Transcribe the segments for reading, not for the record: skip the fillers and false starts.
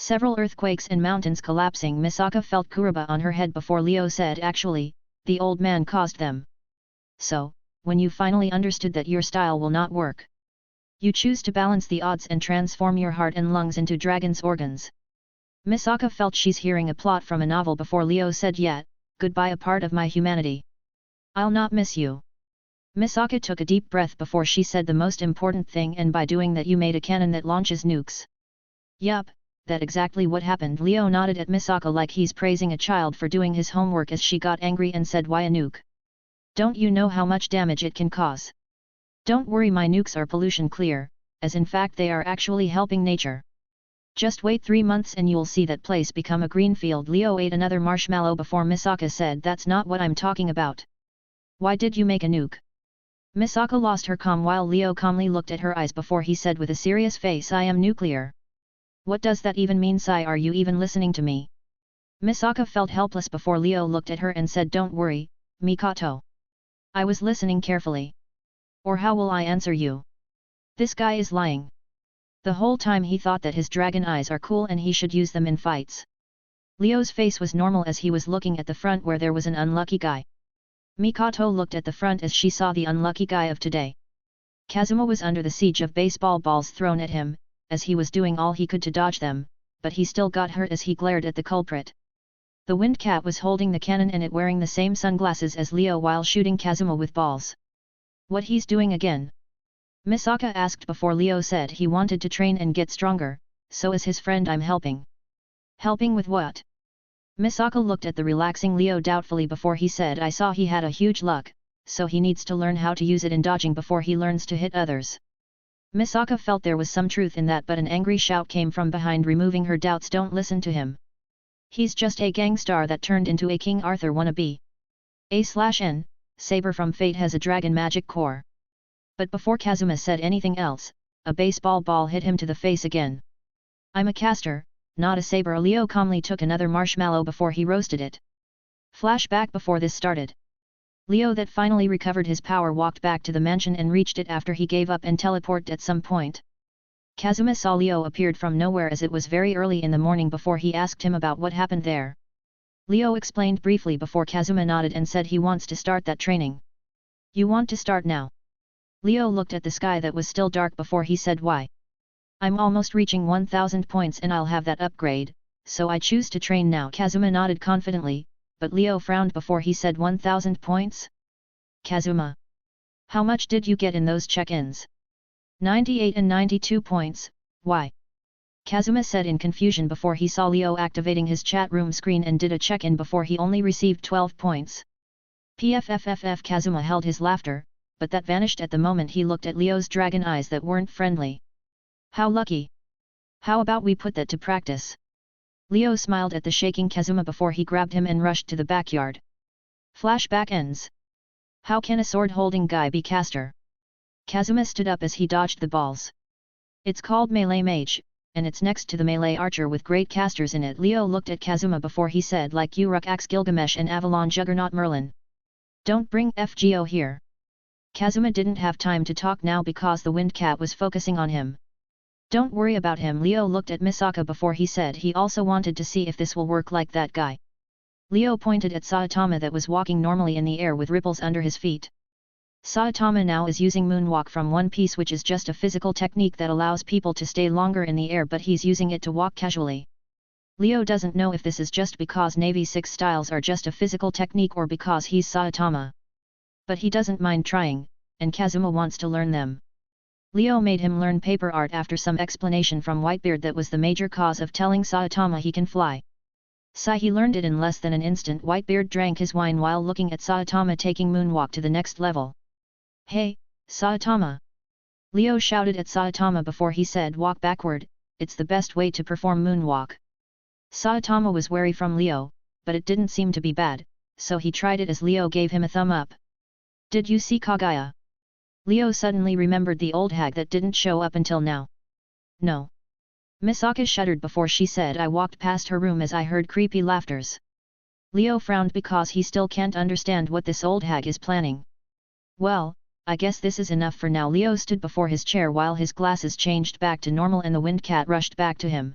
Several earthquakes and mountains collapsing. Misaka felt Kuruba on her head before Leo said, actually, the old man caused them. So, when you finally understood that your style will not work, you choose to balance the odds and transform your heart and lungs into dragon's organs. Misaka felt she's hearing a plot from a novel before Leo said, yeah, goodbye a part of my humanity. I'll not miss you. Misaka took a deep breath before she said the most important thing, and by doing that you made a cannon that launches nukes. Yup, that exactly what happened. Leo nodded at Misaka like he's praising a child for doing his homework as she got angry and said, why a nuke? Don't you know how much damage it can cause? Don't worry, my nukes are pollution clear, as in fact they are actually helping nature. Just wait 3 months and you'll see that place become a green field. Leo ate another marshmallow before Misaka said, that's not what I'm talking about. Why did you make a nuke? Misaka lost her calm while Leo calmly looked at her eyes before he said with a serious face, I am nuclear. What does that even mean? Sai, are you even listening to me? Misaka felt helpless before Leo looked at her and said, don't worry, Mikoto. I was listening carefully. Or how will I answer you? This guy is lying. The whole time he thought that his dragon eyes are cool and he should use them in fights. Leo's face was normal as he was looking at the front where there was an unlucky guy. Mikoto looked at the front as she saw the unlucky guy of today. Kazuma was under the siege of baseball balls thrown at him, as he was doing all he could to dodge them, but he still got hurt as he glared at the culprit. The wind cat was holding the cannon and it wearing the same sunglasses as Leo while shooting Kazuma with balls. What he's doing again? Misaka asked before Leo said he wanted to train and get stronger, so as his friend I'm helping. Helping with what? Misaka looked at the relaxing Leo doubtfully before he said, I saw he had a huge luck, so he needs to learn how to use it in dodging before he learns to hit others. Misaka felt there was some truth in that, but an angry shout came from behind, removing her doubts. Don't listen to him. He's just a gangstar that turned into a King Arthur wannabe. A/N, Saber from Fate has a dragon magic core. But before Kazuma said anything else, a baseball ball hit him to the face again. I'm a caster, not a saber. Leo calmly took another marshmallow before he roasted it. Flashback before this started. Leo that finally recovered his power walked back to the mansion and reached it after he gave up and teleported at some point. Kazuma saw Leo appeared from nowhere as it was very early in the morning before he asked him about what happened there. Leo explained briefly before Kazuma nodded and said he wants to start that training. You want to start now? Leo looked at the sky that was still dark before he said, why? I'm almost reaching 1000 points and I'll have that upgrade, so I choose to train now. Kazuma nodded confidently, but Leo frowned before he said 1000 points? Kazuma. How much did you get in those check-ins? 98 and 92 points, why? Kazuma said in confusion before he saw Leo activating his chat room screen and did a check-in before he only received 12 points. PFFFF. Kazuma held his laughter, but that vanished at the moment he looked at Leo's dragon eyes that weren't friendly. How lucky! How about we put that to practice? Leo smiled at the shaking Kazuma before he grabbed him and rushed to the backyard. Flashback ends. How can a sword-holding guy be caster? Kazuma stood up as he dodged the balls. It's called Melee Mage, and it's next to the Melee Archer with great casters in it. Leo looked at Kazuma before he said, like Uruk Axe Gilgamesh and Avalon Juggernaut Merlin. Don't bring FGO here. Kazuma didn't have time to talk now because the Wind Cat was focusing on him. Don't worry about him. Leo looked at Misaka before he said he also wanted to see if this will work like that guy. Leo pointed at Saitama that was walking normally in the air with ripples under his feet. Saitama now is using Moonwalk from One Piece, which is just a physical technique that allows people to stay longer in the air, but he's using it to walk casually. Leo doesn't know if this is just because Navy 6 styles are just a physical technique or because he's Saitama. But he doesn't mind trying, and Kazuma wants to learn them. Leo made him learn paper art after some explanation from Whitebeard that was the major cause of telling Saitama he can fly. He learned it in less than an instant. Whitebeard drank his wine while looking at Saitama taking Moonwalk to the next level. Hey, Saitama! Leo shouted at Saitama before he said, walk backward, it's the best way to perform Moonwalk. Saitama was wary from Leo, but it didn't seem to be bad, so he tried it as Leo gave him a thumb up. Did you see Kagaya? Leo suddenly remembered the old hag that didn't show up until now. No. Misaka shuddered before she said, I walked past her room as I heard creepy laughters. Leo frowned because he still can't understand what this old hag is planning. Well, I guess this is enough for now. Leo stood before his chair while his glasses changed back to normal and the Wind Cat rushed back to him.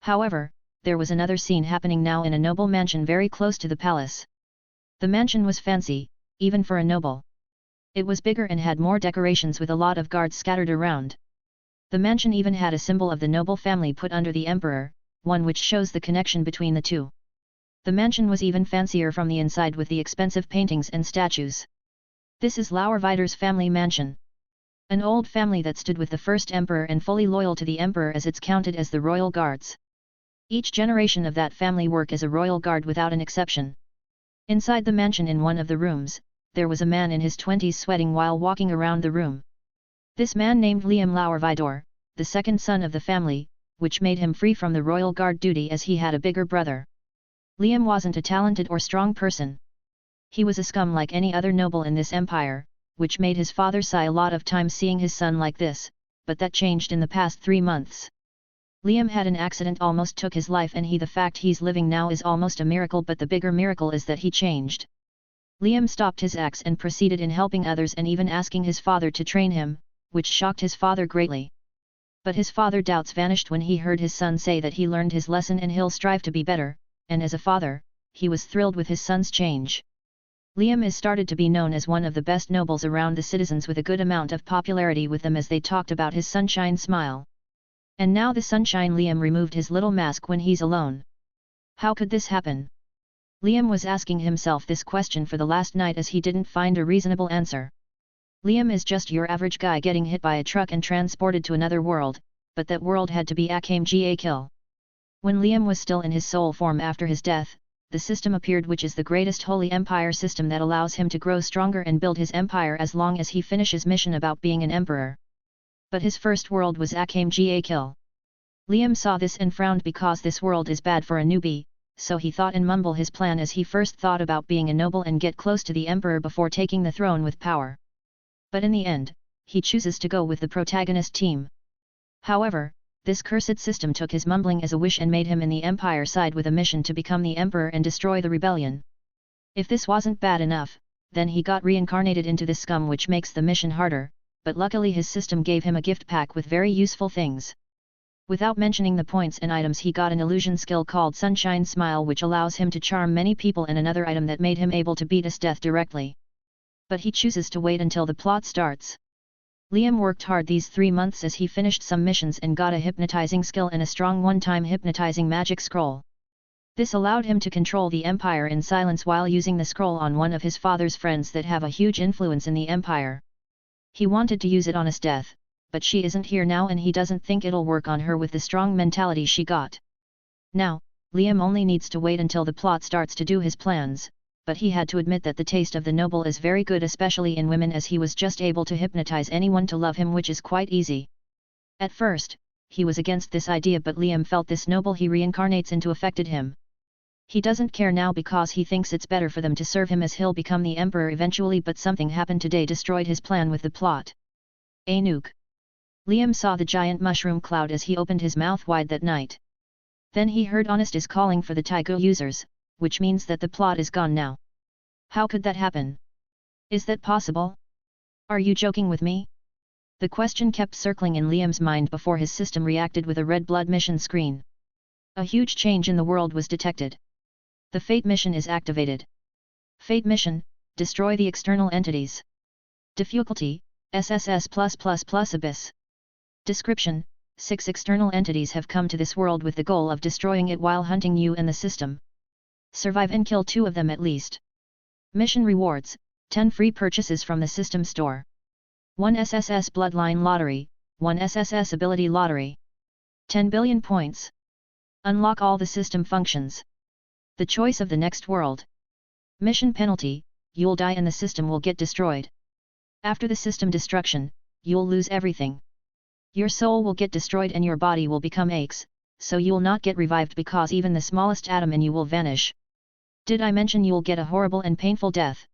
However, there was another scene happening now in a noble mansion very close to the palace. The mansion was fancy, even for a noble. It was bigger and had more decorations with a lot of guards scattered around. The mansion even had a symbol of the noble family put under the emperor, one which shows the connection between the two. The mansion was even fancier from the inside with the expensive paintings and statues. This is Laurvider's family mansion. An old family that stood with the first emperor and fully loyal to the emperor, as it's counted as the royal guards. Each generation of that family work as a royal guard without an exception. Inside the mansion in one of the rooms, there was a man in his 20s sweating while walking around the room. This man named Liam Laurvidor, the second son of the family, which made him free from the royal guard duty as he had a bigger brother. Liam wasn't a talented or strong person. He was a scum like any other noble in this empire, which made his father sigh a lot of times seeing his son like this, but that changed in the past 3 months. Liam had an accident almost took his life, and the fact he's living now is almost a miracle, but the bigger miracle is that he changed. Liam stopped his acts and proceeded in helping others and even asking his father to train him, which shocked his father greatly. But his father doubts vanished when he heard his son say that he learned his lesson and he'll strive to be better, and as a father, he was thrilled with his son's change. Liam is started to be known as one of the best nobles around the citizens, with a good amount of popularity with them as they talked about his sunshine smile. And now the sunshine Liam removed his little mask when he's alone. How could this happen? Liam was asking himself this question for the last night as he didn't find a reasonable answer. Liam is just your average guy getting hit by a truck and transported to another world, but that world had to be Kagaya kill. When Liam was still in his soul form after his death, the system appeared, which is the greatest holy empire system that allows him to grow stronger and build his empire as long as he finishes mission about being an emperor. But his first world was Kagaya kill. Liam saw this and frowned because this world is bad for a newbie, so he thought and mumbled his plan as he first thought about being a noble and get close to the emperor before taking the throne with power. But in the end, he chooses to go with the protagonist team. However, this cursed system took his mumbling as a wish and made him in the empire side with a mission to become the emperor and destroy the rebellion. If this wasn't bad enough, then he got reincarnated into this scum, which makes the mission harder, but luckily his system gave him a gift pack with very useful things. Without mentioning the points and items, he got an illusion skill called Sunshine Smile, which allows him to charm many people, and another item that made him able to beat us death directly. But he chooses to wait until the plot starts. Liam worked hard these 3 months as he finished some missions and got a hypnotizing skill and a strong one-time hypnotizing magic scroll. This allowed him to control the empire in silence while using the scroll on one of his father's friends that have a huge influence in the empire. He wanted to use it on his death, but she isn't here now and he doesn't think it'll work on her with the strong mentality she got. Now, Liam only needs to wait until the plot starts to do his plans, but he had to admit that the taste of the noble is very good, especially in women, as he was just able to hypnotize anyone to love him, which is quite easy. At first, he was against this idea, but Liam felt this noble he reincarnates into affected him. He doesn't care now because he thinks it's better for them to serve him as he'll become the emperor eventually, but something happened today destroyed his plan with the plot. A nuke. Liam saw the giant mushroom cloud as he opened his mouth wide that night. Then he heard Honest is calling for the Taigu users, which means that the plot is gone now. How could that happen? Is that possible? Are you joking with me? The question kept circling in Liam's mind before his system reacted with a red blood mission screen. A huge change in the world was detected. The Fate mission is activated. Fate mission, destroy the external entities. Difficulty, SSS+++ Abyss. Description, 6 external entities have come to this world with the goal of destroying it while hunting you and the system. Survive and kill 2 of them at least. Mission rewards, 10 free purchases from the system store. 1 SSS Bloodline Lottery, 1 SSS Ability Lottery. 10 billion points. Unlock all the system functions. The choice of the next world. Mission penalty, you'll die and the system will get destroyed. After the system destruction, you'll lose everything. Your soul will get destroyed and your body will become aches, so you'll not get revived because even the smallest atom in you will vanish. Did I mention you'll get a horrible and painful death?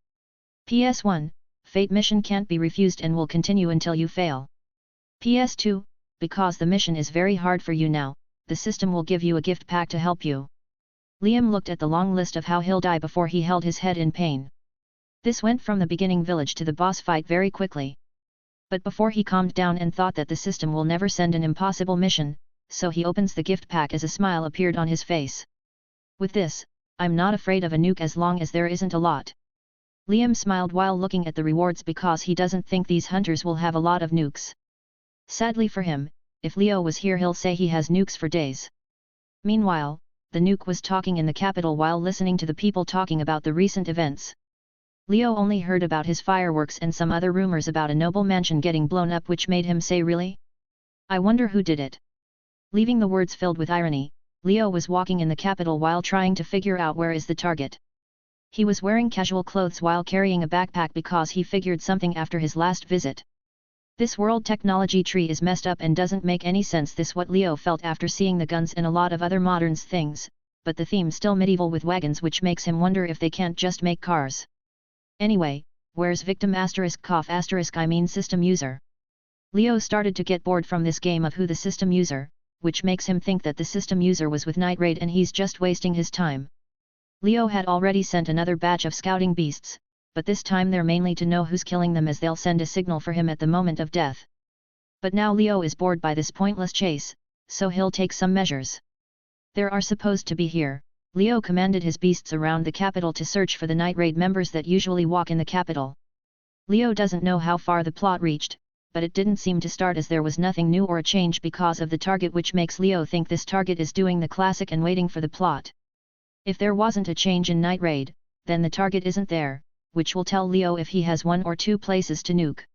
PS1, Fate mission can't be refused and will continue until you fail. PS2, because the mission is very hard for you now, the system will give you a gift pack to help you. Liam looked at the long list of how he'll die before he held his head in pain. This went from the beginning village to the boss fight very quickly. But before he calmed down and thought that the system will never send an impossible mission, so he opens the gift pack as a smile appeared on his face. With this, I'm not afraid of a nuke as long as there isn't a lot. Liam smiled while looking at the rewards because he doesn't think these hunters will have a lot of nukes. Sadly for him, if Leo was here he'll say he has nukes for days. Meanwhile, the nuke was talking in the capital while listening to the people talking about the recent events. Leo only heard about his fireworks and some other rumors about a noble mansion getting blown up, which made him say, really? I wonder who did it. Leaving the words filled with irony, Leo was walking in the capital while trying to figure out where is the target. He was wearing casual clothes while carrying a backpack because he figured something after his last visit. This world technology tree is messed up and doesn't make any sense. This what Leo felt after seeing the guns and a lot of other modern things, but the theme still medieval with wagons, which makes him wonder if they can't just make cars. Anyway, where's victim *cough I mean system user? Leo started to get bored from this game of who the system user, which makes him think that the system user was with Night Raid and he's just wasting his time. Leo had already sent another batch of scouting beasts, but this time they're mainly to know who's killing them, as they'll send a signal for him at the moment of death. But now Leo is bored by this pointless chase, so he'll take some measures. There are supposed to be here. Leo commanded his beasts around the capital to search for the Night Raid members that usually walk in the capital. Leo doesn't know how far the plot reached, but it didn't seem to start as there was nothing new or a change because of the target, which makes Leo think this target is doing the classic and waiting for the plot. If there wasn't a change in Night Raid, then the target isn't there, which will tell Leo if he has 1 or 2 places to nuke.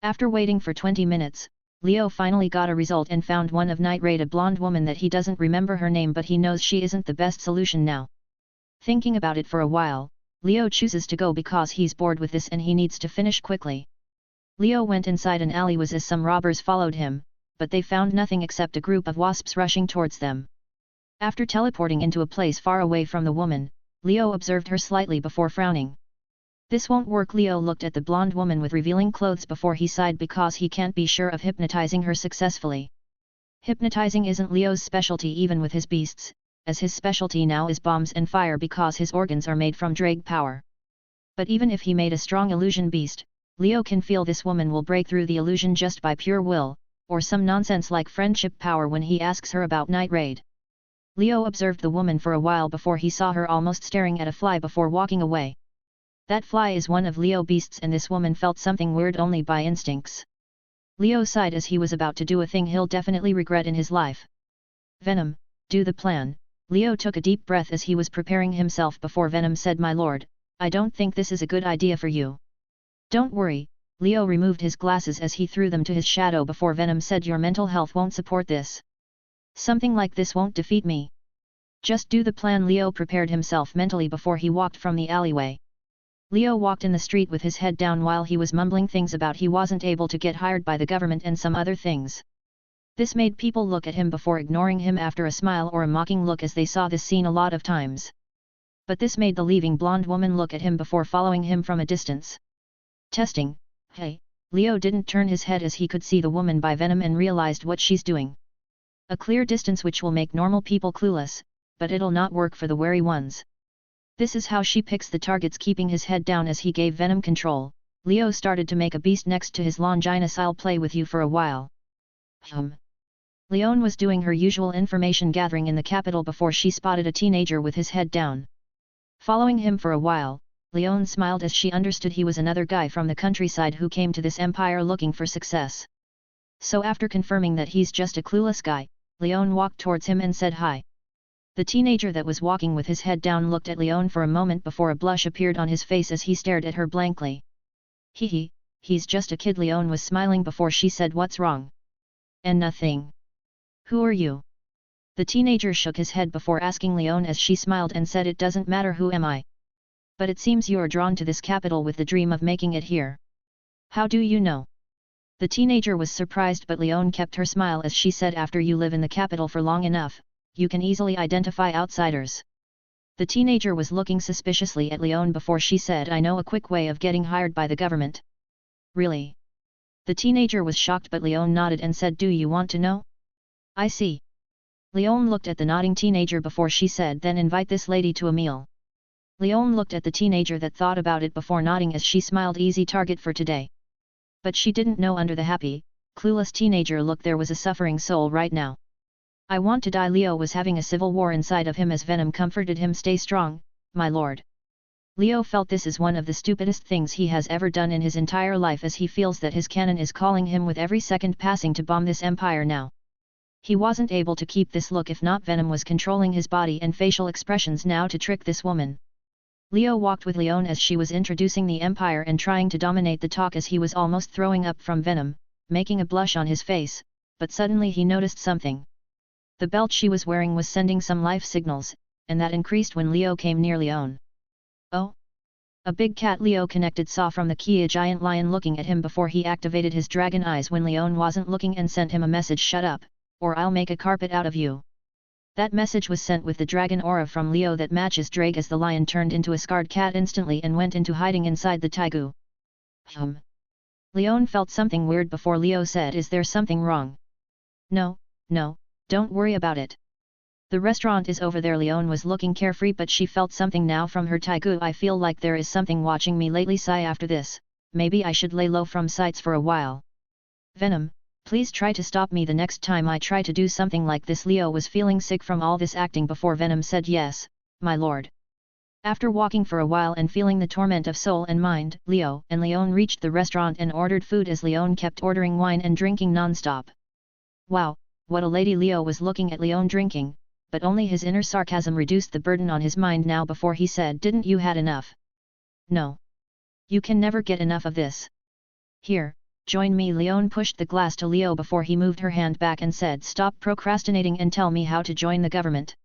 After waiting for 20 minutes, Leo finally got a result and found one of Night Raid, a blonde woman that he doesn't remember her name, but he knows she isn't the best solution now. Thinking about it for a while, Leo chooses to go because he's bored with this and he needs to finish quickly. Leo went inside an alley as some robbers followed him, but they found nothing except a group of wasps rushing towards them. After teleporting into a place far away from the woman, Leo observed her slightly before frowning. This won't work. Leo looked at the blonde woman with revealing clothes before he sighed because he can't be sure of hypnotizing her successfully. Hypnotizing isn't Leo's specialty even with his beasts, as his specialty now is bombs and fire because his organs are made from drag power. But even if he made a strong illusion beast, Leo can feel this woman will break through the illusion just by pure will, or some nonsense like friendship power when he asks her about Night Raid. Leo observed the woman for a while before he saw her almost staring at a fly before walking away. That fly is one of Leo beasts and this woman felt something weird only by instincts. Leo sighed as he was about to do a thing he'll definitely regret in his life. Venom, do the plan. Leo took a deep breath as he was preparing himself before Venom said, "My lord, I don't think this is a good idea for you." "Don't worry." Leo removed his glasses as he threw them to his shadow before Venom said, "Your mental health won't support this. Something like this won't defeat me. Just do the plan." Leo prepared himself mentally before he walked from the alleyway. Leo walked in the street with his head down while he was mumbling things about he wasn't able to get hired by the government and some other things. This made people look at him before ignoring him after a smile or a mocking look, as they saw this scene a lot of times. But this made the leaving blonde woman look at him before following him from a distance. Testing. Hey. Leo didn't turn his head as he could see the woman by Venom and realized what she's doing. A clear distance which will make normal people clueless, but it'll not work for the wary ones. This is how she picks the targets. Keeping his head down as he gave Venom control, Leo started to make a beast next to his Longinus. "I'll play with you for a while." Leone was doing her usual information gathering in the capital before she spotted a teenager with his head down. Following him for a while, Leone smiled as she understood he was another guy from the countryside who came to this empire looking for success. So after confirming that he's just a clueless guy, Leone walked towards him and said hi. The teenager that was walking with his head down looked at Leone for a moment before a blush appeared on his face as he stared at her blankly. He's just a kid." Leone was smiling before she said, "What's wrong?" "And nothing." "Who are you?" The teenager shook his head before asking Leone as she smiled and said, "It doesn't matter who am I. But it seems you're drawn to this capital with the dream of making it here. How do you know?" The teenager was surprised, but Leone kept her smile as she said, "After you live in the capital for long enough, you can easily identify outsiders." The teenager was looking suspiciously at Leone before she said, "I know a quick way of getting hired by the government." "Really?" The teenager was shocked, but Leone nodded and said, "Do you want to know?" "I see." Leone looked at the nodding teenager before she said, "Then invite this lady to a meal." Leone looked at the teenager that thought about it before nodding as she smiled, "Easy target for today." But she didn't know under the happy, clueless teenager look there was a suffering soul right now. I want to die. Leo was having a civil war inside of him as Venom comforted him. Stay strong, my lord. Leo felt this is one of the stupidest things he has ever done in his entire life, as he feels that his canon is calling him with every second passing to bomb this empire now. He wasn't able to keep this look if not Venom was controlling his body and facial expressions now to trick this woman. Leo walked with Leon as she was introducing the empire and trying to dominate the talk as he was almost throwing up from Venom, making a blush on his face, but suddenly he noticed something. The belt she was wearing was sending some life signals, and that increased when Leo came near Leon. Oh! A big cat Leo connected saw from the key a giant lion looking at him before he activated his dragon eyes when Leon wasn't looking and sent him a message: shut up, or I'll make a carpet out of you. That message was sent with the dragon aura from Leo that matches Drake as the lion turned into a scarred cat instantly and went into hiding inside the taigu. Leon felt something weird before Leo said, is there something wrong? No, don't worry about it. The restaurant is over there. Leon was looking carefree, but she felt something now from her taigu. I feel like there is something watching me lately. Sigh after this, maybe I should lay low from sights for a while. Venom, please try to stop me the next time I try to do something like this. Leo was feeling sick from all this acting before Venom said, yes, my lord. After walking for a while and feeling the torment of soul and mind, Leo and Leon reached the restaurant and ordered food as Leon kept ordering wine and drinking non-stop. Wow, what a lady! Leo was looking at Leon drinking, but only his inner sarcasm reduced the burden on his mind now before he said, didn't you had enough? No. You can never get enough of this. Here, join me. Leon pushed the glass to Leo before he moved her hand back and said, stop procrastinating and tell me how to join the government.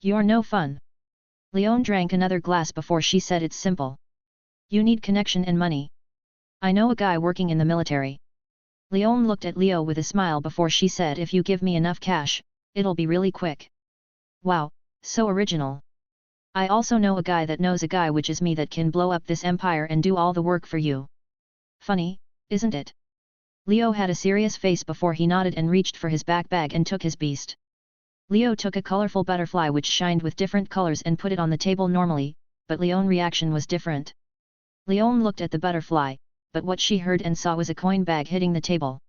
You're no fun. Leon drank another glass before she said, it's simple. You need connection and money. I know a guy working in the military. Leon looked at Leo with a smile before she said, if you give me enough cash, it'll be really quick. Wow, so original. I also know a guy that knows a guy, which is me, that can blow up this empire and do all the work for you. Funny, isn't it? Leo had a serious face before he nodded and reached for his back bag and took his beast. Leo took a colorful butterfly which shined with different colors and put it on the table normally, but Leon's reaction was different. Leon looked at the butterfly, but what she heard and saw was a coin bag hitting the table.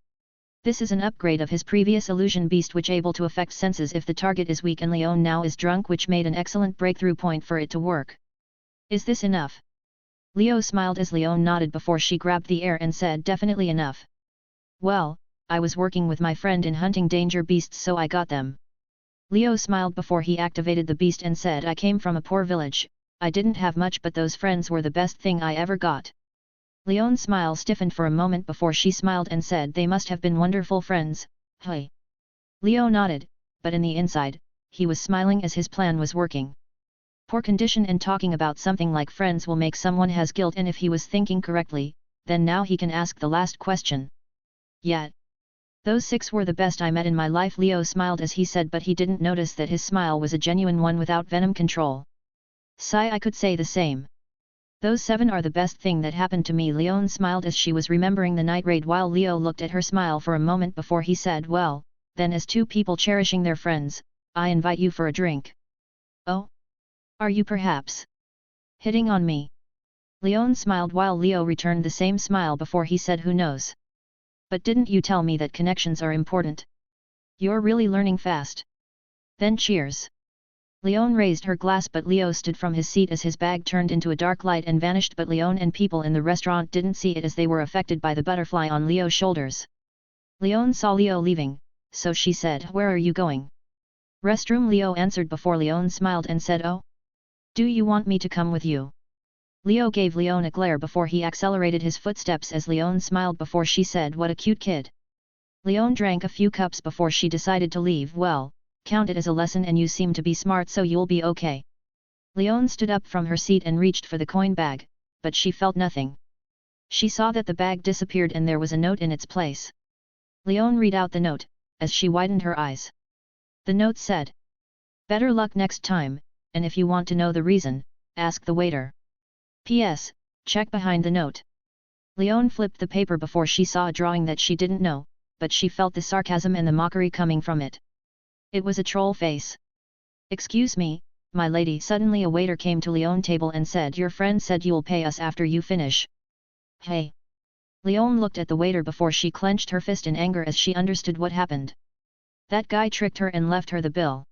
This is an upgrade of his previous illusion beast, which able to affect senses if the target is weak, and Leon now is drunk, which made an excellent breakthrough point for it to work. Is this enough? Leo smiled as Leon nodded before she grabbed the air and said, definitely enough. Well, I was working with my friend in hunting danger beasts, so I got them. Leo smiled before he activated the beast and said, I came from a poor village, I didn't have much, but those friends were the best thing I ever got. Leon's smile stiffened for a moment before she smiled and said, they must have been wonderful friends, hey. Leo nodded, but in the inside, he was smiling as his plan was working. Poor condition and talking about something like friends will make someone has guilt, and if he was thinking correctly, then now he can ask the last question. Yet. Those 6 were the best I met in my life, Leo smiled as he said, but he didn't notice that his smile was a genuine one without venom control. Sigh, I could say the same. Those 7 are the best thing that happened to me. Leon smiled as she was remembering the night raid while Leo looked at her smile for a moment before he said, well, then as 2 people cherishing their friends, I invite you for a drink. Oh? Are you perhaps hitting on me? Leon smiled while Leo returned the same smile before he said, who knows? But didn't you tell me that connections are important? You're really learning fast. Then cheers. Leon raised her glass, but Leo stood from his seat as his bag turned into a dark light and vanished, but Leon and people in the restaurant didn't see it as they were affected by the butterfly on Leo's shoulders. Leon saw Leo leaving, so she said, where are you going? Restroom, Leo answered before Leon smiled and said, oh? Do you want me to come with you? Leo gave Leon a glare before he accelerated his footsteps as Leon smiled before she said, what a cute kid. Leon drank a few cups before she decided to leave. Well, count it as a lesson, and you seem to be smart, so you'll be okay. Leon stood up from her seat and reached for the coin bag, but she felt nothing. She saw that the bag disappeared and there was a note in its place. Leon read out the note, as she widened her eyes. The note said, better luck next time, and if you want to know the reason, ask the waiter. P.S. Check behind the note. Leon flipped the paper before she saw a drawing that she didn't know, but she felt the sarcasm and the mockery coming from it. It was a troll face. Excuse me, my lady. Suddenly a waiter came to Leon's table and said, your friend said you'll pay us after you finish. Hey. Leon looked at the waiter before she clenched her fist in anger as she understood what happened. That guy tricked her and left her the bill.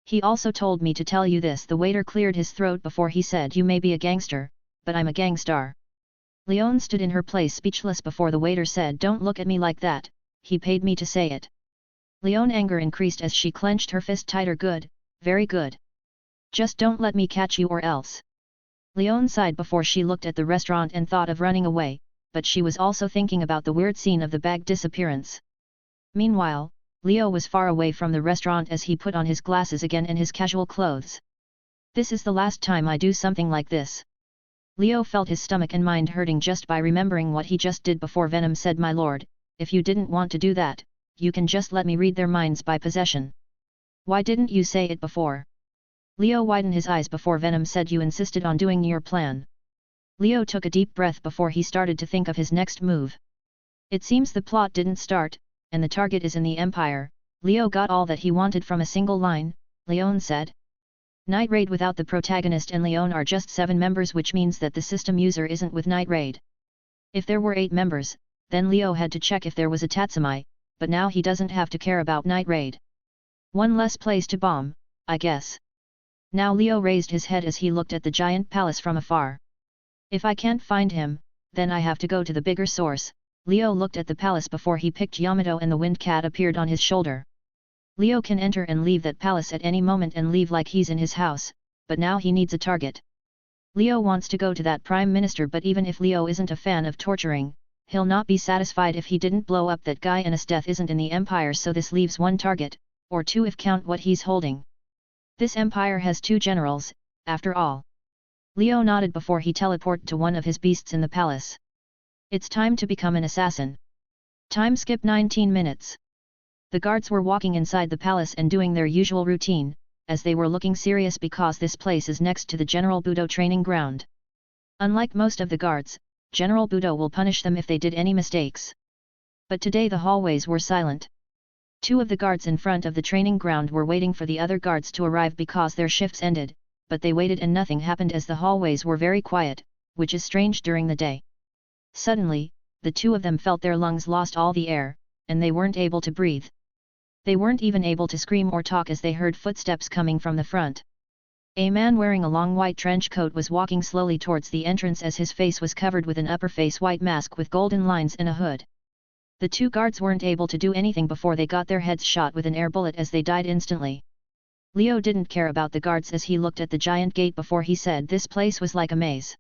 He also told me to tell you this. The waiter cleared his throat before he said, you may be a gangster, but I'm a gangstar. Leon stood in her place speechless before the waiter said, don't look at me like that, he paid me to say it. Leon's anger increased as she clenched her fist tighter. Good, very good. Just don't let me catch you or else. Leon sighed before she looked at the restaurant and thought of running away, but she was also thinking about the weird scene of the bag disappearance. Meanwhile, Leo was far away from the restaurant as he put on his glasses again and his casual clothes. This is the last time I do something like this. Leo felt his stomach and mind hurting just by remembering what he just did before. Venom said, my lord, if you didn't want to do that, you can just let me read their minds by possession. Why didn't you say it before? Leo widened his eyes before Venom said, you insisted on doing your plan. Leo took a deep breath before he started to think of his next move. It seems the plot didn't start, and the target is in the Empire. Leo got all that he wanted from a single line, Leon said. Night Raid without the protagonist and Leon are just 7 members, which means that the system user isn't with Night Raid. If there were 8 members, then Leo had to check if there was a Tatsumi, but now he doesn't have to care about Night Raid. One less place to bomb, I guess. Now Leo raised his head as he looked at the giant palace from afar. If I can't find him, then I have to go to the bigger source. Leo looked at the palace before he picked Yamato and the wind cat appeared on his shoulder. Leo can enter and leave that palace at any moment and leave like he's in his house, but now he needs a target. Leo wants to go to that prime minister, but even if Leo isn't a fan of torturing, he'll not be satisfied if he didn't blow up that guy and his death isn't in the Empire, so this leaves 1 target, or 2 if count what he's holding. This Empire has 2 generals, after all. Leo nodded before he teleported to one of his beasts in the palace. It's time to become an assassin. Time skip 19 minutes. The guards were walking inside the palace and doing their usual routine, as they were looking serious because this place is next to the General Budo training ground. Unlike most of the guards, General Budo will punish them if they did any mistakes. But today the hallways were silent. 2 of the guards in front of the training ground were waiting for the other guards to arrive because their shifts ended, but they waited and nothing happened as the hallways were very quiet, which is strange during the day. Suddenly, the 2 of them felt their lungs lost all the air, and they weren't able to breathe. They weren't even able to scream or talk as they heard footsteps coming from the front. A man wearing a long white trench coat was walking slowly towards the entrance as his face was covered with an upper-face white mask with golden lines and a hood. The 2 guards weren't able to do anything before they got their heads shot with an air bullet as they died instantly. Leo didn't care about the guards as he looked at the giant gate before he said this place was like a maze.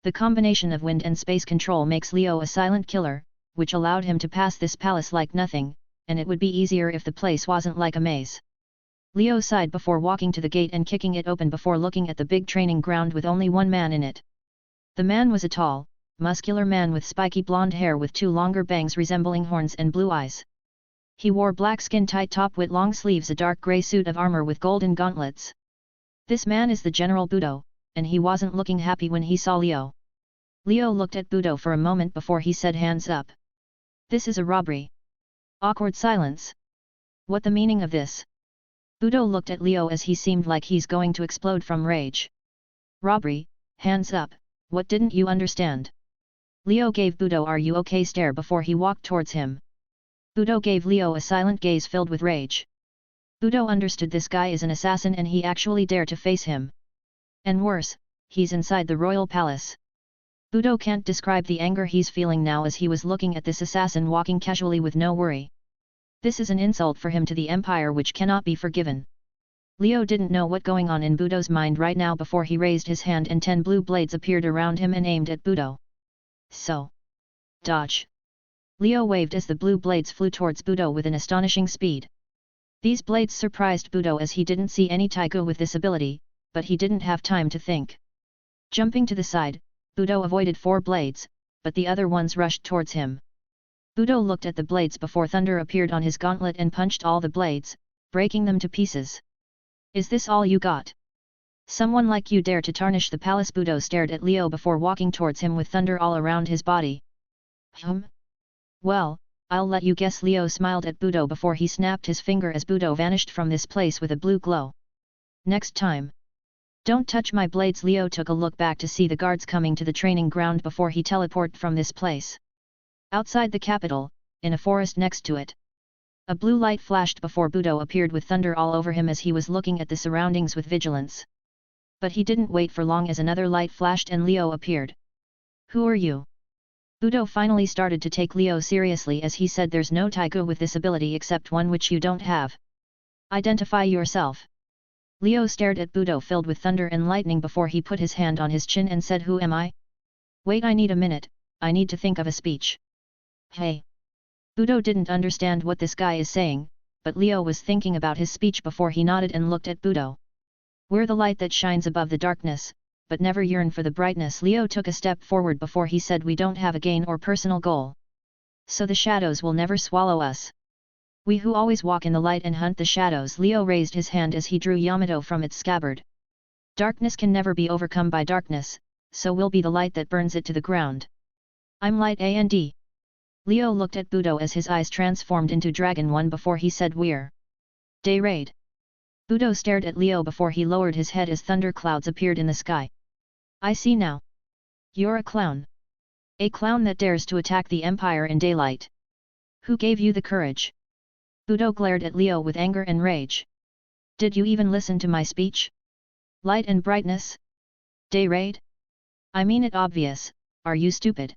The combination of wind and space control makes Leo a silent killer, which allowed him to pass this palace like nothing, and it would be easier if the place wasn't like a maze. Leo sighed before walking to the gate and kicking it open before looking at the big training ground with only 1 man in it. The man was a tall, muscular man with spiky blonde hair with 2 longer bangs resembling horns and blue eyes. He wore black skin-tight top with long sleeves, a dark grey suit of armor with golden gauntlets. This man is the General Budo, and he wasn't looking happy when he saw Leo. Leo looked at Budo for a moment before he said, hands up. This is a robbery. Awkward silence. What the meaning of this? Budo looked at Leo as he seemed like he's going to explode from rage. Robbery, hands up, what didn't you understand? Leo gave Budo "Are you okay?" stare before he walked towards him. Budo gave Leo a silent gaze filled with rage. Budo understood this guy is an assassin and he actually dared to face him. And worse, he's inside the royal palace. Budo can't describe the anger he's feeling now as he was looking at this assassin walking casually with no worry. This is an insult for him to the Empire which cannot be forgiven. Leo didn't know what going on in Budo's mind right now before he raised his hand and 10 blue blades appeared around him and aimed at Budo. So. Dodge. Leo waved as the blue blades flew towards Budo with an astonishing speed. These blades surprised Budo as he didn't see any Taiga with this ability, but he didn't have time to think. Jumping to the side, Budo avoided 4 blades, but the other ones rushed towards him. Budo looked at the blades before thunder appeared on his gauntlet and punched all the blades, breaking them to pieces. Is this all you got? Someone like you dare to tarnish the palace? Budo stared at Leo before walking towards him with thunder all around his body. Well, I'll let you guess. Leo smiled at Budo before he snapped his finger as Budo vanished from this place with a blue glow. Next time. Don't touch my blades. Leo took a look back to see the guards coming to the training ground before he teleported from this place. Outside the capital, in a forest next to it. A blue light flashed before Budo appeared with thunder all over him as he was looking at the surroundings with vigilance. But he didn't wait for long as another light flashed and Leo appeared. Who are you? Budo finally started to take Leo seriously as he said there's no Taigu with this ability except one which you don't have. Identify yourself. Leo stared at Budo filled with thunder and lightning before he put his hand on his chin and said, who am I? Wait, I need a minute, I need to think of a speech. Hey. Budo didn't understand what this guy is saying, but Leo was thinking about his speech before he nodded and looked at Budo. We're the light that shines above the darkness, but never yearn for the brightness. Leo took a step forward before he said we don't have a gain or personal goal. So the shadows will never swallow us. We who always walk in the light and hunt the shadows. Leo raised his hand as he drew Yamato from its scabbard. Darkness can never be overcome by darkness, so we'll be the light that burns it to the ground. I'm light and Leo looked at Budo as his eyes transformed into Dragon One before he said we're Day Raid. Budo stared at Leo before he lowered his head as thunder clouds appeared in the sky. I see now. You're a clown. A clown that dares to attack the Empire in daylight. Who gave you the courage? Budo glared at Leo with anger and rage. Did you even listen to my speech? Light and brightness? Day Raid? I mean it obvious, are you stupid?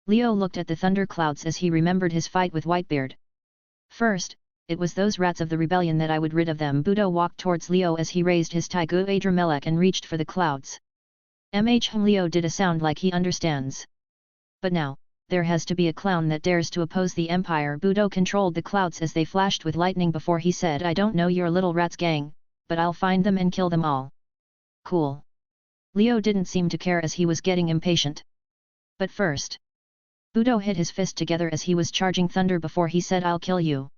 Leo looked at the thunder clouds as he remembered his fight with Whitebeard. First, it was those rats of the rebellion that I would rid of them. Budo walked towards Leo as he raised his Taigu Adramelech and reached for the clouds. Leo did a sound like he understands. But now, there has to be a clown that dares to oppose the Empire. Budo controlled the clouds as they flashed with lightning before he said, I don't know your little rats gang, but I'll find them and kill them all. Cool. Leo didn't seem to care as he was getting impatient. But first, Budo hit his fist together as he was charging thunder before he said, I'll kill you.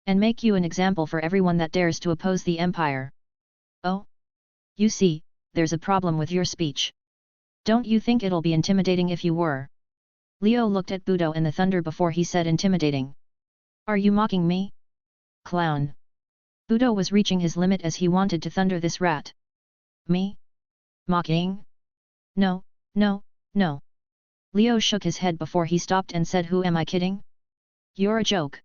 And make you an example for everyone that dares to oppose the Empire. Oh? You see, there's a problem with your speech. Don't you think it'll be intimidating if you were? Leo looked at Budo and the thunder before he said, intimidating. Are you mocking me? Clown. Budo was reaching his limit as he wanted to thunder this rat. Me? Mocking? No, no, no. Leo shook his head before he stopped and said, who am I kidding? You're a joke.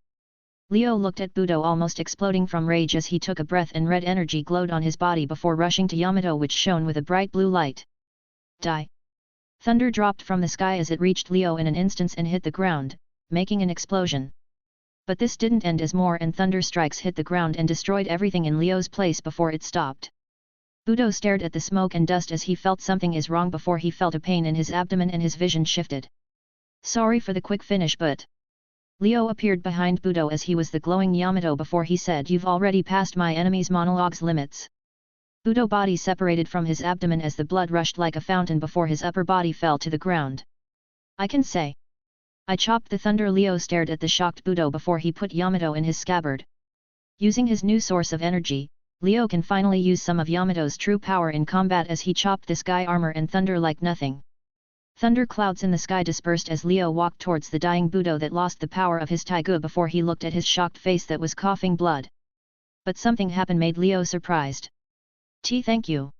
Leo looked at Budo almost exploding from rage as he took a breath and red energy glowed on his body before rushing to Yamato, which shone with a bright blue light. Die. Thunder dropped from the sky as it reached Leo in an instant and hit the ground, making an explosion. But this didn't end as more and thunder strikes hit the ground and destroyed everything in Leo's place before it stopped. Budo stared at the smoke and dust as he felt something is wrong before he felt a pain in his abdomen and his vision shifted. Sorry for the quick finish, but... Leo appeared behind Budo as he was the glowing Yamato before he said, you've already passed my enemy's monologue's limits. Budo body separated from his abdomen as the blood rushed like a fountain before his upper body fell to the ground. I can say. I chopped the thunder. Leo stared at the shocked Budo before he put Yamato in his scabbard. Using his new source of energy, Leo can finally use some of Yamato's true power in combat as he chopped this guy armor and thunder like nothing. Thunder clouds in the sky dispersed as Leo walked towards the dying Budo that lost the power of his Taigu before he looked at his shocked face that was coughing blood. But something happened made Leo surprised. Thank you.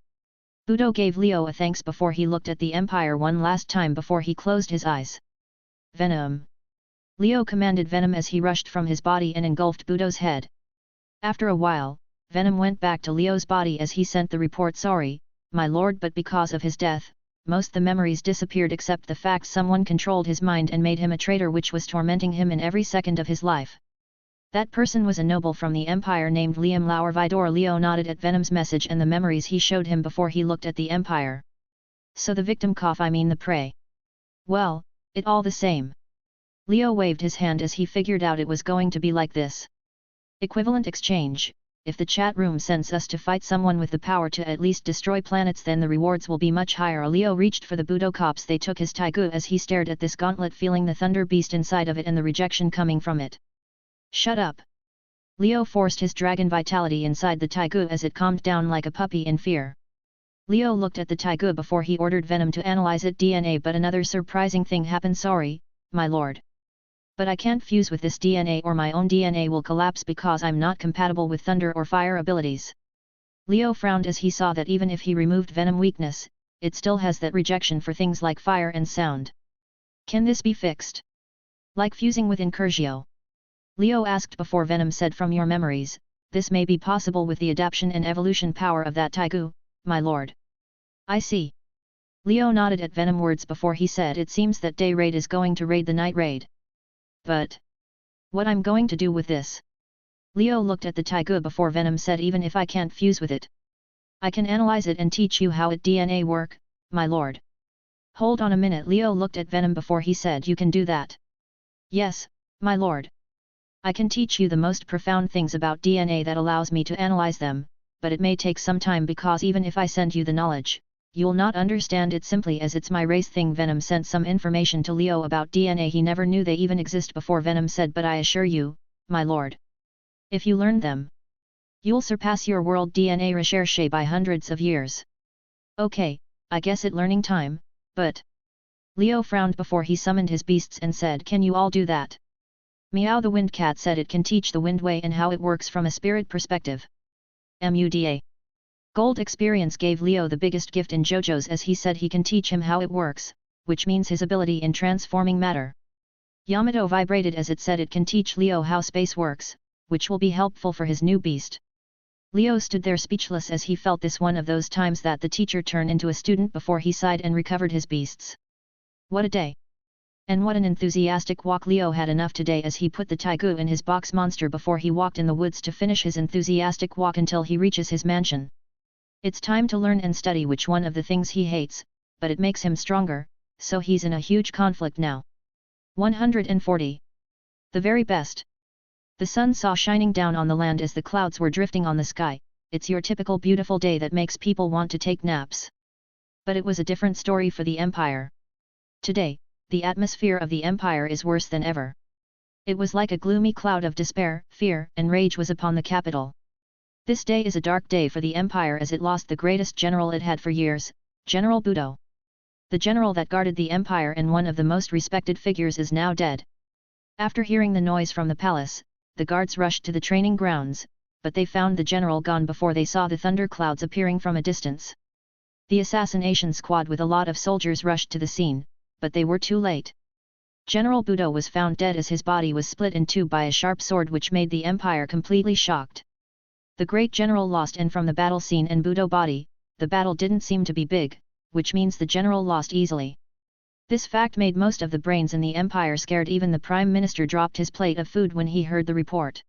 Budo gave Leo a thanks before he looked at the Empire one last time before he closed his eyes. Venom. Leo commanded Venom as he rushed from his body and engulfed Budo's head. After a while, Venom went back to Leo's body as he sent the report, sorry, my lord, but because of his death, most the memories disappeared except the fact someone controlled his mind and made him a traitor which was tormenting him in every second of his life. That person was a noble from the Empire named Liam Lauer Vidor. Leo nodded at Venom's message and the memories he showed him before he looked at the Empire. So the victim the prey. Well, it all the same. Leo waved his hand as he figured out it was going to be like this. Equivalent exchange. If the chat room sends us to fight someone with the power to at least destroy planets, then the rewards will be much higher. Leo reached for the Budo cops. They took his Taigu as he stared at this gauntlet, feeling the thunder beast inside of it and the rejection coming from it. Shut up. Leo forced his dragon vitality inside the Taigu as it calmed down like a puppy in fear. Leo looked at the Taigu before he ordered Venom to analyze its DNA, but another surprising thing happened. Sorry, my lord. But I can't fuse with this DNA or my own DNA will collapse because I'm not compatible with thunder or fire abilities. Leo frowned as he saw that even if he removed Venom weakness, it still has that rejection for things like fire and sound. Can this be fixed? Like fusing with Incursio? Leo asked before Venom said, from your memories, this may be possible with the adaptation and evolution power of that Taigu, my lord. I see. Leo nodded at Venom words before he said, it seems that day raid is going to raid the night raid. But what I'm going to do with this? Leo looked at the Taigu before Venom said, even if I can't fuse with it, I can analyze it and teach you how it DNA work, my lord. Hold on a minute. Leo looked at Venom before he said, you can do that? Yes, my lord. I can teach you the most profound things about DNA that allows me to analyze them, but it may take some time because even if I send you the knowledge, you'll not understand it simply as it's my race thing. Venom sent some information to Leo about DNA he never knew they even exist before. Venom said, but I assure you, my lord, if you learn them, you'll surpass your world DNA recherche by hundreds of years. Okay, I guess it learning time, but... Leo frowned before he summoned his beasts and said, can you all do that? Meow. The wind cat said it can teach the wind way and how it works from a spirit perspective. Muda. Gold experience gave Leo the biggest gift in JoJo's as he said he can teach him how it works, which means his ability in transforming matter. Yamato vibrated as it said it can teach Leo how space works, which will be helpful for his new beast. Leo stood there speechless as he felt this one of those times that the teacher turned into a student before he sighed and recovered his beasts. What a day! And what an enthusiastic walk Leo had enough today as he put the Taigu in his box monster before he walked in the woods to finish his enthusiastic walk until he reaches his mansion. It's time to learn and study which one of the things he hates, but it makes him stronger, so he's in a huge conflict now. 140. The very best. The sun saw shining down on the land as the clouds were drifting on the sky. It's your typical beautiful day that makes people want to take naps. But it was a different story for the Empire. Today, the atmosphere of the Empire is worse than ever. It was like a gloomy cloud of despair, fear, and rage was upon the capital. This day is a dark day for the Empire as it lost the greatest general it had for years, General Budo. The general that guarded the Empire and one of the most respected figures is now dead. After hearing the noise from the palace, the guards rushed to the training grounds, but they found the general gone before they saw the thunder clouds appearing from a distance. The assassination squad with a lot of soldiers rushed to the scene, but they were too late. General Budo was found dead as his body was split in two by a sharp sword, which made the Empire completely shocked. The great general lost, and from the battle scene and Budo body, the battle didn't seem to be big, which means the general lost easily. This fact made most of the brains in the Empire scared. Even the Prime Minister dropped his plate of food when he heard the report.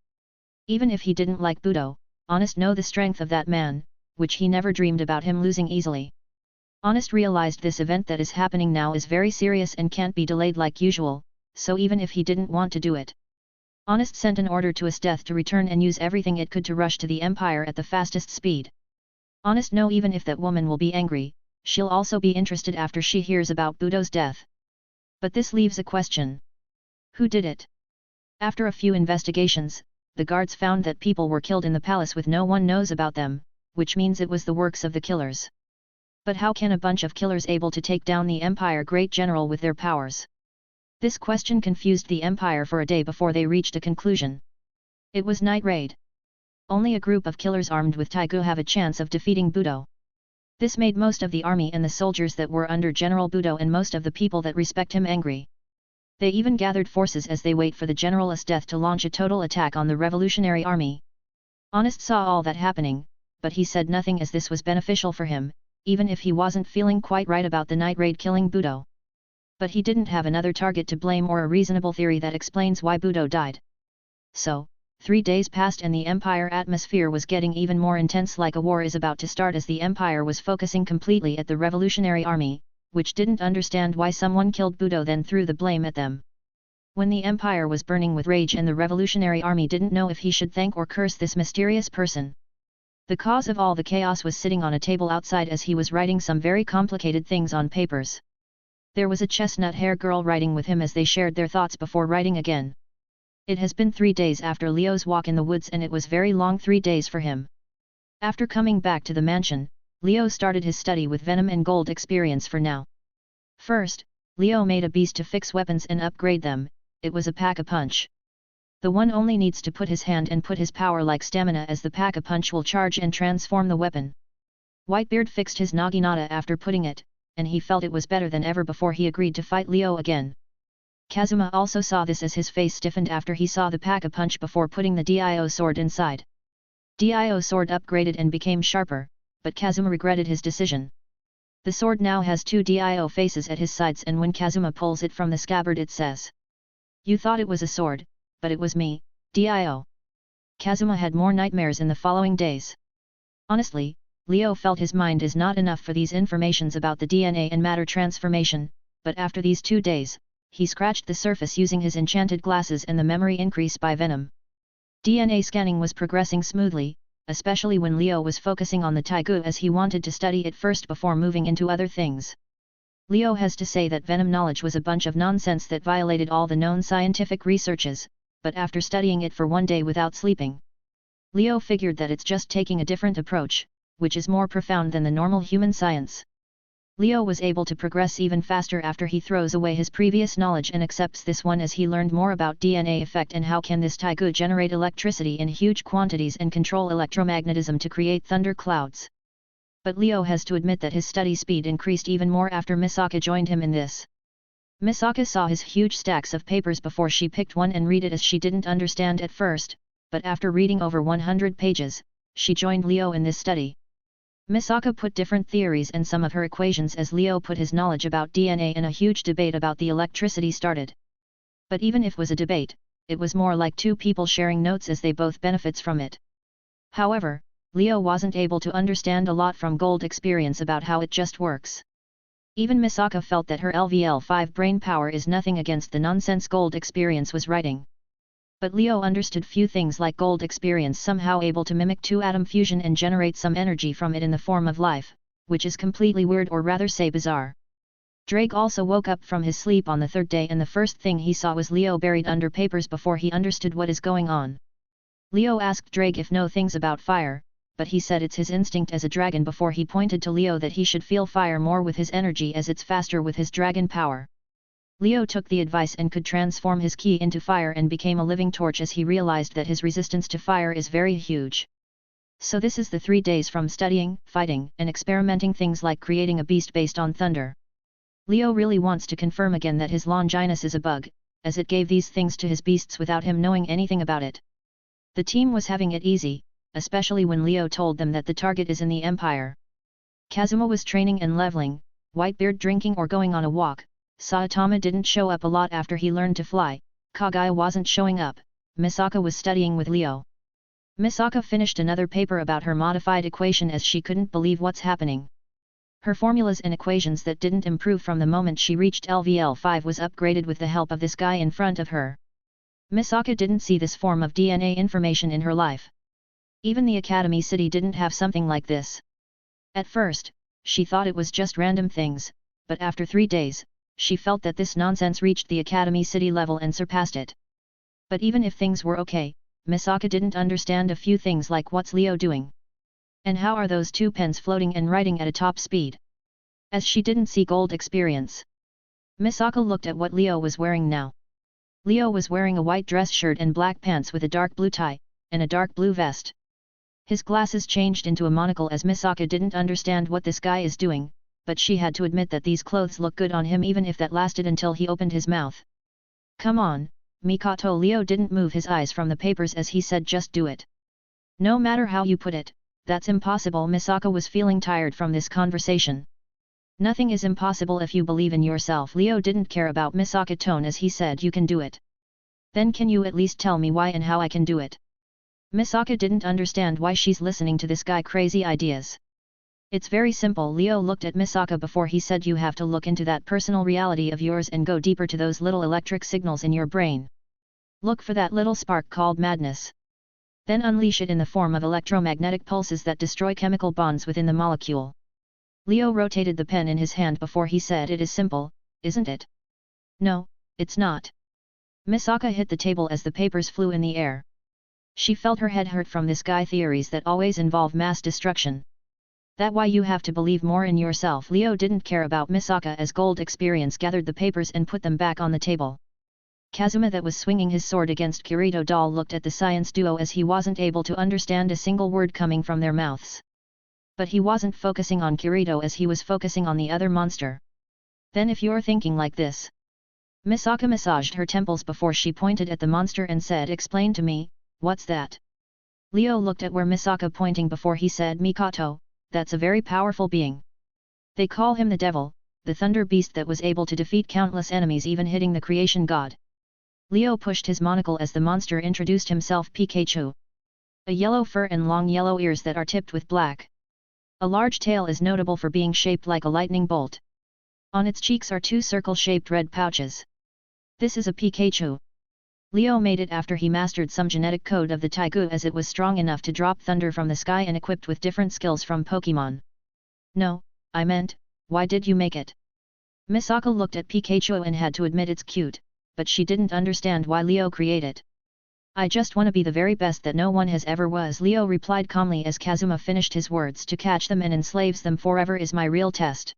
Even if he didn't like Budo, Honest know the strength of that man, which he never dreamed about him losing easily. Honest realized this event that is happening now is very serious and can't be delayed like usual, so even if he didn't want to do it, Honest sent an order to Death to return and use everything it could to rush to the Empire at the fastest speed. Honest know even if that woman will be angry, she'll also be interested after she hears about Budo's death. But this leaves a question. Who did it? After a few investigations, the guards found that people were killed in the palace with no one knows about them, which means it was the works of the killers. But how can a bunch of killers able to take down the Empire Great General with their powers? This question confused the Empire for a day before they reached a conclusion. It was night raid. Only a group of killers armed with Taigu have a chance of defeating Budo. This made most of the army and the soldiers that were under General Budo and most of the people that respect him angry. They even gathered forces as they wait for the General's death to launch a total attack on the revolutionary army. Honest saw all that happening, but he said nothing as this was beneficial for him, even if he wasn't feeling quite right about the night raid killing Budo. But he didn't have another target to blame or a reasonable theory that explains why Budo died. So, 3 days passed and the Empire atmosphere was getting even more intense, like a war is about to start, as the Empire was focusing completely at the revolutionary army, which didn't understand why someone killed Budo then threw the blame at them. When the Empire was burning with rage and the revolutionary army didn't know if he should thank or curse this mysterious person. The cause of all the chaos was sitting on a table outside as he was writing some very complicated things on papers. There was a chestnut-haired girl writing with him as they shared their thoughts before writing again. It has been 3 days after Leo's walk in the woods and it was very long 3 days for him. After coming back to the mansion, Leo started his study with Venom and Gold experience for now. First, Leo made a beast to fix weapons and upgrade them. It was a Pack-a-Punch. The one only needs to put his hand and put his power like stamina as the Pack-a-Punch will charge and transform the weapon. Whitebeard fixed his Naginata after putting it, and he felt it was better than ever before he agreed to fight Leo again. Kazuma also saw this as his face stiffened after he saw the pack-a-punch before putting the Dio sword inside. Dio sword upgraded and became sharper, but Kazuma regretted his decision. The sword now has 2 Dio faces at his sides, and when Kazuma pulls it from the scabbard it says, "You thought it was a sword, but it was me, Dio." Kazuma had more nightmares in the following days. Honestly, Leo felt his mind is not enough for these informations about the DNA and matter transformation, but after these 2 days, he scratched the surface using his enchanted glasses and the memory increase by Venom. DNA scanning was progressing smoothly, especially when Leo was focusing on the Taigu as he wanted to study it first before moving into other things. Leo has to say that Venom knowledge was a bunch of nonsense that violated all the known scientific researches, but after studying it for 1 day without sleeping, Leo figured that it's just taking a different approach, which is more profound than the normal human science. Leo was able to progress even faster after he throws away his previous knowledge and accepts this one as he learned more about DNA effect and how can this Taigu generate electricity in huge quantities and control electromagnetism to create thunder clouds. But Leo has to admit that his study speed increased even more after Misaka joined him in this. Misaka saw his huge stacks of papers before she picked one and read it as she didn't understand at first, but after reading over 100 pages, she joined Leo in this study. Misaka put different theories and some of her equations as Leo put his knowledge about DNA, and a huge debate about the electricity started. But even if it was a debate, it was more like 2 people sharing notes as they both benefits from it. However, Leo wasn't able to understand a lot from Gold experience about how it just works. Even Misaka felt that her LVL5 brain power is nothing against the nonsense Gold experience was writing. But Leo understood few things like Gold experience somehow able to mimic 2-atom fusion and generate some energy from it in the form of life, which is completely weird, or rather say bizarre. Drake also woke up from his sleep on the 3rd day, and the first thing he saw was Leo buried under papers before he understood what is going on. Leo asked Drake if know things about fire, but he said it's his instinct as a dragon before he pointed to Leo that he should feel fire more with his energy as it's faster with his dragon power. Leo took the advice and could transform his ki into fire and became a living torch as he realized that his resistance to fire is very huge. So this is the 3 days from studying, fighting, and experimenting things like creating a beast based on thunder. Leo really wants to confirm again that his Longinus is a bug, as it gave these things to his beasts without him knowing anything about it. The team was having it easy, especially when Leo told them that the target is in the Empire. Kazuma was training and leveling, Whitebeard drinking or going on a walk. Saitama didn't show up a lot after he learned to fly, Kagaya wasn't showing up, Misaka was studying with Leo. Misaka finished another paper about her modified equation as she couldn't believe what's happening. Her formulas and equations that didn't improve from the moment she reached LVL5 was upgraded with the help of this guy in front of her. Misaka didn't see this form of DNA information in her life. Even the Academy City didn't have something like this. At first, she thought it was just random things, but after 3 days, she felt that this nonsense reached the Academy City level and surpassed it. But even if things were okay, Misaka didn't understand a few things like what's Leo doing? And how are those 2 pens floating and writing at a top speed? As she didn't see Gold experience. Misaka looked at what Leo was wearing now. Leo was wearing a white dress shirt and black pants with a dark blue tie, and a dark blue vest. His glasses changed into a monocle as Misaka didn't understand what this guy is doing, but she had to admit that these clothes look good on him even if that lasted until he opened his mouth. Come on, Mikoto. Leo didn't move his eyes from the papers as he said just do it. No matter how you put it, that's impossible. Misaka was feeling tired from this conversation. Nothing is impossible if you believe in yourself. Leo didn't care about Misaka tone as he said you can do it. Then can you at least tell me why and how I can do it? Misaka didn't understand why she's listening to this guy crazy ideas. It's very simple. Leo looked at Misaka before he said you have to look into that personal reality of yours and go deeper to those little electric signals in your brain. Look for that little spark called madness. Then unleash it in the form of electromagnetic pulses that destroy chemical bonds within the molecule. Leo rotated the pen in his hand before he said it is simple, isn't it? No, it's not. Misaka hit the table as the papers flew in the air. She felt her head hurt from this guy theories that always involve mass destruction. That why you have to believe more in yourself. Leo didn't care about Misaka as Gold experience gathered the papers and put them back on the table. Kazuma that was swinging his sword against Kirito doll looked at the science duo as he wasn't able to understand a single word coming from their mouths. But he wasn't focusing on Kirito as he was focusing on the other monster. Then if you're thinking like this, Misaka massaged her temples before she pointed at the monster and said, "Explain to me, what's that?" Leo looked at where Misaka pointing before he said, "Mikoto, that's a very powerful being. They call him the devil, the thunder beast that was able to defeat countless enemies even hitting the creation god." Leo pushed his monocle as the monster introduced himself, "Pikachu. A yellow fur and long yellow ears that are tipped with black. A large tail is notable for being shaped like a lightning bolt. On its cheeks are two circle-shaped red pouches. This is a Pikachu." Leo made it after he mastered some genetic code of the Taigu, as it was strong enough to drop thunder from the sky and equipped with different skills from Pokemon. "No, I meant, why did you make it?" Misaka looked at Pikachu and had to admit it's cute, but she didn't understand why Leo created it. "I just wanna be the very best that no one has ever was," Leo replied calmly as Kazuma finished his words. "To catch them and enslaves them forever is my real test.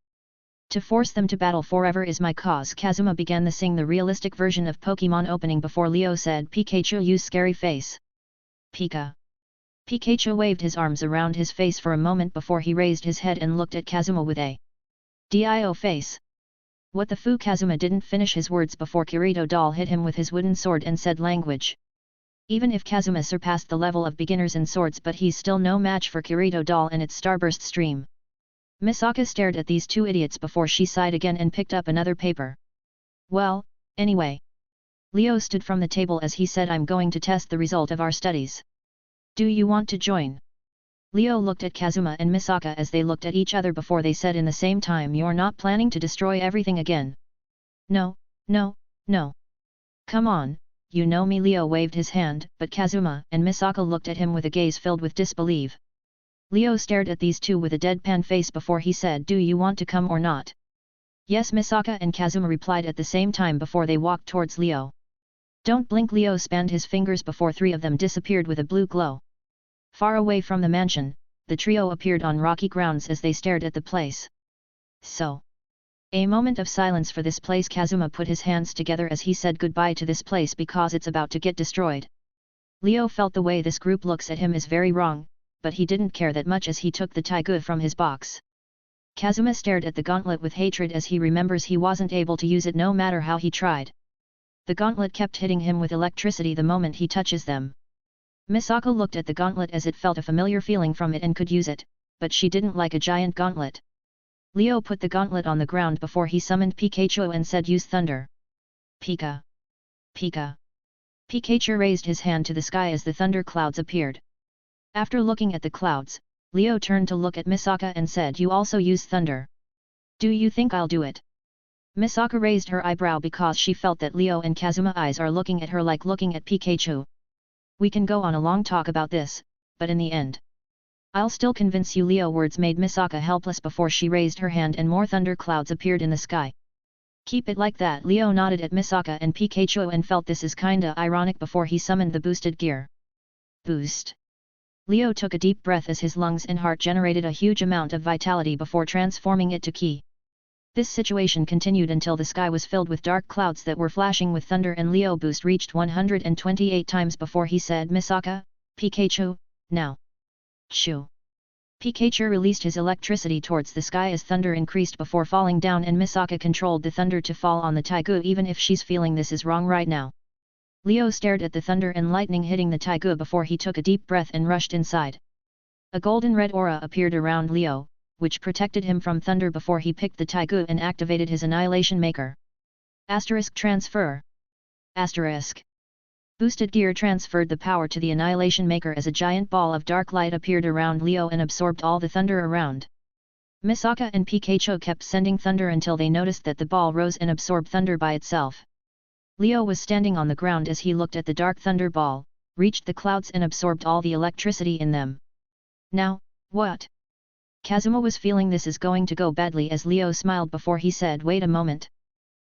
To force them to battle forever is my cause." Kazuma began to sing the realistic version of Pokemon opening before Leo said, "Pikachu, use scary face. Pika." Pikachu waved his arms around his face for a moment before he raised his head and looked at Kazuma with a dio face. "What the fu?" Kazuma didn't finish his words before Kirito doll hit him with his wooden sword and said language. Even if Kazuma surpassed the level of beginners in swords, but he's still no match for Kirito doll and its starburst stream. Misaka stared at these two idiots before she sighed again and picked up another paper. "Well, anyway." Leo stood from the table as he said, "I'm going to test the result of our studies. Do you want to join?" Leo looked at Kazuma and Misaka as they looked at each other before they said in the same time, "You're not planning to destroy everything again?" "No, no, no. Come on, you know me." Leo waved his hand, but Kazuma and Misaka looked at him with a gaze filled with disbelief. Leo stared at these two with a deadpan face before he said, "Do you want to come or not?" "Yes," Misaka and Kazuma replied at the same time before they walked towards Leo. "Don't blink." Leo spanned his fingers before three of them disappeared with a blue glow. Far away from the mansion, the trio appeared on rocky grounds as they stared at the place. "So." A moment of silence for this place. Kazuma put his hands together as he said goodbye to this place because it's about to get destroyed. Leo felt the way this group looks at him is very wrong, but he didn't care that much as he took the Taigu from his box. Kazuma stared at the gauntlet with hatred as he remembers he wasn't able to use it no matter how he tried. The gauntlet kept hitting him with electricity the moment he touches them. Misaka looked at the gauntlet as it felt a familiar feeling from it and could use it, but she didn't like a giant gauntlet. Leo put the gauntlet on the ground before he summoned Pikachu and said, "Use thunder." "Pika. Pika." Pikachu raised his hand to the sky as the thunder clouds appeared. After looking at the clouds, Leo turned to look at Misaka and said, "You also use thunder. Do you think I'll do it?" Misaka raised her eyebrow because she felt that Leo and Kazuma eyes are looking at her like looking at Pikachu. "We can go on a long talk about this, but in the end, I'll still convince you." Leo words made Misaka helpless before she raised her hand and more thunder clouds appeared in the sky. "Keep it like that." Leo nodded at Misaka and Pikachu and felt this is kinda ironic before he summoned the boosted gear. Boost. Leo took a deep breath as his lungs and heart generated a huge amount of vitality before transforming it to ki. This situation continued until the sky was filled with dark clouds that were flashing with thunder and Leo boost reached 128 times before he said, "Misaka, Pikachu, now." Shoo. Pikachu released his electricity towards the sky as thunder increased before falling down and Misaka controlled the thunder to fall on the Taigu even if she's feeling this is wrong right now. Leo stared at the thunder and lightning hitting the Taigu before he took a deep breath and rushed inside. A golden red aura appeared around Leo, which protected him from thunder before he picked the Taigu and activated his Annihilation Maker. Asterisk transfer. Asterisk. Boosted gear transferred the power to the Annihilation Maker as a giant ball of dark light appeared around Leo and absorbed all the thunder around. Misaka and Pikachu kept sending thunder until they noticed that the ball rose and absorbed thunder by itself. Leo was standing on the ground as he looked at the dark thunder ball, reached the clouds and absorbed all the electricity in them. "Now, what?" Kazuma was feeling this is going to go badly as Leo smiled before he said, "Wait a moment."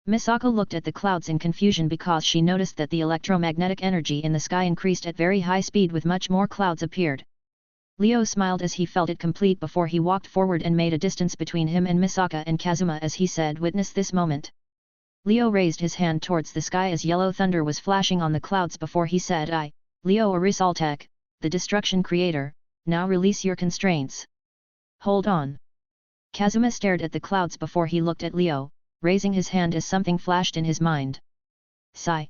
Misaka looked at the clouds in confusion because she noticed that the electromagnetic energy in the sky increased at very high speed with much more clouds appeared. Leo smiled as he felt it complete before he walked forward and made a distance between him and Misaka and Kazuma as he said, "Witness this moment." Leo raised his hand towards the sky as yellow thunder was flashing on the clouds before he said, "I, Leo Arisaltek, the Destruction Creator, now release your constraints." "Hold on." Kazuma stared at the clouds before he looked at Leo, raising his hand as something flashed in his mind. Sigh.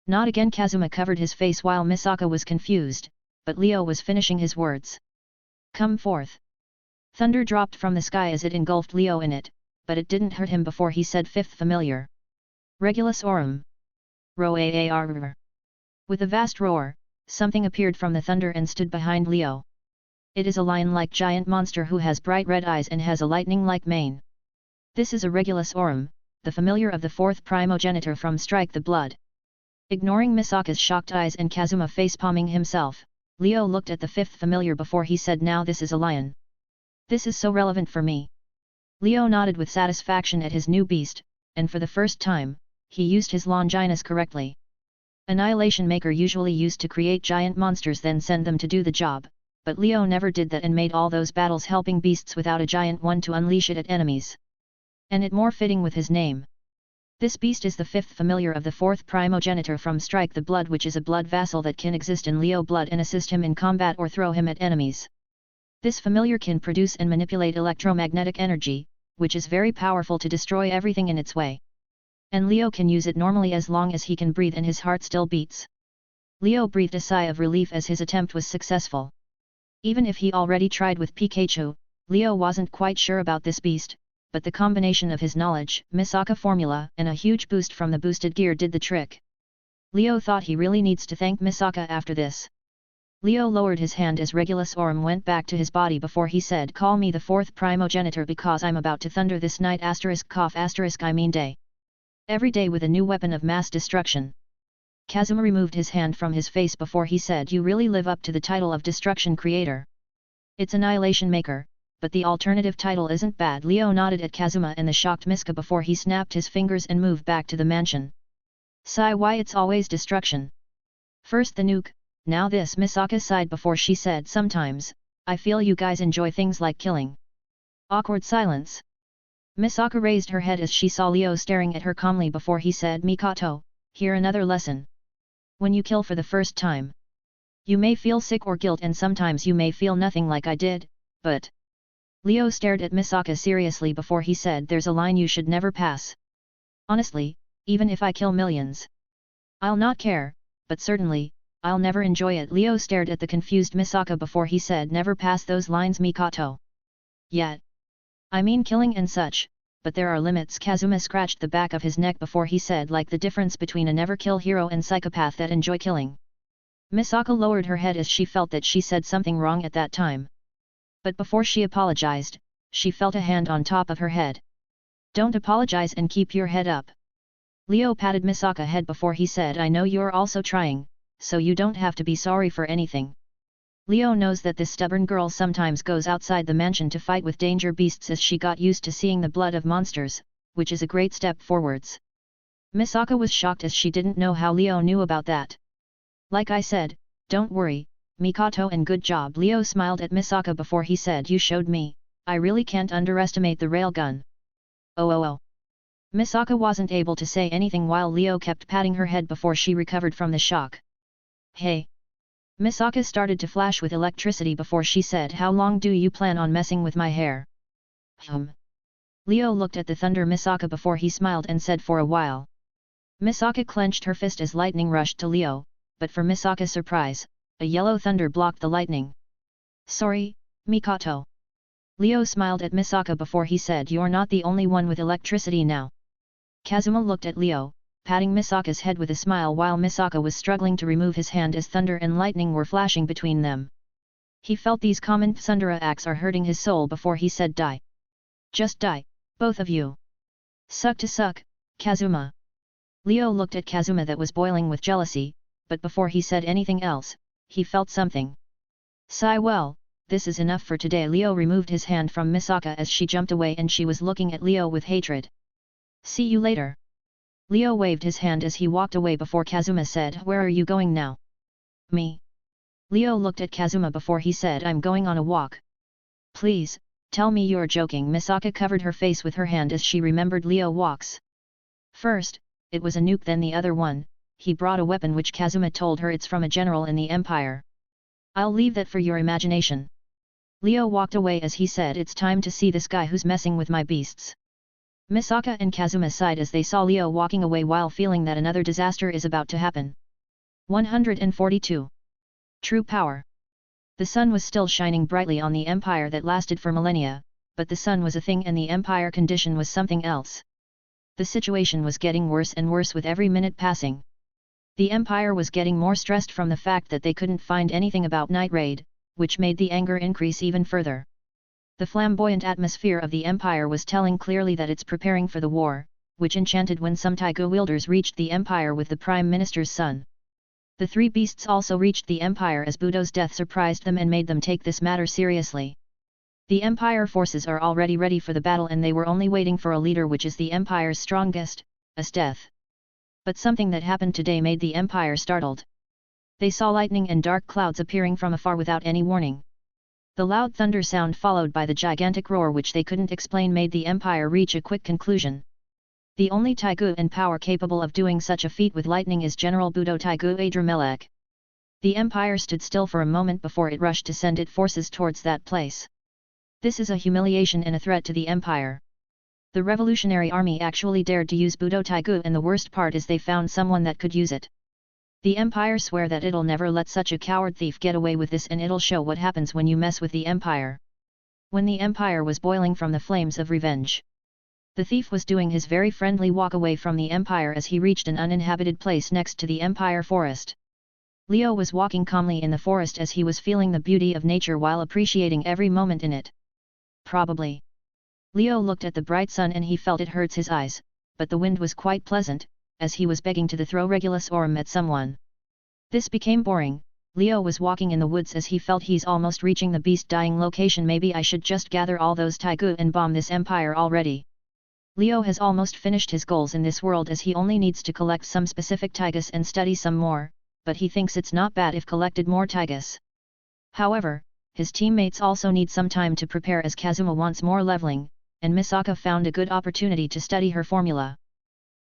Not again. Kazuma covered his face while Misaka was confused, but Leo was finishing his words. Come forth. Thunder dropped from the sky as it engulfed Leo in it, but it didn't hurt him before he said fifth familiar. Regulus Aurum. Roar. With a vast roar, something appeared from the thunder and stood behind Leo. It is a lion-like giant monster who has bright red eyes and has a lightning-like mane. This is a Regulus Aurum, the familiar of the fourth primogenitor from Strike the Blood. Ignoring Misaka's shocked eyes and Kazuma face-palming himself, Leo looked at the fifth familiar before he said, now this is a lion. This is so relevant for me. Leo nodded with satisfaction at his new beast, and for the first time, he used his Longinus correctly. Annihilation Maker usually used to create giant monsters then send them to do the job, but Leo never did that and made all those battles helping beasts without a giant one to unleash it at enemies. And it more fitting with his name. This beast is the fifth familiar of the fourth primogenitor from Strike the Blood, which is a blood vassal that can exist in Leo blood and assist him in combat or throw him at enemies. This familiar can produce and manipulate electromagnetic energy, which is very powerful to destroy everything in its way. And Leo can use it normally as long as he can breathe and his heart still beats. Leo breathed a sigh of relief as his attempt was successful. Even if he already tried with Pikachu, Leo wasn't quite sure about this beast, but the combination of his knowledge, Misaka formula, and a huge boost from the boosted gear did the trick. Leo thought he really needs to thank Misaka after this. Leo lowered his hand as Regulus Aurum went back to his body before he said, call me the fourth primogenitor because I'm about to thunder this night ***, I mean day. Every day with a new weapon of mass destruction. Kazuma removed his hand from his face before he said, you really live up to the title of Destruction Creator. It's Annihilation Maker, but the alternative title isn't bad. Leo nodded at Kazuma and the shocked Miska before he snapped his fingers and moved back to the mansion. Sigh, why it's always destruction. First the nuke, now this. Misaka sighed before she said, sometimes, I feel you guys enjoy things like killing. Awkward silence. Misaka raised her head as she saw Leo staring at her calmly before he said, Mikoto, here another lesson. When you kill for the first time, you may feel sick or guilt and sometimes you may feel nothing like I did, but... Leo stared at Misaka seriously before he said, there's a line you should never pass. Honestly, even if I kill millions, I'll not care, but certainly, I'll never enjoy it. Leo stared at the confused Misaka before he said, never pass those lines, Mikoto. Yet. I mean killing and such, but there are limits. Kazuma scratched the back of his neck before he said, like the difference between a never-kill hero and psychopath that enjoy killing. Misaka lowered her head as she felt that she said something wrong at that time. But before she apologized, she felt a hand on top of her head. Don't apologize and keep your head up. Leo patted Misaka's head before he said, I know you're also trying, so you don't have to be sorry for anything. Leo knows that this stubborn girl sometimes goes outside the mansion to fight with danger beasts as she got used to seeing the blood of monsters, which is a great step forwards. Misaka was shocked as she didn't know how Leo knew about that. Like I said, don't worry, Mikoto, and good job. Leo smiled at Misaka before he said, you showed me, I really can't underestimate the railgun. Oh. Misaka wasn't able to say anything while Leo kept patting her head before she recovered from the shock. Hey. Misaka started to flash with electricity before she said, how long do you plan on messing with my hair? Leo looked at the thunder Misaka before he smiled and said, for a while. Misaka clenched her fist as lightning rushed to Leo, but for Misaka's surprise, a yellow thunder blocked the lightning. Sorry, Mikoto. Leo smiled at Misaka before he said, you're not the only one with electricity now. Kazuma looked at Leo, patting Misaka's head with a smile while Misaka was struggling to remove his hand as thunder and lightning were flashing between them. He felt these common Tsundere acts are hurting his soul before he said, die. Just die, both of you. Suck to suck, Kazuma. Leo looked at Kazuma that was boiling with jealousy, but before he said anything else, he felt something. Sigh, well, this is enough for today. Leo removed his hand from Misaka as she jumped away and she was looking at Leo with hatred. See you later. Leo waved his hand as he walked away before Kazuma said, where are you going now? Me. Leo looked at Kazuma before he said, I'm going on a walk. Please, tell me you're joking. Misaka covered her face with her hand as she remembered Leo walks. First, it was a nuke, then the other one, he brought a weapon which Kazuma told her it's from a general in the Empire. I'll leave that for your imagination. Leo walked away as he said, it's time to see this guy who's messing with my beasts. Misaka and Kazuma sighed as they saw Leo walking away while feeling that another disaster is about to happen. 142. True Power. The sun was still shining brightly on the empire that lasted for millennia, but the sun was a thing and the empire condition was something else. The situation was getting worse and worse with every minute passing. The empire was getting more stressed from the fact that they couldn't find anything about Night Raid, which made the anger increase even further. The flamboyant atmosphere of the empire was telling clearly that it's preparing for the war, which enchanted when some Taiga wielders reached the empire with the prime minister's son. The three beasts also reached the empire as Budo's death surprised them and made them take this matter seriously. The empire forces are already ready for the battle and they were only waiting for a leader, which is the empire's strongest, as death. But something that happened today made the empire startled. They saw lightning and dark clouds appearing from afar without any warning. The loud thunder sound followed by the gigantic roar which they couldn't explain made the empire reach a quick conclusion. The only Taigu and power capable of doing such a feat with lightning is General Budo Taigu Adramelech. The empire stood still for a moment before it rushed to send its forces towards that place. This is a humiliation and a threat to the empire. The revolutionary army actually dared to use Budo Taigu, and the worst part is they found someone that could use it. The empire swear that it'll never let such a coward thief get away with this, and it'll show what happens when you mess with the empire. When the empire was boiling from the flames of revenge, the thief was doing his very friendly walk away from the empire as he reached an uninhabited place next to the empire forest. Leo was walking calmly in the forest as he was feeling the beauty of nature while appreciating every moment in it. Probably. Leo looked at the bright sun and he felt it hurts his eyes, but the wind was quite pleasant, as he was begging to throw Regulus Aurum at someone. This became boring. Leo was walking in the woods as he felt he's almost reaching the beast dying location. Maybe I should just gather all those Taigu and bomb this empire already. Leo has almost finished his goals in this world as he only needs to collect some specific Taigas and study some more, but he thinks it's not bad if collected more Taigas. However, his teammates also need some time to prepare as Kazuma wants more leveling, and Misaka found a good opportunity to study her formula.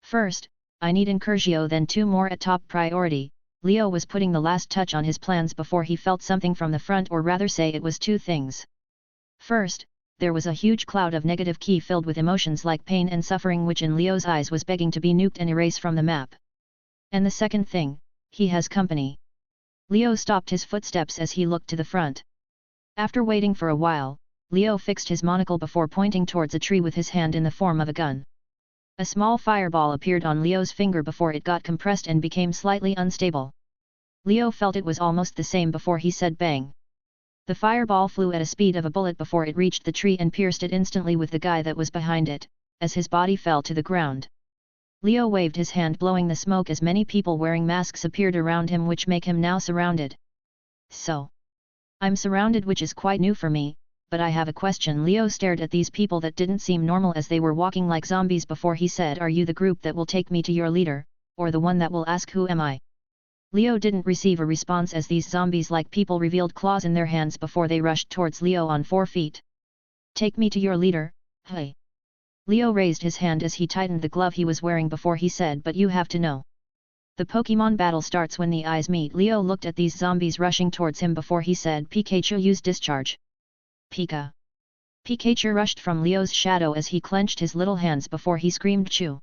First, I need Incursio, then 2 more at top priority. Leo was putting the last touch on his plans before he felt something from the front, or rather say it was 2 things. First, there was a huge cloud of negative ki filled with emotions like pain and suffering, which in Leo's eyes was begging to be nuked and erased from the map. And the second thing, he has company. Leo stopped his footsteps as he looked to the front. After waiting for a while, Leo fixed his monocle before pointing towards a tree with his hand in the form of a gun. A small fireball appeared on Leo's finger before it got compressed and became slightly unstable. Leo felt it was almost the same before he said bang. The fireball flew at a speed of a bullet before it reached the tree and pierced it instantly with the guy that was behind it, as his body fell to the ground. Leo waved his hand blowing the smoke as many people wearing masks appeared around him, which make him now surrounded. So, I'm surrounded, which is quite new for me, but I have a question. Leo stared at these people that didn't seem normal as they were walking like zombies before he said, are you the group that will take me to your leader, or the one that will ask who am I? Leo didn't receive a response as these zombies-like people revealed claws in their hands before they rushed towards Leo on 4 feet. Take me to your leader, hey. Leo raised his hand as he tightened the glove he was wearing before he said, but you have to know. The Pokemon battle starts when the eyes meet. Leo looked at these zombies rushing towards him before he said, Pikachu, use discharge. Pika. Pikachu rushed from Leo's shadow as he clenched his little hands before he screamed Chew.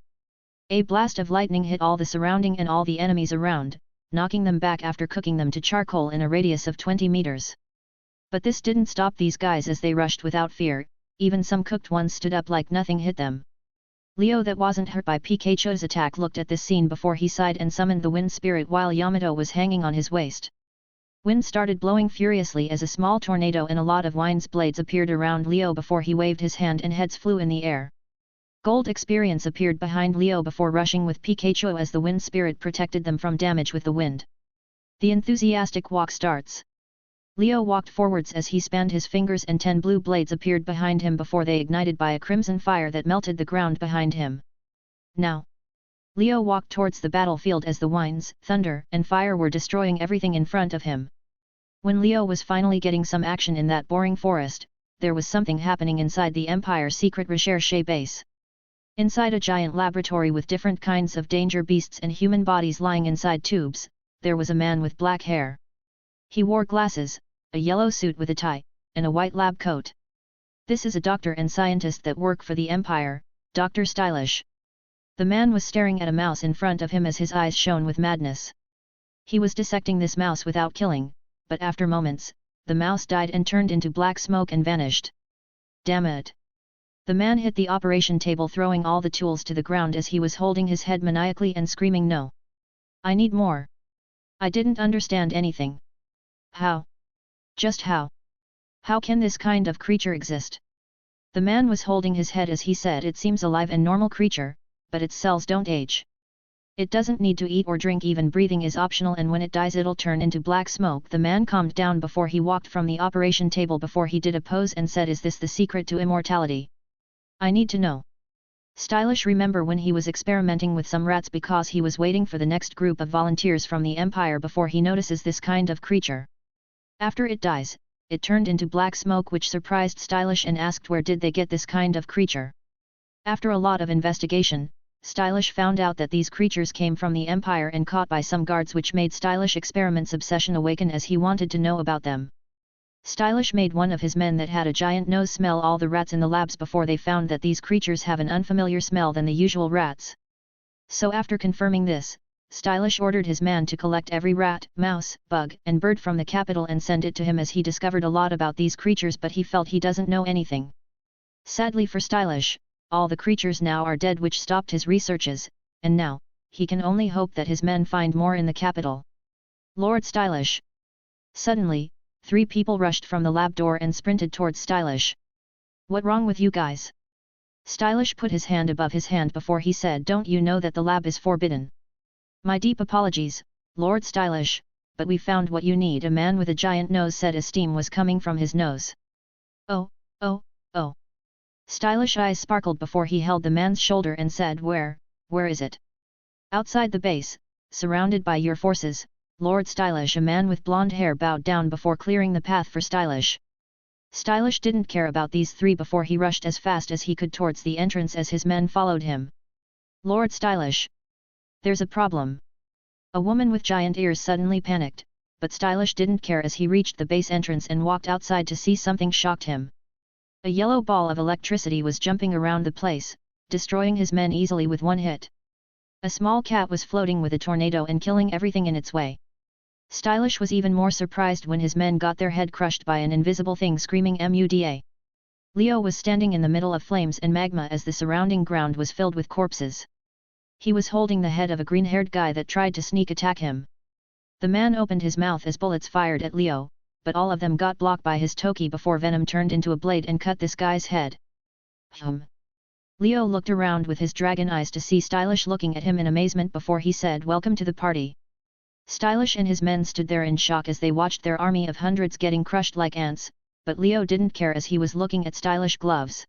A blast of lightning hit all the surrounding and all the enemies around, knocking them back after cooking them to charcoal in a radius of 20 meters. But this didn't stop these guys as they rushed without fear, even some cooked ones stood up like nothing hit them. Leo, that wasn't hurt by Pikachu's attack, looked at this scene before he sighed and summoned the wind spirit while Yamato was hanging on his waist. Wind started blowing furiously as a small tornado and a lot of wind's blades appeared around Leo before he waved his hand and heads flew in the air. Gold experience appeared behind Leo before rushing with Pikachu as the wind spirit protected them from damage with the wind. The enthusiastic walk starts. Leo walked forwards as he spanned his fingers and 10 blue blades appeared behind him before they ignited by a crimson fire that melted the ground behind him. Now, Leo walked towards the battlefield as the winds, thunder, and fire were destroying everything in front of him. When Leo was finally getting some action in that boring forest, there was something happening inside the Empire's secret recherche base. Inside a giant laboratory with different kinds of danger beasts and human bodies lying inside tubes, there was a man with black hair. He wore glasses, a yellow suit with a tie, and a white lab coat. This is a doctor and scientist that work for the Empire, Dr. Stylish. The man was staring at a mouse in front of him as his eyes shone with madness. He was dissecting this mouse without killing, but after moments, the mouse died and turned into black smoke and vanished. Damn it! The man hit the operation table, throwing all the tools to the ground as he was holding his head maniacally and screaming, "No! I need more! I didn't understand anything. How? Just how? How can this kind of creature exist?" The man was holding his head as he said, "It seems alive and normal creature, but its cells don't age. It doesn't need to eat or drink, even breathing is optional, and when it dies it'll turn into black smoke." The man calmed down before he walked from the operation table before he did a pose and said, "Is this the secret to immortality? I need to know." Stylish remember when he was experimenting with some rats because he was waiting for the next group of volunteers from the Empire before he notices this kind of creature. After it dies, it turned into black smoke, which surprised Stylish and asked where did they get this kind of creature. After a lot of investigation, Stylish found out that these creatures came from the Empire and caught by some guards, which made Stylish experiment's obsession awaken as he wanted to know about them. Stylish made one of his men that had a giant nose smell all the rats in the labs before they found that these creatures have an unfamiliar smell than the usual rats. So after confirming this, Stylish ordered his man to collect every rat, mouse, bug, and bird from the capital and send it to him, as he discovered a lot about these creatures but he felt he doesn't know anything. Sadly for Stylish, all the creatures now are dead, which stopped his researches, and now, he can only hope that his men find more in the capital. Lord Stylish. Suddenly, 3 people rushed from the lab door and sprinted towards Stylish. "What wrong with you guys?" Stylish put his hand above his hand before he said, "Don't you know that the lab is forbidden?" "My deep apologies, Lord Stylish, but we found what you need." A man with a giant nose said as steam was coming from his nose. Oh. Stylish eyes sparkled before he held the man's shoulder and said, where is it?" "Outside the base, surrounded by your forces, Lord Stylish." A man with blonde hair bowed down before clearing the path for Stylish. Stylish didn't care about these 3 before he rushed as fast as he could towards the entrance as his men followed him. "Lord Stylish! There's a problem." A woman with giant ears suddenly panicked, but Stylish didn't care as he reached the base entrance and walked outside to see something shocked him. A yellow ball of electricity was jumping around the place, destroying his men easily with one hit. A small cat was floating with a tornado and killing everything in its way. Stylish was even more surprised when his men got their head crushed by an invisible thing screaming "Muda!" Leo was standing in the middle of flames and magma as the surrounding ground was filled with corpses. He was holding the head of a green-haired guy that tried to sneak attack him. The man opened his mouth as bullets fired at Leo, but all of them got blocked by his toki before venom turned into a blade and cut this guy's head. Leo looked around with his dragon eyes to see Stylish looking at him in amazement before he said, "Welcome to the party." Stylish and his men stood there in shock as they watched their army of hundreds getting crushed like ants, but Leo didn't care as he was looking at Stylish gloves.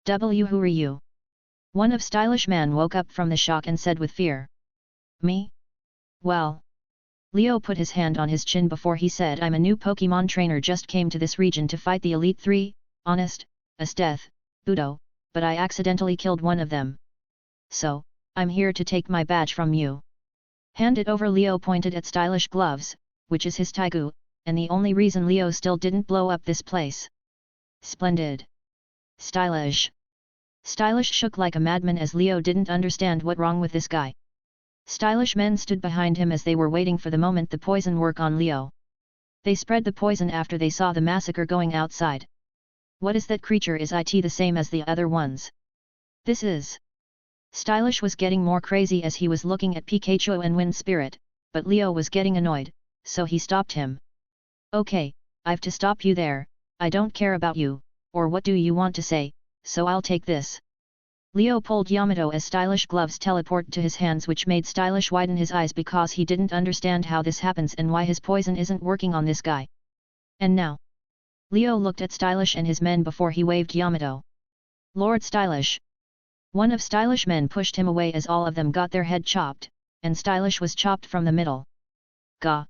Who are you?" One of Stylish man woke up from the shock and said with fear. "Me? Well." Leo put his hand on his chin before he said, "I'm a new Pokemon trainer, just came to this region to fight the Elite 3, Honest, Death, Budo, but I accidentally killed one of them. So, I'm here to take my badge from you." "Hand it over." Leo pointed at Stylish gloves, which is his taigu, and the only reason Leo still didn't blow up this place. "Splendid. Stylish." Stylish shook like a madman as Leo didn't understand what wrong with this guy. Stylish men stood behind him as they were waiting for the moment the poison work on Leo. They spread the poison after they saw the massacre going outside. "What is that creature? Is it the same as the other ones?" "This is." Stylish was getting more crazy as he was looking at Pikachu and Wind Spirit, but Leo was getting annoyed, so he stopped him. "Okay, I've to stop you there. I don't care about you, or what do you want to say, so I'll take this." Leo pulled Yamato as Stylish gloves teleport to his hands, which made Stylish widen his eyes because he didn't understand how this happens and why his poison isn't working on this guy. "And now?" Leo looked at Stylish and his men before he waved Yamato. "Lord Stylish." One of Stylish men pushed him away as all of them got their head chopped, and Stylish was chopped from the middle. "Gah!"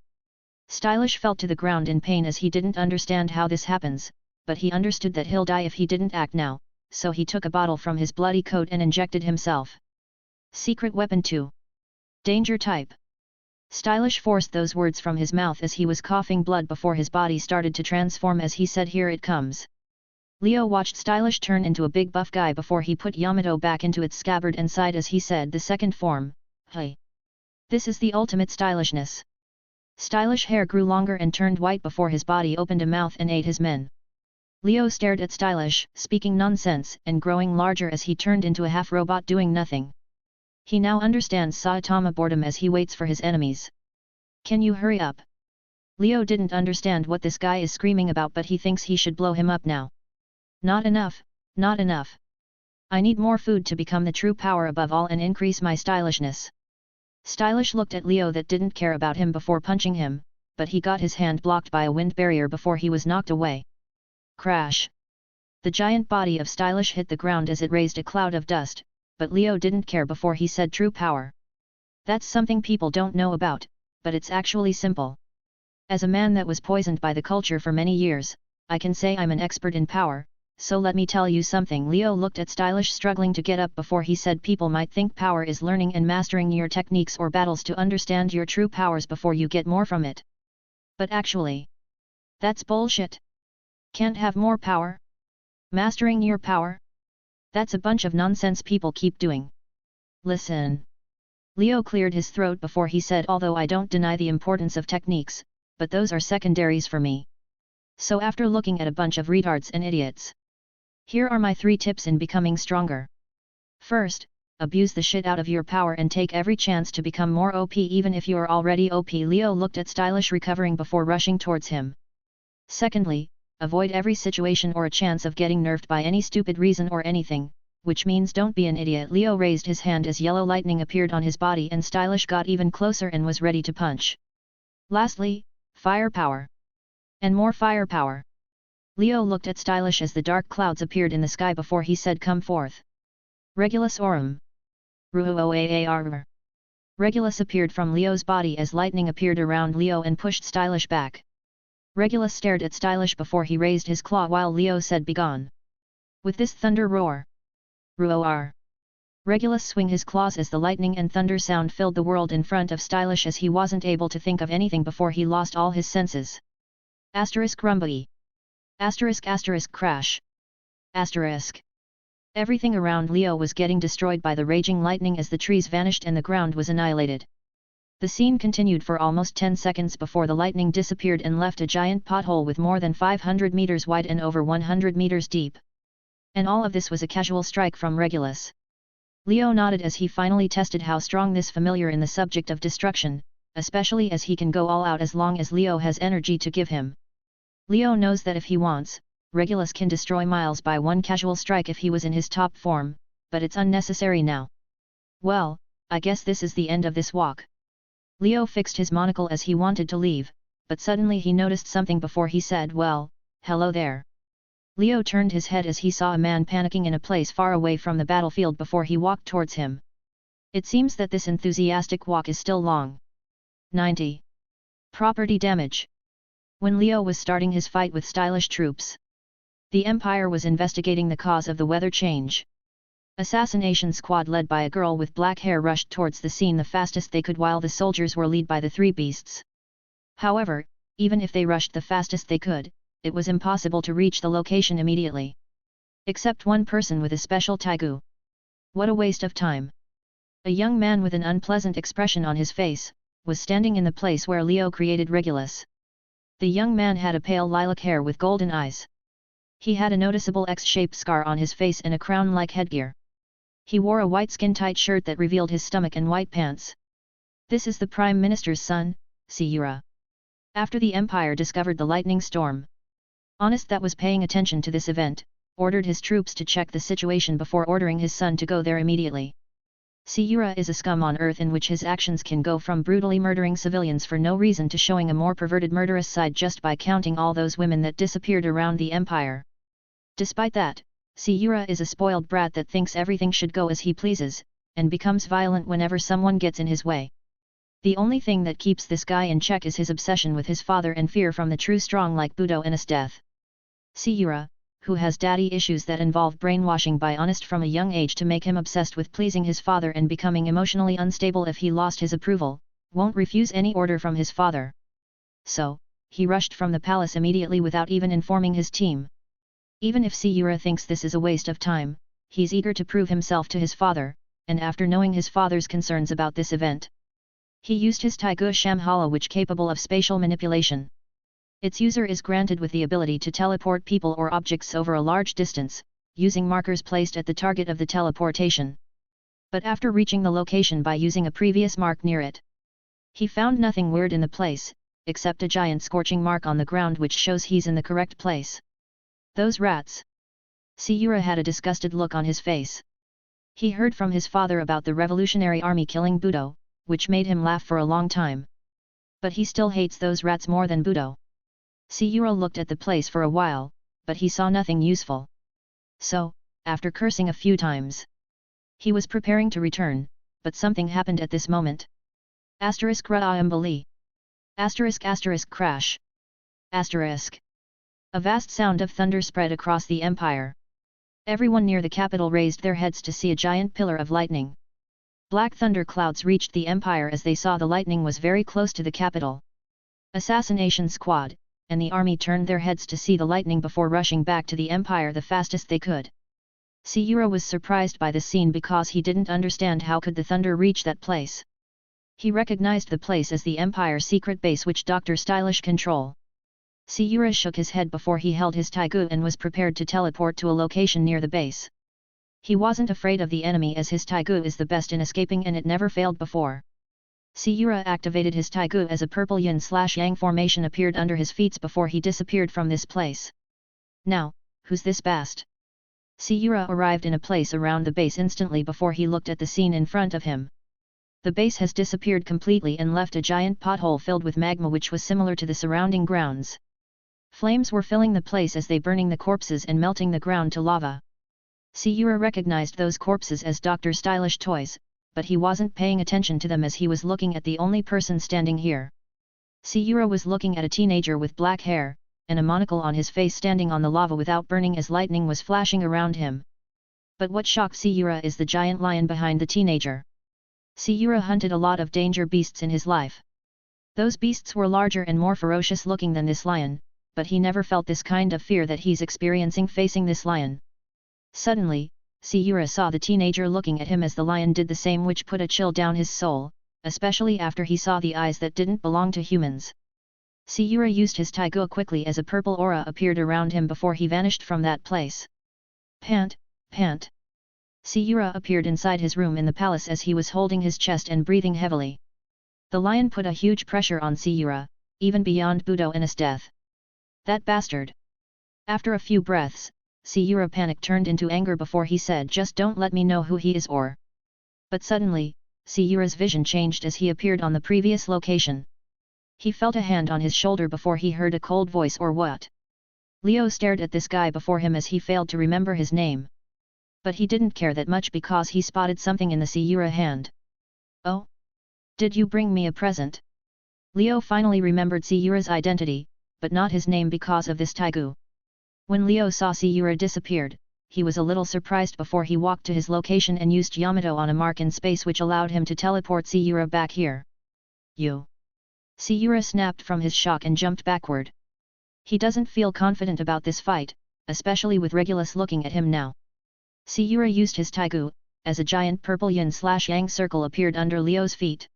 Stylish fell to the ground in pain as he didn't understand how this happens, but he understood that he'll die if he didn't act now, so he took a bottle from his bloody coat and injected himself. "Secret weapon 2. Danger type." Stylish forced those words from his mouth as he was coughing blood before his body started to transform as he said, "Here it comes." Leo watched Stylish turn into a big buff guy before he put Yamato back into its scabbard and sighed as he said the second form, "Hey. This is the ultimate stylishness." Stylish hair grew longer and turned white before his body opened a mouth and ate his men. Leo stared at Stylish, speaking nonsense and growing larger as he turned into a half-robot doing nothing. He now understands Saitama boredom as he waits for his enemies. "Can you hurry up?" Leo didn't understand what this guy is screaming about, but he thinks he should blow him up now. "Not enough, not enough. I need more food to become the true power above all and increase my stylishness." Stylish looked at Leo that didn't care about him before punching him, but he got his hand blocked by a wind barrier before he was knocked away. Crash! The giant body of Stylish hit the ground as it raised a cloud of dust, but Leo didn't care before he said true power. "That's something people don't know about, but it's actually simple. As a man that was poisoned by the culture for many years, I can say I'm an expert in power, so let me tell you something." Leo looked at Stylish struggling to get up before he said people might think power is learning and mastering your techniques or battles to understand your true powers before you get more from it. But actually, that's bullshit. Can't have more power? Mastering your power? That's a bunch of nonsense people keep doing. Listen. Leo cleared his throat before he said, "Although I don't deny the importance of techniques, but those are secondaries for me. So after looking at a bunch of retards and idiots, here are my 3 tips in becoming stronger. First, abuse the shit out of your power and take every chance to become more OP even if you are already OP." Leo looked at Stylish recovering before rushing towards him. Secondly, avoid every situation or a chance of getting nerfed by any stupid reason or anything, which means don't be an idiot. Leo raised his hand as yellow lightning appeared on his body and Stylish got even closer and was ready to punch. Lastly, firepower. And more firepower. Leo looked at Stylish as the dark clouds appeared in the sky before he said, "Come forth. Regulus Aurum." Ruoaar. Regulus appeared from Leo's body as lightning appeared around Leo and pushed Stylish back. Regulus stared at Stylish before he raised his claw while Leo said, "Begone." With this thunder roar. Ruoar. Regulus swung his claws as the lightning and thunder sound filled the world in front of Stylish as he wasn't able to think of anything before he lost all his senses. Asterisk rumbai. Asterisk asterisk crash. Asterisk. Everything around Leo was getting destroyed by the raging lightning as the trees vanished and the ground was annihilated. The scene continued for almost 10 seconds before the lightning disappeared and left a giant pothole with more than 500 meters wide and over 100 meters deep. And all of this was a casual strike from Regulus. Leo nodded as he finally tested how strong this familiar in the subject of destruction, especially as he can go all out as long as Leo has energy to give him. Leo knows that if he wants, Regulus can destroy Miles by one casual strike if he was in his top form, but it's unnecessary now. Well, I guess this is the end of this walk. Leo fixed his monocle as he wanted to leave, but suddenly he noticed something before he said, "Well, hello there." Leo turned his head as he saw a man panicking in a place far away from the battlefield before he walked towards him. It seems that this enthusiastic walk is still long. 90. Property damage. When Leo was starting his fight with Stylish troops, the Empire was investigating the cause of the weather change. Assassination squad led by a girl with black hair rushed towards the scene the fastest they could while the soldiers were led by the 3 beasts. However, even if they rushed the fastest they could, it was impossible to reach the location immediately. Except one person with a special taigu. What a waste of time. A young man with an unpleasant expression on his face, was standing in the place where Leo created Regulus. The young man had a pale lilac hair with golden eyes. He had a noticeable X-shaped scar on his face and a crown-like headgear. He wore a white skin-tight shirt that revealed his stomach and white pants. This is the Prime Minister's son, Siura. After the Empire discovered the lightning storm, Honest that was paying attention to this event, ordered his troops to check the situation before ordering his son to go there immediately. Siura is a scum on Earth in which his actions can go from brutally murdering civilians for no reason to showing a more perverted murderous side just by counting all those women that disappeared around the Empire. Despite that, Siura is a spoiled brat that thinks everything should go as he pleases, and becomes violent whenever someone gets in his way. The only thing that keeps this guy in check is his obsession with his father and fear from the true strong like Budo and his death. Siura, who has daddy issues that involve brainwashing by Honest from a young age to make him obsessed with pleasing his father and becoming emotionally unstable if he lost his approval, won't refuse any order from his father. So, he rushed from the palace immediately without even informing his team. Even if Sayura thinks this is a waste of time, he's eager to prove himself to his father, and after knowing his father's concerns about this event, he used his Taiguo Shamhala, which capable of spatial manipulation. Its user is granted with the ability to teleport people or objects over a large distance, using markers placed at the target of the teleportation. But after reaching the location by using a previous mark near it, he found nothing weird in the place, except a giant scorching mark on the ground which shows he's in the correct place. Those rats! Sayura had a disgusted look on his face. He heard from his father about the revolutionary army killing Budo, which made him laugh for a long time. But he still hates those rats more than Budo. Sayura looked at the place for a while, but he saw nothing useful. So, after cursing a few times, he was preparing to return, but something happened at this moment. Asterisk Ra'ambali. Asterisk asterisk crash. Asterisk. A vast sound of thunder spread across the empire. Everyone near the capital raised their heads to see a giant pillar of lightning. Black thunder clouds reached the empire as they saw the lightning was very close to the capital. Assassination Squad, and the army turned their heads to see the lightning before rushing back to the empire the fastest they could. Sayura was surprised by the scene because he didn't understand how could the thunder reach that place. He recognized the place as the Empire's secret base which Dr. Stylish control. Sayura shook his head before he held his Taiguo and was prepared to teleport to a location near the base. He wasn't afraid of the enemy as his Taiguo is the best in escaping and it never failed before. Sayura activated his Taiguo as a purple yin/yang formation appeared under his feet before he disappeared from this place. Now, who's this bast? Sayura arrived in a place around the base instantly before he looked at the scene in front of him. The base has disappeared completely and left a giant pothole filled with magma which was similar to the surrounding grounds. Flames were filling the place as they burning the corpses and melting the ground to lava. Sayura recognized those corpses as Dr. Stylish toys, but he wasn't paying attention to them as he was looking at the only person standing here. Sayura was looking at a teenager with black hair, and a monocle on his face standing on the lava without burning as lightning was flashing around him. But what shocked Sayura is the giant lion behind the teenager. Sayura hunted a lot of danger beasts in his life. Those beasts were larger and more ferocious looking than this lion, but he never felt this kind of fear that he's experiencing facing this lion. Suddenly, Sayura saw the teenager looking at him as the lion did the same, which put a chill down his soul, especially after he saw the eyes that didn't belong to humans. Sayura used his Taiguo quickly as a purple aura appeared around him before he vanished from that place. Pant, pant. Sayura appeared inside his room in the palace as he was holding his chest and breathing heavily. The lion put a huge pressure on Sayura, even beyond Budo and his death. That bastard! After a few breaths, Sayura panic turned into anger before he said, "Just don't let me know who he is or..." But suddenly, Sayura's vision changed as he appeared on the previous location. He felt a hand on his shoulder before he heard a cold voice, "Or what?" Leo stared at this guy before him as he failed to remember his name. But he didn't care that much because he spotted something in the Sayura hand. "Oh? Did you bring me a present?" Leo finally remembered Sayura's identity, but not his name because of this Taiguo. When Leo saw Sayura disappeared, he was a little surprised before he walked to his location and used Yamato on a mark in space which allowed him to teleport Sayura back here. "You?" Sayura snapped from his shock and jumped backward. He doesn't feel confident about this fight, especially with Regulus looking at him now. Sayura used his Taiguo, as a giant purple yin/yang circle appeared under Leo's feet.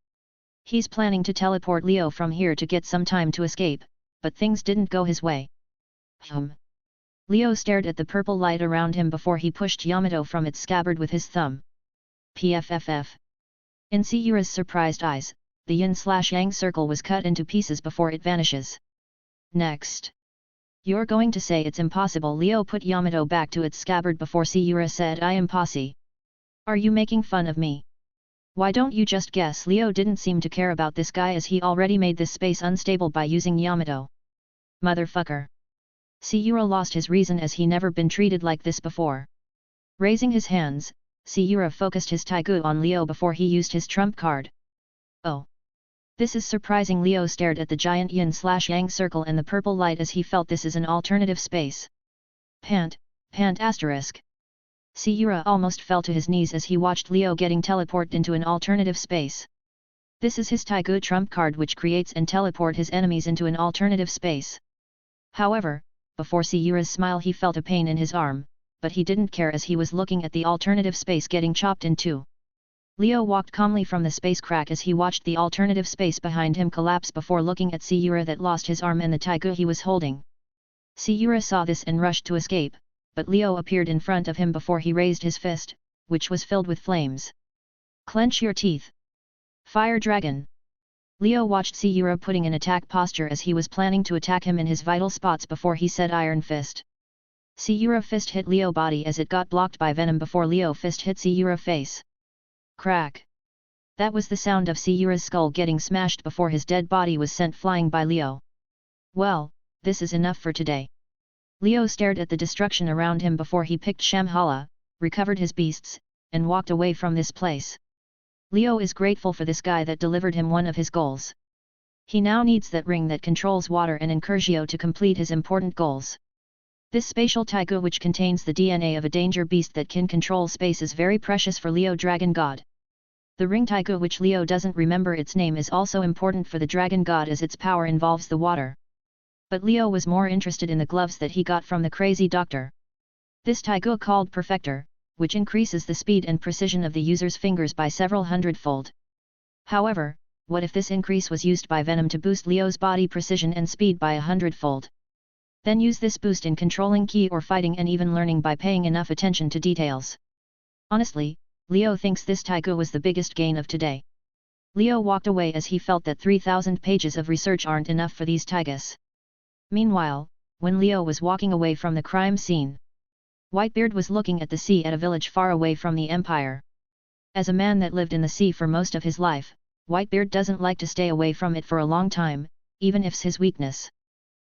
He's planning to teleport Leo from here to get some time to escape, but things didn't go his way. Leo stared at the purple light around him before he pushed Yamato from its scabbard with his thumb. PFFF. In Sayura's surprised eyes, the yin/yang circle was cut into pieces before it vanishes. Next. "You're going to say it's impossible?" Leo put Yamato back to its scabbard before Sayura said, "I am posse. Are you making fun of me? Why don't you just guess?" Leo didn't seem to care about this guy as he already made this space unstable by using Yamato. Motherfucker. Sayura lost his reason as he never been treated like this before. Raising his hands, Sayura focused his Taiguo on Leo before he used his trump card. "Oh. This is surprising." Leo stared at the giant yin/yang circle and the purple light as he felt this is an alternative space. Pant, pant asterisk. Sayura almost fell to his knees as he watched Leo getting teleported into an alternative space. This is his Taiguo trump card which creates and teleport his enemies into an alternative space. However, before Sayura's smile he felt a pain in his arm, but he didn't care as he was looking at the alternative space getting chopped in two. Leo walked calmly from the space crack as he watched the alternative space behind him collapse before looking at Sayura that lost his arm and the taigu he was holding. Sayura saw this and rushed to escape, but Leo appeared in front of him before he raised his fist, which was filled with flames. Clench your teeth. Fire Dragon! Leo watched Sayura putting an attack posture as he was planning to attack him in his vital spots before he said Iron Fist. Sayura fist hit Leo body as it got blocked by venom before Leo fist hit Sayura face. Crack! That was the sound of Sayura's skull getting smashed before his dead body was sent flying by Leo. Well, this is enough for today. Leo stared at the destruction around him before he picked Shamhala, recovered his beasts, and walked away from this place. Leo is grateful for this guy that delivered him one of his goals. He now needs that ring that controls water and Incursio to complete his important goals. This spatial taigu which contains the DNA of a danger beast that can control space is very precious for Leo Dragon God. The ring taigu which Leo doesn't remember its name is also important for the Dragon God as its power involves the water. But Leo was more interested in the gloves that he got from the crazy doctor. This taigu called Perfector, which increases the speed and precision of the user's fingers by several hundredfold. However, what if this increase was used by Venom to boost Leo's body precision and speed by 100-fold? Then use this boost in controlling ki or fighting and even learning by paying enough attention to details. Honestly, Leo thinks this taigu was the biggest gain of today. Leo walked away as he felt that 3,000 pages of research aren't enough for these taigas. Meanwhile, when Leo was walking away from the crime scene, Whitebeard was looking at the sea at a village far away from the Empire. As a man that lived in the sea for most of his life, Whitebeard doesn't like to stay away from it for a long time, even if it's his weakness.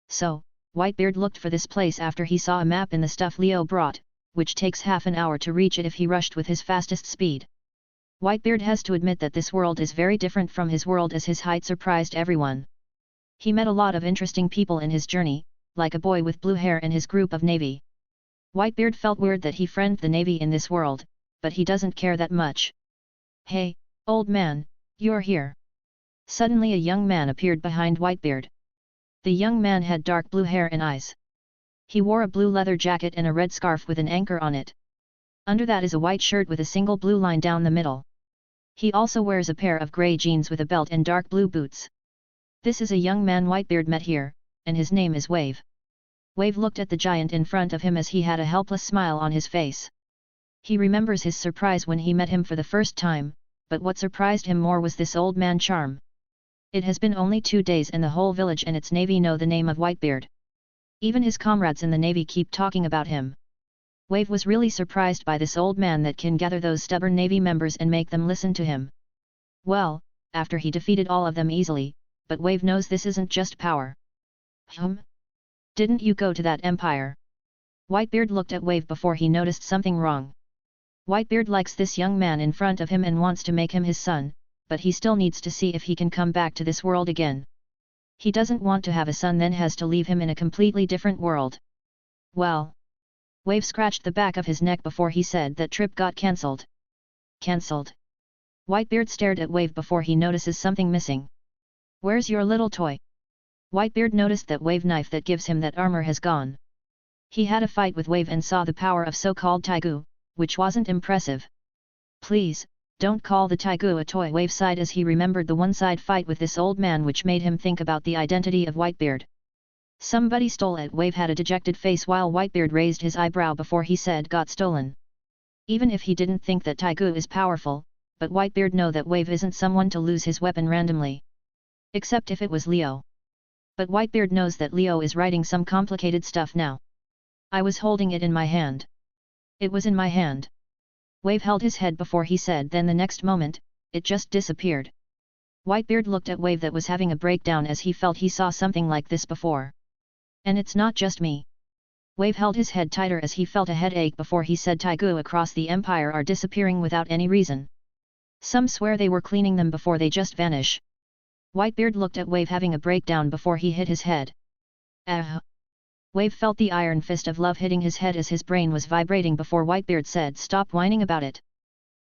So, Whitebeard looked for this place after he saw a map in the stuff Leo brought, which takes half an hour to reach it if he rushed with his fastest speed. Whitebeard has to admit that this world is very different from his world as his height surprised everyone. He met a lot of interesting people in his journey, like a boy with blue hair and his group of Navy. Whitebeard felt weird that he friended the Navy in this world, but he doesn't care that much. Hey, old man, you're here. Suddenly a young man appeared behind Whitebeard. The young man had dark blue hair and eyes. He wore a blue leather jacket and a red scarf with an anchor on it. Under that is a white shirt with a single blue line down the middle. He also wears a pair of grey jeans with a belt and dark blue boots. This is a young man Whitebeard met here, and his name is Wave. Wave looked at the giant in front of him as he had a helpless smile on his face. He remembers his surprise when he met him for the first time, but what surprised him more was this old man charm. It has been only 2 days and the whole village and its navy know the name of Whitebeard. Even his comrades in the navy keep talking about him. Wave was really surprised by this old man that can gather those stubborn navy members and make them listen to him. Well, after he defeated all of them easily, but Wave knows this isn't just power. Didn't you go to that empire? Whitebeard looked at Wave before he noticed something wrong. Whitebeard likes this young man in front of him and wants to make him his son, but he still needs to see if he can come back to this world again. He doesn't want to have a son then has to leave him in a completely different world. Well. Wave scratched the back of his neck before he said that trip got cancelled. Cancelled? Whitebeard stared at Wave before he notices something missing. Where's your little toy? Whitebeard noticed that Wave knife that gives him that armor has gone. He had a fight with Wave and saw the power of so-called taigu, which wasn't impressive. Please, don't call the taigu a toy. Wave sighed as he remembered the one-side fight with this old man which made him think about the identity of Whitebeard. Somebody stole it. Wave had a dejected face while Whitebeard raised his eyebrow before he said got stolen. Even if he didn't think that taigu is powerful, but Whitebeard know that Wave isn't someone to lose his weapon randomly. Except if it was Leo. But Whitebeard knows that Leo is writing some complicated stuff now. I was holding it in my hand. It was in my hand. Wave held his head before he said then the next moment, it just disappeared. Whitebeard looked at Wave that was having a breakdown as he felt he saw something like this before. And it's not just me. Wave held his head tighter as he felt a headache before he said taigu across the empire are disappearing without any reason. Some swear they were cleaning them before they just vanish. Whitebeard looked at Wave having a breakdown before he hit his head. Wave felt the iron fist of love hitting his head as his brain was vibrating before Whitebeard said stop whining about it.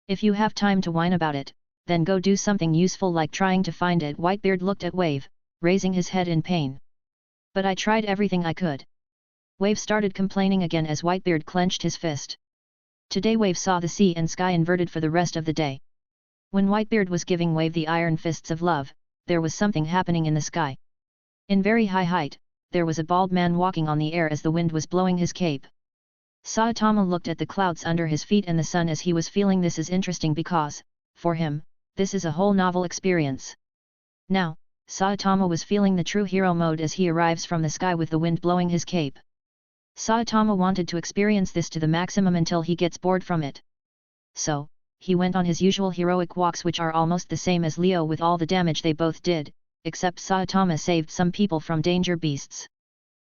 If you have time to whine about it, then go do something useful like trying to find it. Whitebeard looked at Wave, raising his head in pain. But I tried everything I could. Wave started complaining again as Whitebeard clenched his fist. Today Wave saw the sea and sky inverted for the rest of the day. When Whitebeard was giving Wave the iron fists of love, there was something happening in the sky. In very high height, there was a bald man walking on the air as the wind was blowing his cape. Saitama looked at the clouds under his feet and the sun as he was feeling this is interesting because, for him, this is a whole novel experience. Now, Saitama was feeling the true hero mode as he arrives from the sky with the wind blowing his cape. Saitama wanted to experience this to the maximum until he gets bored from it. So, he went on his usual heroic walks which are almost the same as Leo with all the damage they both did, except Saitama saved some people from danger beasts.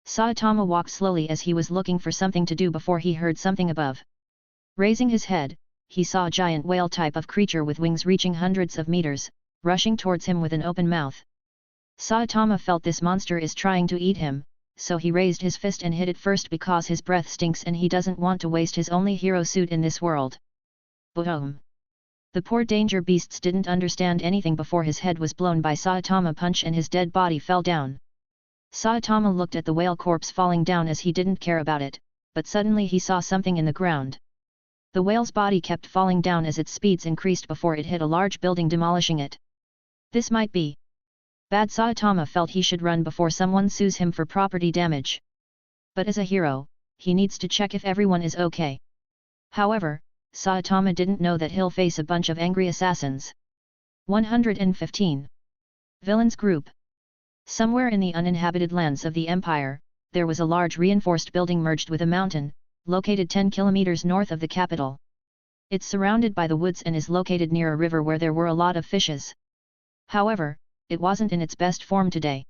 Saitama walked slowly as he was looking for something to do before he heard something above. Raising his head, he saw a giant whale type of creature with wings reaching hundreds of meters, rushing towards him with an open mouth. Saitama felt this monster is trying to eat him, so he raised his fist and hit it first because his breath stinks and he doesn't want to waste his only hero suit in this world. Boom! The poor danger beasts didn't understand anything before his head was blown by Saitama punch and his dead body fell down. Saitama looked at the whale corpse falling down as he didn't care about it, but suddenly he saw something in the ground. The whale's body kept falling down as its speeds increased before it hit a large building demolishing it. This might be bad. Saitama felt he should run before someone sues him for property damage. But as a hero, he needs to check if everyone is okay. However, Saitama didn't know that he'll face a bunch of angry assassins. 115. Villains Group. Somewhere in the uninhabited lands of the Empire, there was a large reinforced building merged with a mountain, located 10 kilometers north of the capital. It's surrounded by the woods and is located near a river where there were a lot of fishes. However, it wasn't in its best form today.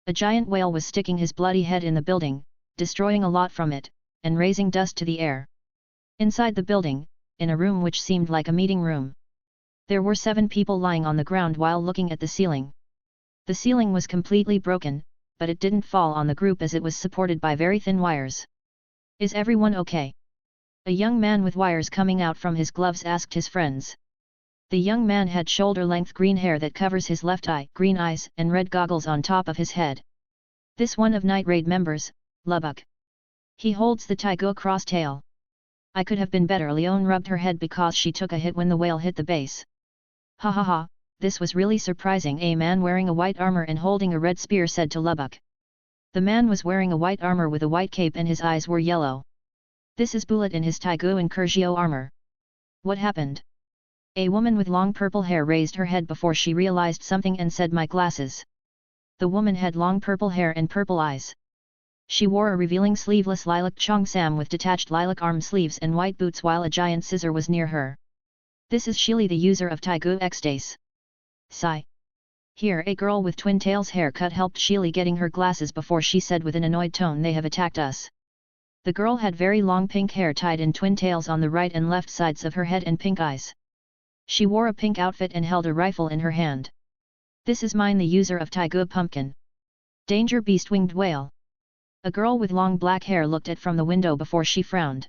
A giant whale was sticking his bloody head in the building, destroying a lot from it, and raising dust to the air. Inside the building, in a room which seemed like a meeting room, there were 7 people lying on the ground while looking at the ceiling. The ceiling was completely broken, but it didn't fall on the group as it was supported by very thin wires. Is everyone okay? A young man with wires coming out from his gloves asked his friends. The young man had shoulder-length green hair that covers his left eye, green eyes and red goggles on top of his head. This one of Night Raid members, Lubbock. He holds the Taigo cross-tail. I could have been better. Leon rubbed her head because she took a hit when the whale hit the base. Ha ha ha, this was really surprising. A man wearing a white armor and holding a red spear said to Lubbock. The man was wearing a white armor with a white cape and his eyes were yellow. This is Bullet in his Taigo and Curgio armor. What happened? A woman with long purple hair raised her head before she realized something and said my glasses. The woman had long purple hair and purple eyes. She wore a revealing sleeveless lilac cheongsam with detached lilac arm sleeves and white boots while a giant scissor was near her. This is Shili, the user of Taigo Xdace. Sigh. Here a girl with twin tails haircut helped Shili getting her glasses before she said with an annoyed tone, they have attacked us. The girl had very long pink hair tied in twin tails on the right and left sides of her head and pink eyes. She wore a pink outfit and held a rifle in her hand. This is mine, the user of Taigo Pumpkin. Danger Beast Winged Whale. A girl with long black hair looked at from the window before she frowned.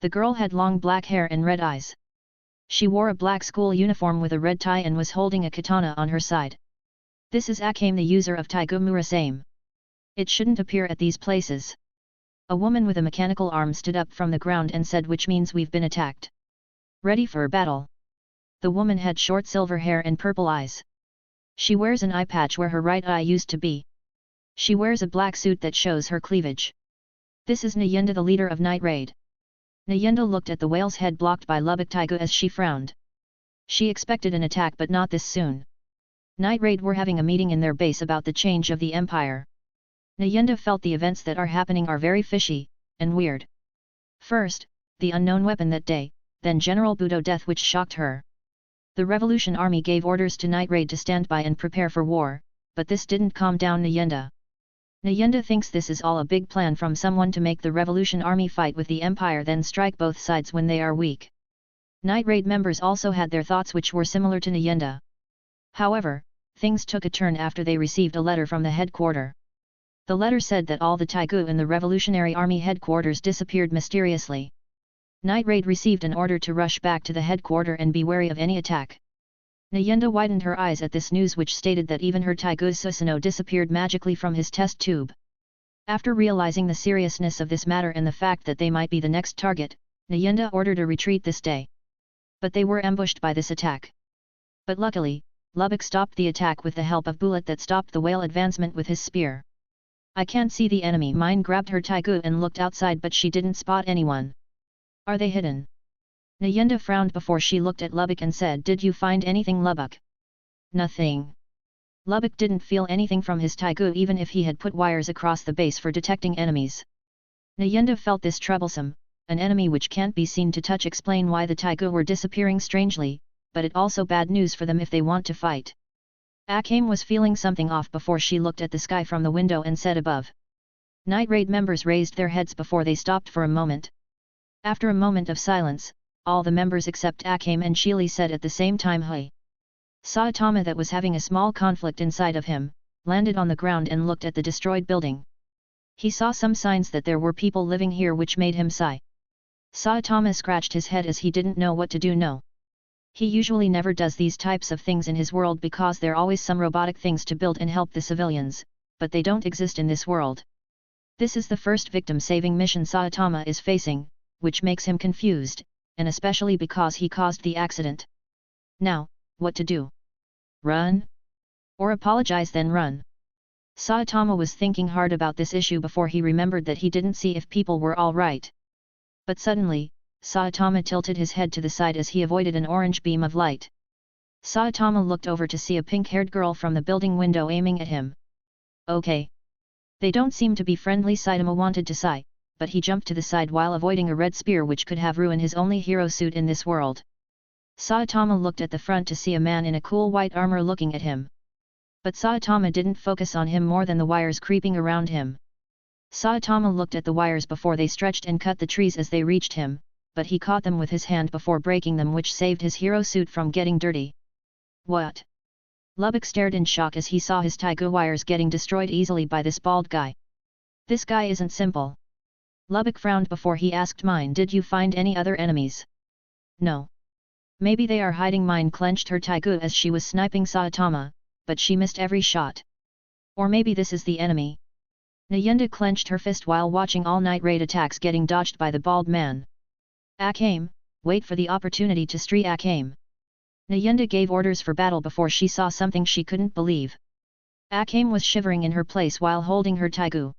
The girl had long black hair and red eyes. She wore a black school uniform with a red tie and was holding a katana on her side. This is Akame, the user of Taigo Murasame. It shouldn't appear at these places. A woman with a mechanical arm stood up from the ground and said, which means we've been attacked. Ready for battle. The woman had short silver hair and purple eyes. She wears an eye patch where her right eye used to be. She wears a black suit that shows her cleavage. This is Nayenda, the leader of Night Raid. Nayenda looked at the whale's head blocked by Lubbock Taigo as she frowned. She expected an attack but not this soon. Night Raid were having a meeting in their base about the change of the Empire. Nayenda felt the events that are happening are very fishy, and weird. First, the unknown weapon that day, then General Budo death which shocked her. The Revolution Army gave orders to Night Raid to stand by and prepare for war, but this didn't calm down Nayenda. Nayenda thinks this is all a big plan from someone to make the Revolution Army fight with the Empire then strike both sides when they are weak. Night Raid members also had their thoughts which were similar to Nayenda. However, things took a turn after they received a letter from the headquarters. The letter said that all the Taigu in the Revolutionary Army headquarters disappeared mysteriously. Night Raid received an order to rush back to the headquarters and be wary of any attack. Nayenda widened her eyes at this news which stated that even her Taigu Susanoo disappeared magically from his test tube. After realizing the seriousness of this matter and the fact that they might be the next target, Nyenda ordered a retreat this day. But they were ambushed by this attack. But luckily, Lubbock stopped the attack with the help of Bullet that stopped the whale advancement with his spear. I can't see the enemy. Mine grabbed her taigu and looked outside, but she didn't spot anyone. Are they hidden? Nyenda frowned before she looked at Lubbock and said, did you find anything, Lubbock? Nothing. Lubbock didn't feel anything from his taigu even if he had put wires across the base for detecting enemies. Nyenda felt this troublesome, an enemy which can't be seen to touch explain why the taigu were disappearing strangely, but it also bad news for them if they want to fight. Akame was feeling something off before she looked at the sky from the window and said above. Night Raid members raised their heads before they stopped for a moment. After a moment of silence, all the members except Akame and Shili said at the same time Hui. Saitama, that was having a small conflict inside of him, landed on the ground and looked at the destroyed building. He saw some signs that there were people living here which made him sigh. Saitama scratched his head as he didn't know what to do. No. He usually never does these types of things in his world because there are always some robotic things to build and help the civilians, but they don't exist in this world. This is the first victim-saving mission Saitama is facing, which makes him confused, and especially because he caused the accident. Now, what to do? Run? Or apologize then run? Saitama was thinking hard about this issue before he remembered that he didn't see if people were all right. But suddenly, Saitama tilted his head to the side as he avoided an orange beam of light. Saitama looked over to see a pink-haired girl from the building window aiming at him. Okay. They don't seem to be friendly, Saitama wanted to sigh, but he jumped to the side while avoiding a red spear which could have ruined his only hero suit in this world. Saitama looked at the front to see a man in a cool white armor looking at him. But Saitama didn't focus on him more than the wires creeping around him. Saitama looked at the wires before they stretched and cut the trees as they reached him, but he caught them with his hand before breaking them, which saved his hero suit from getting dirty. What? Lubbock stared in shock as he saw his taigu wires getting destroyed easily by this bald guy. This guy isn't simple. Lubbock frowned before he asked Mine, did you find any other enemies? No. Maybe they are hiding. Mine clenched her taigu as she was sniping Saitama, but she missed every shot. Or maybe this is the enemy. Nyenda clenched her fist while watching all Night Raid attacks getting dodged by the bald man. Akame, wait for the opportunity to strike. Akame. Nyenda gave orders for battle before she saw something she couldn't believe. Akame was shivering in her place while holding her taigu.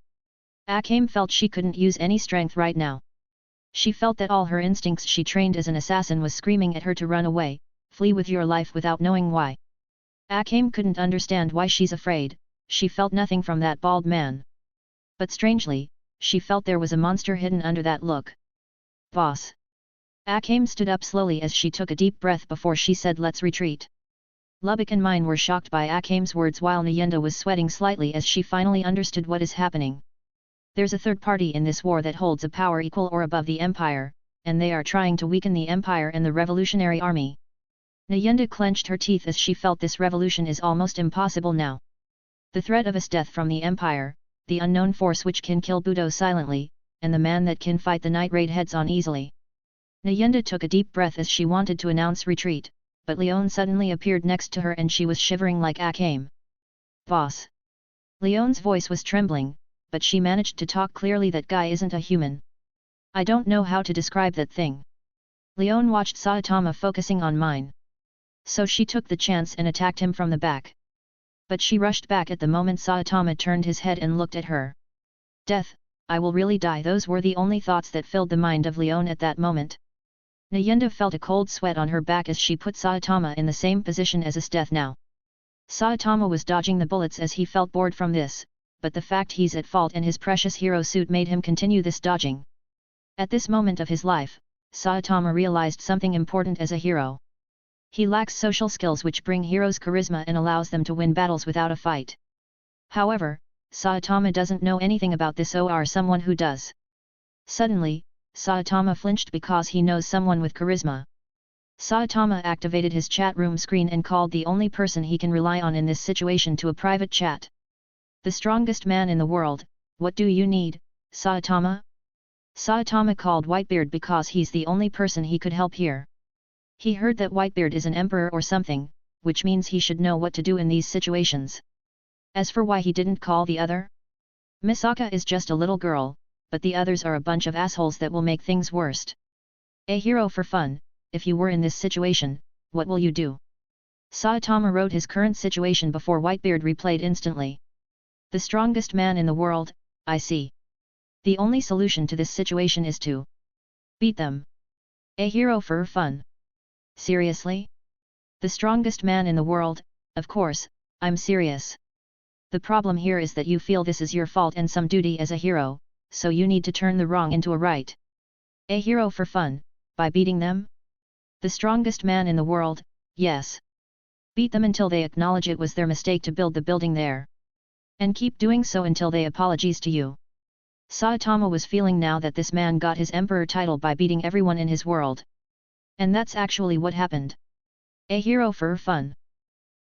Akame felt she couldn't use any strength right now. She felt that all her instincts she trained as an assassin was screaming at her to run away, flee with your life without knowing why. Akame couldn't understand why she's afraid, she felt nothing from that bald man. But strangely, she felt there was a monster hidden under that look. Boss. Akame stood up slowly as she took a deep breath before she said, let's retreat. Lubbock and Mine were shocked by Akame's words while Nyenda was sweating slightly as she finally understood what is happening. There's a third party in this war that holds a power equal or above the Empire, and they are trying to weaken the Empire and the Revolutionary Army. Nyenda clenched her teeth as she felt this revolution is almost impossible now. The threat of a death from the Empire, the unknown force which can kill Budo silently, and the man that can fight the Night Raid heads-on easily. Nyenda took a deep breath as she wanted to announce retreat, but Leon suddenly appeared next to her and she was shivering like Akame. Boss. Leon's voice was trembling, but she managed to talk clearly. That guy isn't a human. I don't know how to describe that thing. Leon watched Saitama focusing on Mine. So she took the chance and attacked him from the back. But she rushed back at the moment Saitama turned his head and looked at her. Death, I will really die. Those were the only thoughts that filled the mind of Leon at that moment. Nyenda felt a cold sweat on her back as she put Saitama in the same position as his death now. Saitama was dodging the bullets as he felt bored from this, but the fact he's at fault and his precious hero suit made him continue this dodging. At this moment of his life, Saitama realized something important as a hero. He lacks social skills which bring heroes charisma and allows them to win battles without a fight. However, Saitama doesn't know anything about this or someone who does. Suddenly, Saitama flinched because he knows someone with charisma. Saitama activated his chat room screen and called the only person he can rely on in this situation to a private chat. The strongest man in the world, what do you need, Saitama? Saitama called Whitebeard because he's the only person he could help here. He heard that Whitebeard is an emperor or something, which means he should know what to do in these situations. As for why he didn't call the other? Misaka is just a little girl, but the others are a bunch of assholes that will make things worst. A hero for fun, if you were in this situation, what will you do? Saitama wrote his current situation before Whitebeard replayed instantly. The strongest man in the world, I see. The only solution to this situation is to beat them. A hero for fun. Seriously? The strongest man in the world, of course, I'm serious. The problem here is that you feel this is your fault and some duty as a hero, so you need to turn the wrong into a right. A hero for fun, by beating them? The strongest man in the world, yes. Beat them until they acknowledge it was their mistake to build the building there. And keep doing so until they apologize to you. Saitama was feeling now that this man got his emperor title by beating everyone in his world. And that's actually what happened. A hero for fun.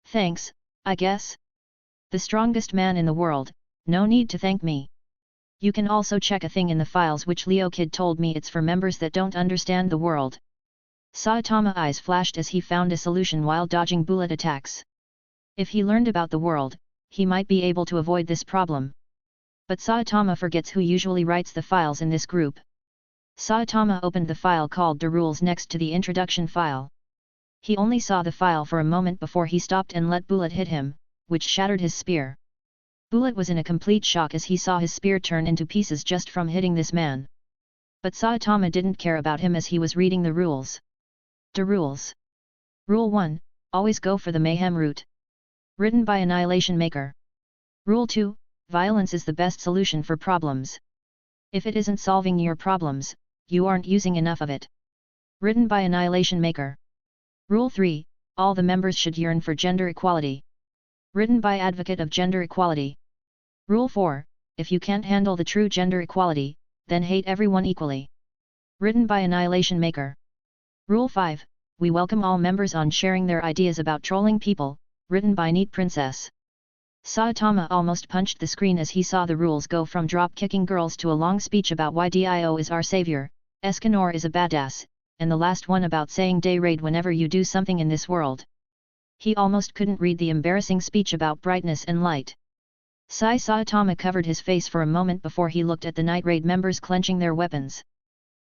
Thanks, I guess. The strongest man in the world, no need to thank me. You can also check a thing in the files which Leo Kid told me it's for members that don't understand the world. Saitama eyes flashed as he found a solution while dodging bullet attacks. If he learned about the world, he might be able to avoid this problem. But Saitama forgets who usually writes the files in this group. Saitama opened the file called The Rules next to the introduction file. He only saw the file for a moment before he stopped and let Bullet hit him, which shattered his spear. Bullet was in a complete shock as he saw his spear turn into pieces just from hitting this man. But Saitama didn't care about him as he was reading the rules. The rules. Rule 1, always go for the mayhem route. Written by Annihilation Maker. Rule 2, violence is the best solution for problems. If it isn't solving your problems, you aren't using enough of it. Written by Annihilation Maker. Rule 3, all the members should yearn for gender equality. Written by Advocate of Gender Equality. Rule 4, if you can't handle the true gender equality, then hate everyone equally. Written by Annihilation Maker. Rule 5, we welcome all members on sharing their ideas about trolling people, written by Neat Princess. Saitama almost punched the screen as he saw the rules go from drop-kicking girls to a long speech about why Dio is our savior, Escanor is a badass, and the last one about saying day raid whenever you do something in this world. He almost couldn't read the embarrassing speech about brightness and light. Saitama covered his face for a moment before he looked at the night raid members clenching their weapons.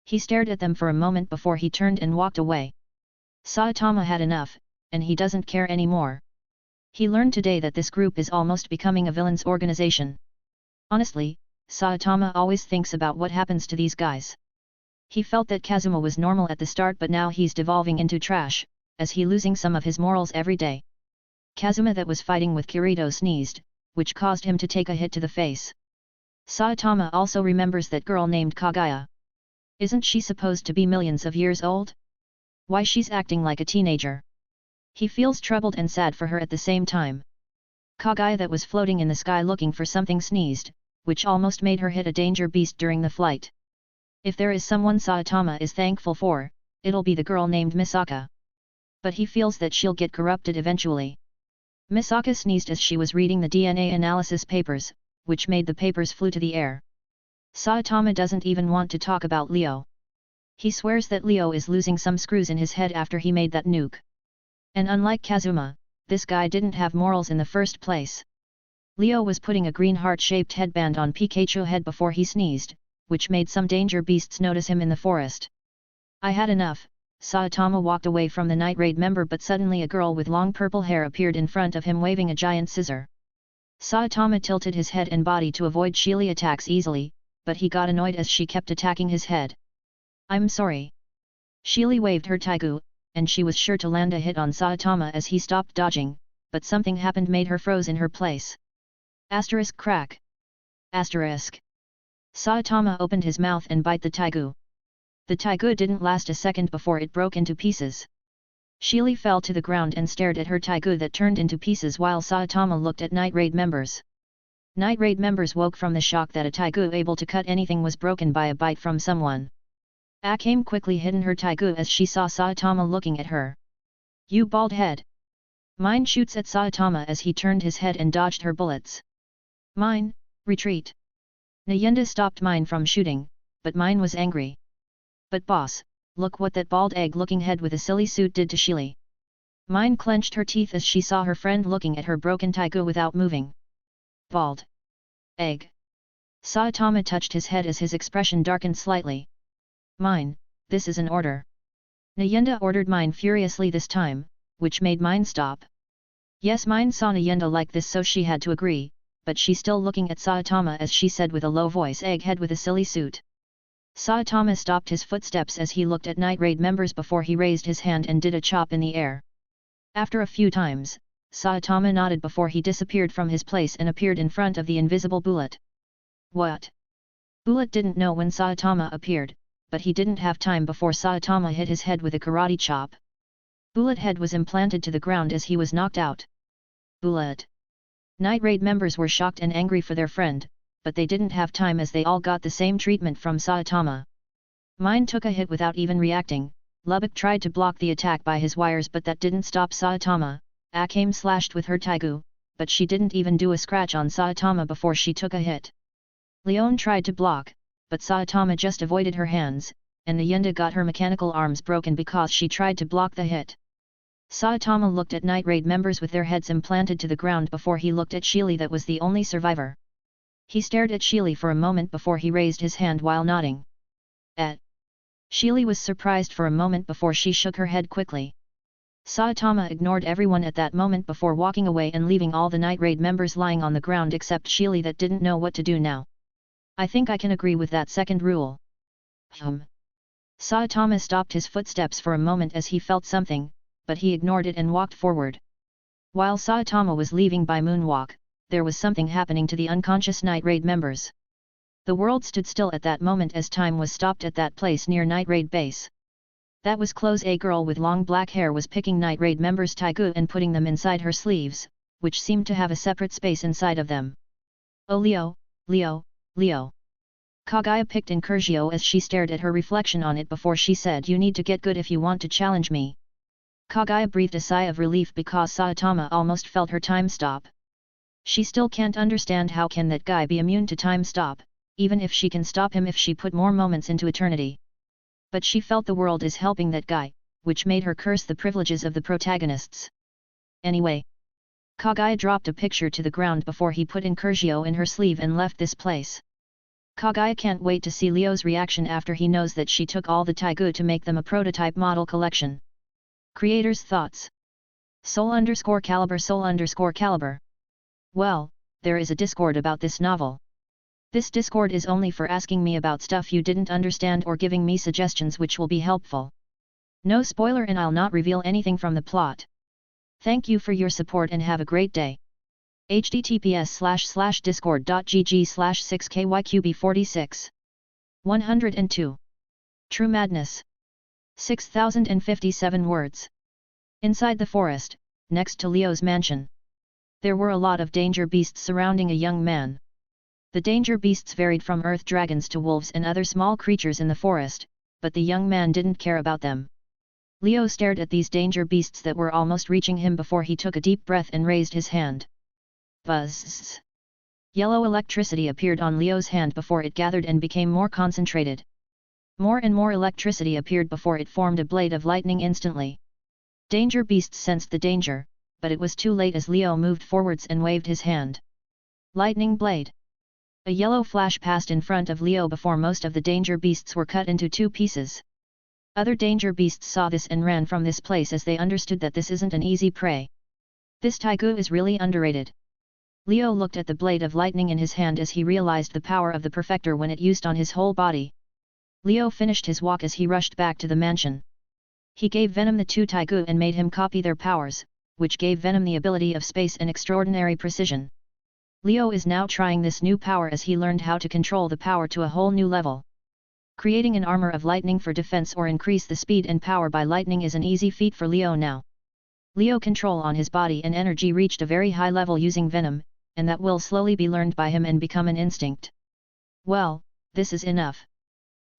He stared at them for a moment before he turned and walked away. Saitama had enough, and he doesn't care anymore. He learned today that this group is almost becoming a villain's organization. Honestly, Saitama always thinks about what happens to these guys. He felt that Kazuma was normal at the start, but now he's devolving into trash, as he losing some of his morals every day. Kazuma that was fighting with Kirito sneezed, which caused him to take a hit to the face. Saitama also remembers that girl named Kagaya. Isn't she supposed to be millions of years old? Why she's acting like a teenager? He feels troubled and sad for her at the same time. Kagaya that was floating in the sky looking for something sneezed, which almost made her hit a danger beast during the flight. If there is someone Saitama is thankful for, it'll be the girl named Misaka. But he feels that she'll get corrupted eventually. Misaka sneezed as she was reading the DNA analysis papers, which made the papers flew to the air. Saitama doesn't even want to talk about Leo. He swears that Leo is losing some screws in his head after he made that nuke. And unlike Kazuma, this guy didn't have morals in the first place. Leo was putting a green heart-shaped headband on Pikachu's head before he sneezed, which made some danger beasts notice him in the forest. I had enough. Saitama walked away from the night raid member, but suddenly a girl with long purple hair appeared in front of him waving a giant scissor. Saitama tilted his head and body to avoid Sheely attacks easily, but he got annoyed as she kept attacking his head. I'm sorry. Sheely waved her taigu, and she was sure to land a hit on Saitama as he stopped dodging, but something happened made her froze in her place. Asterisk crack. Asterisk. Saitama opened his mouth and bite the taigu. The taigu didn't last a second before it broke into pieces. Sheely fell to the ground and stared at her taigu that turned into pieces while Saitama looked at night raid members. Night raid members woke from the shock that a taigu able to cut anything was broken by a bite from someone. Akame quickly hidden her taigu as she saw Saitama looking at her. You bald head! Mine shoots at Saitama as he turned his head and dodged her bullets. Mine, retreat! Nayenda stopped Mine from shooting, but Mine was angry. But boss, look what that bald egg-looking head with a silly suit did to Sheely. Mine clenched her teeth as she saw her friend looking at her broken taigu without moving. Bald egg. Saitama touched his head as his expression darkened slightly. Mine, this is an order. Nayenda ordered Mine furiously this time, which made Mine stop. Yes, Mine saw Nayenda like this, so she had to agree, but she still looking at Saitama as she said with a low voice, egghead with a silly suit. Saitama stopped his footsteps as he looked at Night Raid members before he raised his hand and did a chop in the air. After a few times, Saitama nodded before he disappeared from his place and appeared in front of the invisible Bullet. What? Bullet didn't know when Saitama appeared, but he didn't have time before Saitama hit his head with a karate chop. Bullet head was implanted to the ground as he was knocked out. Bullet! Night Raid members were shocked and angry for their friend, but they didn't have time as they all got the same treatment from Saitama. Mine took a hit without even reacting. Lubbock tried to block the attack by his wires, but that didn't stop Saitama. Akame slashed with her taigu, but she didn't even do a scratch on Saitama before she took a hit. Leon tried to block, but Saitama just avoided her hands, and Nayenda got her mechanical arms broken because she tried to block the hit. Saitama looked at Night Raid members with their heads implanted to the ground before he looked at Sheely, that was the only survivor. He stared at Sheely for a moment before he raised his hand while nodding. Sheely was surprised for a moment before she shook her head quickly. Saitama ignored everyone at that moment before walking away and leaving all the Night Raid members lying on the ground except Sheely, that didn't know what to do now. I think I can agree with that second rule. Saitama stopped his footsteps for a moment as he felt something, but he ignored it and walked forward. While Saitama was leaving by moonwalk, there was something happening to the unconscious Night Raid members. The world stood still at that moment as time was stopped at that place near Night Raid base. That was close. A girl with long black hair was picking Night Raid members' taigu and putting them inside her sleeves, which seemed to have a separate space inside of them. Oh Leo, Leo, Leo. Kagaya picked Incursio as she stared at her reflection on it before she said, you need to get good if you want to challenge me. Kagaya breathed a sigh of relief because Saitama almost felt her time stop. She still can't understand how can that guy be immune to time stop, even if she can stop him if she put more moments into eternity. But she felt the world is helping that guy, which made her curse the privileges of the protagonists. Anyway. Kagaya dropped a picture to the ground before he put Incursio in her sleeve and left this place. Kagaya can't wait to see Leo's reaction after he knows that she took all the taigu to make them a prototype model collection. Creators' thoughts. Soul_Calibur Soul_Calibur. Well, there is a Discord about this novel. This Discord is only for asking me about stuff you didn't understand or giving me suggestions which will be helpful. No spoiler and I'll not reveal anything from the plot. Thank you for your support and have a great day. https://discord.gg/6kyqb46 102. True Madness. 6057 words. Inside the forest, next to Leo's mansion. There were a lot of danger beasts surrounding a young man. The danger beasts varied from earth dragons to wolves and other small creatures in the forest, but the young man didn't care about them. Leo stared at these danger beasts that were almost reaching him before he took a deep breath and raised his hand. Buzz! Yellow electricity appeared on Leo's hand before it gathered and became more concentrated. More and more electricity appeared before it formed a blade of lightning instantly. Danger beasts sensed the danger, but it was too late as Leo moved forwards and waved his hand. Lightning blade. A yellow flash passed in front of Leo before most of the danger beasts were cut into two pieces. Other danger beasts saw this and ran from this place as they understood that this isn't an easy prey. This taigu is really underrated. Leo looked at the blade of lightning in his hand as he realized the power of the perfector when it used on his whole body. Leo finished his walk as he rushed back to the mansion. He gave Venom the two taigu and made him copy their powers, which gave Venom the ability of space and extraordinary precision. Leo is now trying this new power as he learned how to control the power to a whole new level. Creating an armor of lightning for defense or increase the speed and power by lightning is an easy feat for Leo now. Leo control on his body and energy reached a very high level using Venom, and that will slowly be learned by him and become an instinct. Well, this is enough.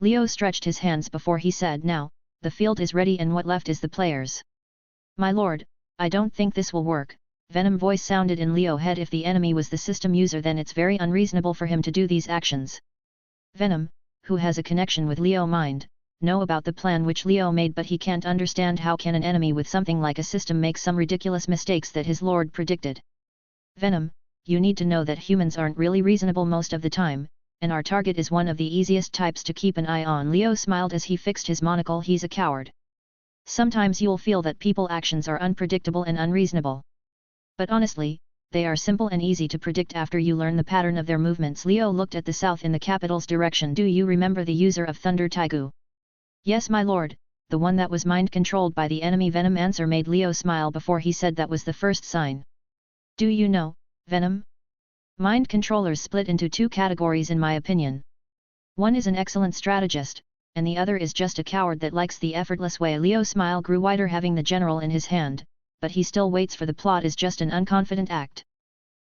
Leo stretched his hands before he said, now, the field is ready and what left is the players. My lord, I don't think this will work. Venom voice sounded in Leo's head. If the enemy was the system user, then it's very unreasonable for him to do these actions. Venom, who has a connection with Leo mind, know about the plan which Leo made, but he can't understand how can an enemy with something like a system make some ridiculous mistakes that his lord predicted. Venom, you need to know that humans aren't really reasonable most of the time, and our target is one of the easiest types to keep an eye on. Leo smiled as he fixed his monocle. He's a coward. Sometimes you'll feel that people's actions are unpredictable and unreasonable. But honestly, they are simple and easy to predict after you learn the pattern of their movements. Leo looked at the south in the capital's direction. Do you remember the user of Thunder Taigu? Yes, my lord, the one that was mind-controlled by the enemy. Venom answer made Leo smile before he said that was the first sign. Do you know, Venom? Mind controllers split into two categories in my opinion. One is an excellent strategist, and the other is just a coward that likes the effortless way. Leo's smile grew wider having the general in his hand, but he still waits for the plot is just an unconfident act.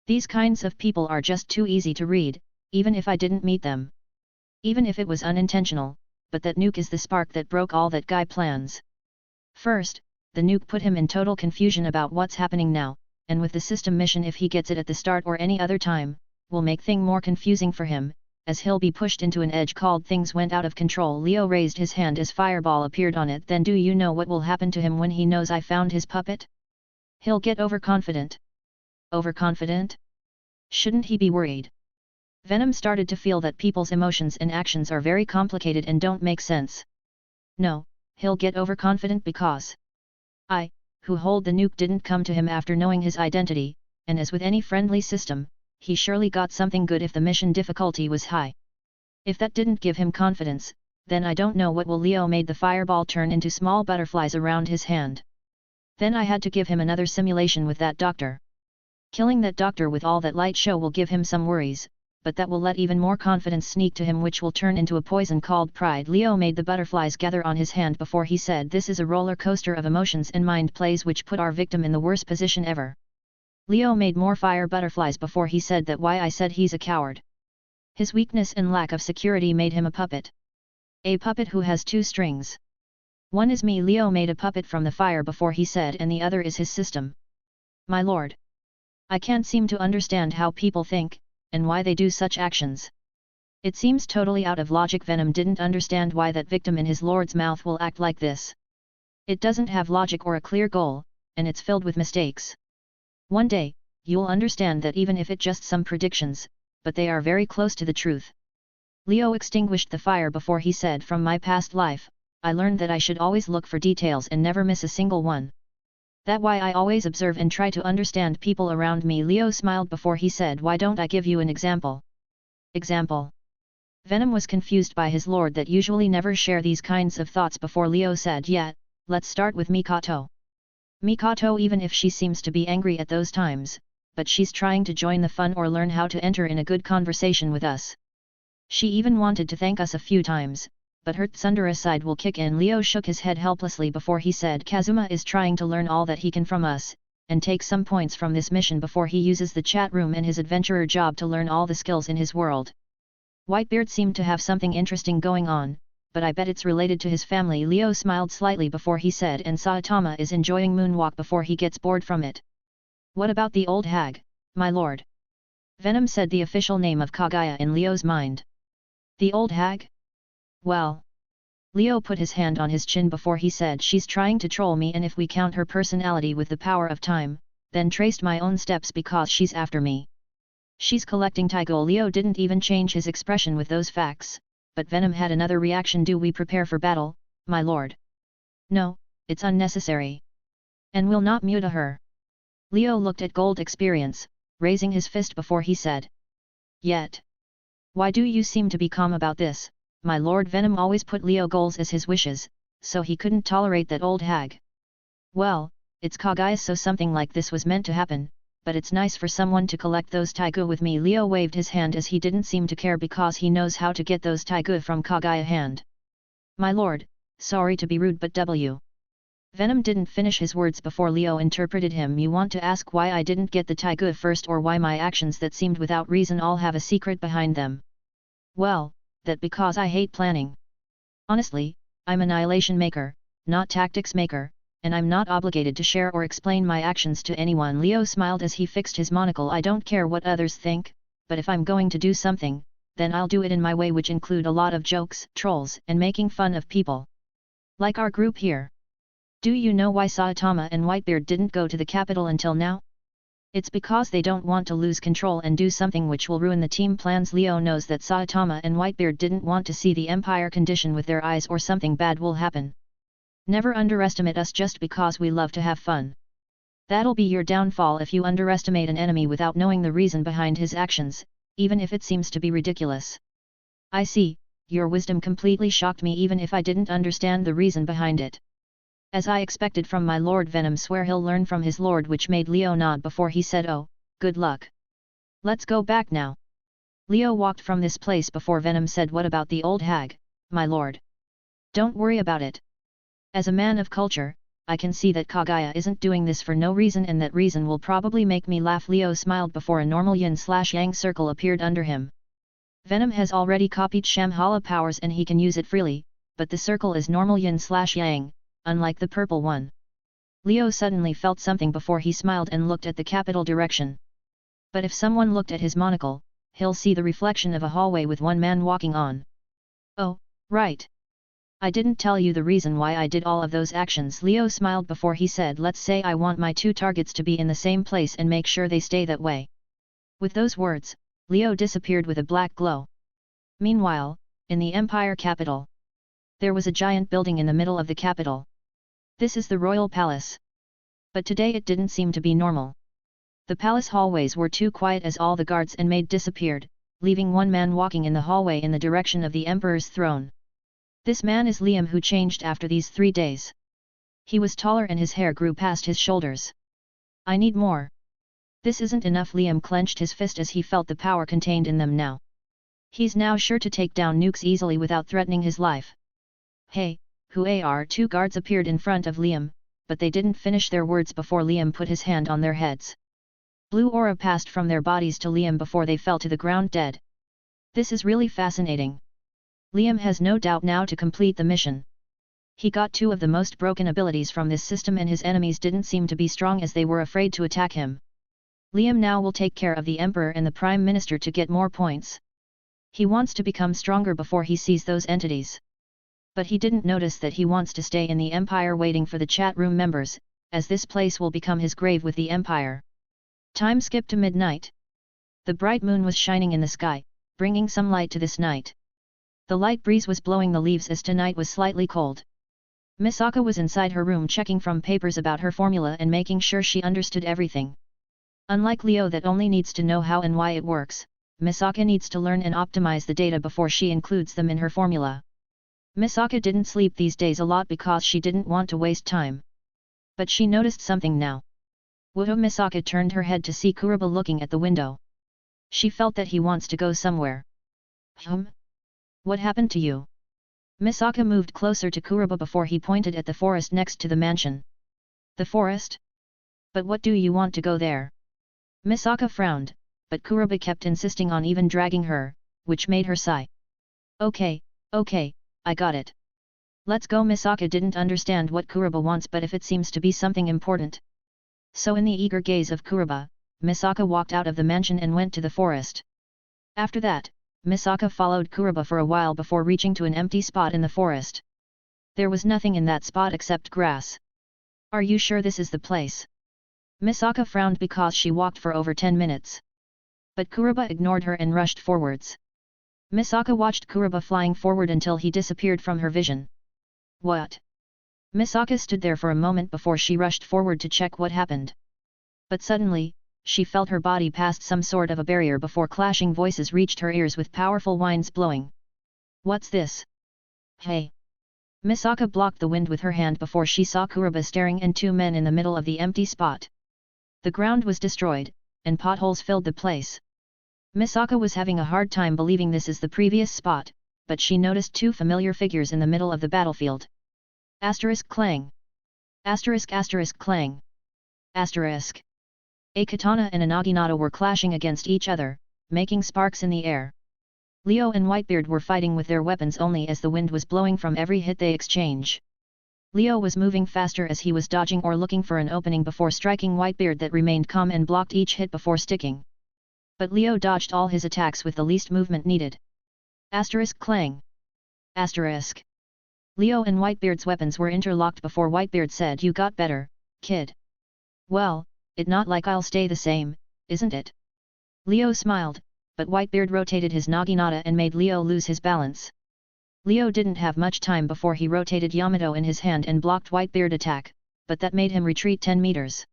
These kinds of people are just too easy to read, even if I didn't meet them. Even if it was unintentional, but that nuke is the spark that broke all that guy plans. First, the nuke put him in total confusion about what's happening now, and with the system mission if he gets it at the start or any other time, will make things more confusing for him, as he'll be pushed into an edge called things went out of control. Leo raised his hand as fireball appeared on it. Then do you know what will happen to him when he knows I found his puppet? He'll get overconfident. Overconfident? Shouldn't he be worried? Venom started to feel that people's emotions and actions are very complicated and don't make sense. No, he'll get overconfident because I, who hold the nuke, didn't come to him after knowing his identity, and as with any friendly system, he surely got something good if the mission difficulty was high. If that didn't give him confidence, then I don't know what will. Leo made the fireball turn into small butterflies around his hand. Then I had to give him another simulation with that doctor. Killing that doctor with all that light show will give him some worries, but that will let even more confidence sneak to him, which will turn into a poison called pride. Leo made the butterflies gather on his hand before he said, this is a roller coaster of emotions and mind plays which put our victim in the worst position ever. Leo made more fire butterflies before he said that why I said he's a coward. His weakness and lack of security made him a puppet. A puppet who has two strings. One is me. Leo made a puppet from the fire before he said, and the other is his system. My lord. I can't seem to understand how people think, and why they do such actions. It seems totally out of logic. Venom didn't understand why that victim in his lord's mouth will act like this. It doesn't have logic or a clear goal, and it's filled with mistakes. One day, you'll understand that even if it's just some predictions, but they are very close to the truth. Leo extinguished the fire before he said, from my past life, I learned that I should always look for details and never miss a single one. That's why I always observe and try to understand people around me. Leo smiled before he said, why don't I give you an example? Example? Venom was confused by his lord that usually never share these kinds of thoughts before Leo said, yeah, let's start with Mikoto. Mikoto, even if she seems to be angry at those times, but she's trying to join the fun or learn how to enter in a good conversation with us. She even wanted to thank us a few times, but her tsundere side will kick in. Leo shook his head helplessly before he said, Kazuma is trying to learn all that he can from us, and take some points from this mission before he uses the chat room and his adventurer job to learn all the skills in his world. Whitebeard seemed to have something interesting going on, but I bet it's related to his family. Leo smiled slightly before he said, and Saitama is enjoying moonwalk before he gets bored from it. What about the old hag, my lord? Venom said the official name of Kagaya in Leo's mind. The old hag? Well. Leo put his hand on his chin before he said, she's trying to troll me, and if we count her personality with the power of time, then traced my own steps because she's after me. She's collecting Taigo. Leo didn't even change his expression with those facts, but Venom had another reaction. Do we prepare for battle, my lord? No, it's unnecessary. And we'll not mute her. Leo looked at Gold Experience, raising his fist before he said. Yet. Why do you seem to be calm about this, my lord? Venom always put Leo goals as his wishes, so he couldn't tolerate that old hag. Well, it's Kagaya, so something like this was meant to happen, but it's nice for someone to collect those Taigu with me. Leo waved his hand as he didn't seem to care because he knows how to get those Taigu from Kagaya hand. My lord, sorry to be rude, but Venom didn't finish his words before Leo interrupted him. You want to ask why I didn't get the Taigu first, or why my actions that seemed without reason all have a secret behind them? Well, that because I hate planning. Honestly, I'm Annihilation maker, not tactics maker, and I'm not obligated to share or explain my actions to anyone. Leo smiled as he fixed his monocle. I don't care what others think, but if I'm going to do something, then I'll do it in my way, which include a lot of jokes, trolls, and making fun of people. Like our group here. Do you know why Saitama and Whitebeard didn't go to the capital until now? It's because they don't want to lose control and do something which will ruin the team plans. Leo knows that Saitama and Whitebeard didn't want to see the Empire condition with their eyes or something bad will happen. Never underestimate us just because we love to have fun. That'll be your downfall if you underestimate an enemy without knowing the reason behind his actions, even if it seems to be ridiculous. I see, your wisdom completely shocked me even if I didn't understand the reason behind it. As I expected from my Lord. Venom swear he'll learn from his lord, which made Leo nod before he said, oh, good luck. Let's go back now. Leo walked from this place before Venom said, what about the old hag, my lord? Don't worry about it. As a man of culture, I can see that Kagaya isn't doing this for no reason, and that reason will probably make me laugh. Leo smiled before a normal yin/yang circle appeared under him. Venom has already copied Shambhala powers and he can use it freely, but the circle is normal yin/yang, unlike the purple one. Leo suddenly felt something before he smiled and looked at the capital direction. But if someone looked at his monocle, he'll see the reflection of a hallway with one man walking on. Oh, right. I didn't tell you the reason why I did all of those actions. Leo smiled before he said, let's say I want my two targets to be in the same place and make sure they stay that way. With those words, Leo disappeared with a black glow. Meanwhile, in the Empire capital, there was a giant building in the middle of the capital. This is the royal palace. But today it didn't seem to be normal. The palace hallways were too quiet as all the guards and maid disappeared, leaving one man walking in the hallway in the direction of the emperor's throne. This man is Liam, who changed after these 3 days. He was taller and his hair grew past his shoulders. I need more. This isn't enough. Liam clenched his fist as he felt the power contained in them now. He's now sure to take down nukes easily without threatening his life. Hey, who are? 2 guards appeared in front of Liam, but they didn't finish their words before Liam put his hand on their heads. Blue aura passed from their bodies to Liam before they fell to the ground dead. This is really fascinating. Liam has no doubt now to complete the mission. He got 2 of the most broken abilities from this system and his enemies didn't seem to be strong as they were afraid to attack him. Liam now will take care of the Emperor and the Prime Minister to get more points. He wants to become stronger before he sees those entities. But he didn't notice that he wants to stay in the Empire waiting for the chat room members, as this place will become his grave with the Empire. Time skipped to midnight. The bright moon was shining in the sky, bringing some light to this night. The light breeze was blowing the leaves as tonight was slightly cold. Misaka was inside her room checking from papers about her formula and making sure she understood everything. Unlike Leo that only needs to know how and why it works, Misaka needs to learn and optimize the data before she includes them in her formula. Misaka didn't sleep these days a lot because she didn't want to waste time. But she noticed something now. Budo. Misaka turned her head to see Kuroba looking at the window. She felt that he wants to go somewhere. What happened to you? Misaka moved closer to Kuroba before he pointed at the forest next to the mansion. The forest? But what do you want to go there? Misaka frowned, but Kuroba kept insisting on even dragging her, which made her sigh. Okay, I got it. Let's go. Misaka didn't understand what Kuroba wants, but if it seems to be something important. So in the eager gaze of Kuroba, Misaka walked out of the mansion and went to the forest. After that, Misaka followed Kuroba for a while before reaching to an empty spot in the forest. There was nothing in that spot except grass. Are you sure this is the place? Misaka frowned because she walked for over 10 minutes. But Kuroba ignored her and rushed forwards. Misaka watched Kuroba flying forward until he disappeared from her vision. What? Misaka stood there for a moment before she rushed forward to check what happened. But suddenly, she felt her body past some sort of a barrier before clashing voices reached her ears with powerful whines blowing. What's this? Hey! Misaka blocked the wind with her hand before she saw Kuroba staring and 2 men in the middle of the empty spot. The ground was destroyed, and potholes filled the place. Misaka was having a hard time believing this is the previous spot, but she noticed 2 familiar figures in the middle of the battlefield. Asterisk clang. Asterisk clang. Asterisk. A katana and a naginata were clashing against each other, making sparks in the air. Leo and Whitebeard were fighting with their weapons only as the wind was blowing from every hit they exchange. Leo was moving faster as he was dodging or looking for an opening before striking Whitebeard that remained calm and blocked each hit before sticking. But Leo dodged all his attacks with the least movement needed. Asterisk clang. Asterisk. Leo and Whitebeard's weapons were interlocked before Whitebeard said, "You got better, kid." Well, It not like I'll stay the same, isn't it? Leo smiled, but Whitebeard rotated his naginata and made Leo lose his balance. Leo didn't have much time before he rotated Yamato in his hand and blocked Whitebeard attack, but that made him retreat 10 meters.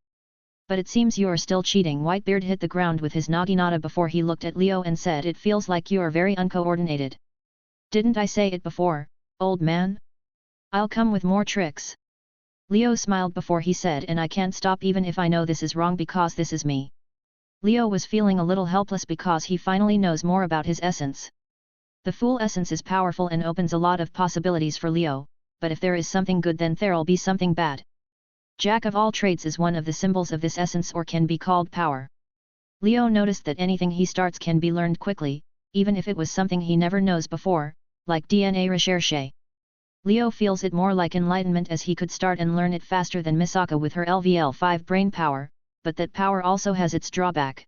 But it seems you're still cheating. Whitebeard hit the ground with his naginata before he looked at Leo and said, it feels like you're very uncoordinated. Didn't I say it before, old man? I'll come with more tricks. Leo smiled before he said, and I can't stop even if I know this is wrong because this is me. Leo was feeling a little helpless because he finally knows more about his essence. The Fool essence is powerful and opens a lot of possibilities for Leo, but if there is something good then there'll be something bad. Jack of all trades is one of the symbols of this essence or can be called power. Leo noticed that anything he starts can be learned quickly, even if it was something he never knows before, like DNA recherche. Leo feels it more like enlightenment as he could start and learn it faster than Misaka with her LVL5 brain power, but that power also has its drawback.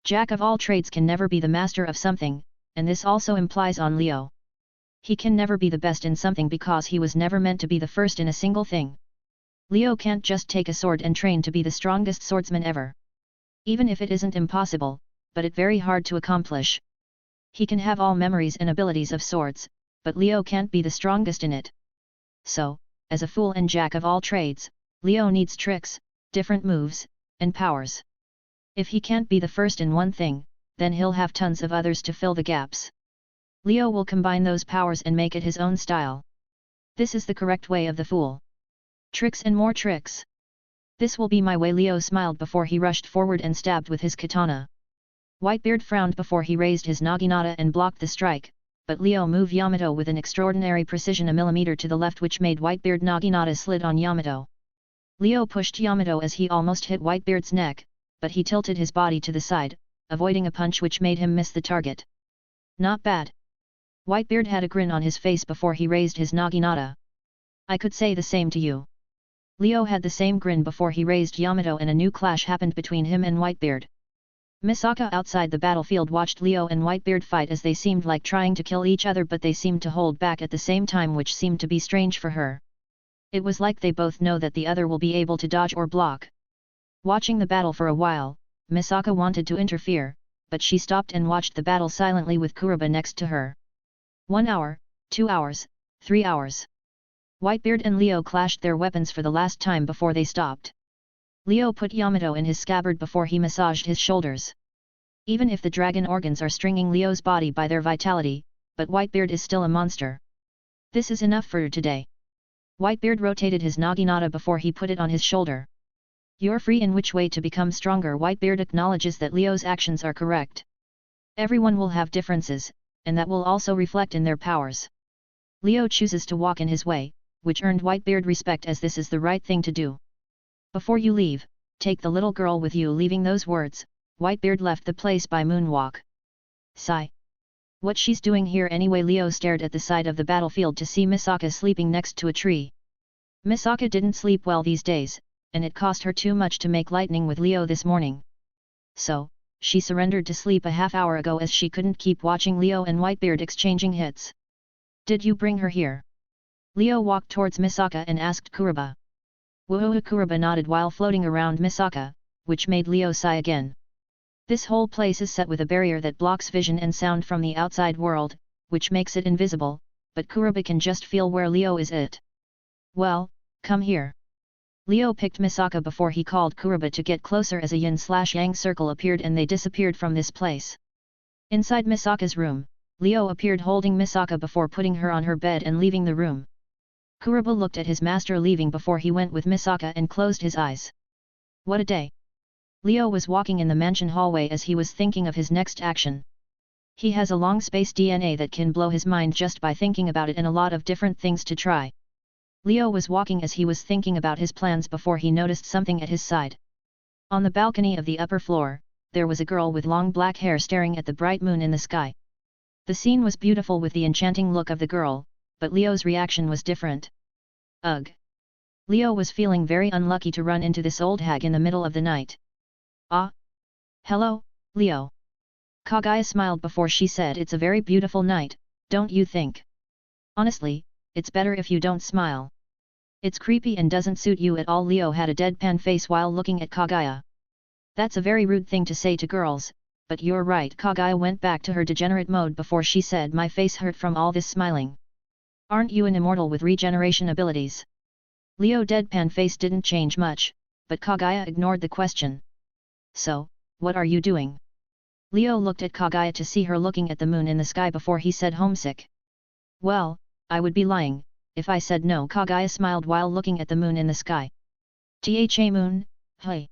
Jack of all trades can never be the master of something, and this also implies on Leo. He can never be the best in something because he was never meant to be the first in a single thing. Leo can't just take a sword and train to be the strongest swordsman ever. Even if it isn't impossible, but it's very hard to accomplish. He can have all memories and abilities of swords, but Leo can't be the strongest in it. So, as a fool and jack of all trades, Leo needs tricks, different moves, and powers. If he can't be the first in one thing, then he'll have tons of others to fill the gaps. Leo will combine those powers and make it his own style. This is the correct way of the fool. Tricks and more tricks. This will be my way. Leo smiled before he rushed forward and stabbed with his katana. Whitebeard frowned before he raised his naginata and blocked the strike, but Leo moved Yamato with an extraordinary precision a millimeter to the left, which made Whitebeard naginata slid on Yamato. Leo pushed Yamato as he almost hit Whitebeard's neck, but he tilted his body to the side, avoiding a punch which made him miss the target. Not bad. Whitebeard had a grin on his face before he raised his naginata. I could say the same to you. Leo had the same grin before he raised Yamato and a new clash happened between him and Whitebeard. Misaka outside the battlefield watched Leo and Whitebeard fight as they seemed like trying to kill each other, but they seemed to hold back at the same time, which seemed to be strange for her. It was like they both know that the other will be able to dodge or block. Watching the battle for a while, Misaka wanted to interfere, but she stopped and watched the battle silently with Kuroba next to her. 1 hour, 2 hours, 3 hours. Whitebeard and Leo clashed their weapons for the last time before they stopped. Leo put Yamato in his scabbard before he massaged his shoulders. Even if the dragon organs are stringing Leo's body by their vitality, but Whitebeard is still a monster. This is enough for today. Whitebeard rotated his naginata before he put it on his shoulder. You're free in which way to become stronger. Whitebeard acknowledges that Leo's actions are correct. Everyone will have differences, and that will also reflect in their powers. Leo chooses to walk in his way, which earned Whitebeard respect as this is the right thing to do. Before you leave, take the little girl with you. Leaving those words, Whitebeard left the place by moonwalk. Sigh. What she's doing here anyway? Leo stared at the side of the battlefield to see Misaka sleeping next to a tree. Misaka didn't sleep well these days, and it cost her too much to make lightning with Leo this morning. So, she surrendered to sleep a half hour ago as she couldn't keep watching Leo and Whitebeard exchanging hits. Did you bring her here? Leo walked towards Misaka and asked Kuroba. Whoa! Kuroba nodded while floating around Misaka, which made Leo sigh again. This whole place is set with a barrier that blocks vision and sound from the outside world, which makes it invisible, but Kuroba can just feel where Leo is at. Well, come here. Leo picked Misaka before he called Kuroba to get closer as a yin/yang circle appeared and they disappeared from this place. Inside Misaka's room, Leo appeared holding Misaka before putting her on her bed and leaving the room. Kuroba looked at his master leaving before he went with Misaka and closed his eyes. What a day! Leo was walking in the mansion hallway as he was thinking of his next action. He has a long space DNA that can blow his mind just by thinking about it and a lot of different things to try. Leo was walking as he was thinking about his plans before he noticed something at his side. On the balcony of the upper floor, there was a girl with long black hair staring at the bright moon in the sky. The scene was beautiful with the enchanting look of the girl, but Leo's reaction was different. Ugh! Leo was feeling very unlucky to run into this old hag in the middle of the night. Ah! Hello, Leo. Kagaya smiled before she said, it's a very beautiful night, don't you think? Honestly, it's better if you don't smile. It's creepy and doesn't suit you at all. Leo had a deadpan face while looking at Kagaya. That's a very rude thing to say to girls, but you're right. Kagaya went back to her degenerate mode before she said, my face hurt from all this smiling. Aren't you an immortal with regeneration abilities? Leo deadpan face didn't change much, but Kagaya ignored the question. So, what are you doing? Leo looked at Kagaya to see her looking at the moon in the sky before he said homesick. Well, I would be lying, if I said no. Kagaya smiled while looking at the moon in the sky. Tha moon, hey.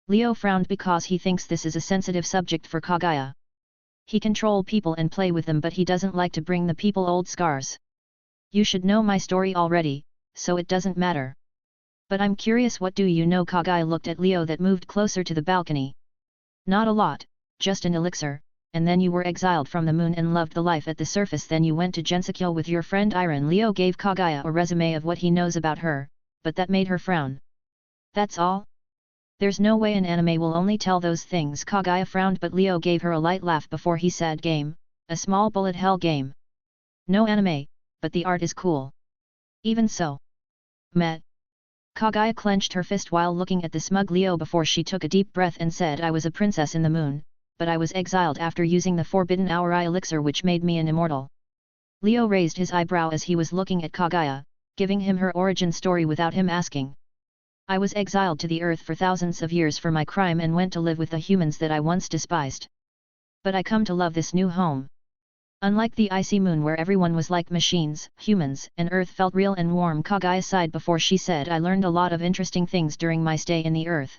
Leo frowned because he thinks this is a sensitive subject for Kagaya. He control people and play with them, but he doesn't like to bring the people old scars. You should know my story already, so it doesn't matter. But I'm curious, what do you know? Kagaya looked at Leo that moved closer to the balcony. Not a lot, just an elixir, and then you were exiled from the moon and loved the life at the surface. Then you went to Gensokyo with your friend Iron. Leo gave Kagaya a resume of what he knows about her, but that made her frown. That's all? There's no way an anime will only tell those things. Kagaya frowned, but Leo gave her a light laugh before he said, game, a small bullet hell game. No anime, but the art is cool. Even so. Meh. Kagaya clenched her fist while looking at the smug Leo before she took a deep breath and said, I was a princess in the moon, but I was exiled after using the forbidden Auri elixir, which made me an immortal. Leo raised his eyebrow as he was looking at Kagaya, giving him her origin story without him asking. I was exiled to the earth for thousands of years for my crime and went to live with the humans that I once despised. But I come to love this new home. Unlike the icy moon where everyone was like machines, humans and earth felt real and warm. Kagaya sighed before she said, I learned a lot of interesting things during my stay in the earth.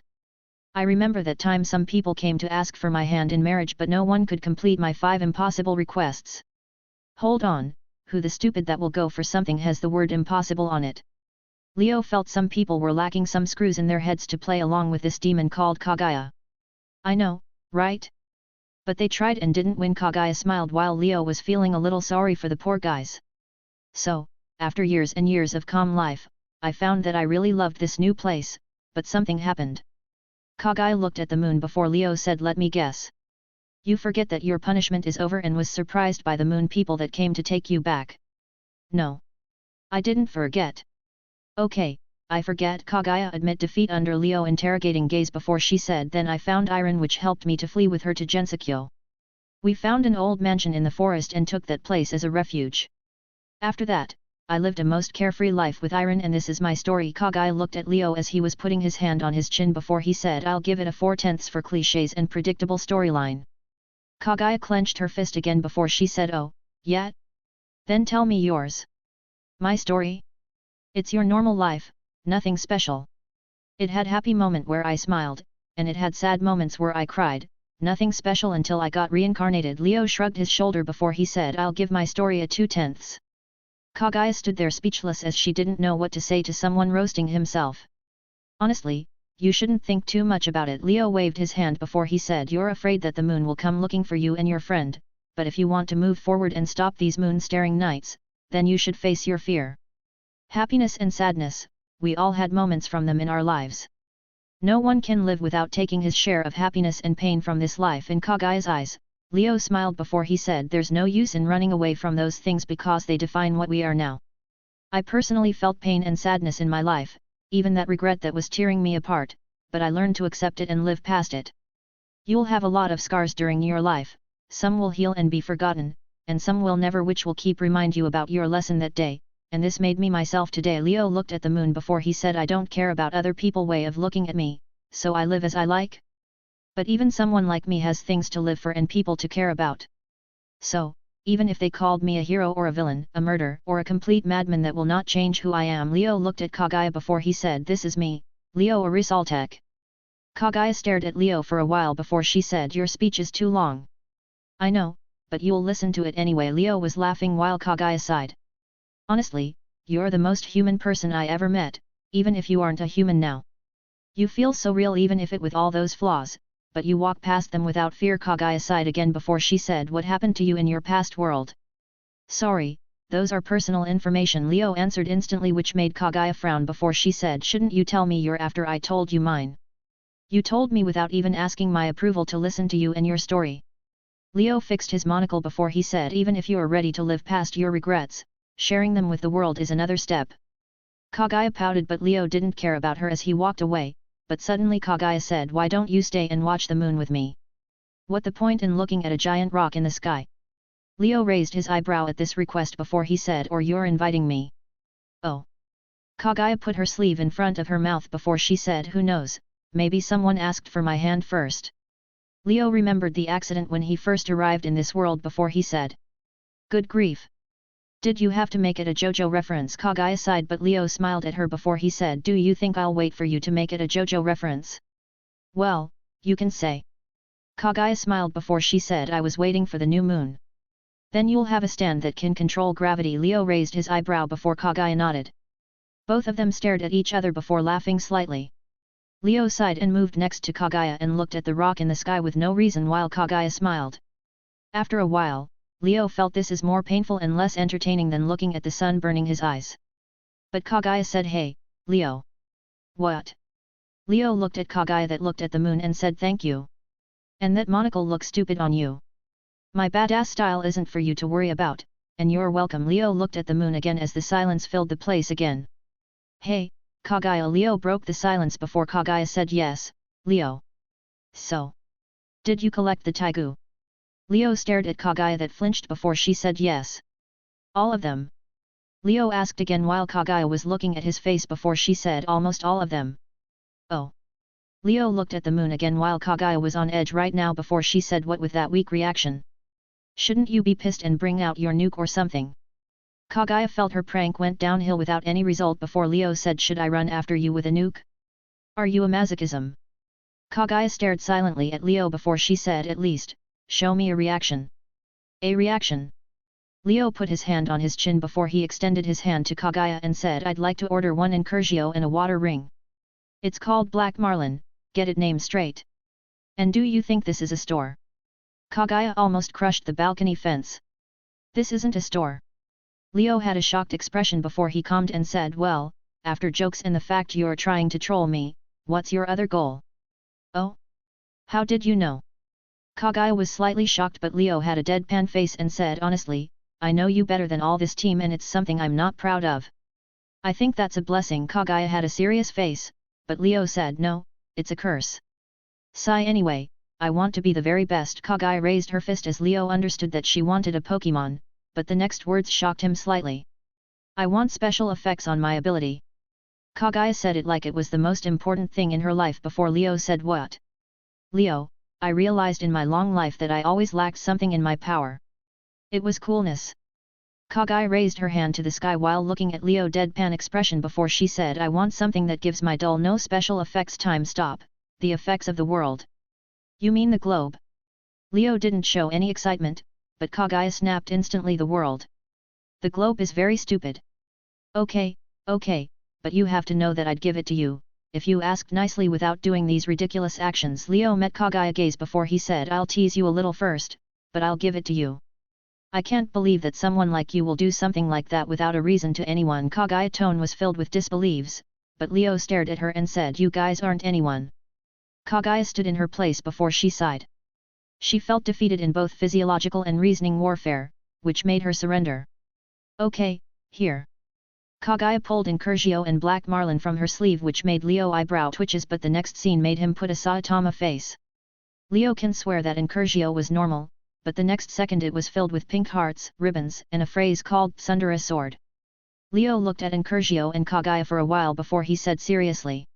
I remember that time some people came to ask for my hand in marriage, but no one could complete my 5 impossible requests. Hold on, who the stupid that will go for something has the word impossible on it? Leo felt some people were lacking some screws in their heads to play along with this demon called Kagaya. I know, right? But they tried and didn't win. Kagaya smiled while Leo was feeling a little sorry for the poor guys. So, after years and years of calm life, I found that I really loved this new place, but something happened. Kagaya looked at the moon before Leo said, let me guess. You forget that your punishment is over and was surprised by the moon people that came to take you back. No. I didn't forget. Okay, I forget. Kagaya admit defeat under Leo interrogating gaze before she said, then I found Iron, which helped me to flee with her to Gensokyo. We found an old mansion in the forest and took that place as a refuge. After that, I lived a most carefree life with Iron, and this is my story. Kagaya looked at Leo as he was putting his hand on his chin before he said, I'll give it a 4/10 for clichés and predictable storyline. Kagaya clenched her fist again before she said, oh, yeah? Then tell me yours. My story? It's your normal life, nothing special. It had happy moment where I smiled, and it had sad moments where I cried, nothing special until I got reincarnated. Leo shrugged his shoulder before he said, I'll give my story a 2/10. Kagaya stood there speechless as she didn't know what to say to someone roasting himself. Honestly, you shouldn't think too much about it. Leo waved his hand before he said, you're afraid that the moon will come looking for you and your friend, but if you want to move forward and stop these moon-staring nights, then you should face your fear. Happiness and sadness, we all had moments from them in our lives. No one can live without taking his share of happiness and pain from this life. In Kagaya's eyes, Leo smiled before he said, there's no use in running away from those things because they define what we are now. I personally felt pain and sadness in my life, even that regret that was tearing me apart, but I learned to accept it and live past it. You'll have a lot of scars during your life, some will heal and be forgotten, and some will never, which will keep remind you about your lesson that day. And this made me myself today. Leo looked at the moon before he said, I don't care about other people's way of looking at me, so I live as I like. But even someone like me has things to live for and people to care about. So, even if they called me a hero or a villain, a murderer or a complete madman, that will not change who I am. Leo looked at Kagaya before he said, this is me, Leo Arisaltek. Kagaya stared at Leo for a while before she said, your speech is too long. I know, but you'll listen to it anyway. Leo was laughing while Kagaya sighed. Honestly, you're the most human person I ever met, even if you aren't a human now. You feel so real even if it with all those flaws, but you walk past them without fear. Kagaya sighed again before she said, what happened to you in your past world? Sorry, those are personal information. Leo answered instantly, which made Kagaya frown before she said, shouldn't you tell me your after I told you mine? You told me without even asking my approval to listen to you and your story. Leo fixed his monocle before he said, even if you are ready to live past your regrets, sharing them with the world is another step. Kagaya pouted, but Leo didn't care about her as he walked away, but suddenly Kagaya said, why don't you stay and watch the moon with me? What the point in looking at a giant rock in the sky? Leo raised his eyebrow at this request before he said, or you're inviting me. Oh. Kagaya put her sleeve in front of her mouth before she said, who knows, maybe someone asked for my hand first. Leo remembered the accident when he first arrived in this world before he said. Good grief. Did you have to make it a JoJo reference? Kagaya sighed, but Leo smiled at her before he said, do you think I'll wait for you to make it a JoJo reference? Well, you can say. Kagaya smiled before she said, I was waiting for the new moon. Then you'll have a stand that can control gravity. Leo raised his eyebrow before Kagaya nodded. Both of them stared at each other before laughing slightly. Leo sighed and moved next to Kagaya and looked at the rock in the sky with no reason while Kagaya smiled. After a while, Leo felt this is more painful and less entertaining than looking at the sun burning his eyes. But Kagaya said, hey, Leo. What? Leo looked at Kagaya that looked at the moon and said, thank you. And that monocle looks stupid on you. My badass style isn't for you to worry about, and you're welcome. Leo looked at the moon again as the silence filled the place again. Hey, Kagaya. Leo broke the silence before Kagaya said, yes, Leo. So. Did you collect the taigu? Leo stared at Kagaya that flinched before she said yes. All of them? Leo asked again while Kagaya was looking at his face before she said almost all of them. Oh. Leo looked at the moon again while Kagaya was on edge right now before she said, what with that weak reaction? Shouldn't you be pissed and bring out your nuke or something? Kagaya felt her prank went downhill without any result before Leo said, should I run after you with a nuke? Are you a masochism? Kagaya stared silently at Leo before she said, at least, show me a reaction. A reaction? Leo put his hand on his chin before he extended his hand to Kagaya and said, I'd like to order one Incurgio and a water ring. It's called Black Marlin, get it name straight. And do you think this is a store? Kagaya almost crushed the balcony fence. This isn't a store. Leo had a shocked expression before he calmed and said, well, after jokes and the fact you're trying to troll me, what's your other goal? Oh? How did you know? Kagaya was slightly shocked, but Leo had a deadpan face and said, honestly, I know you better than all this team and it's something I'm not proud of. I think that's a blessing. Kagaya had a serious face, but Leo said, no, it's a curse. Sigh anyway, I want to be the very best. Kagaya raised her fist as Leo understood that she wanted a Pokemon, but the next words shocked him slightly. I want special effects on my ability. Kagaya said it like it was the most important thing in her life before Leo said, what? Leo, I realized in my long life that I always lacked something in my power. It was coolness. Kagaya raised her hand to the sky while looking at Leo deadpan expression before she said, I want something that gives my dull no special effects. Time stop, the effects of the world. You mean the globe? Leo didn't show any excitement, but Kagaya snapped instantly, the world. The globe is very stupid. Okay, but you have to know that I'd give it to you, if you asked nicely without doing these ridiculous actions. Leo met Kagaya gaze before he said, I'll tease you a little first, but I'll give it to you. I can't believe that someone like you will do something like that without a reason to anyone. Kagaya's tone was filled with disbeliefs, but Leo stared at her and said, you guys aren't anyone. Kagaya stood in her place before she sighed. She felt defeated in both physiological and reasoning warfare, which made her surrender. Okay, here. Kagaya pulled Incurgio and Black Marlin from her sleeve, which made Leo eyebrow twitches, but the next scene made him put a Saitama face. Leo can swear that Incurgio was normal, but the next second it was filled with pink hearts, ribbons, and a phrase called Sundara Sword. Leo looked at Incurgio and Kagaya for a while before he said seriously.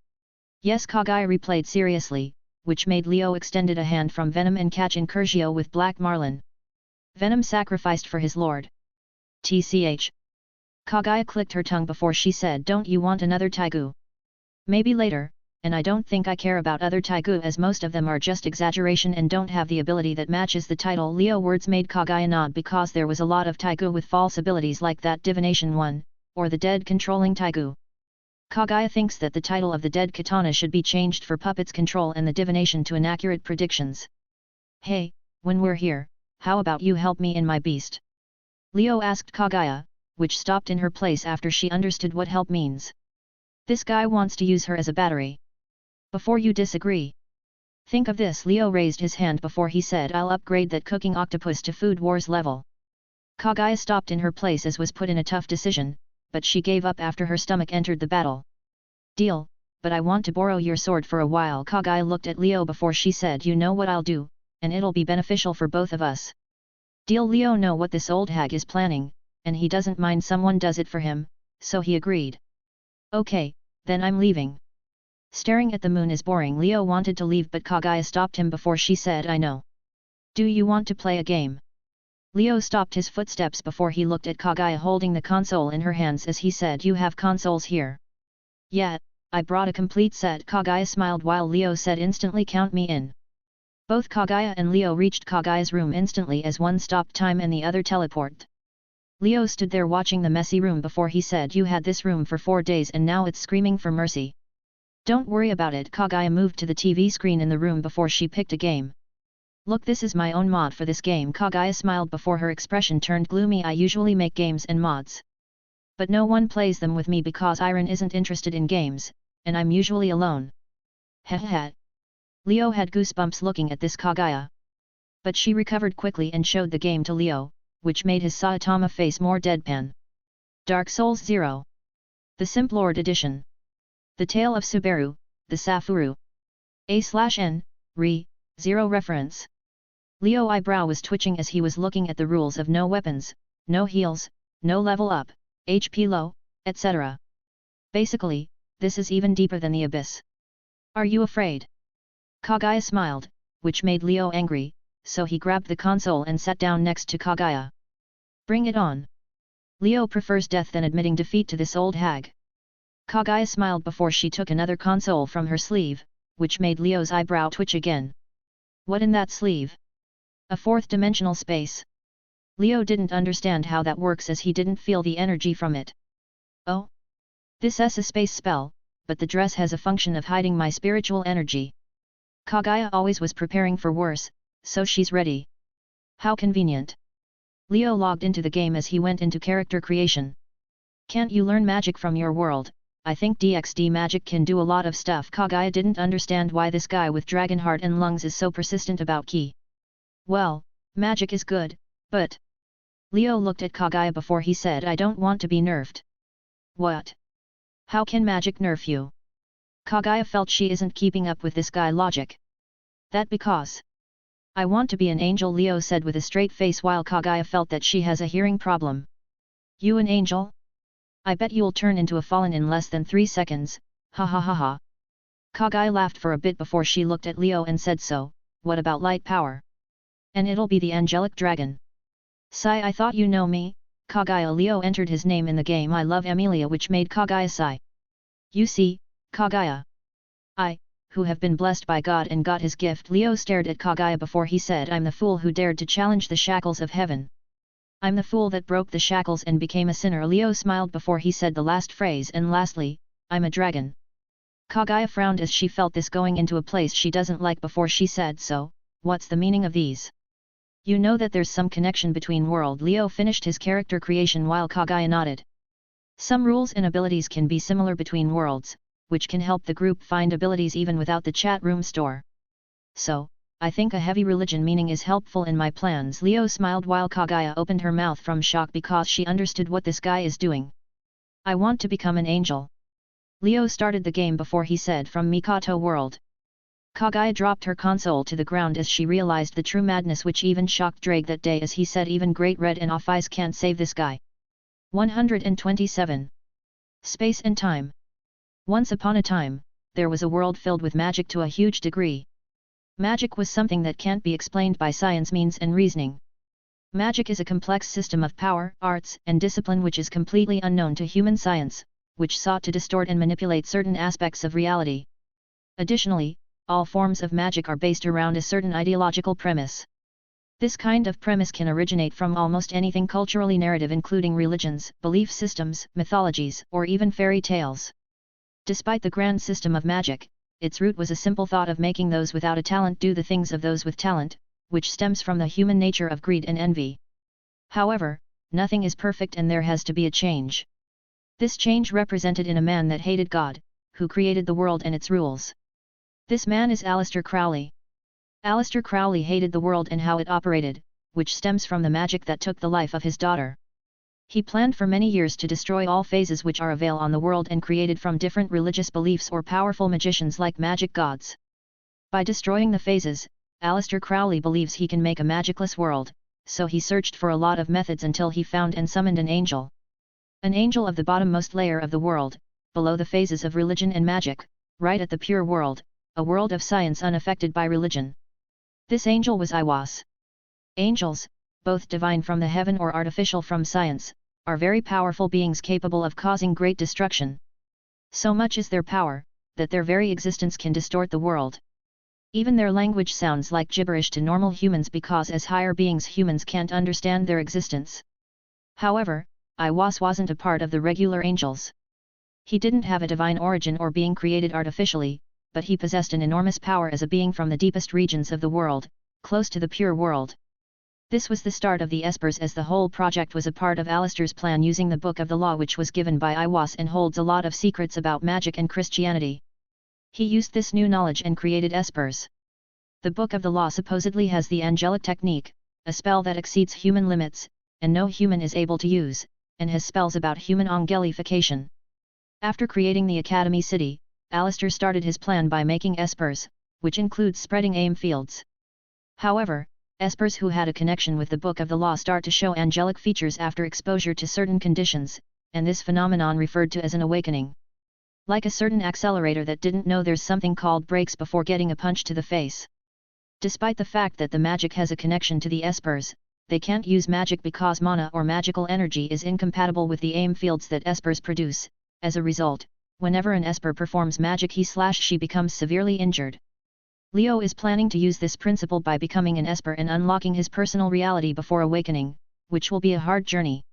Yes, Kagaya replayed seriously, which made Leo extended a hand from Venom and catch Incurgio with Black Marlin. Venom sacrificed for his lord. TCH. Kagaya clicked her tongue before she said, don't you want another taigu? Maybe later, and I don't think I care about other taigu as most of them are just exaggeration and don't have the ability that matches the title. Leo words made Kagaya nod because there was a lot of taigu with false abilities like that divination one, or the dead controlling taigu. Kagaya thinks that the title of the dead katana should be changed for puppets control and the divination to inaccurate predictions. Hey, when we're here, how about you help me in my beast? Leo asked Kagaya, which stopped in her place after she understood what help means. This guy wants to use her as a battery. Before you disagree. Think of this. Leo raised his hand before he said, I'll upgrade that cooking octopus to Food Wars level. Kagaya stopped in her place as was put in a tough decision, but she gave up after her stomach entered the battle. Deal, but I want to borrow your sword for a while. Kagaya looked at Leo before she said, you know what I'll do, and it'll be beneficial for both of us. Deal. Leo know what this old hag is planning, and he doesn't mind someone does it for him, so he agreed. Okay, then I'm leaving. Staring at the moon is boring. Leo wanted to leave but Kagaya stopped him before she said, I know. Do you want to play a game? Leo stopped his footsteps before he looked at Kagaya holding the console in her hands as he said, you have consoles here? Yeah, I brought a complete set. Kagaya smiled while Leo said, instantly count me in. Both Kagaya and Leo reached Kagaya's room instantly as one stopped time and the other teleported. Leo stood there watching the messy room before he said, you had this room for 4 days and now it's screaming for mercy. Don't worry about it. Kagaya moved to the TV screen in the room before she picked a game. Look, this is my own mod for this game. Kagaya smiled before her expression turned gloomy. I usually make games and mods. But no one plays them with me because Iron isn't interested in games, and I'm usually alone. Heh. Leo had goosebumps looking at this Kagaya. But she recovered quickly and showed the game to Leo, which made his Saitama face more deadpan. Dark Souls 0. The Simplord Edition. The Tale of Subaru, the Safuru. A/N, Re, 0 reference. Leo eyebrow was twitching as he was looking at the rules of no weapons, no heals, no level up, HP low, etc. Basically, this is even deeper than the abyss. Are you afraid? Kagaya smiled, which made Leo angry, so he grabbed the console and sat down next to Kagaya. Bring it on. Leo prefers death than admitting defeat to this old hag. Kagaya smiled before she took another console from her sleeve, which made Leo's eyebrow twitch again. What in that sleeve? A fourth-dimensional space. Leo didn't understand how that works as he didn't feel the energy from it. Oh? This is a space spell, but the dress has a function of hiding my spiritual energy. Kagaya always was preparing for worse, so she's ready. How convenient. Leo logged into the game as he went into character creation. Can't you learn magic from your world? I think DXD magic can do a lot of stuff. Kagaya didn't understand why this guy with dragon heart and lungs is so persistent about ki. Well, magic is good, but... Leo looked at Kagaya before he said, I don't want to be nerfed. What? How can magic nerf you? Kagaya felt she isn't keeping up with this guy logic. That because... I want to be an angel, Leo said with a straight face while Kagaya felt that she has a hearing problem. You an angel? I bet you'll turn into a fallen in less than 3 seconds, ha ha ha ha. Kagaya laughed for a bit before she looked at Leo and said, so, what about light power? And it'll be the angelic dragon. Sigh, I thought you know me, Kagaya. Leo entered his name in the game I Love Emilia, which made Kagaya sigh. You see, Kagaya. I, who have been blessed by God and got his gift. Leo stared at Kagaya before he said, I'm the fool who dared to challenge the shackles of heaven. I'm the fool that broke the shackles and became a sinner. Leo smiled before he said the last phrase, and lastly, I'm a dragon. Kagaya frowned as she felt this going into a place she doesn't like before she said, so, what's the meaning of these? You know that there's some connection between world. Leo finished his character creation while Kagaya nodded. Some rules and abilities can be similar between worlds, which can help the group find abilities even without the chat room store. So, I think a heavy religion meaning is helpful in my plans. Leo smiled while Kagaya opened her mouth from shock because she understood what this guy is doing. I want to become an angel. Leo started the game before he said, from Mikoto world. Kagaya dropped her console to the ground as she realized the true madness which even shocked Drake that day as he said, even Great Red and Off Eyes can't save this guy. 127. Space and Time. Once upon a time, there was a world filled with magic to a huge degree. Magic was something that can't be explained by science, means and reasoning. Magic is a complex system of power, arts, and discipline which is completely unknown to human science, which sought to distort and manipulate certain aspects of reality. Additionally, all forms of magic are based around a certain ideological premise. This kind of premise can originate from almost anything culturally narrative, including religions, belief systems, mythologies, or even fairy tales. Despite the grand system of magic, its root was a simple thought of making those without a talent do the things of those with talent, which stems from the human nature of greed and envy. However, nothing is perfect and there has to be a change. This change represented in a man that hated God, who created the world and its rules. This man is Aleister Crowley. Aleister Crowley hated the world and how it operated, which stems from the magic that took the life of his daughter. He planned for many years to destroy all phases which are avail on the world and created from different religious beliefs or powerful magicians like magic gods. By destroying the phases, Aleister Crowley believes he can make a magicless world, so he searched for a lot of methods until he found and summoned an angel. An angel of the bottommost layer of the world, below the phases of religion and magic, right at the pure world, a world of science unaffected by religion. This angel was Aiwass. Angels, both divine from the heaven or artificial from science, are very powerful beings capable of causing great destruction. So much is their power, that their very existence can distort the world. Even their language sounds like gibberish to normal humans because as higher beings humans can't understand their existence. However, Aiwass wasn't a part of the regular angels. He didn't have a divine origin or being created artificially, but he possessed an enormous power as a being from the deepest regions of the world, close to the pure world. This was the start of the Espers, as the whole project was a part of Aleister's plan using the Book of the Law, which was given by Aiwass and holds a lot of secrets about magic and Christianity. He used this new knowledge and created Espers. The Book of the Law supposedly has the angelic technique, a spell that exceeds human limits, and no human is able to use, and has spells about human angelification. After creating the Academy City, Aleister started his plan by making Espers, which includes spreading aim fields. However, Espers who had a connection with the Book of the Law start to show angelic features after exposure to certain conditions, and this phenomenon referred to as an awakening. Like a certain accelerator that didn't know there's something called brakes before getting a punch to the face. Despite the fact that the magic has a connection to the Espers, they can't use magic because mana or magical energy is incompatible with the aim fields that Espers produce. As a result, whenever an Esper performs magic he/she becomes severely injured. Leo is planning to use this principle by becoming an Esper and unlocking his personal reality before awakening, which will be a hard journey.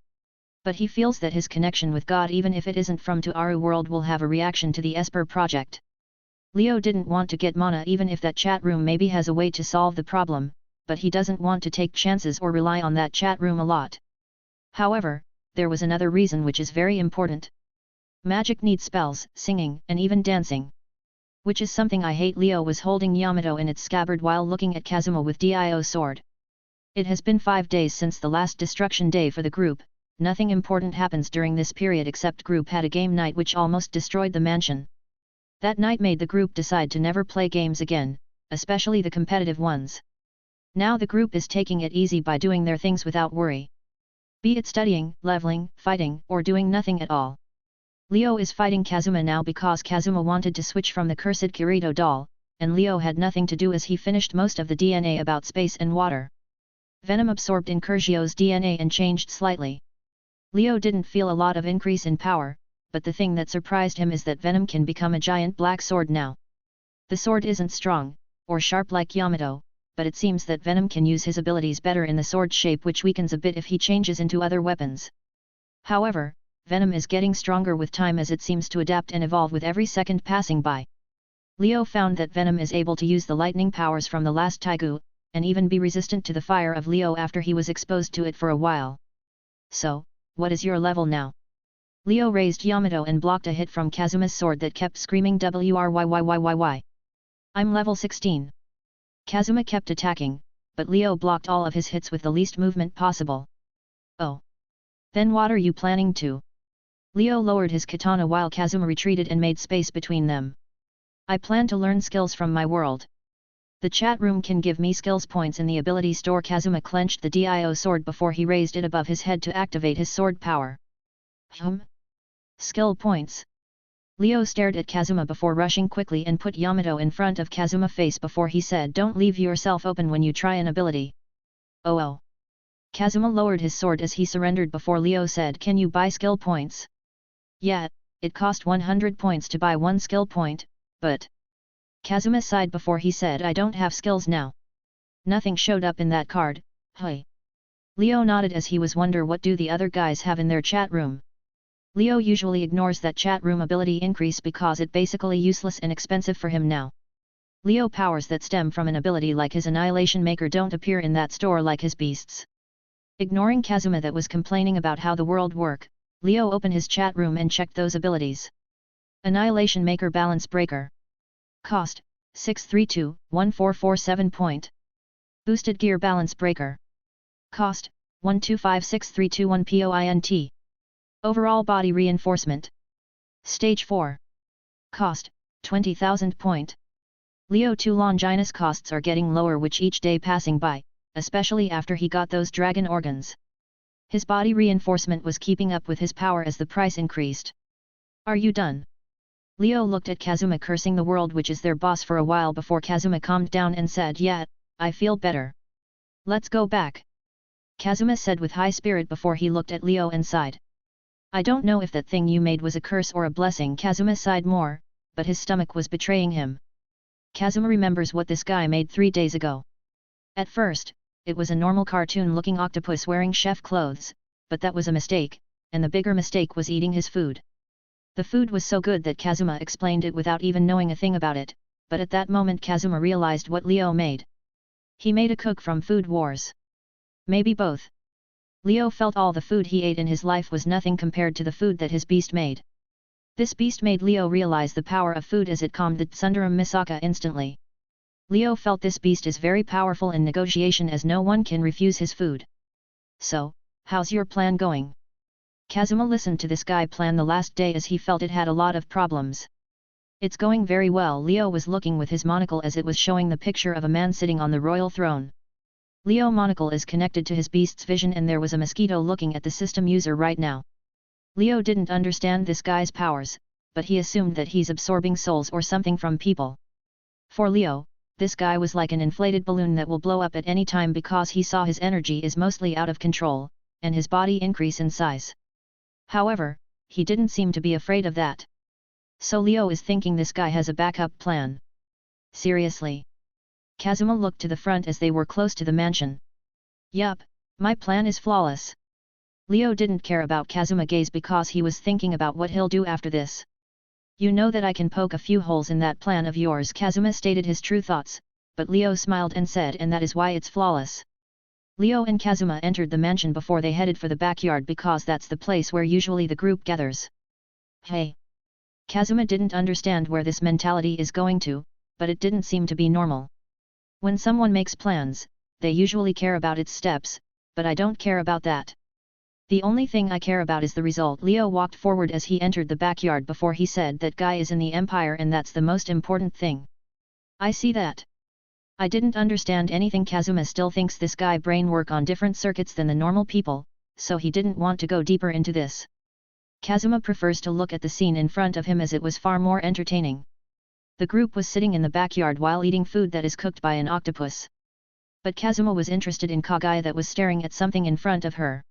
But he feels that his connection with God, even if it isn't from Tuaru world, will have a reaction to the Esper project. Leo didn't want to get mana even if that chat room maybe has a way to solve the problem, but he doesn't want to take chances or rely on that chat room a lot. However, there was another reason which is very important. Magic needs spells, singing, and even dancing. Which is something I hate. Leo was holding Yamato in its scabbard while looking at Kazuma with Dio sword. It has been 5 days since the last destruction day for the group. Nothing important happens during this period except group had a game night which almost destroyed the mansion. That night made the group decide to never play games again, especially the competitive ones. Now the group is taking it easy by doing their things without worry. Be it studying, leveling, fighting, or doing nothing at all. Leo is fighting Kazuma now because Kazuma wanted to switch from the cursed Kirito doll, and Leo had nothing to do as he finished most of the DNA about space and water. Venom absorbed Incursio's DNA and changed slightly. Leo didn't feel a lot of increase in power, but the thing that surprised him is that Venom can become a giant black sword now. The sword isn't strong, or sharp like Yamato, but it seems that Venom can use his abilities better in the sword shape, which weakens a bit if he changes into other weapons. However, Venom is getting stronger with time as it seems to adapt and evolve with every second passing by. Leo found that Venom is able to use the lightning powers from the last Taigu, and even be resistant to the fire of Leo after he was exposed to it for a while. So, what is your level now? Leo raised Yamato and blocked a hit from Kazuma's sword that kept screaming WRYYYYY. I'm level 16. Kazuma kept attacking, but Leo blocked all of his hits with the least movement possible. Oh. Then what are you planning to? Leo lowered his katana while Kazuma retreated and made space between them. I plan to learn skills from my world. The chat room can give me skills points in the ability store. Kazuma clenched the Dio sword before he raised it above his head to activate his sword power. Skill points. Leo stared at Kazuma before rushing quickly and put Yamato in front of Kazuma's face before he said, don't leave yourself open when you try an ability. Oh. Kazuma lowered his sword as he surrendered before Leo said, can you buy skill points? Yeah, it cost 100 points to buy 1 skill point, but... Kazuma sighed before he said, I don't have skills now. Nothing showed up in that card, hey. Leo nodded as he was wonder what do the other guys have in their chat room. Leo usually ignores that chat room ability increase because it basically useless and expensive for him now. Leo powers that stem from an ability like his Annihilation Maker don't appear in that store like his beasts. Ignoring Kazuma that was complaining about how the world work, Leo opened his chat room and checked those abilities. Annihilation Maker Balance Breaker. Cost, 632, 1447 point. Boosted Gear Balance Breaker. Cost, 1256321 point. Overall body reinforcement. Stage 4. Cost, 20,000 point. Leo 2 Longinus costs are getting lower with each day passing by, especially after he got those dragon organs. His body reinforcement was keeping up with his power as the price increased. Are you done? Leo looked at Kazuma cursing the world which is their boss for a while before Kazuma calmed down and said, "Yeah, I feel better. Let's go back." Kazuma said with high spirit before he looked at Leo and sighed. "I don't know if that thing you made was a curse or a blessing." Kazuma sighed more, but his stomach was betraying him. Kazuma remembers what this guy made 3 days ago. At first, it was a normal cartoon-looking octopus wearing chef clothes, but that was a mistake, and the bigger mistake was eating his food. The food was so good that Kazuma explained it without even knowing a thing about it, but at that moment Kazuma realized what Leo made. He made a cook from Food Wars. Maybe both. Leo felt all the food he ate in his life was nothing compared to the food that his beast made. This beast made Leo realize the power of food as it calmed the Tsunderum Misaka instantly. Leo felt this beast is very powerful in negotiation as no one can refuse his food. "So, how's your plan going?" Kazuma listened to this guy plan the last day as he felt it had a lot of problems. "It's going very well." Leo was looking with his monocle as it was showing the picture of a man sitting on the royal throne. Leo monocle is connected to his beast's vision and there was a mosquito looking at the system user right now. Leo didn't understand this guy's powers, but he assumed that he's absorbing souls or something from people. For Leo, this guy was like an inflated balloon that will blow up at any time because he saw his energy is mostly out of control, and his body increase in size. However, he didn't seem to be afraid of that. So Leo is thinking this guy has a backup plan. Seriously? Kazuma looked to the front as they were close to the mansion. "Yup, my plan is flawless." Leo didn't care about Kazuma gaze because he was thinking about what he'll do after this. "You know that I can poke a few holes in that plan of yours." Kazuma stated his true thoughts, but Leo smiled and said, "And that is why it's flawless." Leo and Kazuma entered the mansion before they headed for the backyard because that's the place where usually the group gathers. "Hey!" Kazuma didn't understand where this mentality is going to, but it didn't seem to be normal. When someone makes plans, they usually care about its steps, but I don't care about that. The only thing I care about is the result. Leo walked forward as he entered the backyard before he said, "That guy is in the Empire and that's the most important thing." "I see that." I didn't understand anything. Kazuma still thinks this guy brain work on different circuits than the normal people, so he didn't want to go deeper into this. Kazuma prefers to look at the scene in front of him as it was far more entertaining. The group was sitting in the backyard while eating food that is cooked by an octopus. But Kazuma was interested in Kagaya that was staring at something in front of her.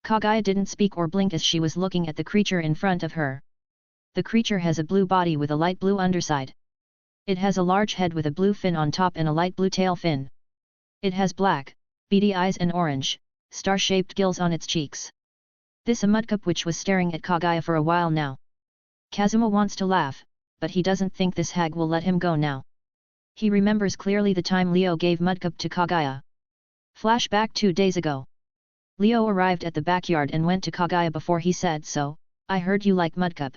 Kagaya didn't speak or blink as she was looking at the creature in front of her. The creature has a blue body with a light blue underside. It has a large head with a blue fin on top and a light blue tail fin. It has black, beady eyes and orange, star-shaped gills on its cheeks. This a mudcup which was staring at Kagaya for a while now. Kazuma wants to laugh, but he doesn't think this hag will let him go now. He remembers clearly the time Leo gave mudcup to Kagaya. Flashback 2 days ago. Leo arrived at the backyard and went to Kagaya before he said, "So, I heard you like mudcup."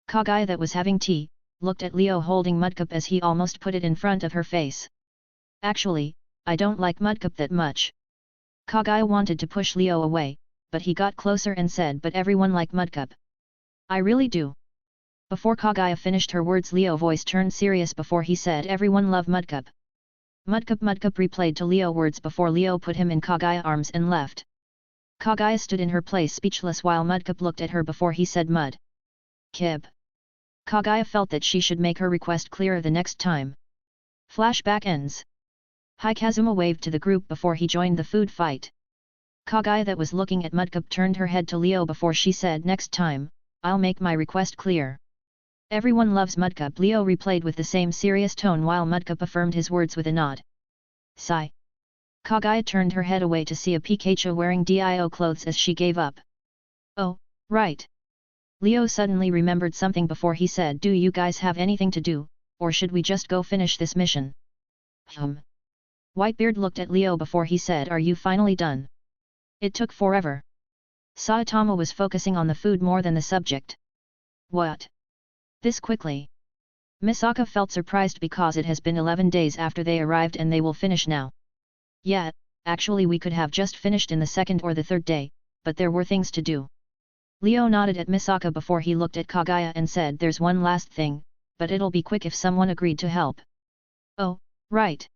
Kagaya that was having tea, looked at Leo holding mudcup as he almost put it in front of her face. "Actually, I don't like mudcup that much." Kagaya wanted to push Leo away, but he got closer and said, "But everyone like mudcup." "I really do." Before Kagaya finished her words, Leo's voice turned serious before he said, "Everyone love mudcup." Mudcup replayed to Leo words before Leo put him in Kagaya arms and left. Kagaya stood in her place speechless while mudcup looked at her before he said, "Mud. Kib." Kagaya felt that she should make her request clearer the next time. Flashback ends. Hi. Kazuma waved to the group before he joined the food fight. Kagaya that was looking at mudcup turned her head to Leo before she said, "Next time, I'll make my request clear." "Everyone loves mudcup," Leo replayed with the same serious tone while mudcup affirmed his words with a nod. Sigh. Kagaya turned her head away to see a Pikachu wearing Dio clothes as she gave up. "Oh, right." Leo suddenly remembered something before he said, "Do you guys have anything to do, or should we just go finish this mission?" Whitebeard looked at Leo before he said, "Are you finally done?" "It took forever." Saitama was focusing on the food more than the subject. "What? This quickly?" Misaka felt surprised because it has been 11 days after they arrived and they will finish now. "Yeah, actually we could have just finished in the second or the third day, but there were things to do. Leo nodded at Misaka before he looked at Kagaya and said there's one last thing, but it'll be quick if someone agreed to help. Oh, right.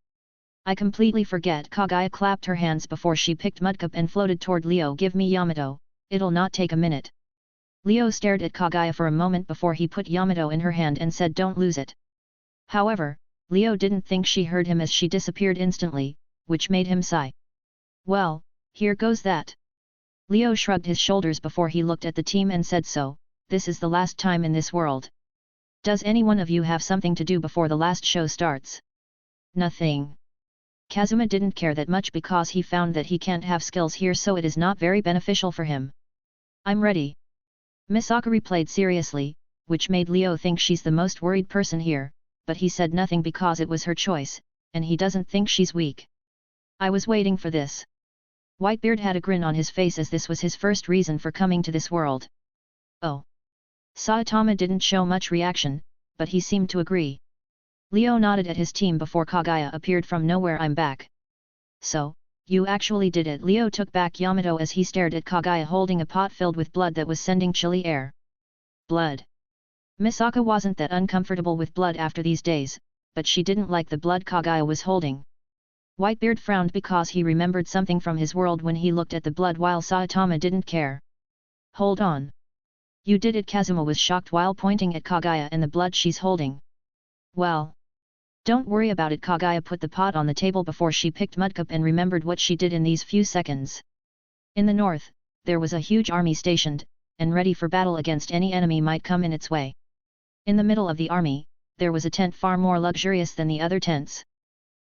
I completely forget. Kagaya clapped her hands before she picked Mudcup and floated toward Leo. Give me Yamato, it'll not take a minute. Leo stared at Kagaya for a moment before he put Yamato in her hand and said don't lose it. However, Leo didn't think she heard him as she disappeared instantly, which made him sigh. Well, here goes that. Leo shrugged his shoulders before he looked at the team and said so, this is the last time in this world. Does any one of you have something to do before the last show starts? Nothing. Kazuma didn't care that much because he found that he can't have skills here, so it is not very beneficial for him. I'm ready. Misaka replied seriously, which made Leo think she's the most worried person here, but he said nothing because it was her choice, and he doesn't think she's weak. I was waiting for this. Whitebeard had a grin on his face as this was his first reason for coming to this world. Oh. Saitama didn't show much reaction, but he seemed to agree. Leo nodded at his team before Kagaya appeared from nowhere. I'm back. So, you actually did it. Leo took back Yamato as he stared at Kagaya holding a pot filled with blood that was sending chilly air. Blood. Misaka wasn't that uncomfortable with blood after these days, but she didn't like the blood Kagaya was holding. Whitebeard frowned because he remembered something from his world when he looked at the blood, while Saitama didn't care. Hold on. You did it. Kazuma was shocked while pointing at Kagaya and the blood she's holding. Well. Don't worry about it. Kagaya put the pot on the table before she picked Mudcup and remembered what she did in these few seconds. In the north, there was a huge army stationed, and ready for battle against any enemy might come in its way. In the middle of the army, there was a tent far more luxurious than the other tents.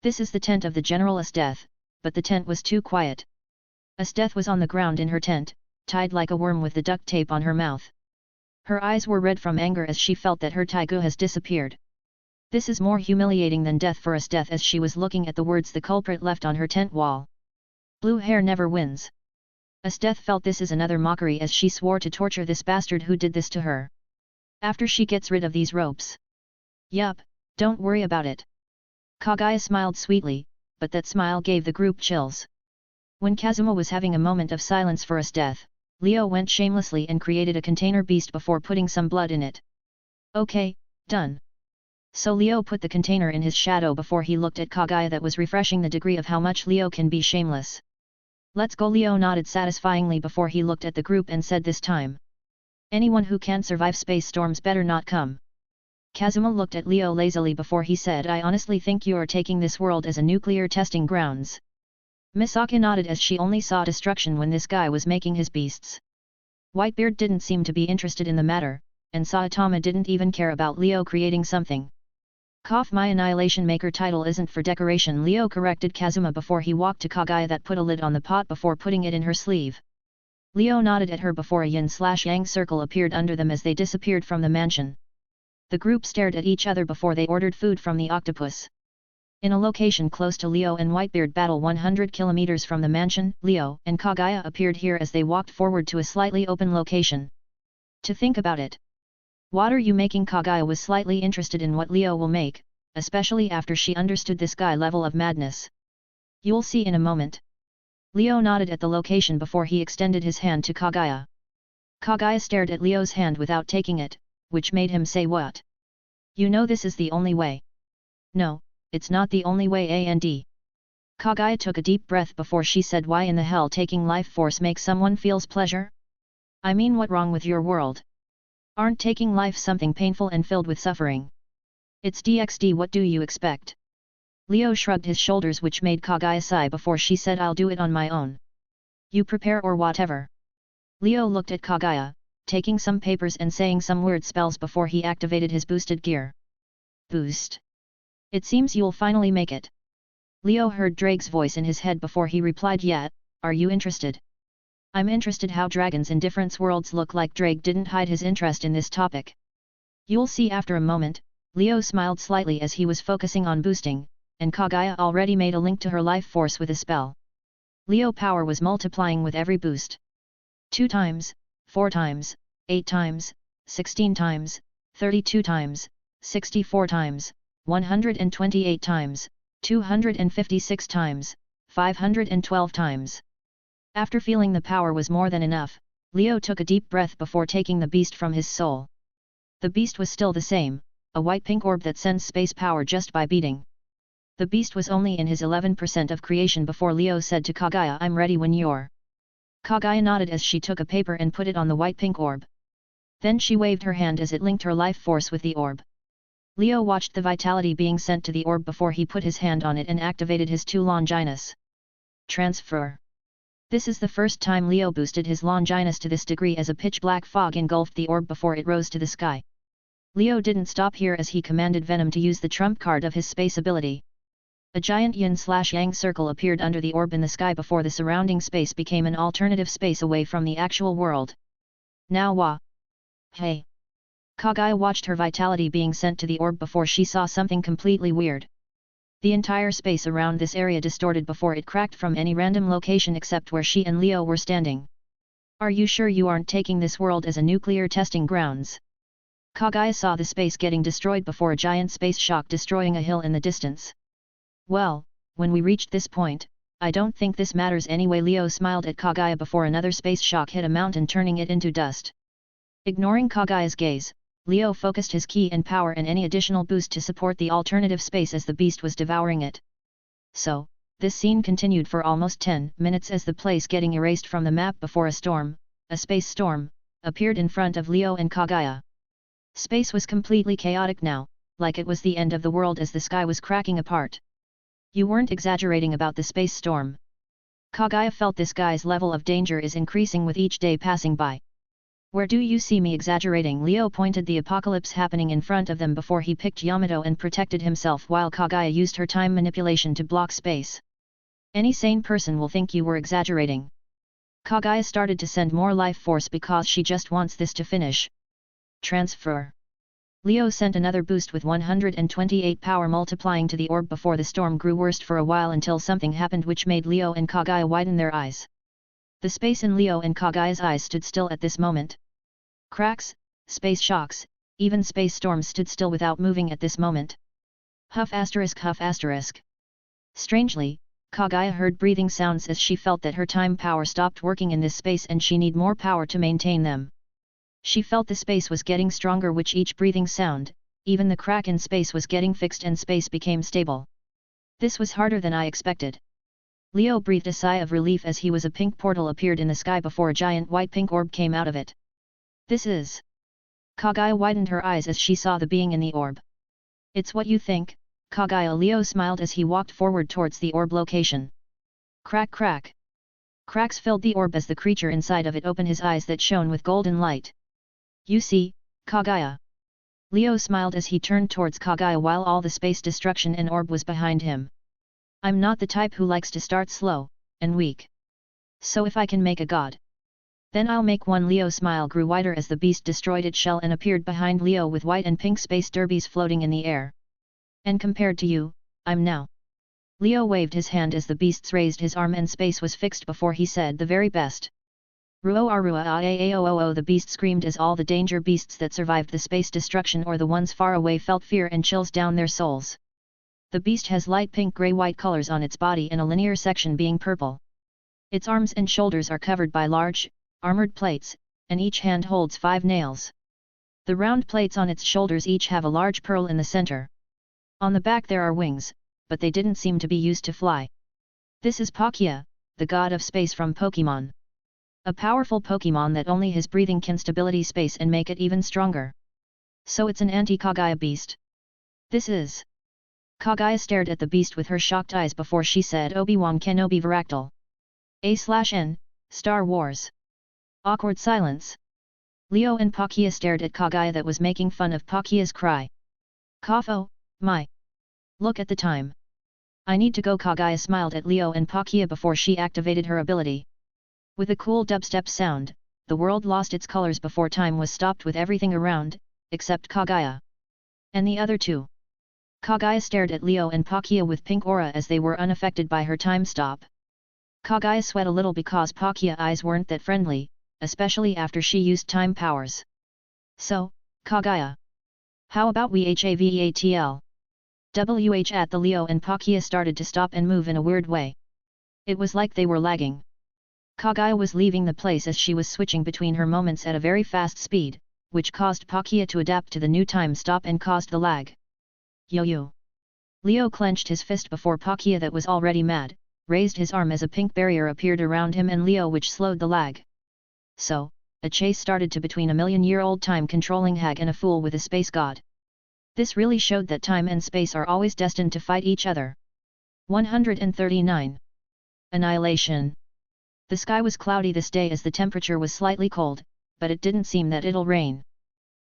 This is the tent of the General Asdeth, but the tent was too quiet. Asdeth was on the ground in her tent, tied like a worm with the duct tape on her mouth. Her eyes were red from anger as she felt that her Taigu has disappeared. This is more humiliating than death for Asdeth, as she was looking at the words the culprit left on her tent wall. Blue hair never wins. Asdeth felt this is another mockery as she swore to torture this bastard who did this to her. After she gets rid of these ropes. Yup, don't worry about it. Kagaya smiled sweetly, but that smile gave the group chills. When Kazuma was having a moment of silence for Asdeth, Leo went shamelessly and created a container beast before putting some blood in it. Okay, done. So Leo put the container in his shadow before he looked at Kagaya. That was refreshing, the degree of how much Leo can be shameless. Let's go. Leo nodded satisfyingly before he looked at the group and said this time. Anyone who can't survive space storms better not come. Kazuma looked at Leo lazily before he said, I honestly think you are taking this world as a nuclear testing grounds. Misaka nodded as she only saw destruction when this guy was making his beasts. Whitebeard didn't seem to be interested in the matter, and Saitama didn't even care about Leo creating something. My Annihilation Maker title isn't for decoration, Leo corrected Kazuma before he walked to Kagaya that put a lid on the pot before putting it in her sleeve. Leo nodded at her before a yin/yang circle appeared under them as they disappeared from the mansion. The group stared at each other before they ordered food from the octopus. In a location close to Leo and Whitebeard battle 100 kilometers from the mansion, Leo and Kagaya appeared here as they walked forward to a slightly open location. To think about it. What are you making? Kagaya was slightly interested in what Leo will make, especially after she understood this guy level of madness. You'll see in a moment. Leo nodded at the location before he extended his hand to Kagaya. Kagaya stared at Leo's hand without taking it, which made him say, what? You know this is the only way. No, it's not the only way. And Kagaya took a deep breath before she said, why in the hell taking life force make someone feels pleasure? I mean, what wrong with your world? Aren't taking life something painful and filled with suffering? It's DXD, what do you expect? Leo shrugged his shoulders, which made Kagaya sigh before she said, I'll do it on my own. You prepare or whatever. Leo looked at Kagaya, taking some papers and saying some word spells before he activated his boosted gear. Boost. It seems you'll finally make it. Leo heard Drake's voice in his head before he replied, yeah, are you interested? I'm interested how dragons in different worlds look like. Drake didn't hide his interest in this topic. You'll see after a moment. Leo smiled slightly as he was focusing on boosting, and Kagaya already made a link to her life force with a spell. Leo power was multiplying with every boost. 2 times, 4 times, 8 times, 16 times, 32 times, 64 times, 128 times, 256 times, 512 times. After feeling the power was more than enough, Leo took a deep breath before taking the beast from his soul. The beast was still the same, a white-pink orb that sends space power just by beating. The beast was only in his 11% of creation before Leo said to Kagaya, "I'm ready when you're." Kagaya nodded as she took a paper and put it on the white-pink orb. Then she waved her hand as it linked her life force with the orb. Leo watched the vitality being sent to the orb before he put his hand on it and activated his 2 Longinus. Transfer. This is the first time Leo boosted his Longinus to this degree, as a pitch-black fog engulfed the orb before it rose to the sky. Leo didn't stop here as he commanded Venom to use the trump card of his space ability. A giant yin/yang circle appeared under the orb in the sky before the surrounding space became an alternative space away from the actual world. Now wah! Hey! Kagaya watched her vitality being sent to the orb before she saw something completely weird. The entire space around this area distorted before it cracked from any random location except where she and Leo were standing. "Are you sure you aren't taking this world as a nuclear testing grounds?" Kagaya saw the space getting destroyed before a giant space shock destroying a hill in the distance. "Well, when we reached this point, I don't think this matters anyway." Leo smiled at Kagaya before another space shock hit a mountain, turning it into dust. Ignoring Kagaya's gaze, Leo focused his ki and power and any additional boost to support the alternative space as the beast was devouring it. So, this scene continued for almost 10 minutes as the place getting erased from the map before a space storm, appeared in front of Leo and Kagaya. Space was completely chaotic now, like it was the end of the world as the sky was cracking apart. "You weren't exaggerating about the space storm." Kagaya felt this guy's level of danger is increasing with each day passing by. "Where do you see me exaggerating?" Leo pointed the apocalypse happening in front of them before he picked Yamato and protected himself while Kagaya used her time manipulation to block space. "Any sane person will think you were exaggerating." Kagaya started to send more life force because she just wants this to finish. Transfer. Leo sent another boost with 128 power multiplying to the orb before the storm grew worse for a while until something happened which made Leo and Kagaya widen their eyes. The space in Leo and Kagaya's eyes stood still at this moment. Cracks, space shocks, even space storms stood still without moving at this moment. Huff asterisk huff asterisk. Strangely, Kagaya heard breathing sounds as she felt that her time power stopped working in this space and she need more power to maintain them. She felt the space was getting stronger with each breathing sound, even the crack in space was getting fixed and space became stable. "This was harder than I expected." Leo breathed a sigh of relief as a pink portal appeared in the sky before a giant white-pink orb came out of it. "This is..." Kagaya widened her eyes as she saw the being in the orb. "It's what you think, Kagaya." Leo smiled as he walked forward towards the orb location. Crack crack. Cracks filled the orb as the creature inside of it opened his eyes that shone with golden light. "You see, Kagaya." Leo smiled as he turned towards Kagaya while all the space destruction and orb was behind him. "I'm not the type who likes to start slow and weak. So if I can make a god, then I'll make one." Leo's smile grew wider as the beast destroyed its shell and appeared behind Leo with white and pink space derbies floating in the air. "And compared to you, I'm now." Leo waved his hand as the beasts raised his arm and space was fixed before he said, "The very best." "Ruo arua aaoo." The beast screamed as all the danger beasts that survived the space destruction or the ones far away felt fear and chills down their souls. The beast has light pink gray-white colors on its body and a linear section being purple. Its arms and shoulders are covered by large, armored plates, and each hand holds 5 nails. The round plates on its shoulders each have a large pearl in the center. On the back there are wings, but they didn't seem to be used to fly. This is Palkia, the god of space from Pokemon. A powerful Pokemon that only his breathing can stability space and make it even stronger. So it's an anti-Kagaya beast. "This is..." Kagaya stared at the beast with her shocked eyes before she said, "Obi-Wan Kenobi Varactyl. A/N, Star Wars." Awkward silence. Leo and Palkia stared at Kagaya that was making fun of Palkia's cry. "Cough, oh, my. Look at the time. I need to go." Kagaya smiled at Leo and Palkia before she activated her ability. With a cool dubstep sound, the world lost its colors before time was stopped with everything around, except Kagaya. And the other two. Kagaya stared at Leo and Palkia with pink aura as they were unaffected by her time stop. Kagaya sweat a little because Palkia's eyes weren't that friendly, especially after she used time powers. "So, Kagaya. How about we HAVEATL? WH at the Leo and Palkia started to stop and move in a weird way. It was like they were lagging. Kagaya was leaving the place as she was switching between her moments at a very fast speed, which caused Pakia to adapt to the new time stop and caused the lag. Yo-yo! Leo clenched his fist before Pakia that was already mad, raised his arm as a pink barrier appeared around him and Leo which slowed the lag. So, a chase started to between a million-year-old time-controlling hag and a fool with a space god. This really showed that time and space are always destined to fight each other. 139. Annihilation. The sky was cloudy this day as the temperature was slightly cold, but it didn't seem that it'll rain.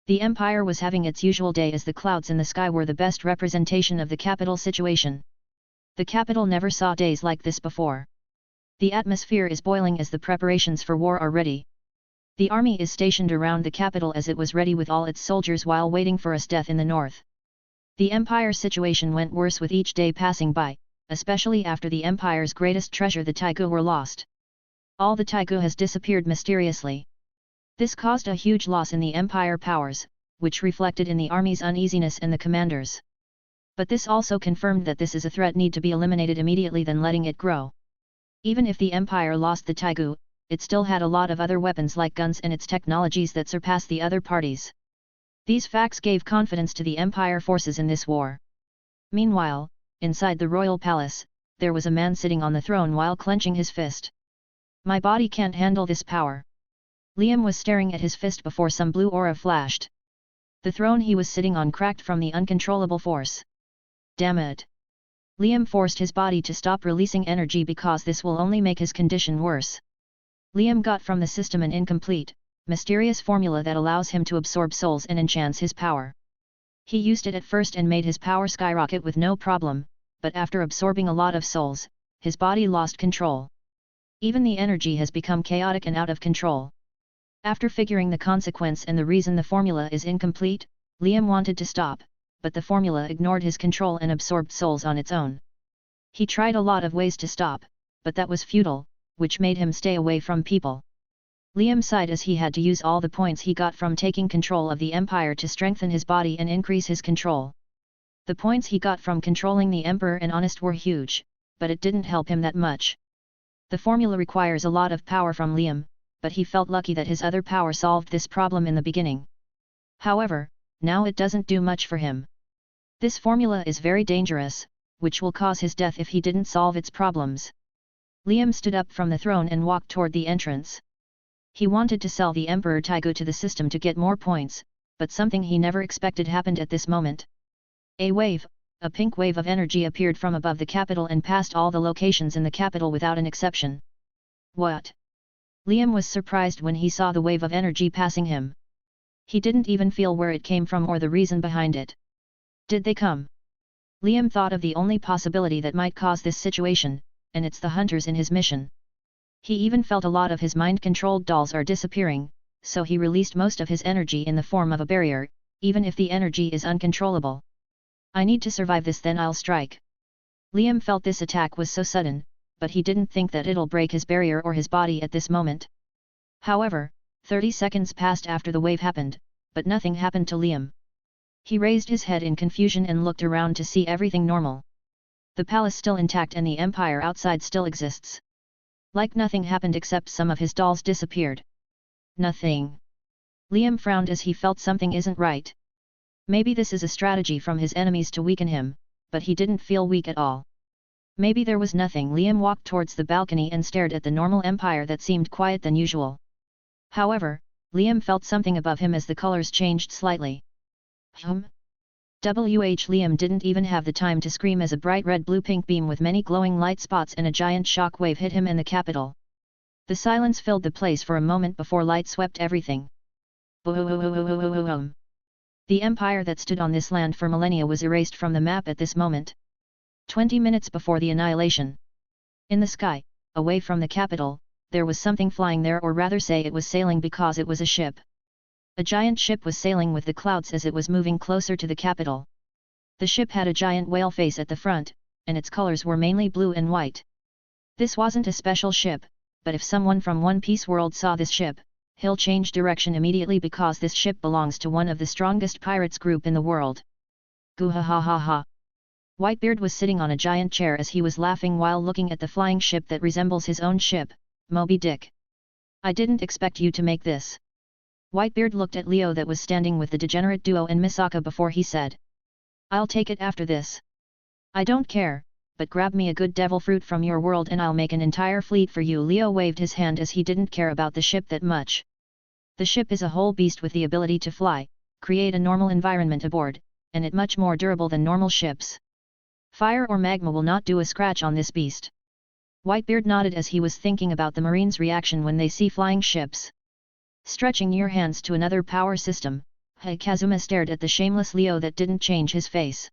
The Empire was having its usual day as the clouds in the sky were the best representation of the capital situation. The capital never saw days like this before. The atmosphere is boiling as the preparations for war are ready. The army is stationed around the capital as it was ready with all its soldiers while waiting for us death in the north. The Empire situation went worse with each day passing by, especially after the Empire's greatest treasure the Taigu were lost. All the Taigu has disappeared mysteriously. This caused a huge loss in the Empire powers, which reflected in the army's uneasiness and the commanders. But this also confirmed that this is a threat need to be eliminated immediately than letting it grow. Even if the Empire lost the Taigu, it still had a lot of other weapons like guns and its technologies that surpassed the other parties. These facts gave confidence to the Empire forces in this war. Meanwhile, inside the royal palace, there was a man sitting on the throne while clenching his fist. My body can't handle this power. Liam was staring at his fist before some blue aura flashed. The throne he was sitting on cracked from the uncontrollable force. Damn it! Liam forced his body to stop releasing energy because this will only make his condition worse. Liam got from the system an incomplete, mysterious formula that allows him to absorb souls and enchants his power. He used it at first and made his power skyrocket with no problem, but after absorbing a lot of souls, his body lost control. Even the energy has become chaotic and out of control. After figuring the consequence and the reason the formula is incomplete, Liam wanted to stop, but the formula ignored his control and absorbed souls on its own. He tried a lot of ways to stop, but that was futile, which made him stay away from people. Liam sighed as he had to use all the points he got from taking control of the Empire to strengthen his body and increase his control. The points he got from controlling the Emperor and Honest were huge, but it didn't help him that much. The formula requires a lot of power from Liam, but he felt lucky that his other power solved this problem in the beginning. However, now it doesn't do much for him. This formula is very dangerous, which will cause his death if he didn't solve its problems. Liam stood up from the throne and walked toward the entrance. He wanted to sell the Emperor Taigu to the system to get more points, but something he never expected happened at this moment. A pink wave of energy appeared from above the capital and passed all the locations in the capital without an exception. What? Liam was surprised when he saw the wave of energy passing him. He didn't even feel where it came from or the reason behind it. Did they come? Liam thought of the only possibility that might cause this situation, and it's the hunters in his mission. He even felt a lot of his mind-controlled dolls are disappearing, so he released most of his energy in the form of a barrier, even if the energy is uncontrollable. I need to survive this, then I'll strike. Liam felt this attack was so sudden, but he didn't think that it'll break his barrier or his body at this moment. However, 30 seconds passed after the wave happened, but nothing happened to Liam. He raised his head in confusion and looked around to see everything normal. The palace still intact and the Empire outside still exists. Like nothing happened except some of his dolls disappeared. Nothing. Liam frowned as he felt something isn't right. Maybe this is a strategy from his enemies to weaken him, but he didn't feel weak at all. Maybe there was nothing. Liam walked towards the balcony and stared at the normal Empire that seemed quiet than usual. However, Liam felt something above him as the colors changed slightly. Liam didn't even have the time to scream as a bright red-blue-pink beam with many glowing light spots and a giant shock wave hit him in the capital. The silence filled the place for a moment before light swept everything. Boom! The empire that stood on this land for millennia was erased from the map at this moment. 20 minutes before the annihilation. In the sky, away from the capital, there was something flying there, or rather say it was sailing because it was a ship. A giant ship was sailing with the clouds as it was moving closer to the capital. The ship had a giant whale face at the front, and its colors were mainly blue and white. This wasn't a special ship, but if someone from One Piece world saw this ship, he'll change direction immediately because this ship belongs to one of the strongest pirates group in the world. Goo ha ha ha ha. Whitebeard was sitting on a giant chair as he was laughing while looking at the flying ship that resembles his own ship, Moby Dick. I didn't expect you to make this. Whitebeard looked at Leo that was standing with the degenerate duo and Misaka before he said. I'll take it after this. I don't care, but grab me a good devil fruit from your world and I'll make an entire fleet for you. Leo waved his hand as he didn't care about the ship that much. The ship is a whole beast with the ability to fly, create a normal environment aboard, and it much more durable than normal ships. Fire or magma will not do a scratch on this beast. Whitebeard nodded as he was thinking about the Marines' reaction when they see flying ships. Stretching your hands to another power system, Kazuma stared at the shameless Leo that didn't change his face.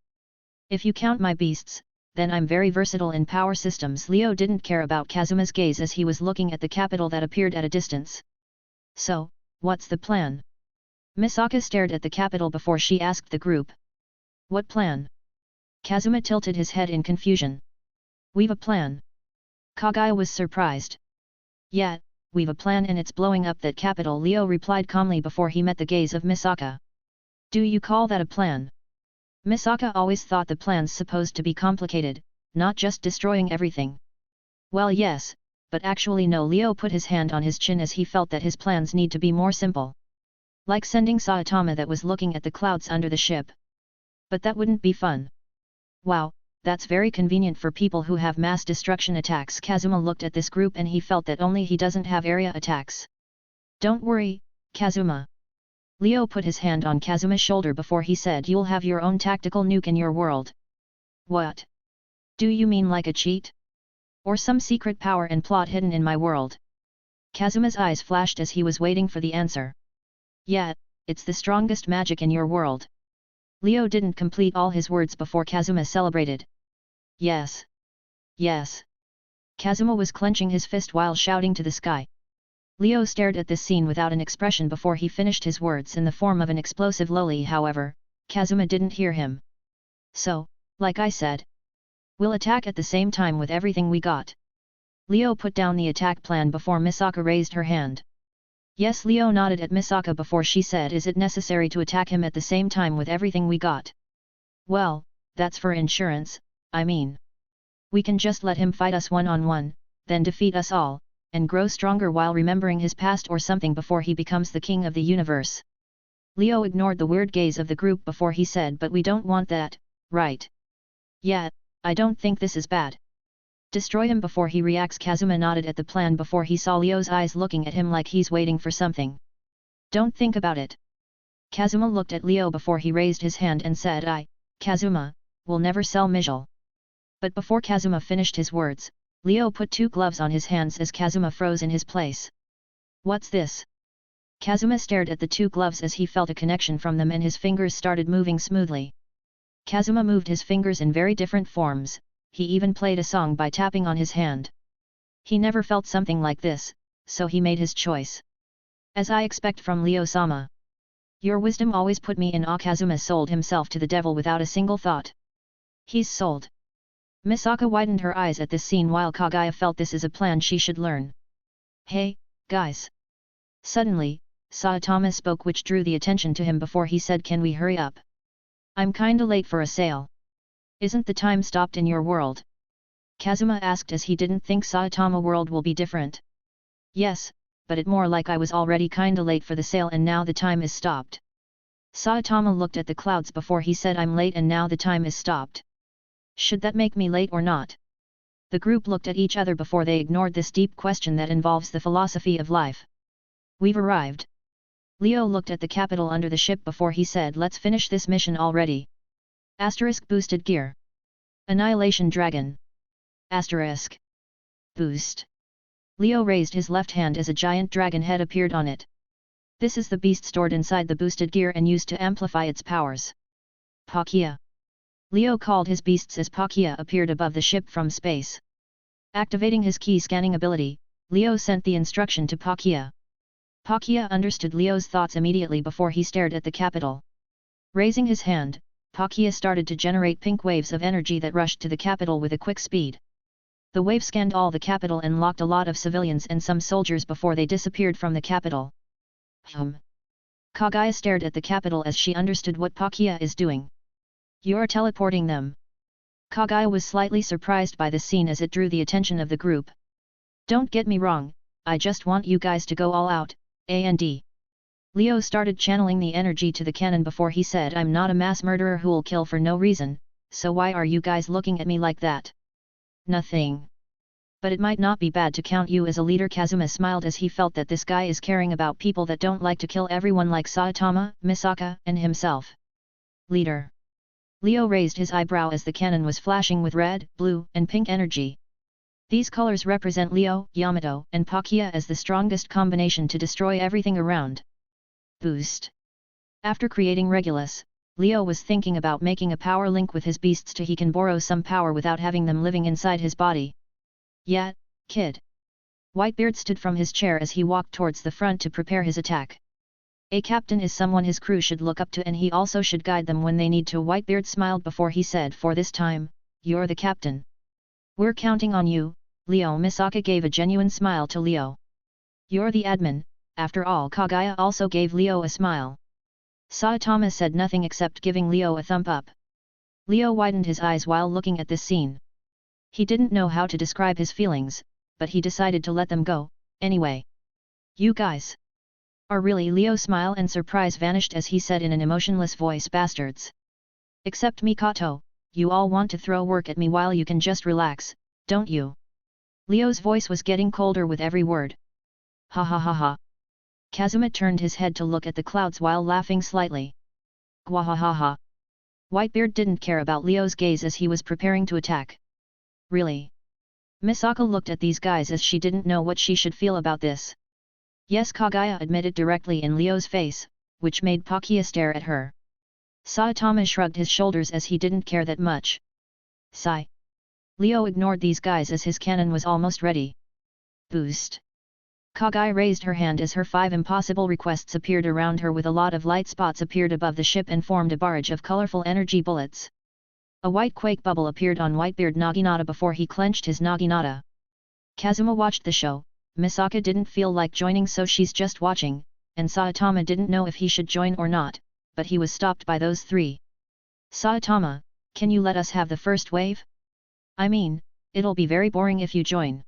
If you count my beasts, then I'm very versatile in power systems. Leo didn't care about Kazuma's gaze as he was looking at the capital that appeared at a distance. So, what's the plan? Misaka stared at the capital before she asked the group. What plan? Kazuma tilted his head in confusion. We've a plan. Kagaya was surprised. Yeah, we've a plan and it's blowing up that capital, Leo replied calmly before he met the gaze of Misaka. Do you call that a plan? Misaka always thought the plan's supposed to be complicated, not just destroying everything. Well yes, but actually no. Leo put his hand on his chin as he felt that his plans need to be more simple. Like sending Saitama that was looking at the clouds under the ship. But that wouldn't be fun. Wow, that's very convenient for people who have mass destruction attacks. Kazuma looked at this group and he felt that only he doesn't have area attacks. Don't worry, Kazuma. Leo put his hand on Kazuma's shoulder before he said, you'll have your own tactical nuke in your world. What? Do you mean like a cheat? Or some secret power and plot hidden in my world? Kazuma's eyes flashed as he was waiting for the answer. Yeah, it's the strongest magic in your world. Leo didn't complete all his words before Kazuma celebrated. Yes. Yes. Kazuma was clenching his fist while shouting to the sky. Leo stared at this scene without an expression before he finished his words in the form of an explosive loli. However, Kazuma didn't hear him. So, like I said, we'll attack at the same time with everything we got. Leo put down the attack plan before Misaka raised her hand. Yes, Leo nodded at Misaka before she said, is it necessary to attack him at the same time with everything we got? Well, that's for insurance, I mean. We can just let him fight us one-on-one, then defeat us all, and grow stronger while remembering his past or something before he becomes the king of the universe. Leo ignored the weird gaze of the group before he said, but we don't want that, right? Yeah, I don't think this is bad. Destroy him before he reacts. Kazuma nodded at the plan before he saw Leo's eyes looking at him like he's waiting for something. Don't think about it. Kazuma looked at Leo before he raised his hand and said, Kazuma, will never sell Mijal. But before Kazuma finished his words, Leo put two gloves on his hands as Kazuma froze in his place. What's this? Kazuma stared at the two gloves as he felt a connection from them and his fingers started moving smoothly. Kazuma moved his fingers in very different forms, he even played a song by tapping on his hand. He never felt something like this, so he made his choice. As I expect from Leo-sama. Your wisdom always put me in awe. Kazuma sold himself to the devil without a single thought. He's sold. Misaka widened her eyes at this scene while Kagaya felt this is a plan she should learn. Hey, guys. Suddenly, Saitama spoke, which drew the attention to him before he said, can we hurry up? I'm kinda late for a sale. Isn't the time stopped in your world? Kazuma asked as he didn't think Saitama world will be different. Yes, but it more like I was already kinda late for the sale and now the time is stopped. Saitama looked at the clouds before he said, I'm late and now the time is stopped. Should that make me late or not? The group looked at each other before they ignored this deep question that involves the philosophy of life. We've arrived. Leo looked at the capital under the ship before he said, let's finish this mission already. Asterisk boosted gear. Annihilation dragon. Asterisk. Boost. Leo raised his left hand as a giant dragon head appeared on it. This is the beast stored inside the boosted gear and used to amplify its powers. Pakia. Leo called his beasts as Pakia appeared above the ship from space. Activating his key scanning ability, Leo sent the instruction to Pakia. Pakia understood Leo's thoughts immediately before he stared at the capital. Raising his hand, Pakia started to generate pink waves of energy that rushed to the capital with a quick speed. The wave scanned all the capital and locked a lot of civilians and some soldiers before they disappeared from the capital. Kagaya stared at the capital as she understood what Pakia is doing. You're teleporting them. Kagaya was slightly surprised by this scene as it drew the attention of the group. Don't get me wrong, I just want you guys to go all out, and. Leo started channeling the energy to the cannon before he said, I'm not a mass murderer who'll kill for no reason, so why are you guys looking at me like that? Nothing. But it might not be bad to count you as a leader. Kazuma smiled as he felt that this guy is caring about people that don't like to kill everyone like Saitama, Misaka, and himself. Leader. Leo raised his eyebrow as the cannon was flashing with red, blue, and pink energy. These colors represent Leo, Yamato, and Pakia as the strongest combination to destroy everything around. Boost. After creating Regulus, Leo was thinking about making a power link with his beasts to he can borrow some power without having them living inside his body. Yeah, kid. Whitebeard stood from his chair as he walked towards the front to prepare his attack. A captain is someone his crew should look up to, and he also should guide them when they need to. Whitebeard smiled before he said, for this time, you're the captain. We're counting on you, Leo. Misaka gave a genuine smile to Leo. You're the admin. After all, Kagaya also gave Leo a smile. Saitama said nothing except giving Leo a thumb up. Leo widened his eyes while looking at this scene. He didn't know how to describe his feelings, but he decided to let them go, anyway. You guys are really. Leo's smile and surprise vanished as he said in an emotionless voice, bastards. Except Mikoto, you all want to throw work at me while you can just relax, don't you? Leo's voice was getting colder with every word. Ha ha ha ha. Kazuma turned his head to look at the clouds while laughing slightly. Gwahahaha. Whitebeard didn't care about Leo's gaze as he was preparing to attack. Really? Misaka looked at these guys as she didn't know what she should feel about this. Yes, Kagaya admitted directly in Leo's face, which made Pakia stare at her. Saitama shrugged his shoulders as he didn't care that much. Sigh. Leo ignored these guys as his cannon was almost ready. Boost. Kagaya raised her hand as her 5 impossible requests appeared around her, with a lot of light spots appeared above the ship and formed a barrage of colorful energy bullets. A white quake bubble appeared on Whitebeard Naginata before he clenched his Naginata. Kazuma watched the show. Misaka didn't feel like joining, so she's just watching, and Saitama didn't know if he should join or not, but he was stopped by those 3. Saitama, can you let us have the first wave? I mean, it'll be very boring if you join.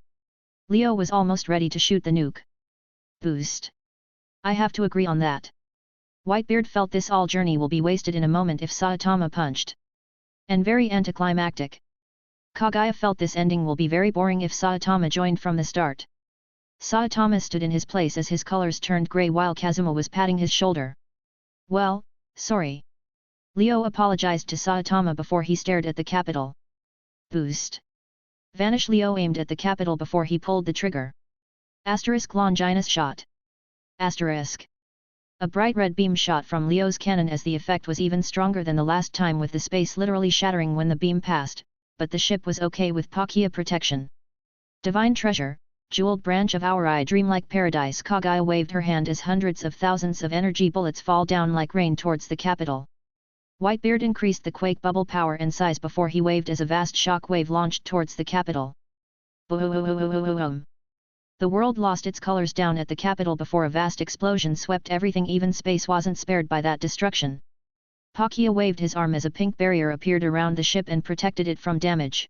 Leo was almost ready to shoot the nuke. Boost. I have to agree on that. Whitebeard felt this all journey will be wasted in a moment if Saitama punched. And very anticlimactic. Kagaya felt this ending will be very boring if Saitama joined from the start. Saitama stood in his place as his colors turned grey while Kazuma was patting his shoulder. Well, sorry. Leo apologized to Saitama before he stared at the capital. Boost. Vanish. Leo aimed at the capital before he pulled the trigger. Asterisk Longinus shot. Asterisk. A bright red beam shot from Leo's cannon as the effect was even stronger than the last time, with the space literally shattering when the beam passed, but the ship was okay with Pakia protection. Divine treasure, jeweled branch of our eye, dreamlike paradise. Kagaya waved her hand as hundreds of thousands of energy bullets fall down like rain towards the capital. Whitebeard increased the quake bubble power and size before he waved as a vast shock wave launched towards the capital. Boom! The world lost its colors down at the capital before a vast explosion swept everything. Even space wasn't spared by that destruction. Pakia waved his arm as a pink barrier appeared around the ship and protected it from damage.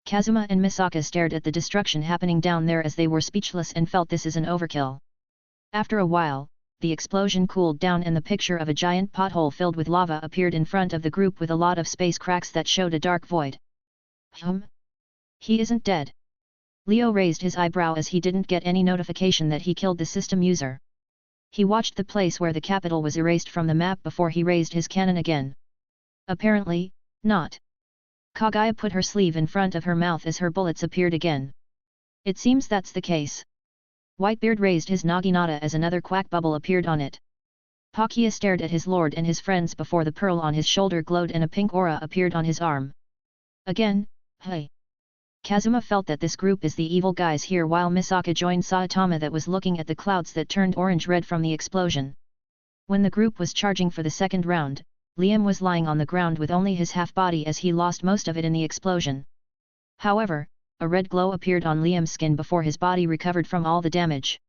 Kazuma and Misaka stared at the destruction happening down there as they were speechless and felt this is an overkill. After a while, the explosion cooled down and the picture of a giant pothole filled with lava appeared in front of the group with a lot of space cracks that showed a dark void. He isn't dead. Leo raised his eyebrow as he didn't get any notification that he killed the system user. He watched the place where the capital was erased from the map before he raised his cannon again. Apparently, not. Kagaya put her sleeve in front of her mouth as her bullets appeared again. It seems that's the case. Whitebeard raised his Naginata as another quack bubble appeared on it. Pakia stared at his lord and his friends before the pearl on his shoulder glowed and a pink aura appeared on his arm. Again, hey. Kazuma felt that this group is the evil guys here, while Misaka joined Saitama that was looking at the clouds that turned orange-red from the explosion. When the group was charging for the second round, Liam was lying on the ground with only his half-body as he lost most of it in the explosion. However, a red glow appeared on Liam's skin before his body recovered from all the damage.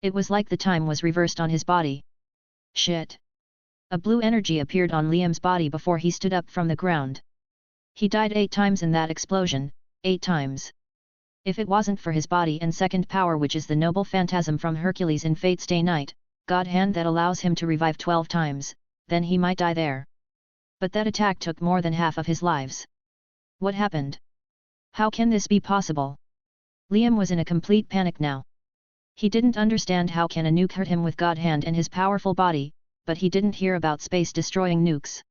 It was like the time was reversed on his body. Shit! A blue energy appeared on Liam's body before he stood up from the ground. He died 8 times in that explosion, 8 times. If it wasn't for his body and second power, which is the noble phantasm from Hercules in Fate's Day Night, God hand that allows him to revive 12 times, then he might die there. But that attack took more than half of his lives. What happened? How can this be possible? Liam was in a complete panic now. He didn't understand how can a nuke hurt him with God hand and his powerful body, but he didn't hear about space-destroying nukes.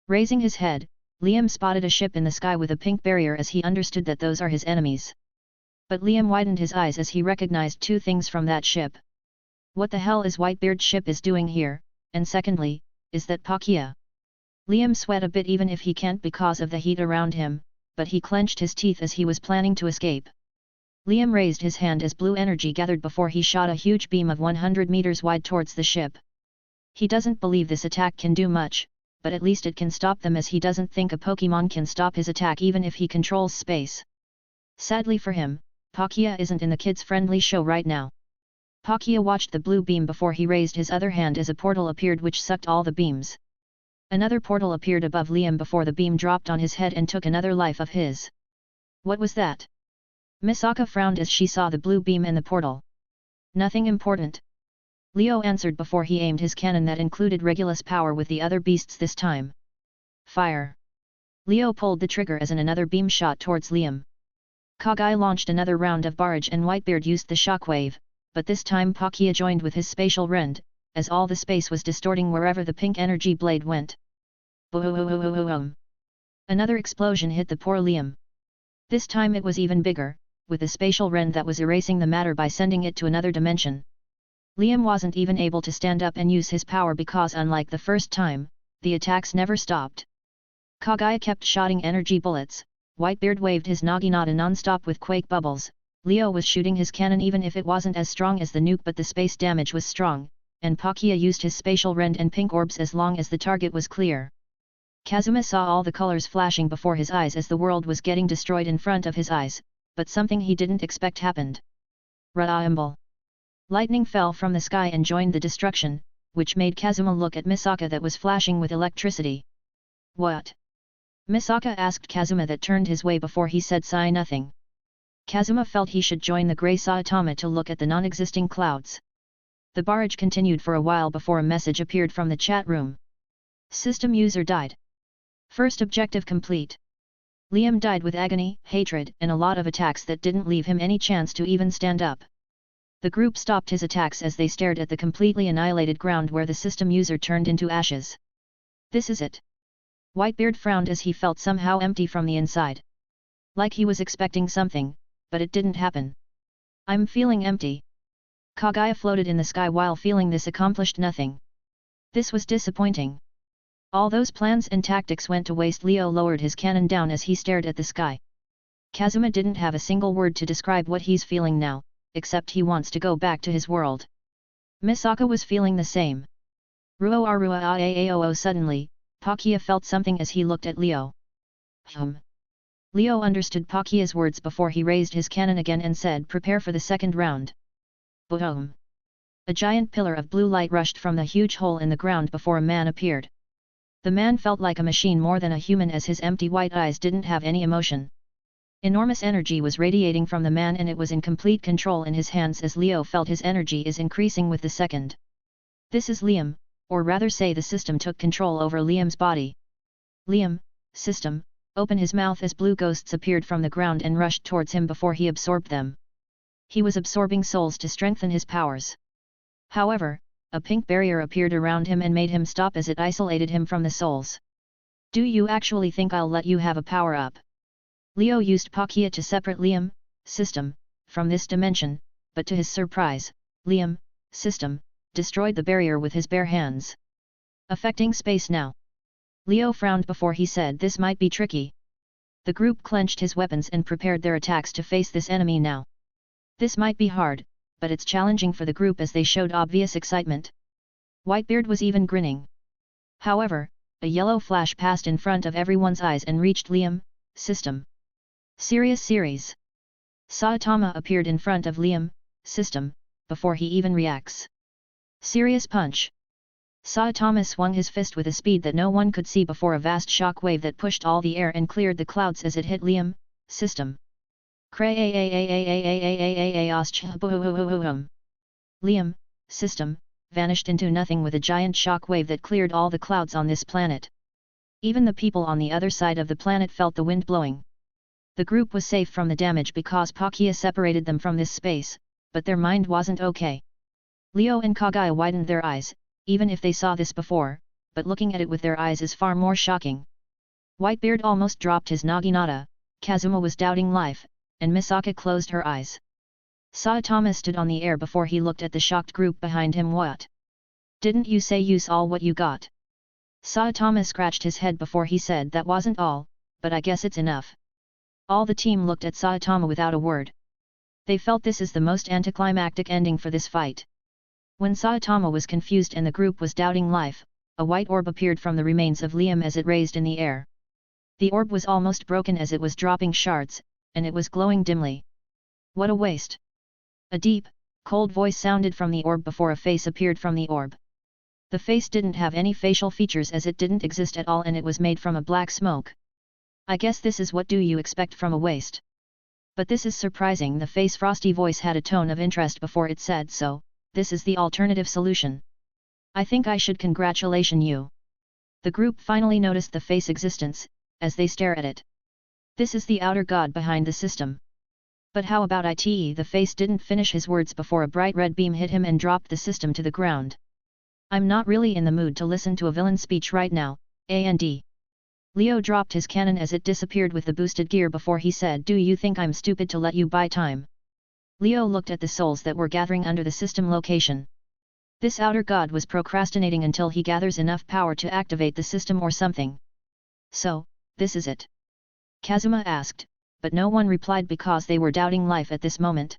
Raising his head, Liam spotted a ship in the sky with a pink barrier as he understood that those are his enemies. But Liam widened his eyes as he recognized 2 things from that ship. What the hell is Whitebeard's ship is doing here, and secondly, is that Kagaya? Liam sweat a bit even if he can't because of the heat around him, but he clenched his teeth as he was planning to escape. Liam raised his hand as blue energy gathered before he shot a huge beam of 100 meters wide towards the ship. He doesn't believe this attack can do much, but at least it can stop them, as he doesn't think a Pokemon can stop his attack even if he controls space. Sadly for him, Kagaya isn't in the kids-friendly show right now. Kagaya watched the blue beam before he raised his other hand as a portal appeared which sucked all the beams. Another portal appeared above Liam before the beam dropped on his head and took another life of his. What was that? Misaka frowned as she saw the blue beam and the portal. Nothing important. Leo answered before he aimed his cannon that included Regulus power with the other beasts this time. Fire. Leo pulled the trigger as another beam shot towards Liam. Kagaya launched another round of barrage and Whitebeard used the shockwave, but this time Kagaya joined with his spatial rend, as all the space was distorting wherever the pink energy blade went. Boom! Another explosion hit the poor Liam. This time it was even bigger, with a spatial rend that was erasing the matter by sending it to another dimension. Liam wasn't even able to stand up and use his power because, unlike the first time, the attacks never stopped. Kagaya kept shotting energy bullets, Whitebeard waved his naginata non-stop with quake bubbles, Leo was shooting his cannon even if it wasn't as strong as the nuke, but the space damage was strong, and Kagaya used his spatial rend and pink orbs as long as the target was clear. Kazuma saw all the colors flashing before his eyes as the world was getting destroyed in front of his eyes, but something he didn't expect happened. Raamble. Lightning fell from the sky and joined the destruction, which made Kazuma look at Misaka that was flashing with electricity. What? Misaka asked Kazuma that turned his way before he said nothing. Kazuma felt he should join the grey Saitama to look at the non-existing clouds. The barrage continued for a while before a message appeared from the chat room. System user died. First objective complete. Liam died with agony, hatred, and a lot of attacks that didn't leave him any chance to even stand up. The group stopped his attacks as they stared at the completely annihilated ground where the system user turned into ashes. This is it. Whitebeard frowned as he felt somehow empty from the inside. Like he was expecting something, but it didn't happen. I'm feeling empty. Kagaya floated in the sky while feeling this accomplished nothing. This was disappointing. All those plans and tactics went to waste. Leo lowered his cannon down as he stared at the sky. Kazuma didn't have a single word to describe what he's feeling now, except he wants to go back to his world. Misaka was feeling the same. Suddenly, Kagaya felt something as he looked at Leo. Leo understood Kagaya's words before he raised his cannon again and said, "Prepare for the second round." Boom! A giant pillar of blue light rushed from the huge hole in the ground before a man appeared. The man felt like a machine more than a human as his empty white eyes didn't have any emotion. Enormous energy was radiating from the man and it was in complete control in his hands as Leo felt his energy is increasing with the second. This is Liam, or rather say the system took control over Liam's body. Liam, system, opened his mouth as blue ghosts appeared from the ground and rushed towards him before he absorbed them. He was absorbing souls to strengthen his powers. However, a pink barrier appeared around him and made him stop as it isolated him from the souls. Do you actually think I'll let you have a power-up? Leo used Kagaya to separate Liam, system, from this dimension, but to his surprise, Liam, system, destroyed the barrier with his bare hands. Affecting space now. Leo frowned before he said this might be tricky. The group clenched his weapons and prepared their attacks to face this enemy now. This might be hard, but it's challenging for the group as they showed obvious excitement. Whitebeard was even grinning. However, a yellow flash passed in front of everyone's eyes and reached Liam, system. Serious series. Saitama appeared in front of Liam, system, before he even reacts. Serious punch. Saitama swung his fist with a speed that no one could see before, a vast shock wave that pushed all the air and cleared the clouds as it hit Liam, system. Liam, system, vanished into nothing with a giant shock wave that cleared all the clouds on this planet. Even the people on the other side of the planet felt the wind blowing. The group was safe from the damage because Palkia separated them from this space, but their mind wasn't okay. Leo and Kagaya widened their eyes, even if they saw this before, but looking at it with their eyes is far more shocking. Whitebeard almost dropped his naginata, Kazuma was doubting life, and Misaka closed her eyes. Saitama stood on the air before he looked at the shocked group behind him. What? Didn't you say use all what you got? Saitama scratched his head before he said that wasn't all, but I guess it's enough. All the team looked at Saitama without a word. They felt this is the most anticlimactic ending for this fight. When Saitama was confused and the group was doubting life, a white orb appeared from the remains of Liam as it raised in the air. The orb was almost broken as it was dropping shards, and it was glowing dimly. What a waste! A deep, cold voice sounded from the orb before a face appeared from the orb. The face didn't have any facial features as it didn't exist at all, and it was made from a black smoke. I guess this is what do you expect from a waste. But this is surprising. The face frosty voice had a tone of interest before it said so. This is the alternative solution. I think I should congratulate you. The group finally noticed the face existence, as they stare at it. This is the outer god behind the system. But how about it? The face didn't finish his words before a bright red beam hit him and dropped the system to the ground. I'm not really in the mood to listen to a villain speech right now, and. Leo dropped his cannon as it disappeared with the boosted gear before he said, do you think I'm stupid to let you buy time? Leo looked at the souls that were gathering under the system location. This outer god was procrastinating until he gathers enough power to activate the system or something. So, this is it? Kazuma asked, but no one replied because they were doubting life at this moment.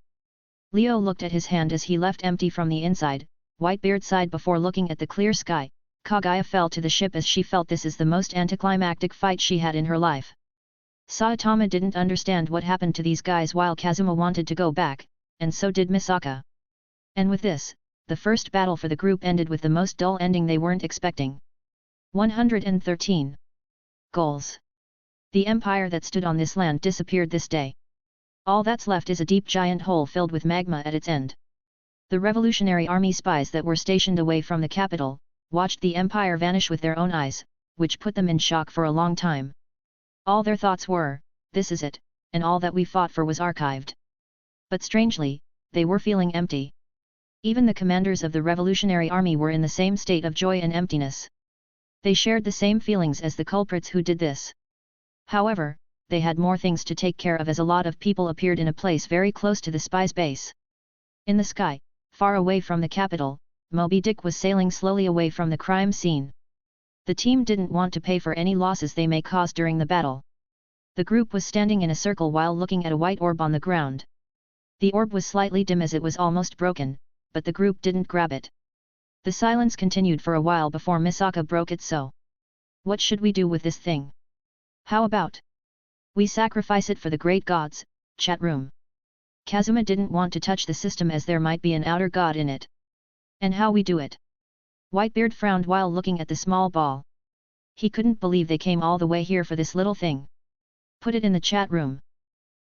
Leo looked at his hand as he left empty from the inside. Whitebeard sighed before looking at the clear sky. Kagaya fell to the ship as she felt this is the most anticlimactic fight she had in her life. Saitama didn't understand what happened to these guys while Kazuma wanted to go back, and so did Misaka. And with this, the first battle for the group ended with the most dull ending they weren't expecting. 113. Goals. The empire that stood on this land disappeared this day. All that's left is a deep giant hole filled with magma at its end. The Revolutionary Army spies that were stationed away from the capital, watched the empire vanish with their own eyes, which put them in shock for a long time. All their thoughts were, this is it, and all that we fought for was archived. But strangely, they were feeling empty. Even the commanders of the Revolutionary Army were in the same state of joy and emptiness. They shared the same feelings as the culprits who did this. However, they had more things to take care of as a lot of people appeared in a place very close to the spies' base. In the sky, far away from the capital, Moby Dick was sailing slowly away from the crime scene. The team didn't want to pay for any losses they may cause during the battle. The group was standing in a circle while looking at a white orb on the ground. The orb was slightly dim as it was almost broken, but the group didn't grab it. The silence continued for a while before Misaka broke it. So, what should we do with this thing? How about we sacrifice it for the great gods? Chat room. Kazuma didn't want to touch the system as there might be an outer god in it. And how we do it? Whitebeard frowned while looking at the small ball. He couldn't believe they came all the way here for this little thing. Put it in the chat room.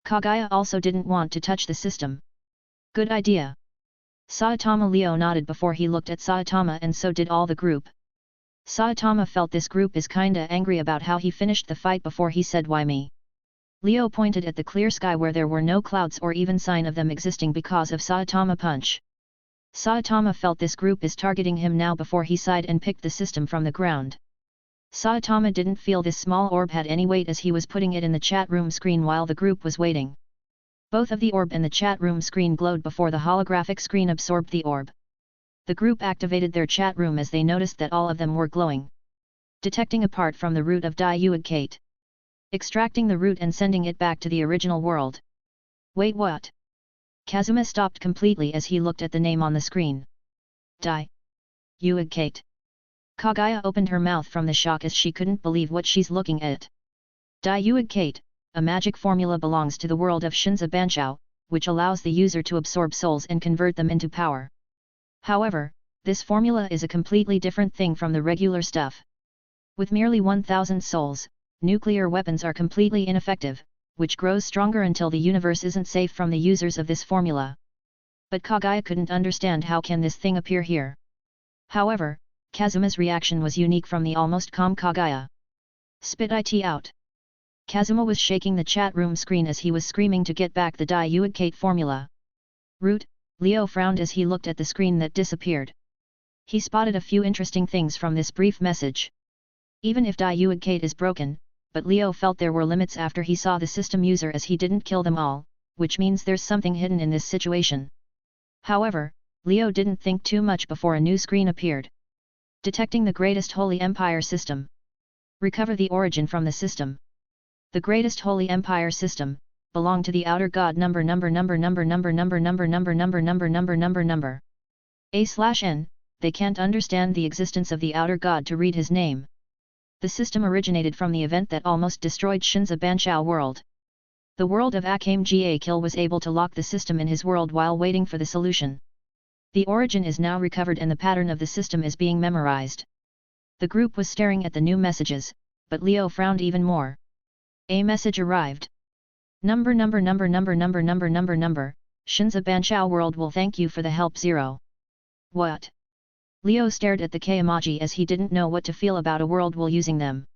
Kagaya also didn't want to touch the system. Good idea. Saitama Leo nodded before he looked at Saitama, and so did all the group. Saitama felt this group is kinda angry about how he finished the fight before he said why me. Leo pointed at the clear sky where there were no clouds or even sign of them existing because of Saitama punch. Saitama felt this group is targeting him now before he sighed and picked the system from the ground. Saitama didn't feel this small orb had any weight as he was putting it in the chat room screen while the group was waiting. Both of the orb and the chat room screen glowed before the holographic screen absorbed the orb. The group activated their chat room as they noticed that all of them were glowing. Detecting a part from the root of DXD. Extracting the root and sending it back to the original world. Wait, what? Kazuma stopped completely as he looked at the name on the screen. DXD. Kagaya opened her mouth from the shock as she couldn't believe what she's looking at. DXD, a magic formula, belongs to the world of Shinza Banshou, which allows the user to absorb souls and convert them into power. However, This formula is a completely different thing from the regular stuff. With merely 1000 souls, nuclear weapons are completely ineffective, which grows stronger until the universe isn't safe from the users of this formula. But Kagaya couldn't understand how can this thing appear here. However, Kazuma's reaction was unique from the almost calm Kagaya. Spit it out. Kazuma was shaking the chat room screen as he was screaming to get back the DXD formula. Root, Leo frowned as he looked at the screen that disappeared. He spotted a few interesting things from this brief message. Even if DXD is broken, but Leo felt there were limits after he saw the system user as he didn't kill them all, which means there's something hidden in this situation. However, Leo didn't think too much before a new screen appeared. Detecting the Greatest Holy Empire System. Recover the origin from the system. The Greatest Holy Empire System belong to the outer god number. A/N, they can't understand the existence of the outer god to read his name. The system originated from the event that almost destroyed Shinza Banshao world. The world of Akame Kill was able to lock the system in his world while waiting for the solution. The origin is now recovered and the pattern of the system is being memorized. The group was staring at the new messages, but Leo frowned even more. A message arrived. Number. Shinza Banshao world will thank you for the help 0. What? Leo stared at the K emoji as he didn't know what to feel about a world will using them.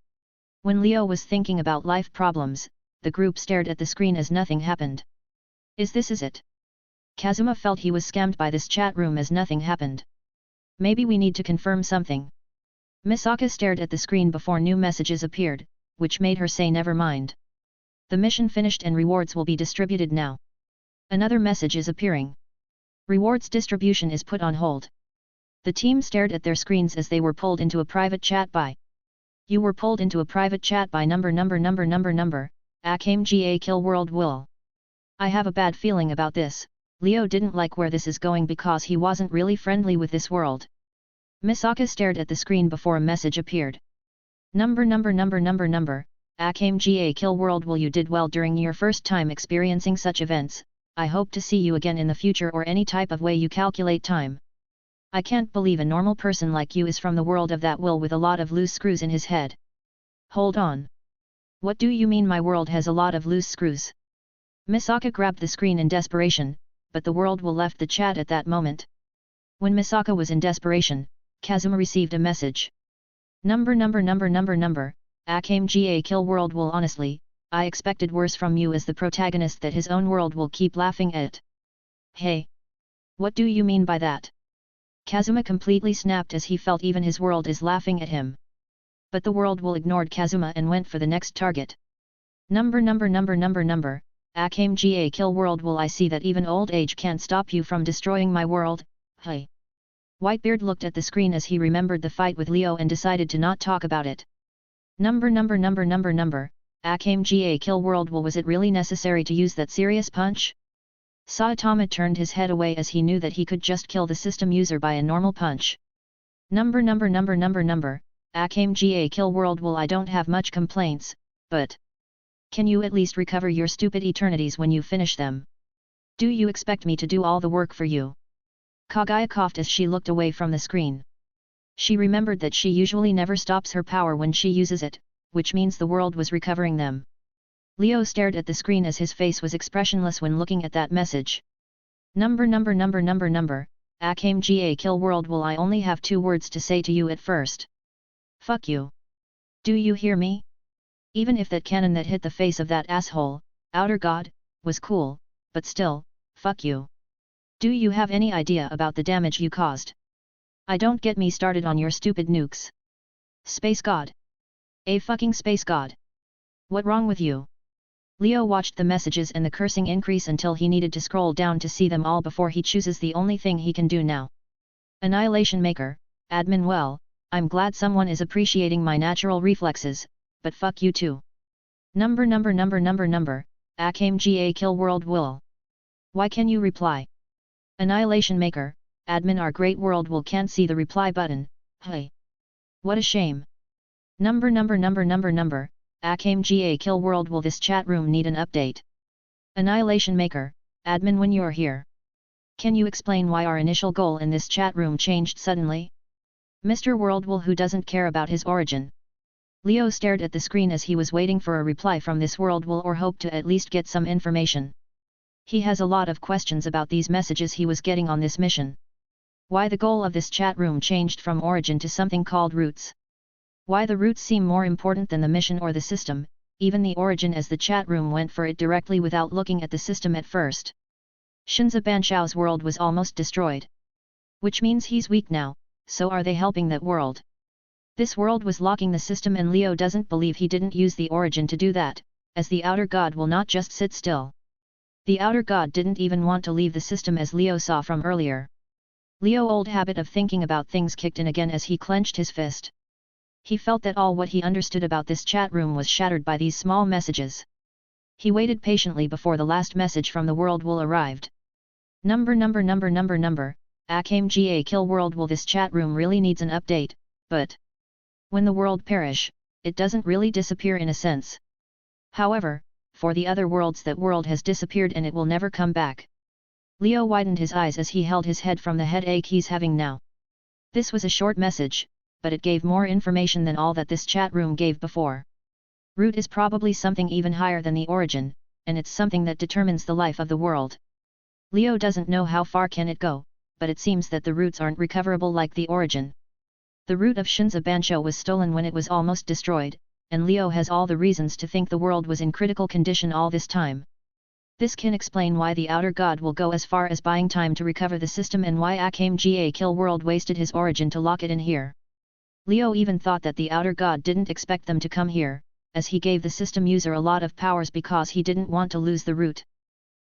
When Leo was thinking about life problems, the group stared at the screen as nothing happened. Is it? Kazuma felt he was scammed by this chat room as nothing happened. Maybe we need to confirm something. Misaka stared at the screen before new messages appeared, which made her say never mind. The mission finished and rewards will be distributed now. Another message is appearing. Rewards distribution is put on hold. The team stared at their screens as they were pulled into a private chat by. You were pulled into a private chat by number. Akame Kill World will. I have a bad feeling about this. Leo didn't like where this is going because he wasn't really friendly with this world. Misaka stared at the screen before a message appeared. Number. Akame Kill World will. You did well during your first time experiencing such events. I hope to see you again in the future or any type of way you calculate time. I can't believe a normal person like you is from the world of that will with a lot of loose screws in his head. Hold on. What do you mean my world has a lot of loose screws? Misaka grabbed the screen in desperation, but the world will left the chat at that moment. When Misaka was in desperation, Kazuma received a message. Number. Akame Kill World will. Honestly, I expected worse from you as the protagonist that his own world will keep laughing at. Hey! What do you mean by that? Kazuma completely snapped as he felt even his world is laughing at him. But the world will ignored Kazuma and went for the next target. Number. Akame Kill World will. I see that even old age can't stop you from destroying my world. Hey! Whitebeard looked at the screen as he remembered the fight with Leo and decided to not talk about it. Number. Akame Kill World will. Was it really necessary to use that serious punch? Saitama turned his head away as he knew that he could just kill the system user by a normal punch. Number. Akame Kill World will. I don't have much complaints, but can you at least recover your stupid eternities when you finish them? Do you expect me to do all the work for you? Kagaya coughed as she looked away from the screen. She remembered that she usually never stops her power when she uses it, which means the world was recovering them. Leo stared at the screen as his face was expressionless when looking at that message. Number. Akame Kill World will. I only have 2 words to say to you at first. Fuck you. Do you hear me? Even if that cannon that hit the face of that asshole, outer god, was cool, but still, fuck you. Do you have any idea about the damage you caused? I don't get me started on your stupid nukes. Space god. A fucking space god. What wrong with you? Leo watched the messages and the cursing increase until he needed to scroll down to see them all before he chooses the only thing he can do now. Annihilation Maker, admin. Well, I'm glad someone is appreciating my natural reflexes, but fuck you too. Number. Akame Kill World will. Why can you reply? Annihilation Maker, admin. Our great world will can't see the reply button. Hey! What a shame. Number. Akame Kill World will. This chat room need an update. Annihilation Maker, admin. When you're here. Can you explain why our initial goal in this chat room changed suddenly? Mr. Worldwool, who doesn't care about his origin. Leo stared at the screen as he was waiting for a reply from this Worldwool, or hoped to at least get some information. He has a lot of questions about these messages he was getting on this mission. Why the goal of this chat room changed from origin to something called roots. Why the roots seem more important than the mission or the system, even the origin, as the chat room went for it directly without looking at the system at first. Shinza Banchao's world was almost destroyed. Which means he's weak now, so are they helping that world? This world was locking the system, and Leo doesn't believe he didn't use the origin to do that, as the outer god will not just sit still. The outer god didn't even want to leave the system, as Leo saw from earlier. Leo's old habit of thinking about things kicked in again as he clenched his fist. He felt that all what he understood about this chat room was shattered by these small messages. He waited patiently before the last message from the Worldwool arrived. Number, Akame kill Worldwool. This chat room really needs an update, but when the world perish, it doesn't really disappear in a sense. However, for the other worlds, that world has disappeared and it will never come back. Leo widened his eyes as he held his head from the headache he's having now. This was a short message, but it gave more information than all that this chat room gave before. Root is probably something even higher than the origin, and it's something that determines the life of the world. Leo doesn't know how far can it go, but it seems that the roots aren't recoverable like the origin. The root of Shinza Banchao was stolen when it was almost destroyed, and Leo has all the reasons to think the world was in critical condition all this time. This can explain why the outer god will go as far as buying time to recover the system, and why Akame kill world wasted his origin to lock it in here. Leo even thought that the outer god didn't expect them to come here, as he gave the system user a lot of powers because he didn't want to lose the root.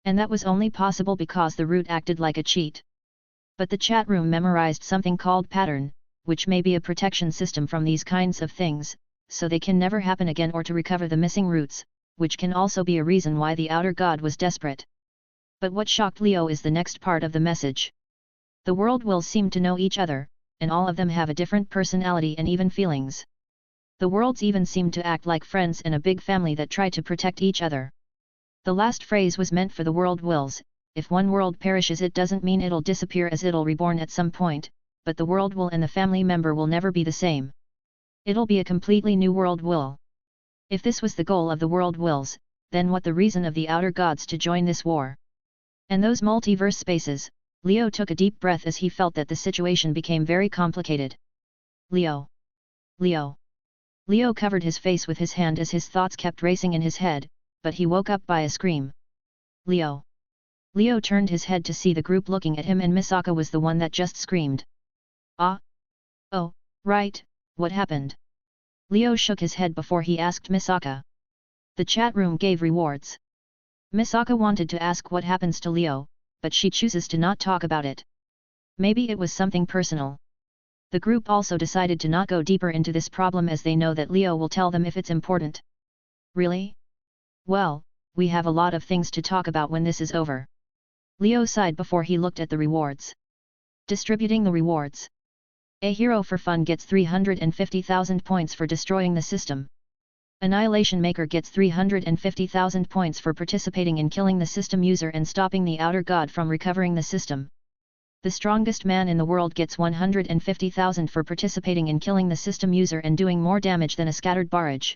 And that was only possible because the root acted like a cheat. But the chat room memorized something called pattern, which may be a protection system from these kinds of things, so they can never happen again, or to recover the missing roots, which can also be a reason why the outer god was desperate. But what shocked Leo is the next part of the message. The world will seem to know each other, and all of them have a different personality and even feelings. The worlds even seem to act like friends and a big family that try to protect each other. The last phrase was meant for the world wills. If one world perishes, it doesn't mean it'll disappear, as it'll reborn at some point, but the world will and the family member will never be the same. It'll be a completely new world will. If this was the goal of the world wills, then what the reason of the outer gods to join this war? And those multiverse spaces. Leo took a deep breath as he felt that the situation became very complicated. Leo covered his face with his hand as his thoughts kept racing in his head, but he woke up by a scream. Leo turned his head to see the group looking at him, and Misaka was the one that just screamed. Ah? Oh, right, what happened? Leo shook his head before he asked Misaka. The chat room gave rewards. Misaka wanted to ask what happens to Leo, but she chooses to not talk about it. Maybe it was something personal. The group also decided to not go deeper into this problem, as they know that Leo will tell them if it's important. Really? Well, we have a lot of things to talk about when this is over. Leo sighed before he looked at the rewards. Distributing the rewards. A hero for fun gets 350,000 points for destroying the system. Annihilation Maker gets 350,000 points for participating in killing the system user and stopping the outer god from recovering the system. The strongest man in the world gets 150,000 for participating in killing the system user and doing more damage than a scattered barrage.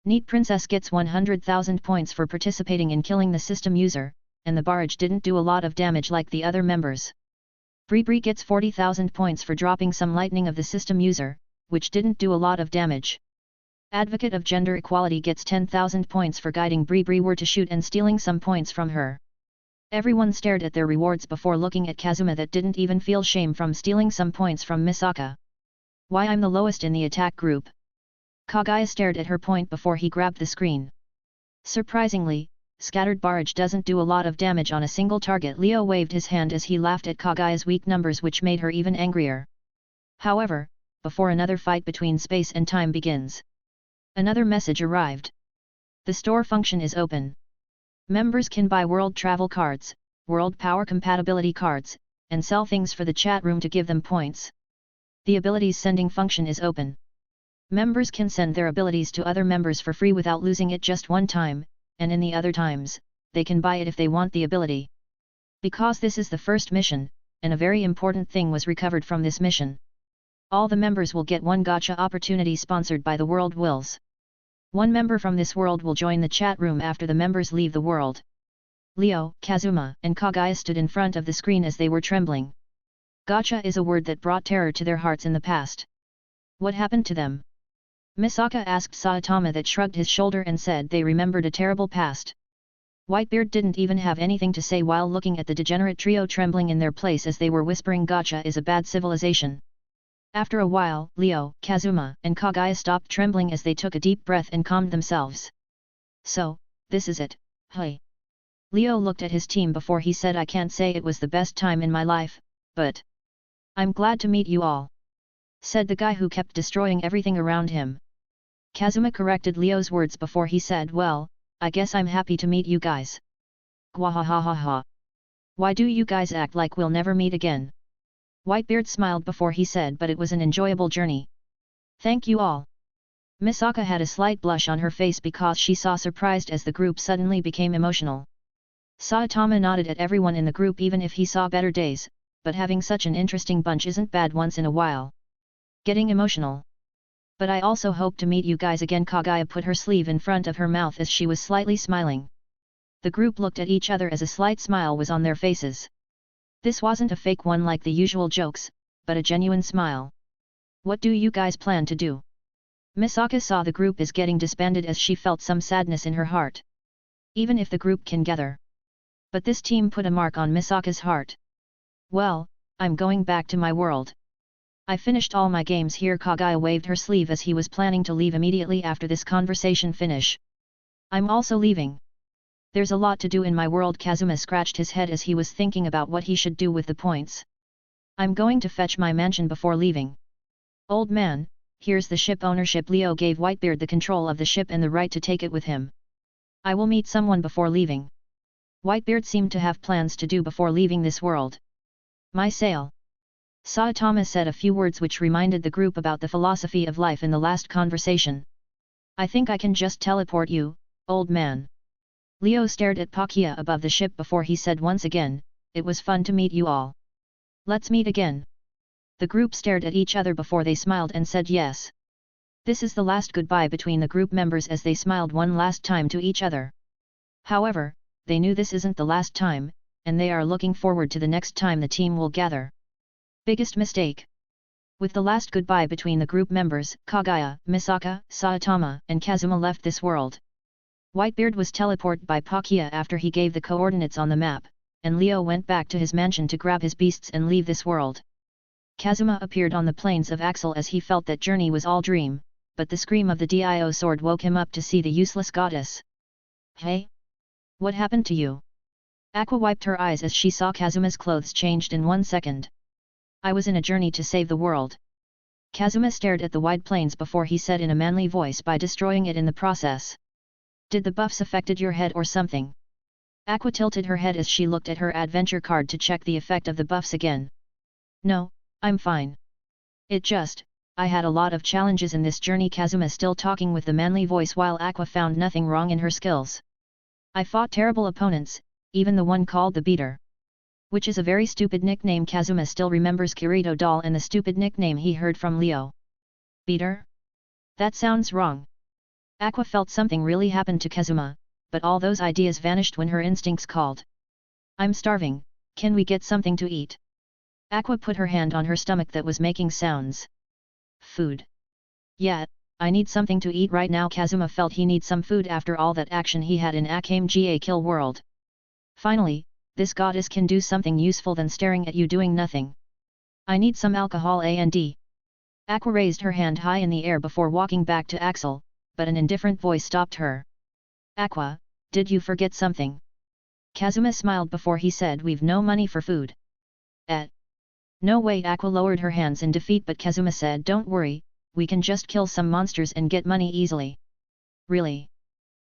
Neat Princess gets 100,000 points for participating in killing the system user, and the barrage didn't do a lot of damage like the other members. Bree gets 40,000 points for dropping some lightning of the system user, which didn't do a lot of damage. Advocate of Gender Equality gets 10,000 points for guiding Bree were to shoot and stealing some points from her. Everyone stared at their rewards before looking at Kazuma, that didn't even feel shame from stealing some points from Misaka. Why, I'm the lowest in the attack group. Kagaya stared at her point before he grabbed the screen. Surprisingly, Scattered Barrage doesn't do a lot of damage on a single target. Leo waved his hand as he laughed at Kagaya's weak numbers, which made her even angrier. However, before another fight between space and time begins, another message arrived. The store function is open. Members can buy world travel cards, world power compatibility cards, and sell things for the chat room to give them points. The abilities sending function is open. Members can send their abilities to other members for free without losing it just one time, and in the other times, they can buy it if they want the ability. Because this is the first mission, and a very important thing was recovered from this mission. All the members will get one gacha opportunity sponsored by the World Wills. One member from this world will join the chat room after the members leave the world. Leo, Kazuma, and Kagaya stood in front of the screen as they were trembling. Gacha is a word that brought terror to their hearts in the past. What happened to them? Misaka asked Saitama, that shrugged his shoulder and said they remembered a terrible past. Whitebeard didn't even have anything to say while looking at the degenerate trio trembling in their place as they were whispering Gacha is a bad civilization. After a while, Leo, Kazuma, and Kagaya stopped trembling as they took a deep breath and calmed themselves. So, this is it, hey. Leo looked at his team before he said, I can't say it was the best time in my life, but I'm glad to meet you all, said the guy who kept destroying everything around him. Kazuma corrected Leo's words before he said, well, I guess I'm happy to meet you guys. Gwahahaha. Why do you guys act like we'll never meet again? Whitebeard smiled before he said, but it was an enjoyable journey. Thank you all. Misaka had a slight blush on her face because she saw surprised as the group suddenly became emotional. Saitama nodded at everyone in the group even if he saw better days, but having such an interesting bunch isn't bad once in a while. Getting emotional. But I also hope to meet you guys again. Kagaya put her sleeve in front of her mouth as she was slightly smiling. The group looked at each other as a slight smile was on their faces. This wasn't a fake one like the usual jokes, but a genuine smile. What do you guys plan to do? Misaka saw the group is getting disbanded as she felt some sadness in her heart. Even if the group can gather. But this team put a mark on Misaka's heart. Well, I'm going back to my world. I finished all my games here. Kagaya waved her sleeve as he was planning to leave immediately after this conversation finish. I'm also leaving. There's a lot to do in my world. Kazuma scratched his head as he was thinking about what he should do with the points. I'm going to fetch my mansion before leaving. Old man, here's the ship ownership. Leo gave Whitebeard the control of the ship and the right to take it with him. I will meet someone before leaving. Whitebeard seemed to have plans to do before leaving this world. My sail. Saitama said a few words which reminded the group about the philosophy of life in the last conversation. I think I can just teleport you, old man. Leo stared at Pakia above the ship before he said once again, it was fun to meet you all. Let's meet again. The group stared at each other before they smiled and said yes. This is the last goodbye between the group members as they smiled one last time to each other. However, they knew this isn't the last time, and they are looking forward to the next time the team will gather. Biggest mistake. With the last goodbye between the group members, Kagaya, Misaka, Saitama, and Kazuma left this world. Whitebeard was teleported by Pakia after he gave the coordinates on the map, and Leo went back to his mansion to grab his beasts and leave this world. Kazuma appeared on the plains of Axel as he felt that journey was all dream, but the scream of the Dio sword woke him up to see the useless goddess. Hey? What happened to you? Aqua wiped her eyes as she saw Kazuma's clothes changed in 1 second. I was in a journey to save the world. Kazuma stared at the wide plains before he said in a manly voice by destroying it in the process. Did the buffs affected your head or something? Aqua tilted her head as she looked at her adventure card to check the effect of the buffs again. No, I'm fine. I had a lot of challenges in this journey. Kazuma still talking with the manly voice while Aqua found nothing wrong in her skills. I fought terrible opponents, even the one called the Beater. Which is a very stupid nickname. Kazuma still remembers Kirito doll and the stupid nickname he heard from Leo. Beater? That sounds wrong. Aqua felt something really happened to Kazuma, but all those ideas vanished when her instincts called. I'm starving, can we get something to eat? Aqua put her hand on her stomach that was making sounds. Food. Yeah, I need something to eat right now. Kazuma felt he needs some food after all that action he had in Akame Kill World. Finally, this goddess can do something useful than staring at you doing nothing. I need some alcohol and. Aqua raised her hand high in the air before walking back to Axel, but an indifferent voice stopped her. Aqua, did you forget something? Kazuma smiled before he said we've no money for food. No way. Aqua lowered her hands in defeat, but Kazuma said don't worry, we can just kill some monsters and get money easily. Really?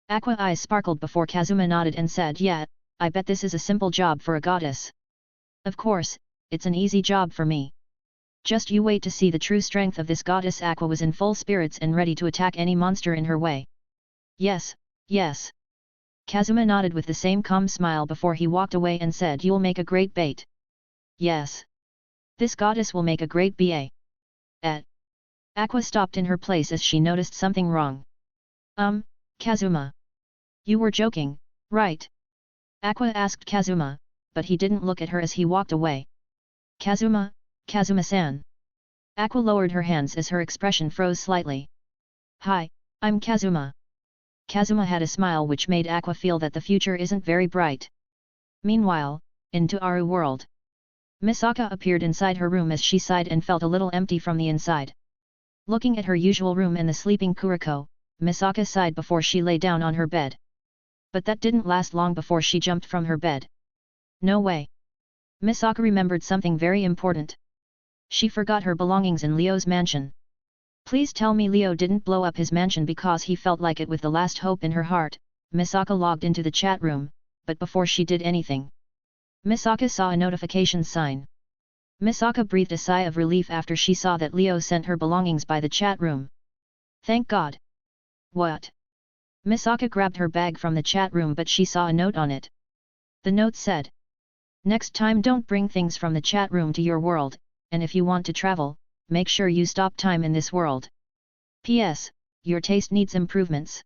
Aqua eyes sparkled before Kazuma nodded and said yeah, I bet this is a simple job for a goddess. Of course, it's an easy job for me. Just you wait to see the true strength of this goddess. Aqua was in full spirits and ready to attack any monster in her way. Yes, yes. Kazuma nodded with the same calm smile before he walked away and said, "You'll make a great bait." "Yes. This goddess will make a great BA. Aqua stopped in her place as she noticed something wrong. Kazuma. You were joking, right?" Aqua asked Kazuma, but he didn't look at her as he walked away. Kazuma-san. Aqua lowered her hands as her expression froze slightly. "Hi, I'm Kazuma." Kazuma had a smile which made Aqua feel that the future isn't very bright. Meanwhile, in Toaru world, Misaka appeared inside her room as she sighed and felt a little empty from the inside. Looking at her usual room and the sleeping Kuriko, Misaka sighed before she lay down on her bed. But that didn't last long before she jumped from her bed. No way! Misaka remembered something very important. She forgot her belongings in Leo's mansion. Please tell me Leo didn't blow up his mansion because he felt like it with the last hope in her heart. Misaka logged into the chat room, but before she did anything, Misaka saw a notification sign. Misaka breathed a sigh of relief after she saw that Leo sent her belongings by the chat room. Thank God! What? Misaka grabbed her bag from the chat room but she saw a note on it. The note said, "Next time don't bring things from the chat room to your world, and if you want to travel, make sure you stop time in this world. P.S. Your taste needs improvements."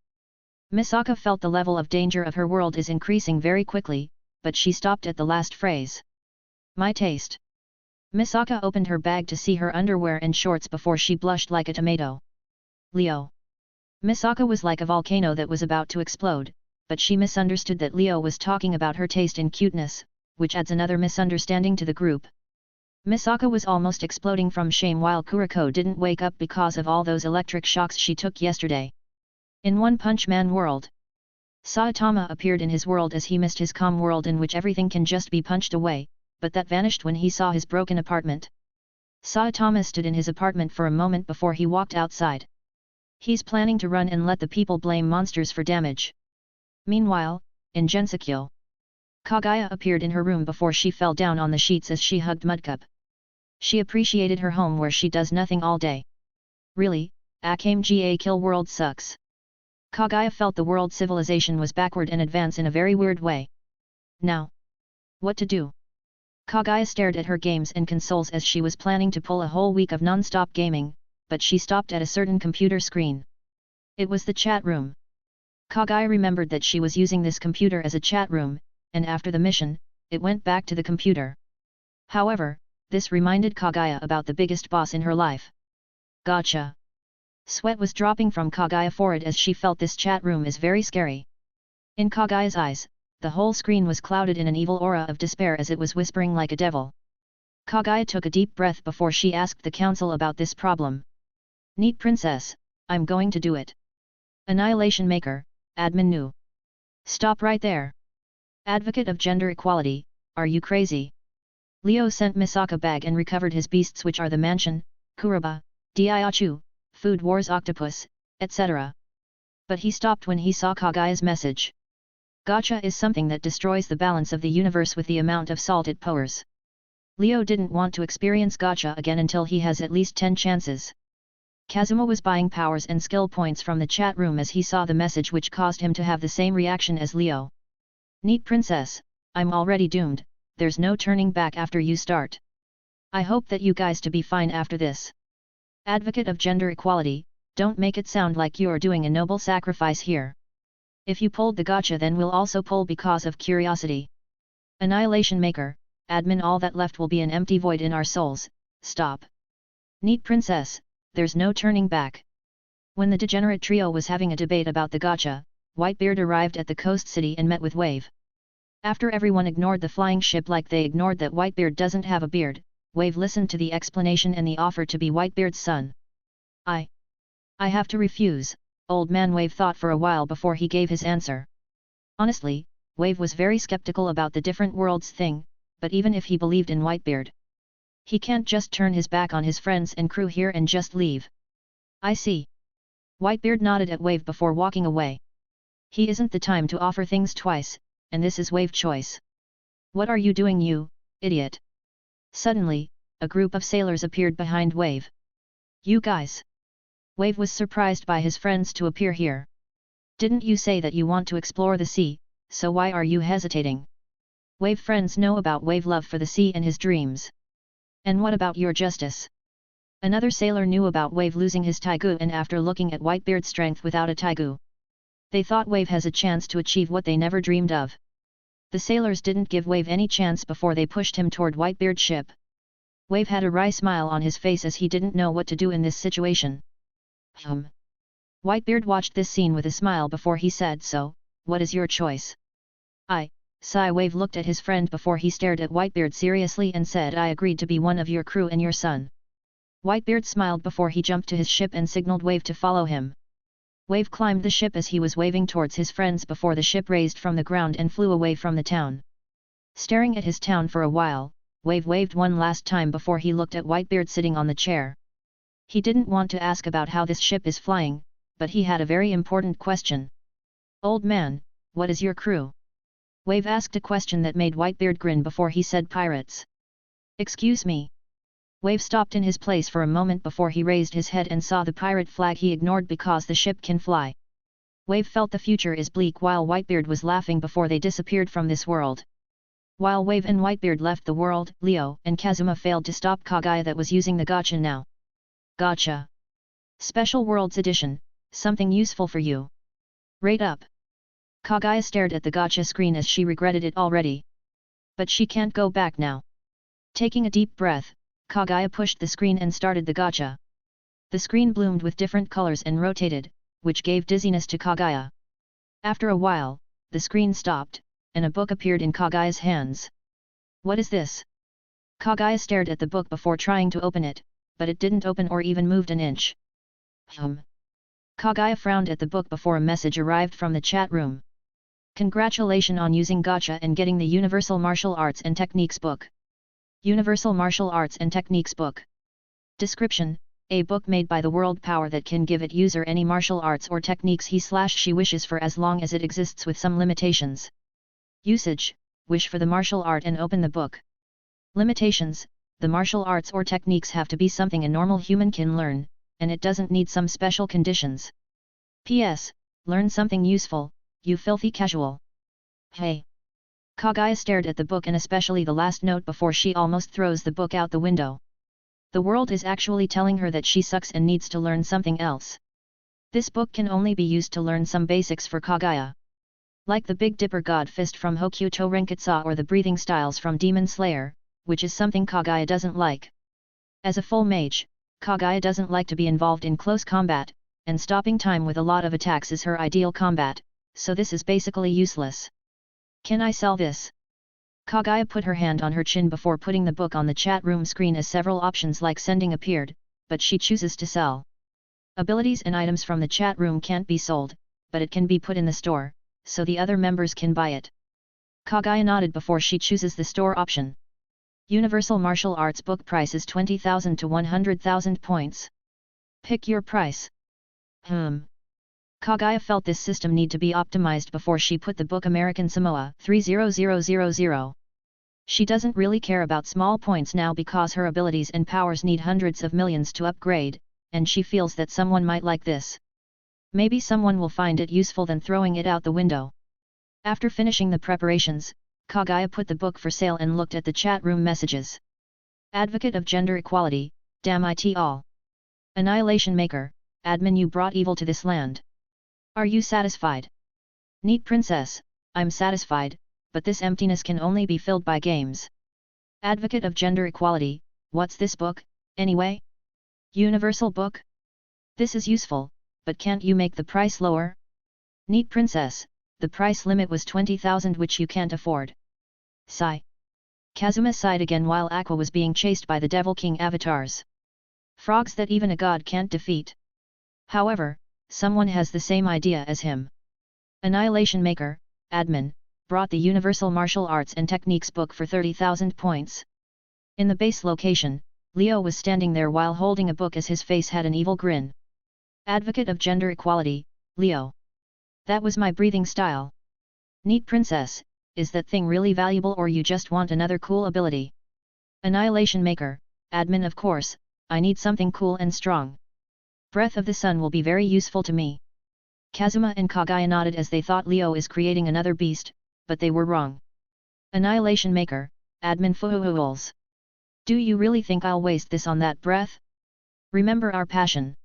Misaka felt the level of danger of her world is increasing very quickly, but she stopped at the last phrase. My taste. Misaka opened her bag to see her underwear and shorts before she blushed like a tomato. Leo. Misaka was like a volcano that was about to explode, but she misunderstood that Leo was talking about her taste in cuteness, which adds another misunderstanding to the group. Misaka was almost exploding from shame while Kuriko didn't wake up because of all those electric shocks she took yesterday. In One Punch Man world, Saitama appeared in his world as he missed his calm world in which everything can just be punched away, but that vanished when he saw his broken apartment. Saitama stood in his apartment for a moment before he walked outside. He's planning to run and let the people blame monsters for damage. Meanwhile, in Gensokyo, Kagaya appeared in her room before she fell down on the sheets as she hugged Mudcup. She appreciated her home where she does nothing all day. Really, Akame ga Kill World sucks. Kagaya felt the world civilization was backward and advance in a very weird way. Now, what to do? Kagaya stared at her games and consoles as she was planning to pull a whole week of non-stop gaming, but she stopped at a certain computer screen. It was the chat room. Kagaya remembered that she was using this computer as a chat room, and after the mission, it went back to the computer. However, this reminded Kagaya about the biggest boss in her life. Gacha. Sweat was dropping from Kagaya's forehead as she felt this chat room is very scary. In Kagaya's eyes, the whole screen was clouded in an evil aura of despair as it was whispering like a devil. Kagaya took a deep breath before she asked the council about this problem. Neat princess, I'm going to do it. Annihilation Maker, Admin Nu. Stop right there. Advocate of gender equality, are you crazy? Leo sent Misaka bag and recovered his beasts which are the mansion, Kuroba, Diachu, Food Wars Octopus, etc. But he stopped when he saw Kagaya's message. Gacha is something that destroys the balance of the universe with the amount of salt it pours. Leo didn't want to experience Gacha again until he has at least 10 chances. Kazuma was buying powers and skill points from the chat room as he saw the message which caused him to have the same reaction as Leo. Neat princess, I'm already doomed, there's no turning back after you start. I hope that you guys to be fine after this. Advocate of gender equality, don't make it sound like you're doing a noble sacrifice here. If you pulled the gacha then we'll also pull because of curiosity. Annihilation Maker, admin all that left will be an empty void in our souls, stop. Neat princess, there's no turning back. When the degenerate trio was having a debate about the gacha, Whitebeard arrived at the coast city and met with Wave. After everyone ignored the flying ship like they ignored that Whitebeard doesn't have a beard, Wave listened to the explanation and the offer to be Whitebeard's son. I have to refuse, old man Wave thought for a while before he gave his answer. Honestly, Wave was very skeptical about the different worlds thing, but even if he believed in Whitebeard, he can't just turn his back on his friends and crew here and just leave. I see. Whitebeard nodded at Wave before walking away. He isn't the time to offer things twice, and this is Wave choice. What are you doing you, idiot? Suddenly, a group of sailors appeared behind Wave. You guys. Wave was surprised by his friends to appear here. Didn't you say that you want to explore the sea, so why are you hesitating? Wave friends know about Wave love for the sea and his dreams. And what about your justice? Another sailor knew about Wave losing his Taigu, and after looking at Whitebeard's strength without a Taigu, they thought Wave has a chance to achieve what they never dreamed of. The sailors didn't give Wave any chance before they pushed him toward Whitebeard's ship. Wave had a wry smile on his face as he didn't know what to do in this situation. Whitebeard watched this scene with a smile before he said, "So, what is your choice?" Wave looked at his friend before he stared at Whitebeard seriously and said, "I agreed to be one of your crew and your son." Whitebeard smiled before he jumped to his ship and signaled Wave to follow him. Wave climbed the ship as he was waving towards his friends before the ship raised from the ground and flew away from the town. Staring at his town for a while, Wave waved one last time before he looked at Whitebeard sitting on the chair. He didn't want to ask about how this ship is flying, but he had a very important question. "Old man, what is your crew?" Wave asked a question that made Whitebeard grin before he said, "Pirates." "Excuse me." Wave stopped in his place for a moment before he raised his head and saw the pirate flag he ignored because the ship can fly. Wave felt the future is bleak while Whitebeard was laughing before they disappeared from this world. While Wave and Whitebeard left the world, Leo and Kazuma failed to stop Kagaya that was using the Gacha now. Gacha. Special Worlds Edition, something useful for you. Rate up. Kagaya stared at the Gacha screen as she regretted it already. But she can't go back now. Taking a deep breath, Kagaya pushed the screen and started the Gacha. The screen bloomed with different colors and rotated, which gave dizziness to Kagaya. After a while, the screen stopped, and a book appeared in Kagaya's hands. "What is this?" Kagaya stared at the book before trying to open it, but it didn't open or even moved an inch. Kagaya frowned at the book before a message arrived from the chat room. "Congratulations on using Gacha and getting the Universal Martial Arts and Techniques book. Universal Martial Arts and Techniques book. Description: a book made by the world power that can give it user any martial arts or techniques he/she wishes for as long as it exists with some limitations. Usage: wish for the martial art and open the book. Limitations: the martial arts or techniques have to be something a normal human can learn, and it doesn't need some special conditions. P.S. Learn something useful, you filthy casual." Hey! Kagaya stared at the book and especially the last note before she almost throws the book out the window. The world is actually telling her that she sucks and needs to learn something else. This book can only be used to learn some basics for Kagaya. Like the Big Dipper God Fist from Hokuto Renkatsu or the breathing styles from Demon Slayer, which is something Kagaya doesn't like. As a full mage, Kagaya doesn't like to be involved in close combat, and stopping time with a lot of attacks is her ideal combat, so this is basically useless. "Can I sell this?" Kagaya put her hand on her chin before putting the book on the chat room screen as several options like sending appeared, but she chooses to sell. Abilities and items from the chat room can't be sold, but it can be put in the store, so the other members can buy it. Kagaya nodded before she chooses the store option. Universal Martial Arts book price is 20,000 to 100,000 points. Pick your price. Kagaya felt this system need to be optimized before she put the book American Samoa 30000. She doesn't really care about small points now because her abilities and powers need hundreds of millions to upgrade, and she feels that someone might like this. Maybe someone will find it useful than throwing it out the window. After finishing the preparations, Kagaya put the book for sale and looked at the chat room messages. Advocate of gender equality, damn it all. Annihilation maker, admin, you brought evil to this land. Are you satisfied? Neat princess, I'm satisfied, but this emptiness can only be filled by games. Advocate of gender equality, what's this book, anyway? Universal book? This is useful, but can't you make the price lower? Neat princess, the price limit was 20,000 which you can't afford. Sigh. Kazuma sighed again while Aqua was being chased by the Devil King avatars. Frogs that even a god can't defeat. However, someone has the same idea as him. Annihilation maker, admin, brought the Universal Martial Arts and Techniques book for 30,000 points. In the base location, Leo was standing there while holding a book as his face had an evil grin. Advocate of gender equality, Leo. That was my breathing style. Neat princess, is that thing really valuable or you just want another cool ability? Annihilation maker, admin, of course, I need something cool and strong. Breath of the Sun will be very useful to me. Kazuma and Kagaya nodded as they thought Leo is creating another beast, but they were wrong. Annihilation Maker, Admin Fools. Do you really think I'll waste this on that breath? Remember our passion.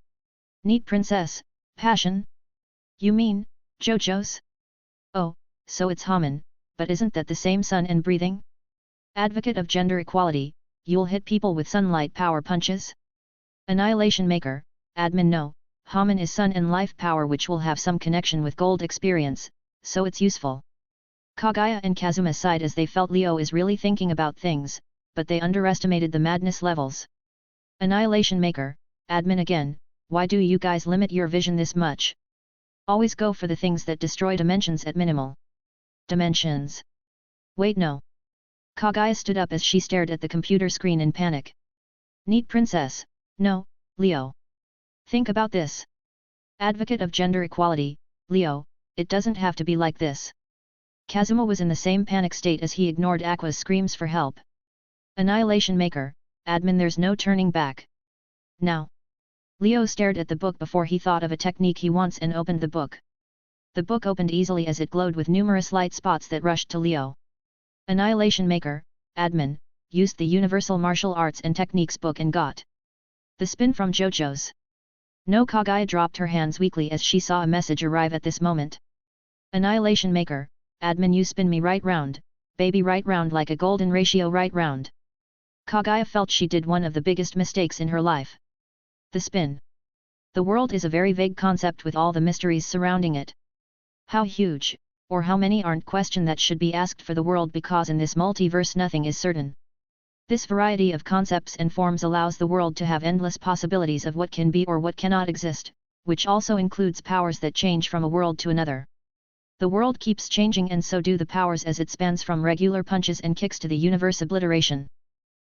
Neat Princess, passion? You mean, JoJo's? Oh, so it's Haman, but isn't that the same sun and breathing? Advocate of gender equality, you'll hit people with sunlight power punches? Annihilation Maker, Admin no, Haman is sun and life power which will have some connection with gold experience, so it's useful. Kagaya and Kazuma sighed as they felt Leo is really thinking about things, but they underestimated the madness levels. Annihilation Maker, Admin again, why do you guys limit your vision this much? Always go for the things that destroy dimensions at minimal dimensions. Wait no. Kagaya stood up as she stared at the computer screen in panic. Neat Princess, no, Leo. Think about this. Advocate of gender equality, Leo, it doesn't have to be like this. Kazuma was in the same panic state as he ignored Aqua's screams for help. Annihilation Maker, Admin there's no turning back. Now. Leo stared at the book before he thought of a technique he wants and opened the book. The book opened easily as it glowed with numerous light spots that rushed to Leo. Annihilation Maker, Admin, used the Universal Martial Arts and Techniques book and got the spin from JoJo's. No, Kagaya dropped her hands weakly as she saw a message arrive at this moment. Annihilation Maker, Admin you spin me right round, baby right round like a golden ratio right round. Kagaya felt she did one of the biggest mistakes in her life. The spin. The world is a very vague concept with all the mysteries surrounding it. How huge, or how many aren't question that should be asked for the world because in this multiverse nothing is certain. This variety of concepts and forms allows the world to have endless possibilities of what can be or what cannot exist, which also includes powers that change from a world to another. The world keeps changing and so do the powers as it spans from regular punches and kicks to the universe obliteration.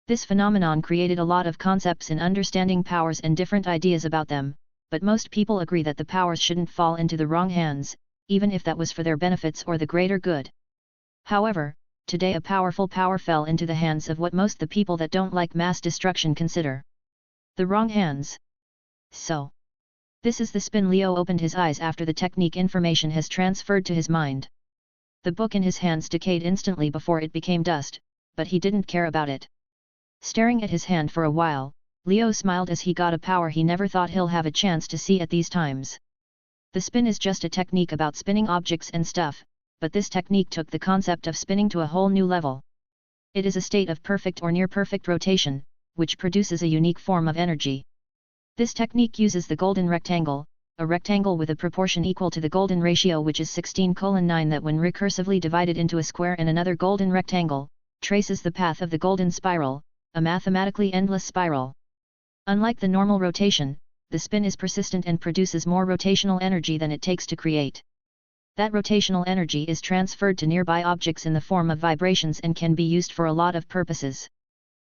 This phenomenon created a lot of concepts in understanding powers and different ideas about them, but most people agree that the powers shouldn't fall into the wrong hands, even if that was for their benefits or the greater good. However, today a powerful power fell into the hands of what most the people that don't like mass destruction consider the wrong hands. So, this is the spin. Leo opened his eyes after the technique information has transferred to his mind. The book in his hands decayed instantly before it became dust, but he didn't care about it. Staring at his hand for a while, Leo smiled as he got a power he never thought he'll have a chance to see at these times. The spin is just a technique about spinning objects and stuff, but this technique took the concept of spinning to a whole new level. It is a state of perfect or near-perfect rotation, which produces a unique form of energy. This technique uses the golden rectangle, a rectangle with a proportion equal to the golden ratio which is 16:9 that when recursively divided into a square and another golden rectangle, traces the path of the golden spiral, a mathematically endless spiral. Unlike the normal rotation, the spin is persistent and produces more rotational energy than it takes to create. That rotational energy is transferred to nearby objects in the form of vibrations and can be used for a lot of purposes.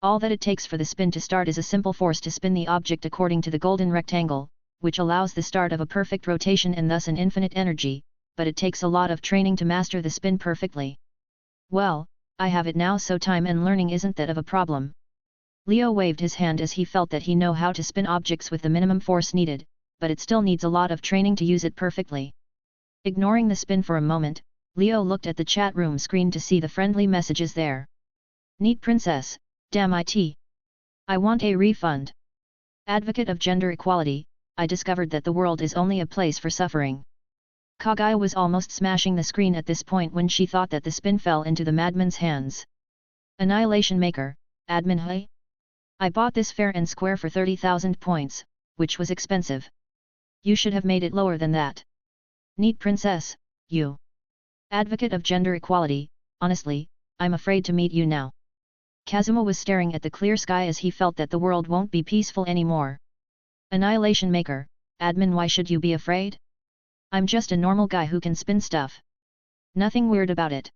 All that it takes for the spin to start is a simple force to spin the object according to the golden rectangle, which allows the start of a perfect rotation and thus an infinite energy, but it takes a lot of training to master the spin perfectly. Well, I have it now, so time and learning isn't that of a problem. Leo waved his hand as he felt that he know how to spin objects with the minimum force needed, but it still needs a lot of training to use it perfectly. Ignoring the spin for a moment, Leo looked at the chat room screen to see the friendly messages there. Neat Princess, damn it. I want a refund. Advocate of gender equality, I discovered that the world is only a place for suffering. Kagaya was almost smashing the screen at this point when she thought that the spin fell into the madman's hands. Annihilation Maker, Admin hey? I bought this fair and square for 30,000 points, which was expensive. You should have made it lower than that. Neat Princess, you. Advocate of gender equality, honestly, I'm afraid to meet you now. Kazuma was staring at the clear sky as he felt that the world won't be peaceful anymore. Annihilation Maker, Admin why should you be afraid? I'm just a normal guy who can spin stuff. Nothing weird about it.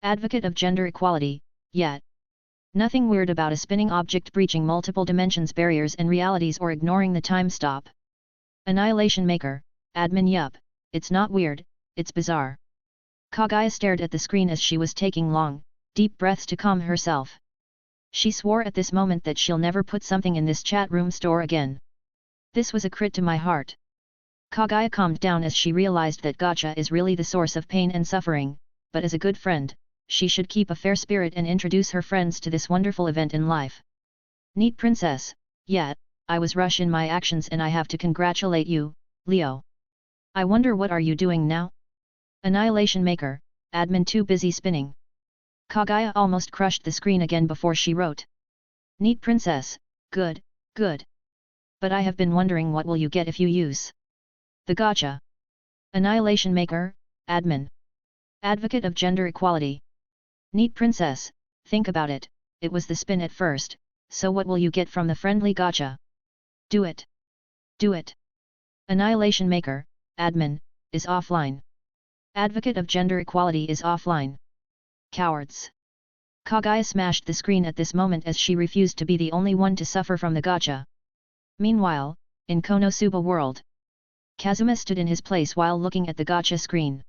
Advocate of gender equality, yet. Nothing weird about a spinning object breaching multiple dimensions barriers and realities or ignoring the time stop. Annihilation Maker, Admin yup, it's not weird, it's bizarre. Kagaya stared at the screen as she was taking long, deep breaths to calm herself. She swore at this moment that she'll never put something in this chat room store again. This was a crit to my heart. Kagaya calmed down as she realized that Gacha is really the source of pain and suffering, but as a good friend, she should keep a fair spirit and introduce her friends to this wonderful event in life. Neat princess, yeah, I was rush in my actions and I have to congratulate you, Leo. I wonder what are you doing now? Annihilation Maker, admin too busy spinning. Kagaya almost crushed the screen again before she wrote. Neat princess, good, good. But I have been wondering what will you get if you use the Gacha. Annihilation Maker, admin. Advocate of gender equality. Neat princess, think about it, it was the spin at first, so what will you get from the friendly Gacha? Do it. Do it. Annihilation Maker, admin, is offline. Advocate of gender equality is offline. Cowards. Kagaya smashed the screen at this moment as she refused to be the only one to suffer from the Gacha. Meanwhile, in Konosuba world, Kazuma stood in his place while looking at the Gacha screen.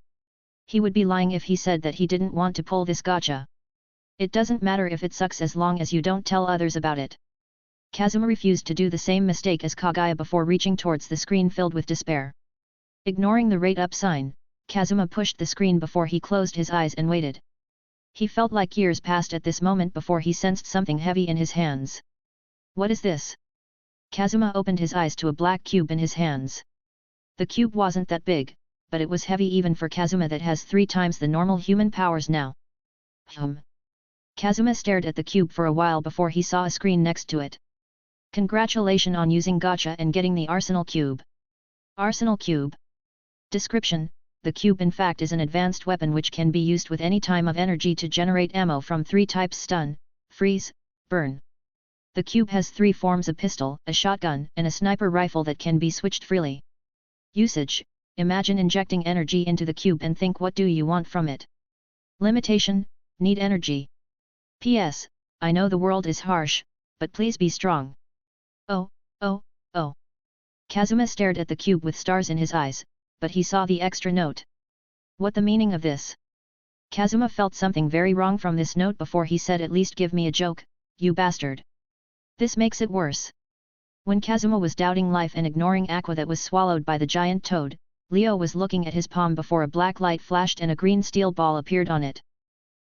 He would be lying if he said that he didn't want to pull this Gacha. It doesn't matter if it sucks as long as you don't tell others about it. Kazuma refused to do the same mistake as Kagaya before reaching towards the screen filled with despair. Ignoring the rate up sign, Kazuma pushed the screen before he closed his eyes and waited. He felt like years passed at this moment before he sensed something heavy in his hands. What is this? Kazuma opened his eyes to a black cube in his hands. The cube wasn't that big, but it was heavy even for Kazuma that has 3 times the normal human powers now. Kazuma stared at the cube for a while before he saw a screen next to it. Congratulations on using Gacha and getting the Arsenal Cube. Arsenal Cube. Description: the cube in fact is an advanced weapon which can be used with any time of energy to generate ammo from 3 types: stun, freeze, burn. The cube has 3 forms: a pistol, a shotgun, and a sniper rifle that can be switched freely. Usage: imagine injecting energy into the cube and think what do you want from it. Limitation: need energy. P.S. I know the world is harsh, but please be strong. Oh, oh, oh. Kazuma stared at the cube with stars in his eyes, but he saw the extra note. What the meaning of this? Kazuma felt something very wrong from this note before he said, at least give me a joke, you bastard. This makes it worse. When Kazuma was doubting life and ignoring Aqua that was swallowed by the giant toad, Leo was looking at his palm before a black light flashed and a green steel ball appeared on it.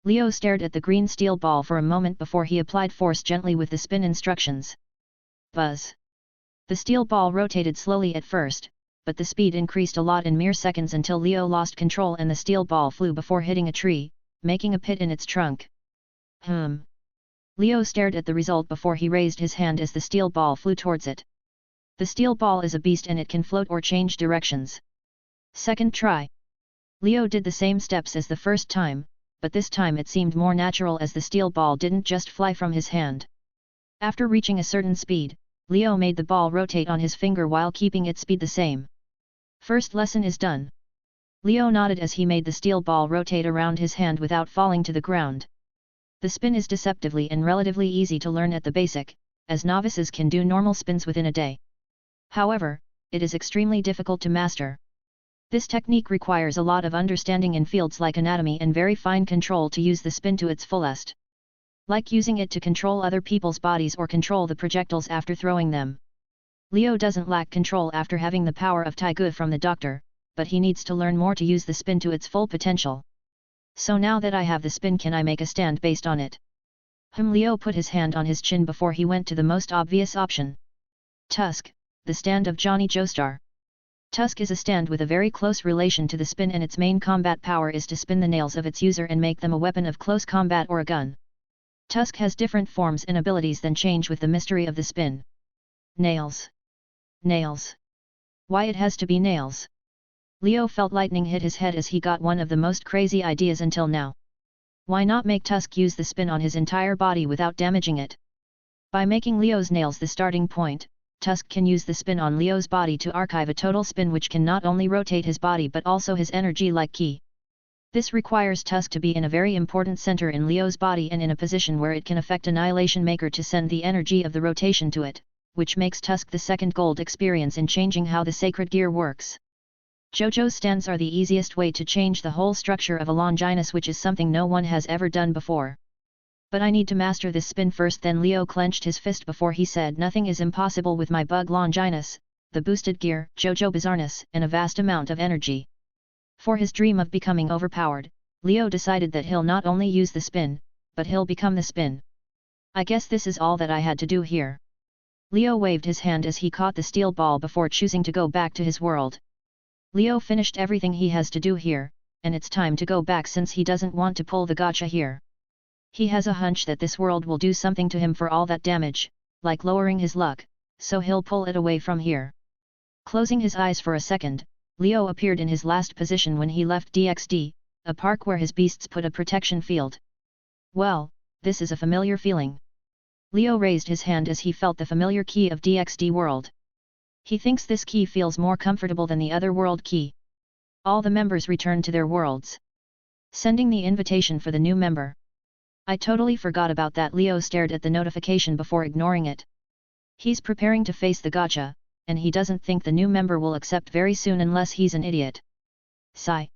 Leo stared at the green steel ball for a moment before he applied force gently with the spin instructions. Buzz. The steel ball rotated slowly at first, but the speed increased a lot in mere seconds until Leo lost control and the steel ball flew before hitting a tree, making a pit in its trunk. Leo stared at the result before he raised his hand as the steel ball flew towards it. The steel ball is a beast and it can float or change directions. Second try. Leo did the same steps as the first time, but this time it seemed more natural as the steel ball didn't just fly from his hand. After reaching a certain speed, Leo made the ball rotate on his finger while keeping its speed the same. First lesson is done. Leo nodded as he made the steel ball rotate around his hand without falling to the ground. The spin is deceptively and relatively easy to learn at the basic, as novices can do normal spins within a day. However, it is extremely difficult to master. This technique requires a lot of understanding in fields like anatomy and very fine control to use the spin to its fullest. Like using it to control other people's bodies or control the projectiles after throwing them. Leo doesn't lack control after having the power of Taiguchi from the doctor, but he needs to learn more to use the spin to its full potential. So now that I have the spin, can I make a stand based on it? Leo put his hand on his chin before he went to the most obvious option. Tusk, the stand of Johnny Joestar. Tusk is a stand with a very close relation to the spin and its main combat power is to spin the nails of its user and make them a weapon of close combat or a gun. Tusk has different forms and abilities that change with the mystery of the spin. Nails. Nails. Why it has to be nails? Leo felt lightning hit his head as he got one of the most crazy ideas until now. Why not make Tusk use the spin on his entire body without damaging it? By making Leo's nails the starting point, Tusk can use the spin on Leo's body to archive a total spin which can not only rotate his body but also his energy like ki. This requires Tusk to be in a very important center in Leo's body and in a position where it can affect Annihilation Maker to send the energy of the rotation to it, which makes Tusk the second gold experience in changing how the sacred gear works. JoJo's stands are the easiest way to change the whole structure of a Longinus, which is something no one has ever done before. But I need to master this spin first. Then Leo clenched his fist before he said, nothing is impossible with my bug Longinus, the boosted gear, JoJo bizarreness, and a vast amount of energy. For his dream of becoming overpowered, Leo decided that he'll not only use the spin, but he'll become the spin. I guess this is all that I had to do here. Leo waved his hand as he caught the steel ball before choosing to go back to his world. Leo finished everything he has to do here, and it's time to go back since he doesn't want to pull the gacha here. He has a hunch that this world will do something to him for all that damage, like lowering his luck, so he'll pull it away from here. Closing his eyes for a second, Leo appeared in his last position when he left DXD, a park where his beasts put a protection field. Well, this is a familiar feeling. Leo raised his hand as he felt the familiar key of DXD world. He thinks this key feels more comfortable than the other world key. All the members returned to their worlds. Sending the invitation for the new member. I totally forgot about that. Leo stared at the notification before ignoring it. He's preparing to face the gacha, and he doesn't think the new member will accept very soon unless he's an idiot. Sigh.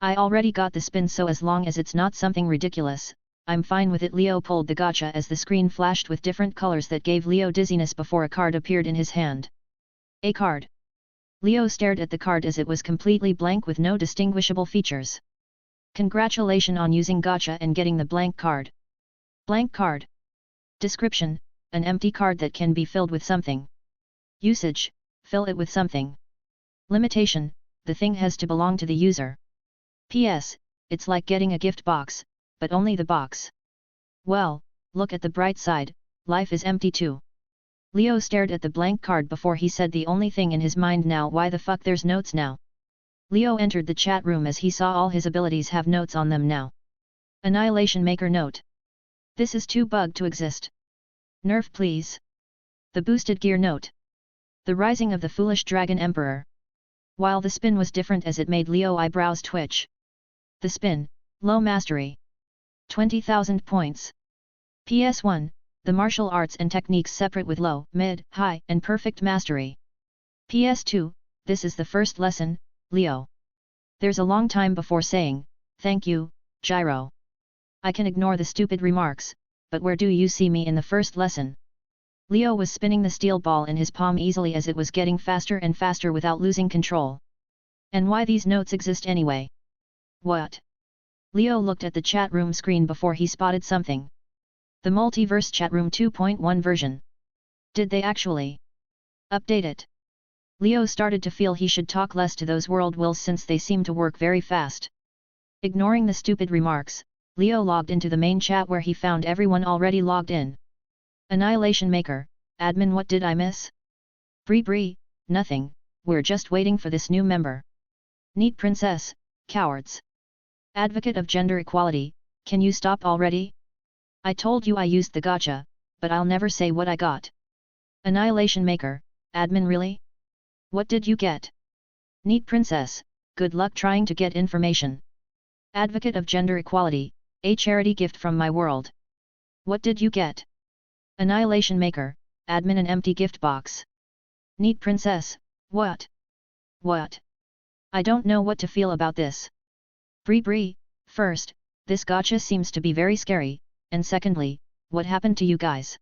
I already got the spin, so as long as it's not something ridiculous, I'm fine with it. Leo pulled the gacha as the screen flashed with different colors that gave Leo dizziness before a card appeared in his hand. A card. Leo stared at the card as it was completely blank with no distinguishable features. Congratulations on using gacha and getting the blank card. Blank card. Description: an empty card that can be filled with something. Usage: fill it with something. Limitation: the thing has to belong to the user. PS: it's like getting a gift box, but only the box. Well, look at the bright side, life is empty too. Leo stared at the blank card before he said the only thing in his mind now: why the fuck there's notes now? Leo entered the chat room as he saw all his abilities have notes on them now. Annihilation Maker note. This is too bugged to exist. Nerf please. The boosted gear note. The rising of the foolish dragon emperor. While the spin was different as it made Leo eyebrows twitch. The spin, low mastery. 20,000 points. PS1, the martial arts and techniques separate with low, mid, high, and perfect mastery. PS2, this is the first lesson, Leo. There's a long time before saying, thank you, Gyro. I can ignore the stupid remarks, but where do you see me in the first lesson? Leo was spinning the steel ball in his palm easily as it was getting faster and faster without losing control. And why these notes exist anyway? What? Leo looked at the chat room screen before he spotted something. The Multiverse Chat Room 2.1 version. Did they actually update it? Leo started to feel he should talk less to those world wills since they seem to work very fast. Ignoring the stupid remarks, Leo logged into the main chat where he found everyone already logged in. Annihilation Maker, admin, what did I miss? Bree, nothing, we're just waiting for this new member. Neat princess, cowards. Advocate of gender equality, can you stop already? I told you I used the gacha, but I'll never say what I got. Annihilation Maker, admin, really? What did you get? Neat princess, good luck trying to get information. Advocate of gender equality, a charity gift from my world. What did you get? Annihilation Maker, admin, an empty gift box. Neat princess, what? What? I don't know what to feel about this. Bree, first, this gacha seems to be very scary, and secondly, what happened to you guys?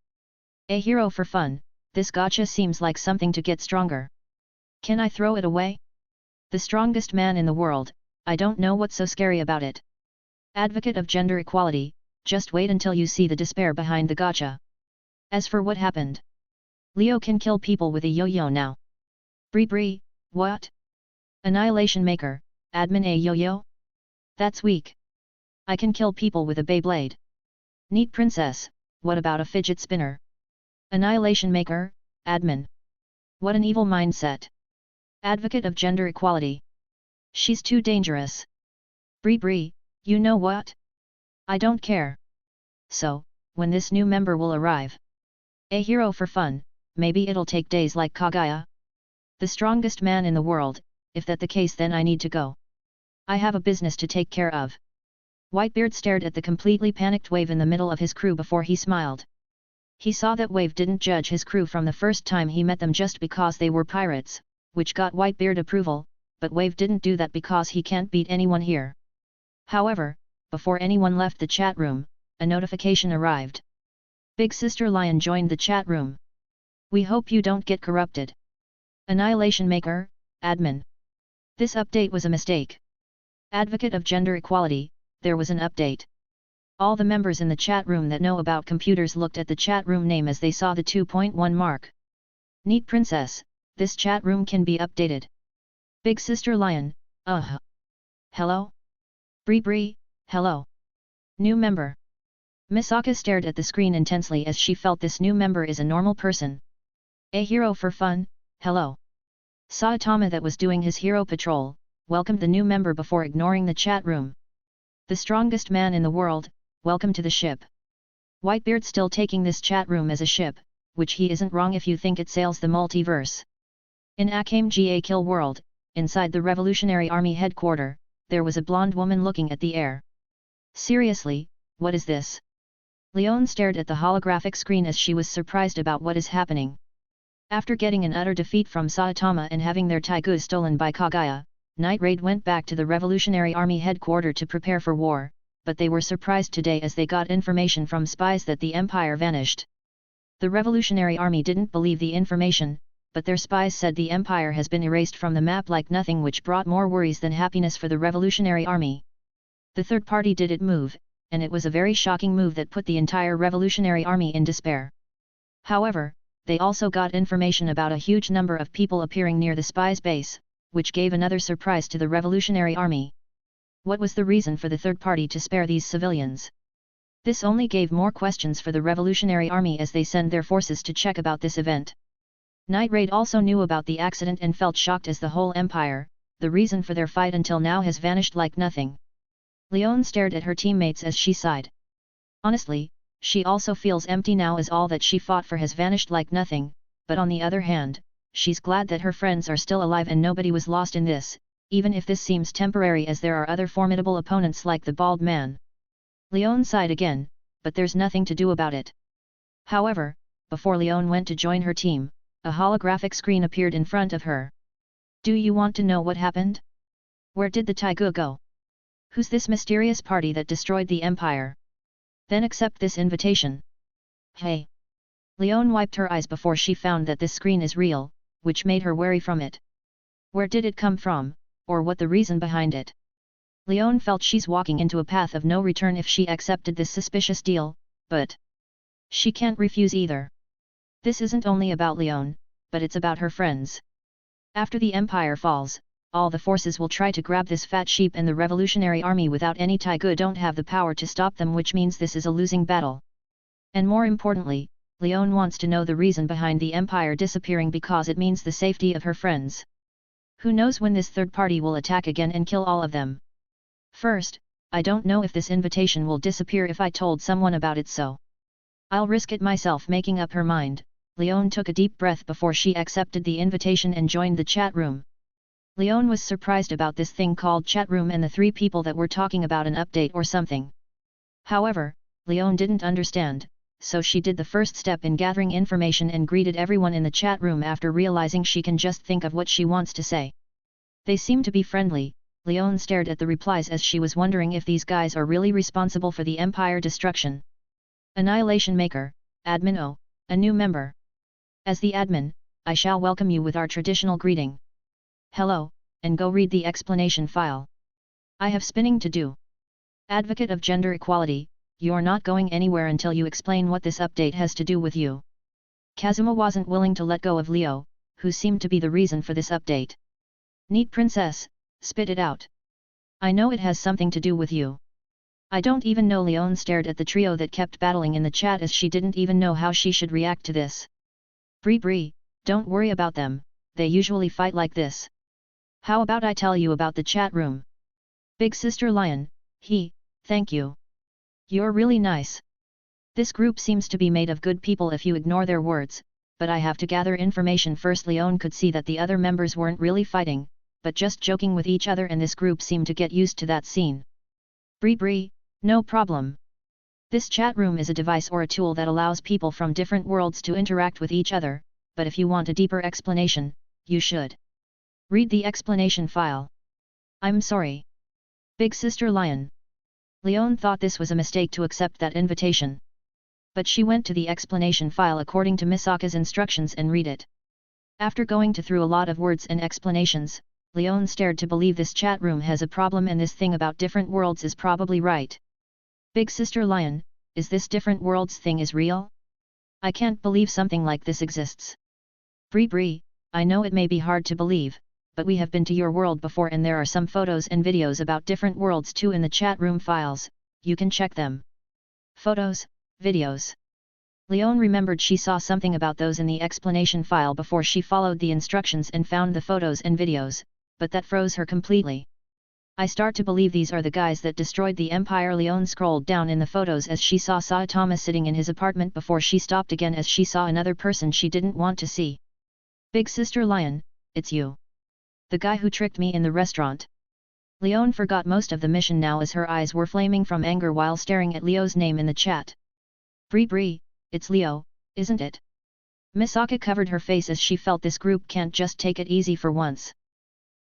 A hero for fun, this gacha seems like something to get stronger. Can I throw it away? The strongest man in the world, I don't know what's so scary about it. Advocate of gender equality, just wait until you see the despair behind the gacha. As for what happened? Leo can kill people with a yo-yo now. Bree, what? Annihilation Maker, admin, a yo-yo? That's weak. I can kill people with a Beyblade. Neat princess, what about a fidget spinner? Annihilation Maker, admin. What an evil mindset. Advocate of gender equality. She's too dangerous. Bree, you know what? I don't care. So, when this new member will arrive? A hero for fun, maybe it'll take days like Kagaya. The strongest man in the world, if that the case then I need to go. I have a business to take care of. Whitebeard stared at the completely panicked Wave in the middle of his crew before he smiled. He saw that Wave didn't judge his crew from the first time he met them just because they were pirates, which got Whitebeard approval, but Wave didn't do that because he can't beat anyone here. However, before anyone left the chat room, a notification arrived. Big Sister Lion joined the chat room. We hope you don't get corrupted. Annihilation Maker, admin. This update was a mistake. Advocate of gender equality, there was an update. All the members in the chat room that know about computers looked at the chat room name as they saw the 2.1 mark. Neat princess, this chat room can be updated. Big sister lion, hello? Bree, hello. New member. Misaka stared at the screen intensely as she felt this new member is a normal person. A hero for fun, hello. Saitama that was doing his hero patrol, welcomed the new member before ignoring the chat room. The strongest man in the world, welcome to the ship. Whitebeard still taking this chat room as a ship, which he isn't wrong if you think it sails the multiverse. In Akame Kill World, inside the Revolutionary Army headquarters, there was a blonde woman looking at the air. Seriously, what is this? Leon stared at the holographic screen as she was surprised about what is happening. After getting an utter defeat from Saitama and having their Taigu's stolen by Kagaya, Night Raid went back to the Revolutionary Army headquarters to prepare for war, but they were surprised today as they got information from spies that the Empire vanished. The Revolutionary Army didn't believe the information, but their spies said the Empire has been erased from the map like nothing, which brought more worries than happiness for the Revolutionary Army. The third party did it move, and it was a very shocking move that put the entire Revolutionary Army in despair. However, they also got information about a huge number of people appearing near the spies' base, which gave another surprise to the Revolutionary Army. What was the reason for the third party to spare these civilians? This only gave more questions for the Revolutionary Army as they send their forces to check about this event. Night Raid also knew about the accident and felt shocked as the whole Empire, the reason for their fight until now, has vanished like nothing. Leon stared at her teammates as she sighed. Honestly, she also feels empty now as all that she fought for has vanished like nothing, but on the other hand, she's glad that her friends are still alive and nobody was lost in this, even if this seems temporary as there are other formidable opponents like the bald man. Leon sighed again, but there's nothing to do about it. However, before Leon went to join her team, a holographic screen appeared in front of her. Do you want to know what happened? Where did the Taigu go? Who's this mysterious party that destroyed the Empire? Then accept this invitation. Hey! Leon wiped her eyes before she found that this screen is real, which made her wary from it. Where did it come from, or what the reason behind it? Leon felt she's walking into a path of no return if she accepted this suspicious deal, but she can't refuse either. This isn't only about Leon, but it's about her friends. After the Empire falls, all the forces will try to grab this fat sheep, and the Revolutionary Army without any Taigu don't have the power to stop them, which means this is a losing battle. And more importantly, Leon wants to know the reason behind the Empire disappearing because it means the safety of her friends. Who knows when this third party will attack again and kill all of them. First, I don't know if this invitation will disappear if I told someone about it, so I'll risk it myself. Making up her mind, Leon took a deep breath before she accepted the invitation and joined the chat room. Leon was surprised about this thing called chat room and the three people that were talking about an update or something. However, Leon didn't understand, so she did the first step in gathering information and greeted everyone in the chat room after realizing she can just think of what she wants to say. They seem to be friendly. Leon stared at the replies as she was wondering if these guys are really responsible for the Empire destruction. Annihilation Maker, Admin O, a new member. As the admin, I shall welcome you with our traditional greeting. Hello, and go read the explanation file. I have spinning to do. Advocate of gender equality, you're not going anywhere until you explain what this update has to do with you. Kazuma wasn't willing to let go of Leo, who seemed to be the reason for this update. Neat princess, spit it out. I know it has something to do with you. I don't even know. Leon stared at the trio that kept battling in the chat as she didn't even know how she should react to this. Bree, don't worry about them, they usually fight like this. How about I tell you about the chat room? Big sister lion, thank you. You're really nice. This group seems to be made of good people if you ignore their words, but I have to gather information first. Leon could see that the other members weren't really fighting, but just joking with each other, and this group seemed to get used to that scene. Bree, no problem. This chat room is a device or a tool that allows people from different worlds to interact with each other, but if you want a deeper explanation, you should read the explanation file. I'm sorry. Big sister lion. Leon thought this was a mistake to accept that invitation. But she went to the explanation file according to Misaka's instructions and read it. After going through a lot of words and explanations, Leon stared to believe this chat room has a problem and this thing about different worlds is probably right. Big Sister Lion, is this different worlds thing is real? I can't believe something like this exists. Bree, I know it may be hard to believe, but we have been to your world before and there are some photos and videos about different worlds too in the chat room files, you can check them. Photos, videos. Leon remembered she saw something about those in the explanation file before she followed the instructions and found the photos and videos, but that froze her completely. I start to believe these are the guys that destroyed the Empire. Leon scrolled down in the photos as she saw Saitama sitting in his apartment before she stopped again as she saw another person she didn't want to see. Big Sister Lion, it's you. The guy who tricked me in the restaurant. Leon forgot most of the mission now as her eyes were flaming from anger while staring at Leo's name in the chat. Bree, it's Leo, isn't it? Misaka covered her face as she felt this group can't just take it easy for once.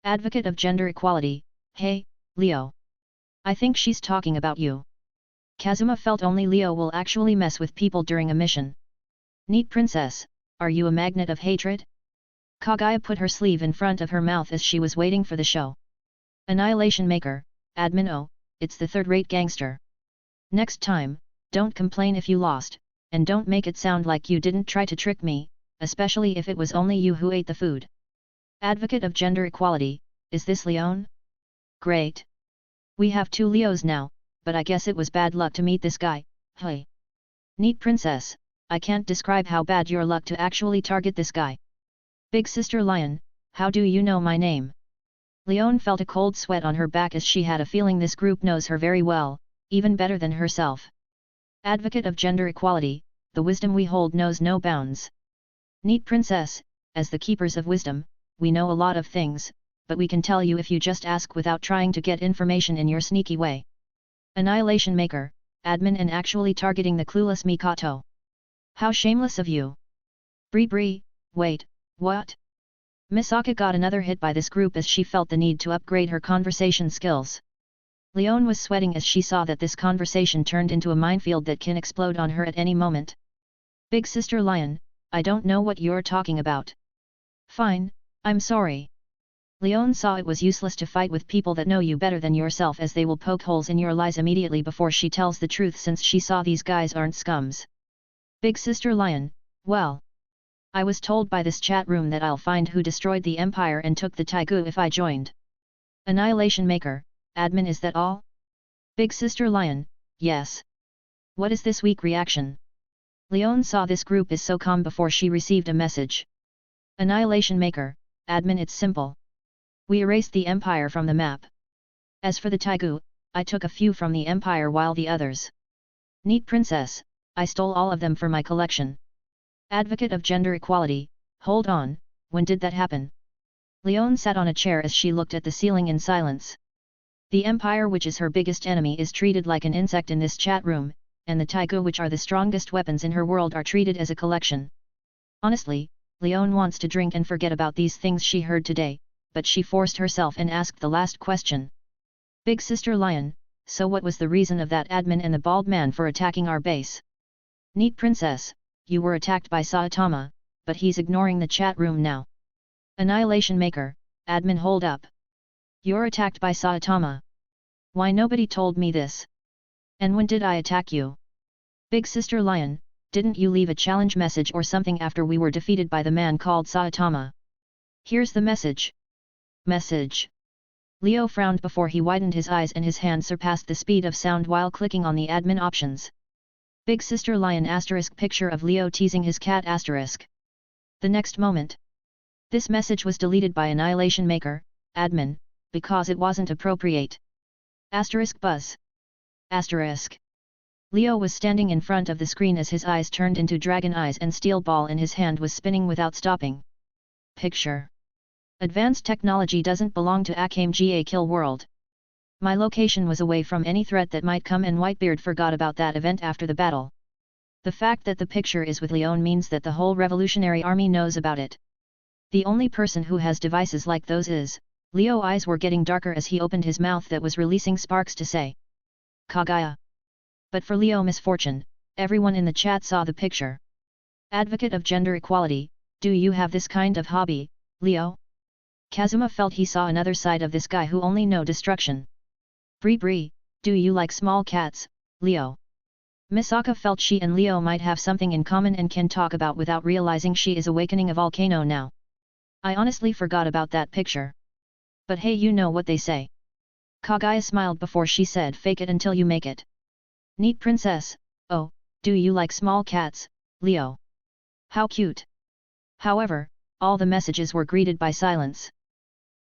Advocate of gender equality, hey, Leo. I think she's talking about you. Kazuma felt only Leo will actually mess with people during a mission. Neat princess, are you a magnet of hatred? Kagaya put her sleeve in front of her mouth as she was waiting for the show. Annihilation Maker, admin. Oh, it's the third-rate gangster. Next time, don't complain if you lost, and don't make it sound like you didn't try to trick me, especially if it was only you who ate the food. Advocate of gender equality, is this Leon? Great. We have 2 Leos now, but I guess it was bad luck to meet this guy, hey. Neat princess, I can't describe how bad your luck to actually target this guy. Big Sister Lion, how do you know my name? Leon felt a cold sweat on her back as she had a feeling this group knows her very well, even better than herself. Advocate of gender equality, the wisdom we hold knows no bounds. Neat princess, as the keepers of wisdom, we know a lot of things, but we can tell you if you just ask without trying to get information in your sneaky way. Annihilation Maker, admin and actually targeting the clueless Mikoto. How shameless of you. Bree, wait, what? Misaka got another hit by this group as she felt the need to upgrade her conversation skills. Leon was sweating as she saw that this conversation turned into a minefield that can explode on her at any moment. Big Sister Lion, I don't know what you're talking about. Fine, I'm sorry. Leon saw it was useless to fight with people that know you better than yourself as they will poke holes in your lies immediately before she tells the truth since she saw these guys aren't scums. Big Sister Lion, well. I was told by this chat room that I'll find who destroyed the Empire and took the Taegu if I joined. Annihilation Maker, admin, is that all? Big Sister Lion, yes. What is this weak reaction? Leon saw this group is so calm before she received a message. Annihilation Maker, admin, it's simple. We erased the Empire from the map. As for the Taegu, I took a few from the Empire while the others. Neat princess, I stole all of them for my collection. Advocate of gender equality, hold on, when did that happen? Leon sat on a chair as she looked at the ceiling in silence. The Empire, which is her biggest enemy, is treated like an insect in this chat room, and the Taegu, which are the strongest weapons in her world, are treated as a collection. Honestly, Leon wants to drink and forget about these things she heard today, but she forced herself and asked the last question. Big Sister Lion, so what was the reason of that admin and the bald man for attacking our base? Neat princess, you were attacked by Saitama, but he's ignoring the chat room now. Annihilation Maker, admin, hold up. You're attacked by Saitama. Why nobody told me this? And when did I attack you? Big Sister Lion, didn't you leave a challenge message or something after we were defeated by the man called Saitama? Here's the message. Message. Leo frowned before he widened his eyes and his hand surpassed the speed of sound while clicking on the admin options. Big Sister Lion * picture of Leo teasing his cat *. The next moment. This message was deleted by Annihilation Maker, admin, because it wasn't appropriate. Buzz. Leo was standing in front of the screen as his eyes turned into dragon eyes and steel ball in his hand was spinning without stopping. Picture. Advanced technology doesn't belong to Akame Kill World. My location was away from any threat that might come and Whitebeard forgot about that event after the battle. The fact that the picture is with Leon means that the whole Revolutionary Army knows about it. The only person who has devices like those is, Leo's eyes were getting darker as he opened his mouth that was releasing sparks to say, Kagaya. But for Leo misfortune, everyone in the chat saw the picture. Advocate of gender equality, do you have this kind of hobby, Leo? Kazuma felt he saw another side of this guy who only know destruction. Bree, do you like small cats, Leo? Misaka felt she and Leo might have something in common and can talk about without realizing she is awakening a volcano now. I honestly forgot about that picture. But hey, you know what they say. Kagaya smiled before she said, fake it until you make it. Neat princess. Oh, do you like small cats, Leo? How cute. However, all the messages were greeted by silence.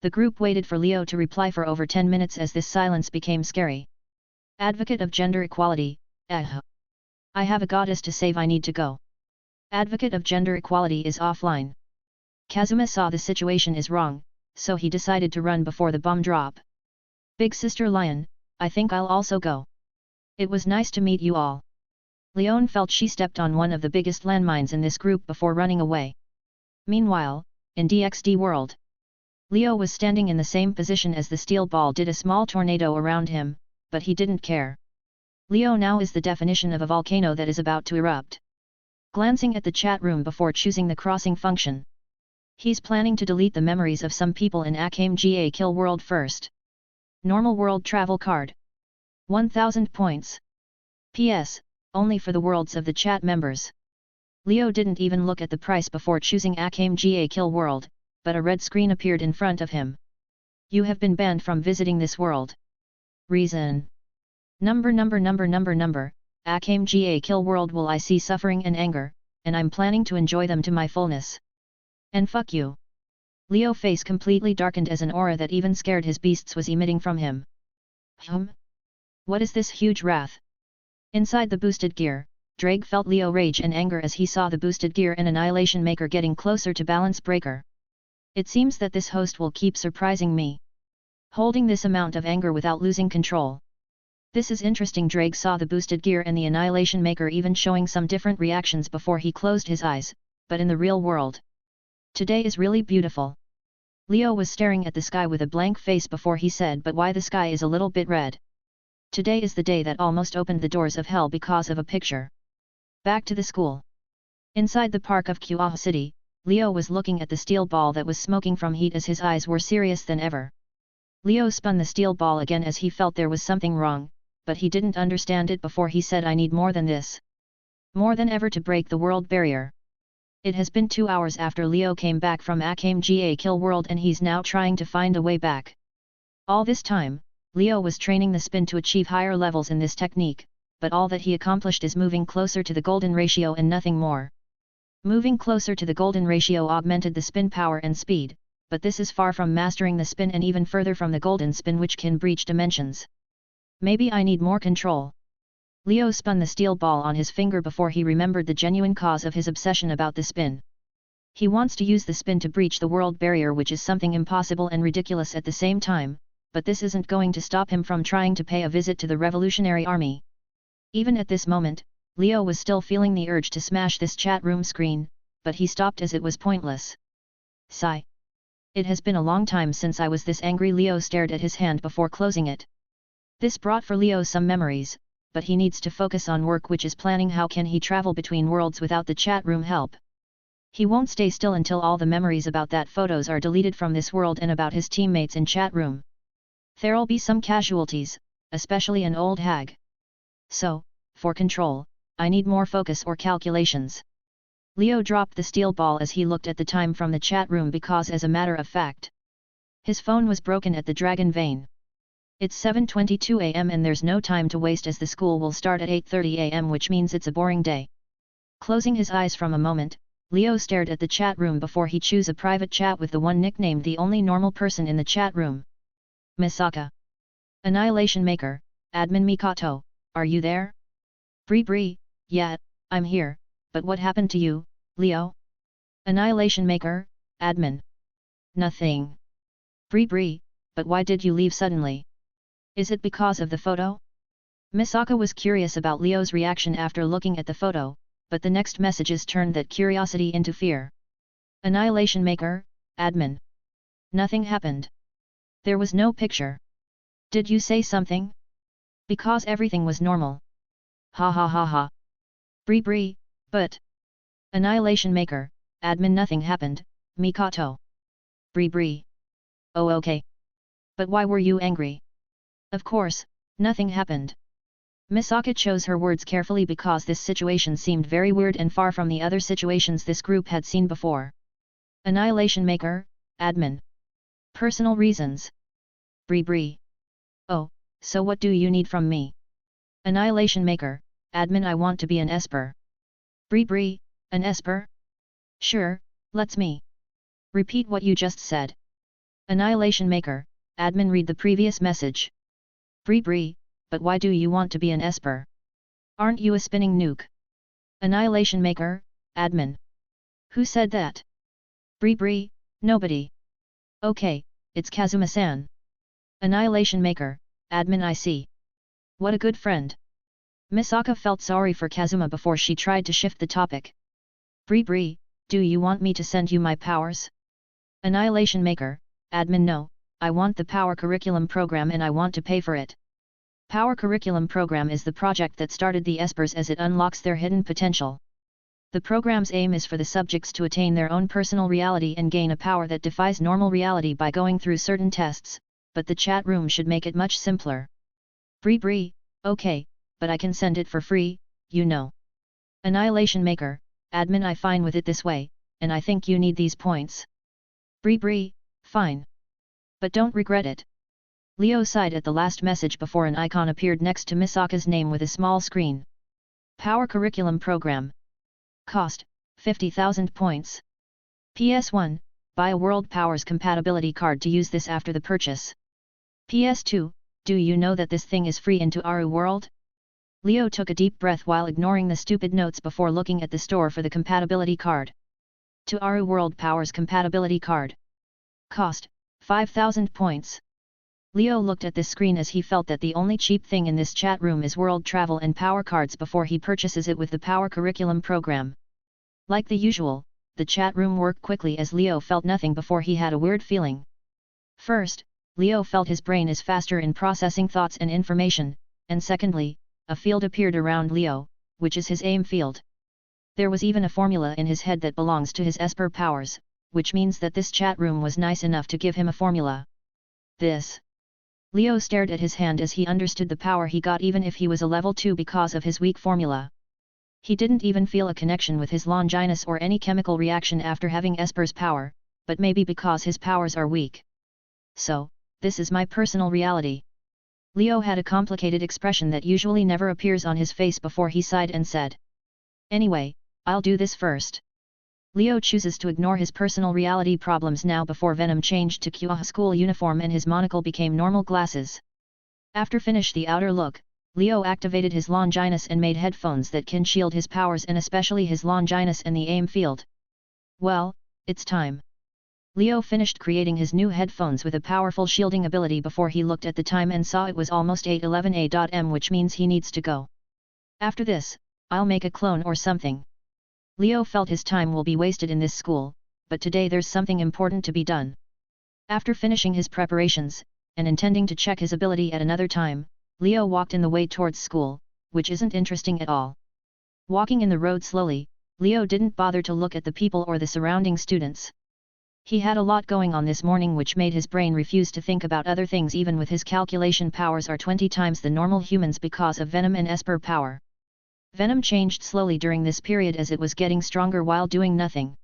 The group waited for Leo to reply for over 10 minutes as this silence became scary. Advocate of gender equality, I have a goddess to save, I need to go. Advocate of gender equality is offline. Kazuma saw the situation is wrong, so he decided to run before the bomb drop. Big Sister Lion, I think I'll also go. It was nice to meet you all. Leon felt she stepped on one of the biggest landmines in this group before running away. Meanwhile, in DXD world, Leo was standing in the same position as the steel ball did a small tornado around him, but he didn't care. Leo now is the definition of a volcano that is about to erupt. Glancing at the chat room before choosing the crossing function, he's planning to delete the memories of some people in Akame Kill World first. Normal world travel card. 1000 points. PS, only for the worlds of the chat members. Leo didn't even look at the price before choosing Akame Kill World, but a red screen appeared in front of him. You have been banned from visiting this world. Reason. Akame Kill World will I see suffering and anger, and I'm planning to enjoy them to my fullness. And fuck you. Leo face completely darkened as an aura that even scared his beasts was emitting from him. What is this huge wrath? Inside the boosted gear, Drake felt Leo rage and anger as he saw the boosted gear and Annihilation Maker getting closer to Balance Breaker. It seems that this host will keep surprising me. Holding this amount of anger without losing control. This is interesting. Drake saw the boosted gear and the Annihilation Maker even showing some different reactions before he closed his eyes, but in the real world. Today is really beautiful. Leo was staring at the sky with a blank face before he said, but why the sky is a little bit red? Today is the day that almost opened the doors of hell because of a picture. Back to the school. Inside the park of GOOOOSE City, Leo was looking at the steel ball that was smoking from heat as his eyes were serious than ever. Leo spun the steel ball again as he felt there was something wrong, but he didn't understand it before he said, I need more than this. More than ever to break the world barrier. It has been 2 hours after Leo came back from Akame Kill World and he's now trying to find a way back. All this time, Leo was training the spin to achieve higher levels in this technique, but all that he accomplished is moving closer to the golden ratio and nothing more. Moving closer to the golden ratio augmented the spin power and speed, but this is far from mastering the spin and even further from the golden spin which can breach dimensions. Maybe I need more control. Leo spun the steel ball on his finger before he remembered the genuine cause of his obsession about the spin. He wants to use the spin to breach the world barrier, which is something impossible and ridiculous at the same time, but this isn't going to stop him from trying to pay a visit to the Revolutionary Army. Even at this moment, Leo was still feeling the urge to smash this chat room screen, but he stopped as it was pointless. Sigh. It has been a long time since I was this angry. Leo stared at his hand before closing it. This brought for Leo some memories, but he needs to focus on work, which is planning how can he travel between worlds without the chat room help. He won't stay still until all the memories about that photos are deleted from this world and about his teammates in chat room. There'll be some casualties, especially an old hag. So, for control, I need more focus or calculations. Leo dropped the steel ball as he looked at the time from the chat room because as a matter of fact, his phone was broken at the Dragon Vein. It's 7:22 am and there's no time to waste as the school will start at 8:30 am, which means it's a boring day. Closing his eyes from a moment, Leo stared at the chat room before he chose a private chat with the one nicknamed the only normal person in the chat room. Misaka. Annihilation Maker, Admin Mikoto, are you there? Bree, yeah, I'm here, but what happened to you, Leo? Annihilation Maker, Admin. Nothing. Bree, but why did you leave suddenly? Is it because of the photo? Misaka was curious about Leo's reaction after looking at the photo, but the next messages turned that curiosity into fear. Annihilation Maker, Admin. Nothing happened. There was no picture. Did you say something? Because everything was normal. Ha ha ha ha. Bree, but... Annihilation Maker, Admin, nothing happened, Mikoto. Bree. Oh okay. But why were you angry? Of course, nothing happened. Misaka chose her words carefully because this situation seemed very weird and far from the other situations this group had seen before. Annihilation Maker, Admin. Personal reasons. Bree. Oh, so what do you need from me? Annihilation Maker, Admin, I want to be an Esper. Bree, an Esper? Sure, let's me. Repeat what you just said. Annihilation Maker, Admin, read the previous message. Bree, but why do you want to be an Esper? Aren't you a spinning nuke? Annihilation Maker, Admin. Who said that? Bree, nobody. Okay, it's Kazuma-san. Annihilation Maker, Admin, I see. What a good friend. Misaka felt sorry for Kazuma before she tried to shift the topic. Bree, do you want me to send you my powers? Annihilation Maker, Admin, no, I want the Power Curriculum program and I want to pay for it. Power Curriculum program is the project that started the Espers as it unlocks their hidden potential. The program's aim is for the subjects to attain their own personal reality and gain a power that defies normal reality by going through certain tests, but the chat room should make it much simpler. Bree, okay, but I can send it for free, you know. Annihilation Maker, Admin, I fine with it this way, and I think you need these points. Bree, fine. But don't regret it. Leo sighed at the last message before an icon appeared next to Misaka's name with a small screen. Power Curriculum Program. Cost, 50,000 points. PS1, buy a World Powers compatibility card to use this after the purchase. PS2, do you know that this thing is free into Aru World? Leo took a deep breath while ignoring the stupid notes before looking at the store for the compatibility card. To Aru World Powers compatibility card. Cost, 5,000 points. Leo looked at this screen as he felt that the only cheap thing in this chat room is world travel and power cards before he purchases it with the Power Curriculum program. Like the usual, the chat room worked quickly as Leo felt nothing before he had a weird feeling. First, Leo felt his brain is faster in processing thoughts and information, and secondly, a field appeared around Leo, which is his aim field. There was even a formula in his head that belongs to his Esper powers, which means that this chat room was nice enough to give him a formula. This. Leo stared at his hand as he understood the power he got even if he was a level 2 because of his weak formula. He didn't even feel a connection with his Longinus or any chemical reaction after having Esper's power, but maybe because his powers are weak. So, this is my personal reality. Leo had a complicated expression that usually never appears on his face before he sighed and said. Anyway, I'll do this first. Leo chooses to ignore his personal reality problems now before Venom changed to GOOOOSE school uniform and his monocle became normal glasses. After finish the outer look, Leo activated his Longinus and made headphones that can shield his powers and especially his Longinus and the aim field. Well, it's time. Leo finished creating his new headphones with a powerful shielding ability before he looked at the time and saw it was almost 8:11 a.m. which means he needs to go. After this, I'll make a clone or something. Leo felt his time will be wasted in this school, but today there's something important to be done. After finishing his preparations, and intending to check his ability at another time, Leo walked in the way towards school, which isn't interesting at all. Walking in the road slowly, Leo didn't bother to look at the people or the surrounding students. He had a lot going on this morning which made his brain refuse to think about other things even with his calculation powers are 20 times the normal humans because of Venom and Esper power. Venom changed slowly during this period as it was getting stronger while doing nothing.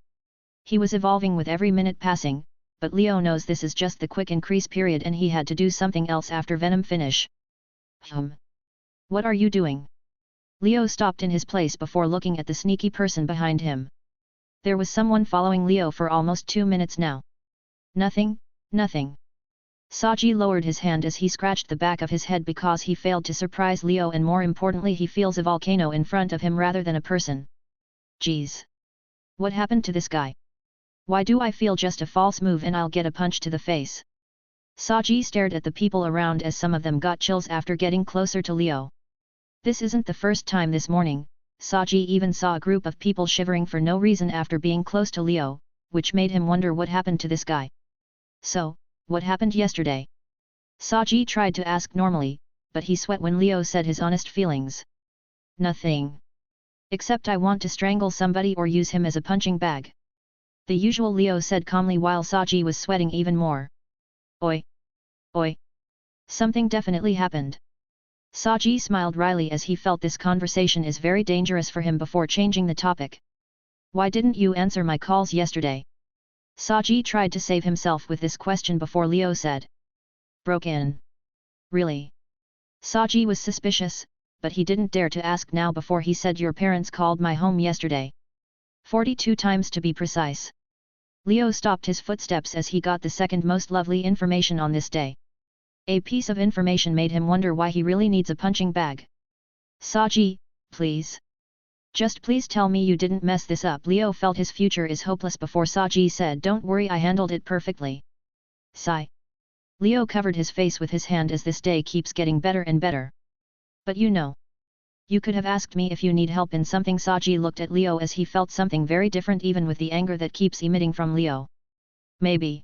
He was evolving with every minute passing, but Leo knows this is just the quick increase period and he had to do something else after Venom finish. What are you doing? Leo stopped in his place before looking at the sneaky person behind him. There was someone following Leo for almost 2 minutes now. Nothing. Saji lowered his hand as he scratched the back of his head because he failed to surprise Leo and more importantly he feels a volcano in front of him rather than a person. Geez. What happened to this guy? Why do I feel just a false move and I'll get a punch to the face? Saji stared at the people around as some of them got chills after getting closer to Leo. This isn't the first time this morning, Saji even saw a group of people shivering for no reason after being close to Leo, which made him wonder what happened to this guy. So, what happened yesterday? Saji tried to ask normally, but he sweat when Leo said his honest feelings. Nothing. Except I want to strangle somebody or use him as a punching bag. The usual Leo said calmly while Saji was sweating even more. Oi! Oi! Something definitely happened. Saji smiled wryly as he felt this conversation is very dangerous for him before changing the topic. Why didn't you answer my calls yesterday? Saji tried to save himself with this question before Leo said. Broke in. Really? Saji was suspicious, but he didn't dare to ask now before he said your parents called my home yesterday. 42 times to be precise. Leo stopped his footsteps as he got the second most lovely information on this day. A piece of information made him wonder why he really needs a punching bag. Saji, please. Just please tell me you didn't mess this up. Leo felt his future is hopeless before Saji said don't worry I handled it perfectly. Sigh. Leo covered his face with his hand as this day keeps getting better and better. But you know. You could have asked me if you need help in something. Saji looked at Leo as he felt something very different even with the anger that keeps emitting from Leo. Maybe.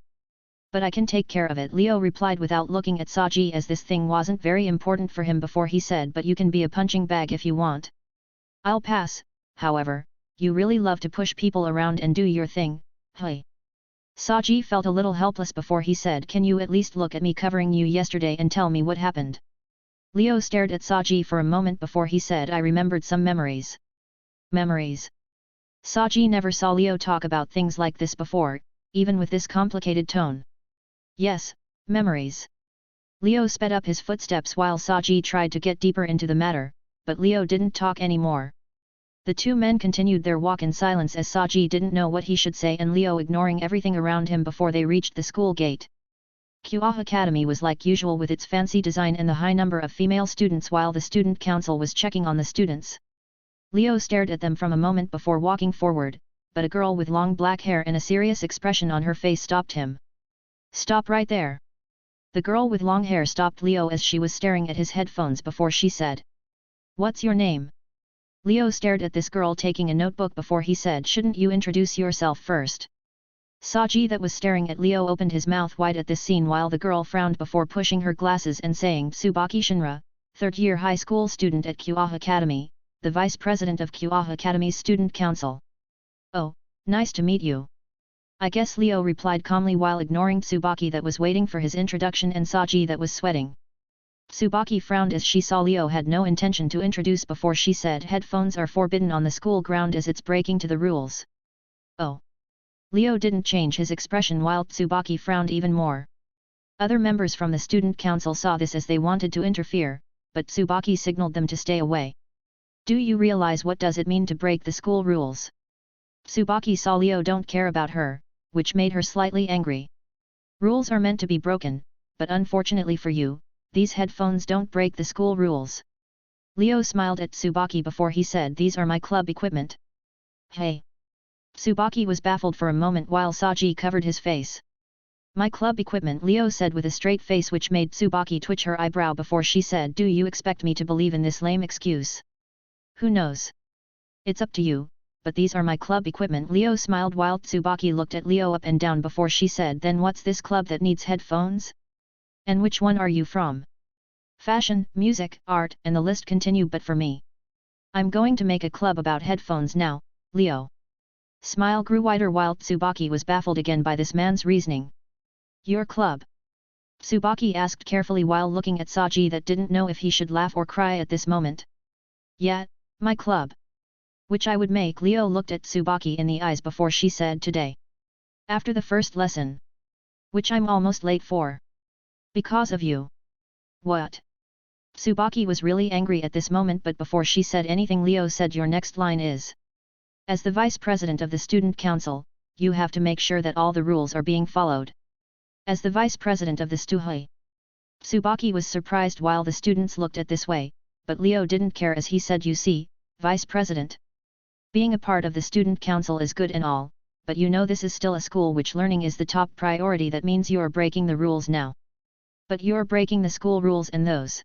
But I can take care of it, Leo replied without looking at Saji as this thing wasn't very important for him before he said but you can be a punching bag if you want. I'll pass, however, you really love to push people around and do your thing, hey. Saji felt a little helpless before he said can you at least look at me covering you yesterday and tell me what happened? Leo stared at Saji for a moment before he said I remembered some memories. Memories? Saji never saw Leo talk about things like this before, even with this complicated tone. Yes, memories. Leo sped up his footsteps while Saji tried to get deeper into the matter, but Leo didn't talk anymore. The two men continued their walk in silence as Saji didn't know what he should say and Leo ignoring everything around him before they reached the school gate. GOOOOSE Academy was like usual with its fancy design and the high number of female students while the student council was checking on the students. Leo stared at them from a moment before walking forward, but a girl with long black hair and a serious expression on her face stopped him. Stop right there. The girl with long hair stopped Leo as she was staring at his headphones before she said. What's your name? Leo stared at this girl taking a notebook before he said shouldn't you introduce yourself first? Saji that was staring at Leo opened his mouth wide at this scene while the girl frowned before pushing her glasses and saying Tsubaki Shinra, third-year high school student at GOOOOSE Academy, the vice president of GOOOOSE Academy's student council. Oh, nice to meet you. I guess Leo replied calmly while ignoring Tsubaki that was waiting for his introduction and Saji that was sweating. Tsubaki frowned as she saw Leo had no intention to introduce before she said headphones are forbidden on the school ground as it's breaking to the rules. Oh. Leo didn't change his expression while Tsubaki frowned even more. Other members from the student council saw this as they wanted to interfere, but Tsubaki signaled them to stay away. Do you realize what does it mean to break the school rules? Tsubaki saw Leo don't care about her, which made her slightly angry. Rules are meant to be broken, but unfortunately for you, these headphones don't break the school rules. Leo smiled at Tsubaki before he said these are my club equipment. Hey. Tsubaki was baffled for a moment while Saji covered his face. My club equipment, Leo said with a straight face which made Tsubaki twitch her eyebrow before she said do you expect me to believe in this lame excuse? Who knows? It's up to you, but these are my club equipment. Leo smiled while Tsubaki looked at Leo up and down before she said then what's this club that needs headphones? And which one are you from? Fashion, music, art, and the list continue but for me. I'm going to make a club about headphones now, Leo. Smile grew wider while Tsubaki was baffled again by this man's reasoning. Your club? Tsubaki asked carefully while looking at Saji that didn't know if he should laugh or cry at this moment. Yeah, my club. Which I would make. Leo looked at Tsubaki in the eyes before she said today. After the first lesson. Which I'm almost late for. Because of you. What? Tsubaki was really angry at this moment but before she said anything Leo said your next line is. As the vice president of the student council, you have to make sure that all the rules are being followed. As the vice president of the stuhui. Tsubaki was surprised while the students looked at this way, but Leo didn't care as he said you see, vice president. Being a part of the student council is good and all, but you know this is still a school which learning is the top priority that means you're breaking the rules now. But you're breaking the school rules and those.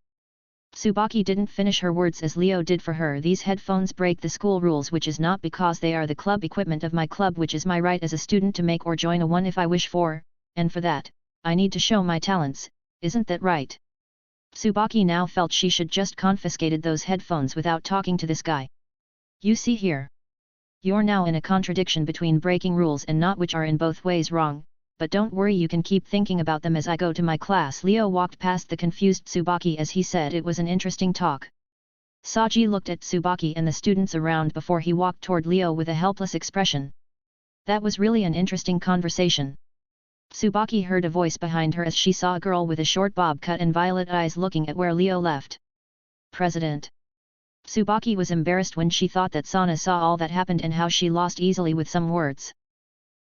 Tsubaki didn't finish her words as Leo did for her. These headphones break the school rules which is not because they are the club equipment of my club which is my right as a student to make or join a one if I wish for, and for that, I need to show my talents, isn't that right? Tsubaki now felt she should just confiscated those headphones without talking to this guy. You see here. You're now in a contradiction between breaking rules and not which are in both ways wrong, but don't worry, you can keep thinking about them as I go to my class. Leo walked past the confused Tsubaki as he said it was an interesting talk. Saji looked at Tsubaki and the students around before he walked toward Leo with a helpless expression. That was really an interesting conversation. Tsubaki heard a voice behind her as she saw a girl with a short bob cut and violet eyes looking at where Leo left. President. Tsubaki was embarrassed when she thought that Sana saw all that happened and how she lost easily with some words.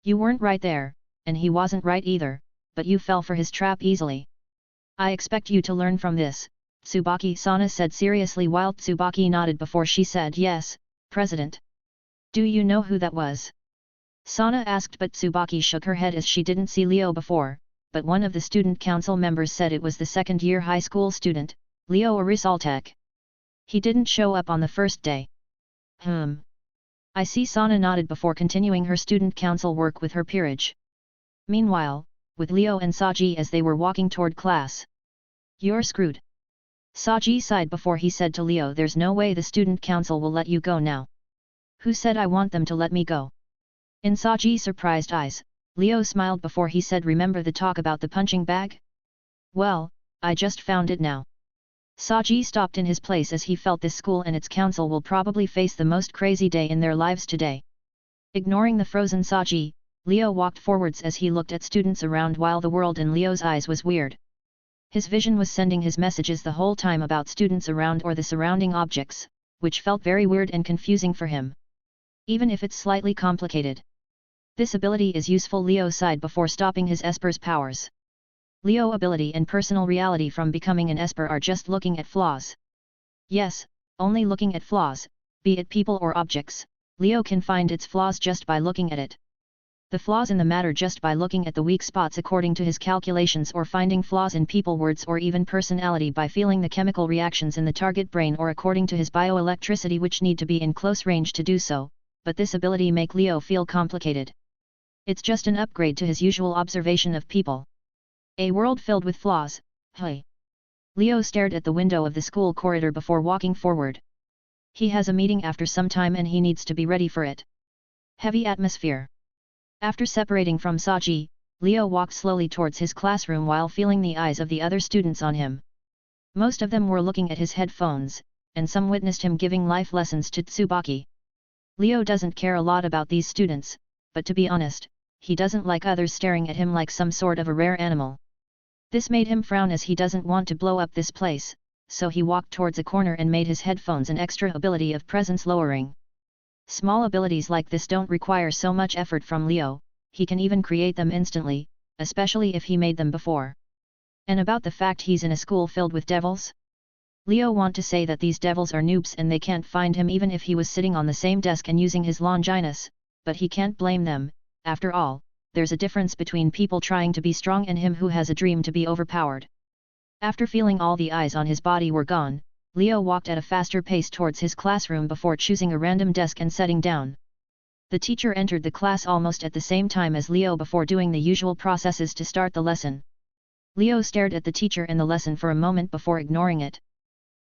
You weren't right there, and he wasn't right either, but you fell for his trap easily. I expect you to learn from this, Tsubaki, Sana said seriously while Tsubaki nodded before she said yes, President. Do you know who that was? Sana asked, but Tsubaki shook her head as she didn't see Leo before, but one of the student council members said it was the second-year high school student, Leo Arisaltek. He didn't show up on the first day. I see. Sana nodded before continuing her student council work with her peerage. Meanwhile, with Leo and Saji as they were walking toward class. You're screwed. Saji sighed before he said to Leo, there's no way the student council will let you go now. Who said I want them to let me go? In Saji's surprised eyes, Leo smiled before he said, remember the talk about the punching bag? Well, I just found it now. Saji stopped in his place as he felt this school and its council will probably face the most crazy day in their lives today. Ignoring the frozen Saji, Leo walked forwards as he looked at students around while the world in Leo's eyes was weird. His vision was sending his messages the whole time about students around or the surrounding objects, which felt very weird and confusing for him. Even if it's slightly complicated. This ability is useful, Leo sighed before stopping his Esper's powers. Leo ability and personal reality from becoming an Esper are just looking at flaws. Yes, only looking at flaws, be it people or objects, Leo can find its flaws just by looking at it. The flaws in the matter just by looking at the weak spots according to his calculations, or finding flaws in people, words, or even personality by feeling the chemical reactions in the target brain or according to his bioelectricity, which need to be in close range to do so, but this ability make Leo feel complicated. It's just an upgrade to his usual observation of people. A world filled with flaws, hey. Leo stared at the window of the school corridor before walking forward. He has a meeting after some time and he needs to be ready for it. Heavy atmosphere. After separating from Saji, Leo walked slowly towards his classroom while feeling the eyes of the other students on him. Most of them were looking at his headphones, and some witnessed him giving life lessons to Tsubaki. Leo doesn't care a lot about these students, but to be honest, he doesn't like others staring at him like some sort of a rare animal. This made him frown as he doesn't want to blow up this place, so he walked towards a corner and made his headphones an extra ability of presence lowering. Small abilities like this don't require so much effort from Leo, he can even create them instantly, especially if he made them before. And about the fact he's in a school filled with devils? Leo want to say that these devils are noobs and they can't find him even if he was sitting on the same desk and using his Longinus, but he can't blame them. After all, there's a difference between people trying to be strong and him who has a dream to be overpowered. After feeling all the eyes on his body were gone, Leo walked at a faster pace towards his classroom before choosing a random desk and sitting down. The teacher entered the class almost at the same time as Leo before doing the usual processes to start the lesson. Leo stared at the teacher and the lesson for a moment before ignoring it.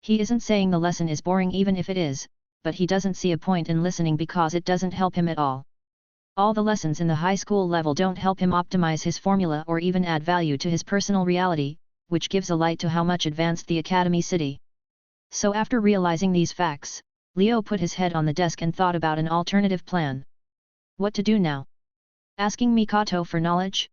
He isn't saying the lesson is boring even if it is, but he doesn't see a point in listening because it doesn't help him at all. All the lessons in the high school level don't help him optimize his formula or even add value to his personal reality, which gives a light to how much advanced the Academy City. So after realizing these facts, Leo put his head on the desk and thought about an alternative plan. What to do now? Asking Mikoto for knowledge?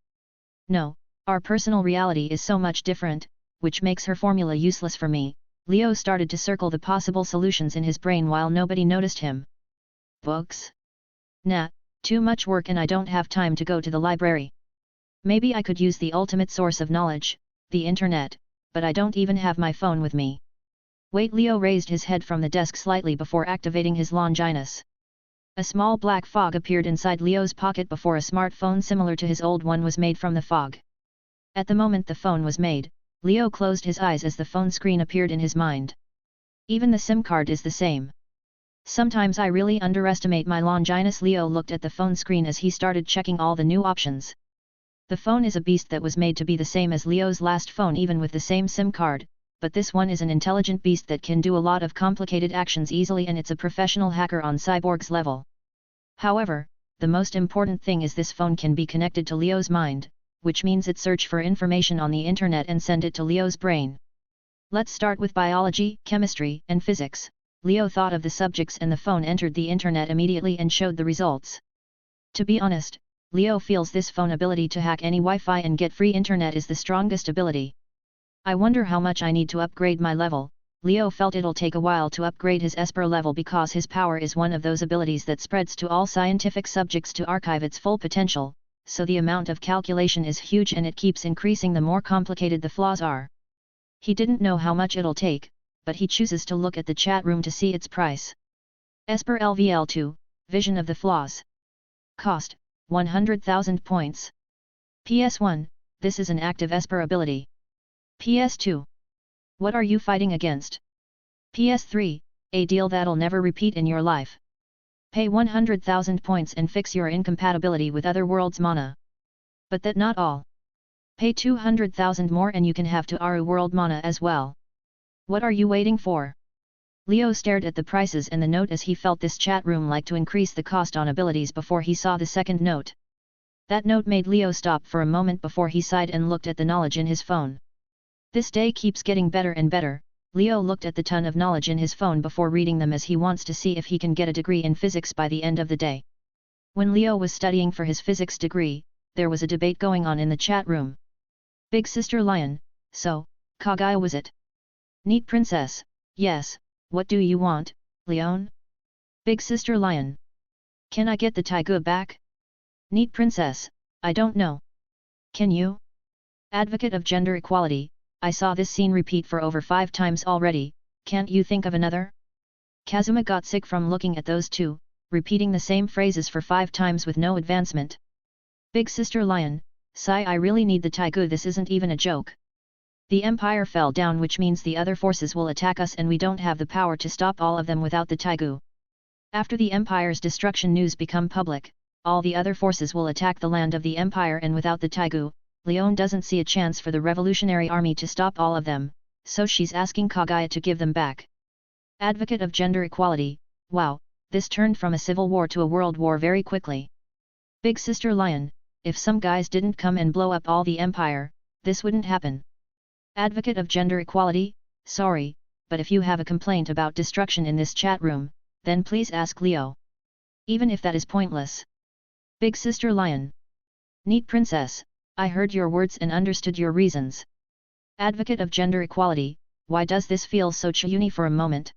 No, our personal reality is so much different, which makes her formula useless for me. Leo started to circle the possible solutions in his brain while nobody noticed him. Books? Nah. Too much work and I don't have time to go to the library. Maybe I could use the ultimate source of knowledge, the internet, but I don't even have my phone with me. Wait, Leo raised his head from the desk slightly before activating his Longinus. A small black fog appeared inside Leo's pocket before a smartphone similar to his old one was made from the fog. At the moment the phone was made, Leo closed his eyes as the phone screen appeared in his mind. Even the SIM card is the same. Sometimes I really underestimate my Longinus. Leo looked at the phone screen as he started checking all the new options. The phone is a beast that was made to be the same as Leo's last phone even with the same SIM card, but this one is an intelligent beast that can do a lot of complicated actions easily and it's a professional hacker on cyborg's level. However, the most important thing is this phone can be connected to Leo's mind, which means it search for information on the internet and send it to Leo's brain. Let's start with biology, chemistry, and physics. Leo thought of the subjects and the phone entered the internet immediately and showed the results. To be honest, Leo feels this phone ability to hack any Wi-Fi and get free internet is the strongest ability. I wonder how much I need to upgrade my level. Leo felt it'll take a while to upgrade his Esper level because his power is one of those abilities that spreads to all scientific subjects to archive its full potential, so the amount of calculation is huge and it keeps increasing the more complicated the flaws are. He didn't know how much it'll take, but he chooses to look at the chat room to see its price. Esper LVL2, Vision of the Flaws. Cost, 100,000 points. PS1, this is an active Esper ability. PS2. What are you fighting against? PS3, a deal that'll never repeat in your life. Pay 100,000 points and fix your incompatibility with other worlds' mana. But that not all. Pay 200,000 more and you can have to Aru world mana as well. What are you waiting for? Leo stared at the prices and the note as he felt this chat room like to increase the cost on abilities before he saw the second note. That note made Leo stop for a moment before he sighed and looked at the knowledge in his phone. This day keeps getting better and better. Leo looked at the ton of knowledge in his phone before reading them as he wants to see if he can get a degree in physics by the end of the day. When Leo was studying for his physics degree, there was a debate going on in the chat room. Big Sister Lion, so, Kagaya was it? Neat Princess, yes, what do you want, Leon? Big Sister Lion. Can I get the Taiga back? Neat Princess, I don't know. Can you? Advocate of gender equality, I saw this scene repeat for over 5 times already, can't you think of another? Kazuma got sick from looking at those two, repeating the same phrases for 5 times with no advancement. Big Sister Lion, sigh, I really need the Taiga, this isn't even a joke. The Empire fell down, which means the other forces will attack us and we don't have the power to stop all of them without the Taiga. After the Empire's destruction news become public, all the other forces will attack the land of the Empire and without the Taiga, Leon doesn't see a chance for the Revolutionary Army to stop all of them, so she's asking Kagaya to give them back. Advocate of gender equality, wow, this turned from a civil war to a world war very quickly. Big Sister Lion, if some guys didn't come and blow up all the Empire, this wouldn't happen. Advocate of gender equality, sorry, but if you have a complaint about destruction in this chat room, then please ask Leo. Even if that is pointless. Big Sister Lion. Neat Princess, I heard your words and understood your reasons. Advocate of gender equality, why does this feel so chuni for a moment?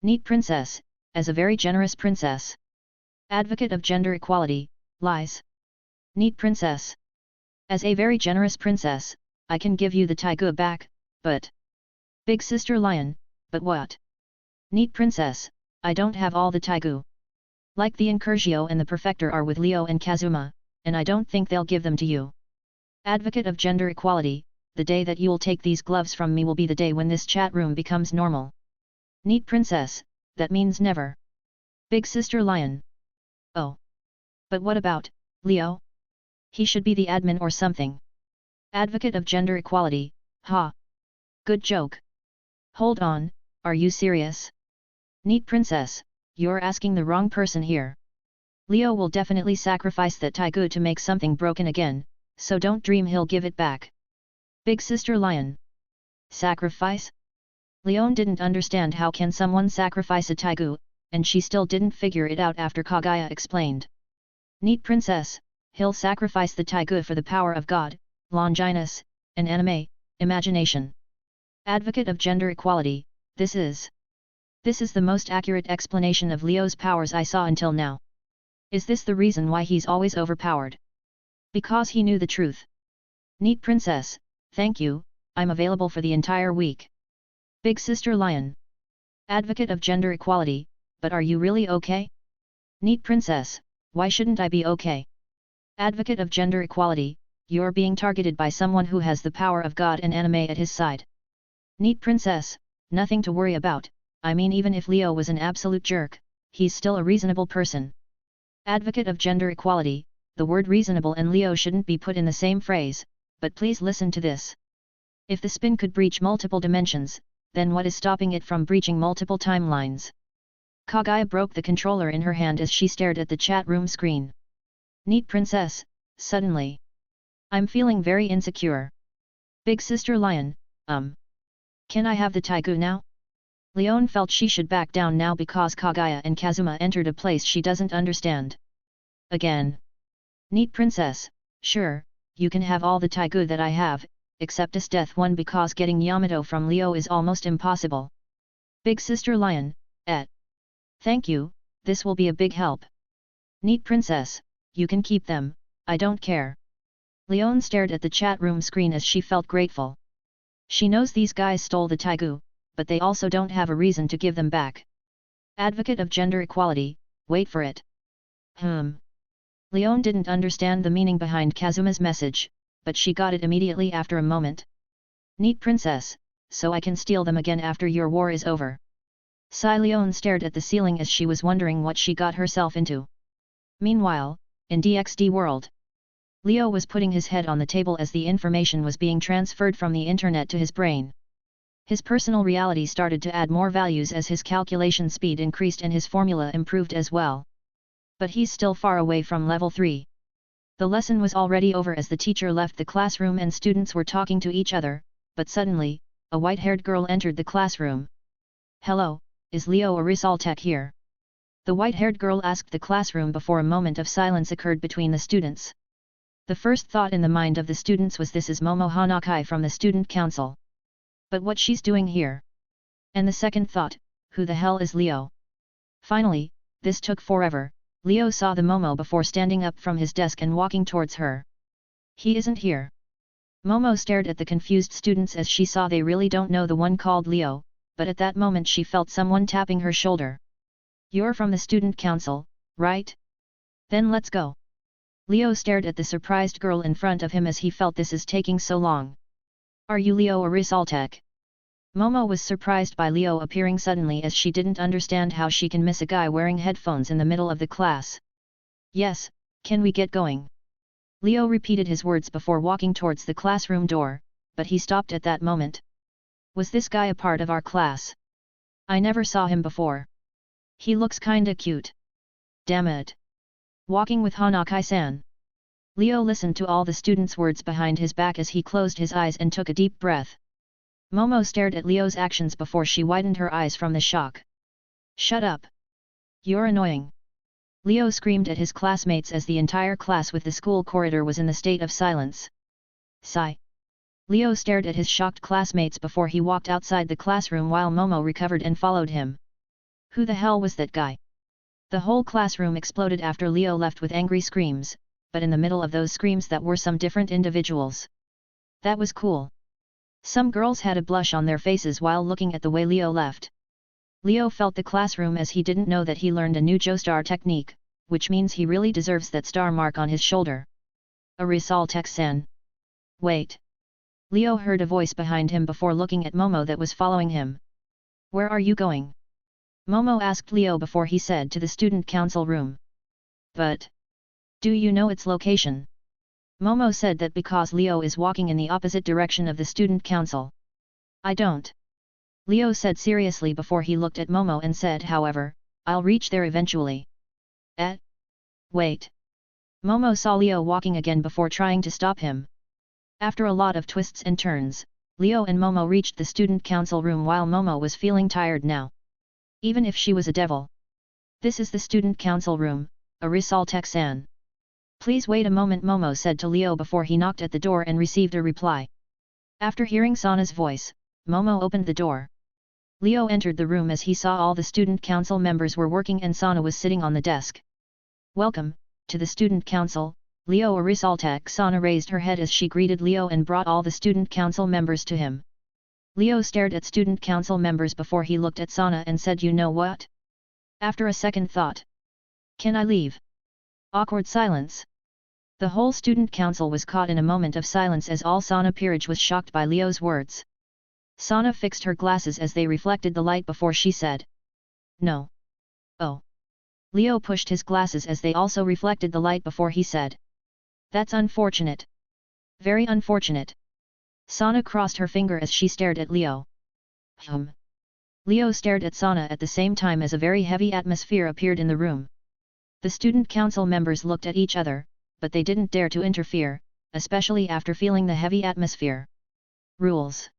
Neat Princess, as a very generous princess. Advocate of gender equality, lies. Neat Princess. As a very generous princess, I can give you the Taiga back, but... Big Sister Lion, but what? Neat Princess, I don't have all the Taiga. Like the Incursio and the Perfector are with Leo and Kazuma, and I don't think they'll give them to you. Advocate of gender equality, the day that you'll take these gloves from me will be the day when this chat room becomes normal. Neat Princess, that means never. Big Sister Lion. Oh. But what about, Leo? He should be the admin or something. Advocate of gender equality, ha. Good joke. Hold on, are you serious? Neat Princess, you're asking the wrong person here. Leo will definitely sacrifice that Taiga to make something broken again, so don't dream he'll give it back. Big Sister Lion. Sacrifice? Leon didn't understand how can someone sacrifice a Taiga, and she still didn't figure it out after Kagaya explained. Neat Princess, he'll sacrifice the Taiga for the power of God, Longinus, and anime, imagination. Advocate of gender equality, this is the most accurate explanation of Leo's powers I saw until now. Is this the reason why he's always overpowered? Because he knew the truth. Neat Princess, thank you, I'm available for the entire week. Big Sister Lion. Advocate of gender equality, but are you really okay? Neat Princess, why shouldn't I be okay? Advocate of gender equality, you're being targeted by someone who has the power of God and anime at his side. Neat Princess, nothing to worry about, I mean even if Leo was an absolute jerk, he's still a reasonable person. Advocate of gender equality, the word reasonable and Leo shouldn't be put in the same phrase, but please listen to this. If the spin could breach multiple dimensions, then what is stopping it from breaching multiple timelines? Kagaya broke the controller in her hand as she stared at the chat room screen. Neat Princess, suddenly. I'm feeling very insecure. Big Sister Lion, can I have the Taigu now? Leon felt she should back down now because Kagaya and Kazuma entered a place she doesn't understand. Again. Neat princess, sure, you can have all the Taigu that I have, except this death one because getting Yamato from Leo is almost impossible. Big Sister Lion, Thank you, this will be a big help. Neat princess, you can keep them, I don't care. Leon stared at the chat room screen as she felt grateful. She knows these guys stole the Taigu, but they also don't have a reason to give them back. Advocate of gender equality, wait for it. Leon didn't understand the meaning behind Kazuma's message, but she got it immediately after a moment. Neat princess, so I can steal them again after your war is over. Leon stared at the ceiling as she was wondering what she got herself into. Meanwhile, in DXD world, Leo was putting his head on the table as the information was being transferred from the internet to his brain. His personal reality started to add more values as his calculation speed increased and his formula improved as well. But he's still far away from level 3. The lesson was already over as the teacher left the classroom and students were talking to each other, but suddenly, a white-haired girl entered the classroom. Hello, is Leo Arisaltek here? The white-haired girl asked the classroom before a moment of silence occurred between the students. The first thought in the mind of the students was this is Momo Hanakai from the student council. But what she's doing here? And the second thought, who the hell is Leo? Finally, this took forever, Leo saw the Momo before standing up from his desk and walking towards her. He isn't here. Momo stared at the confused students as she saw they really don't know the one called Leo, but at that moment she felt someone tapping her shoulder. You're from the student council, right? Then let's go. Leo stared at the surprised girl in front of him as he felt this is taking so long. Are you Leo Arisaltek? Momo was surprised by Leo appearing suddenly as she didn't understand how she can miss a guy wearing headphones in the middle of the class. Yes, can we get going? Leo repeated his words before walking towards the classroom door, but he stopped at that moment. Was this guy a part of our class? I never saw him before. He looks kinda cute. Damn it. Walking with Hanakai-san. Leo listened to all the students' words behind his back as he closed his eyes and took a deep breath. Momo stared at Leo's actions before she widened her eyes from the shock. Shut up. You're annoying. Leo screamed at his classmates as the entire class with the school corridor was in the state of silence. Sigh. Leo stared at his shocked classmates before he walked outside the classroom while Momo recovered and followed him. Who the hell was that guy? The whole classroom exploded after Leo left with angry screams, but in the middle of those screams that were some different individuals. That was cool. Some girls had a blush on their faces while looking at the way Leo left. Leo felt the classroom as he didn't know that he learned a new Joestar technique, which means he really deserves that star mark on his shoulder. Arisaltek-san. Wait. Leo heard a voice behind him before looking at Momo that was following him. Where are you going? Momo asked Leo before he said to the student council room. But do you know its location? Momo said that because Leo is walking in the opposite direction of the student council. I don't. Leo said seriously before he looked at Momo and said however, I'll reach there eventually. Wait. Momo saw Leo walking again before trying to stop him. After a lot of twists and turns, Leo and Momo reached the student council room while Momo was feeling tired now. Even if she was a devil. This is the student council room, Arisaltek-san. Please wait a moment, Momo said to Leo before he knocked at the door and received a reply. After hearing Sana's voice, Momo opened the door. Leo entered the room as he saw all the student council members were working and Sana was sitting on the desk. Welcome, to the student council, Leo Arisaltek. Sana raised her head as she greeted Leo and brought all the student council members to him. Leo stared at student council members before he looked at Sana and said, you know what? After a second thought. Can I leave? Awkward silence. The whole student council was caught in a moment of silence as all Sana peerage was shocked by Leo's words. Sana fixed her glasses as they reflected the light before she said. No. Oh. Leo pushed his glasses as they also reflected the light before he said. That's unfortunate. Very unfortunate. Sana crossed her finger as she stared at Leo. Leo stared at Sana at the same time as a very heavy atmosphere appeared in the room. The student council members looked at each other, but they didn't dare to interfere, especially after feeling the heavy atmosphere. Rules.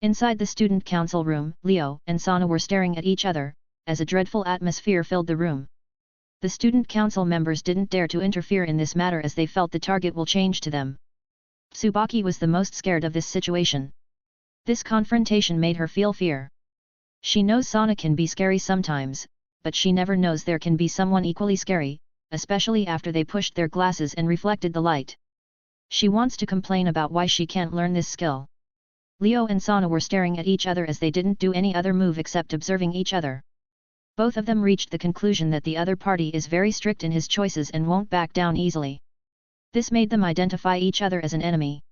Inside the student council room, Leo and Sana were staring at each other, as a dreadful atmosphere filled the room. The student council members didn't dare to interfere in this matter as they felt the target will change to them. Tsubaki was the most scared of this situation. This confrontation made her feel fear. She knows Sana can be scary sometimes, but she never knows there can be someone equally scary, especially after they pushed their glasses and reflected the light. She wants to complain about why she can't learn this skill. Leo and Sana were staring at each other as they didn't do any other move except observing each other. Both of them reached the conclusion that the other party is very strict in his choices and won't back down easily. This made them identify each other as an enemy.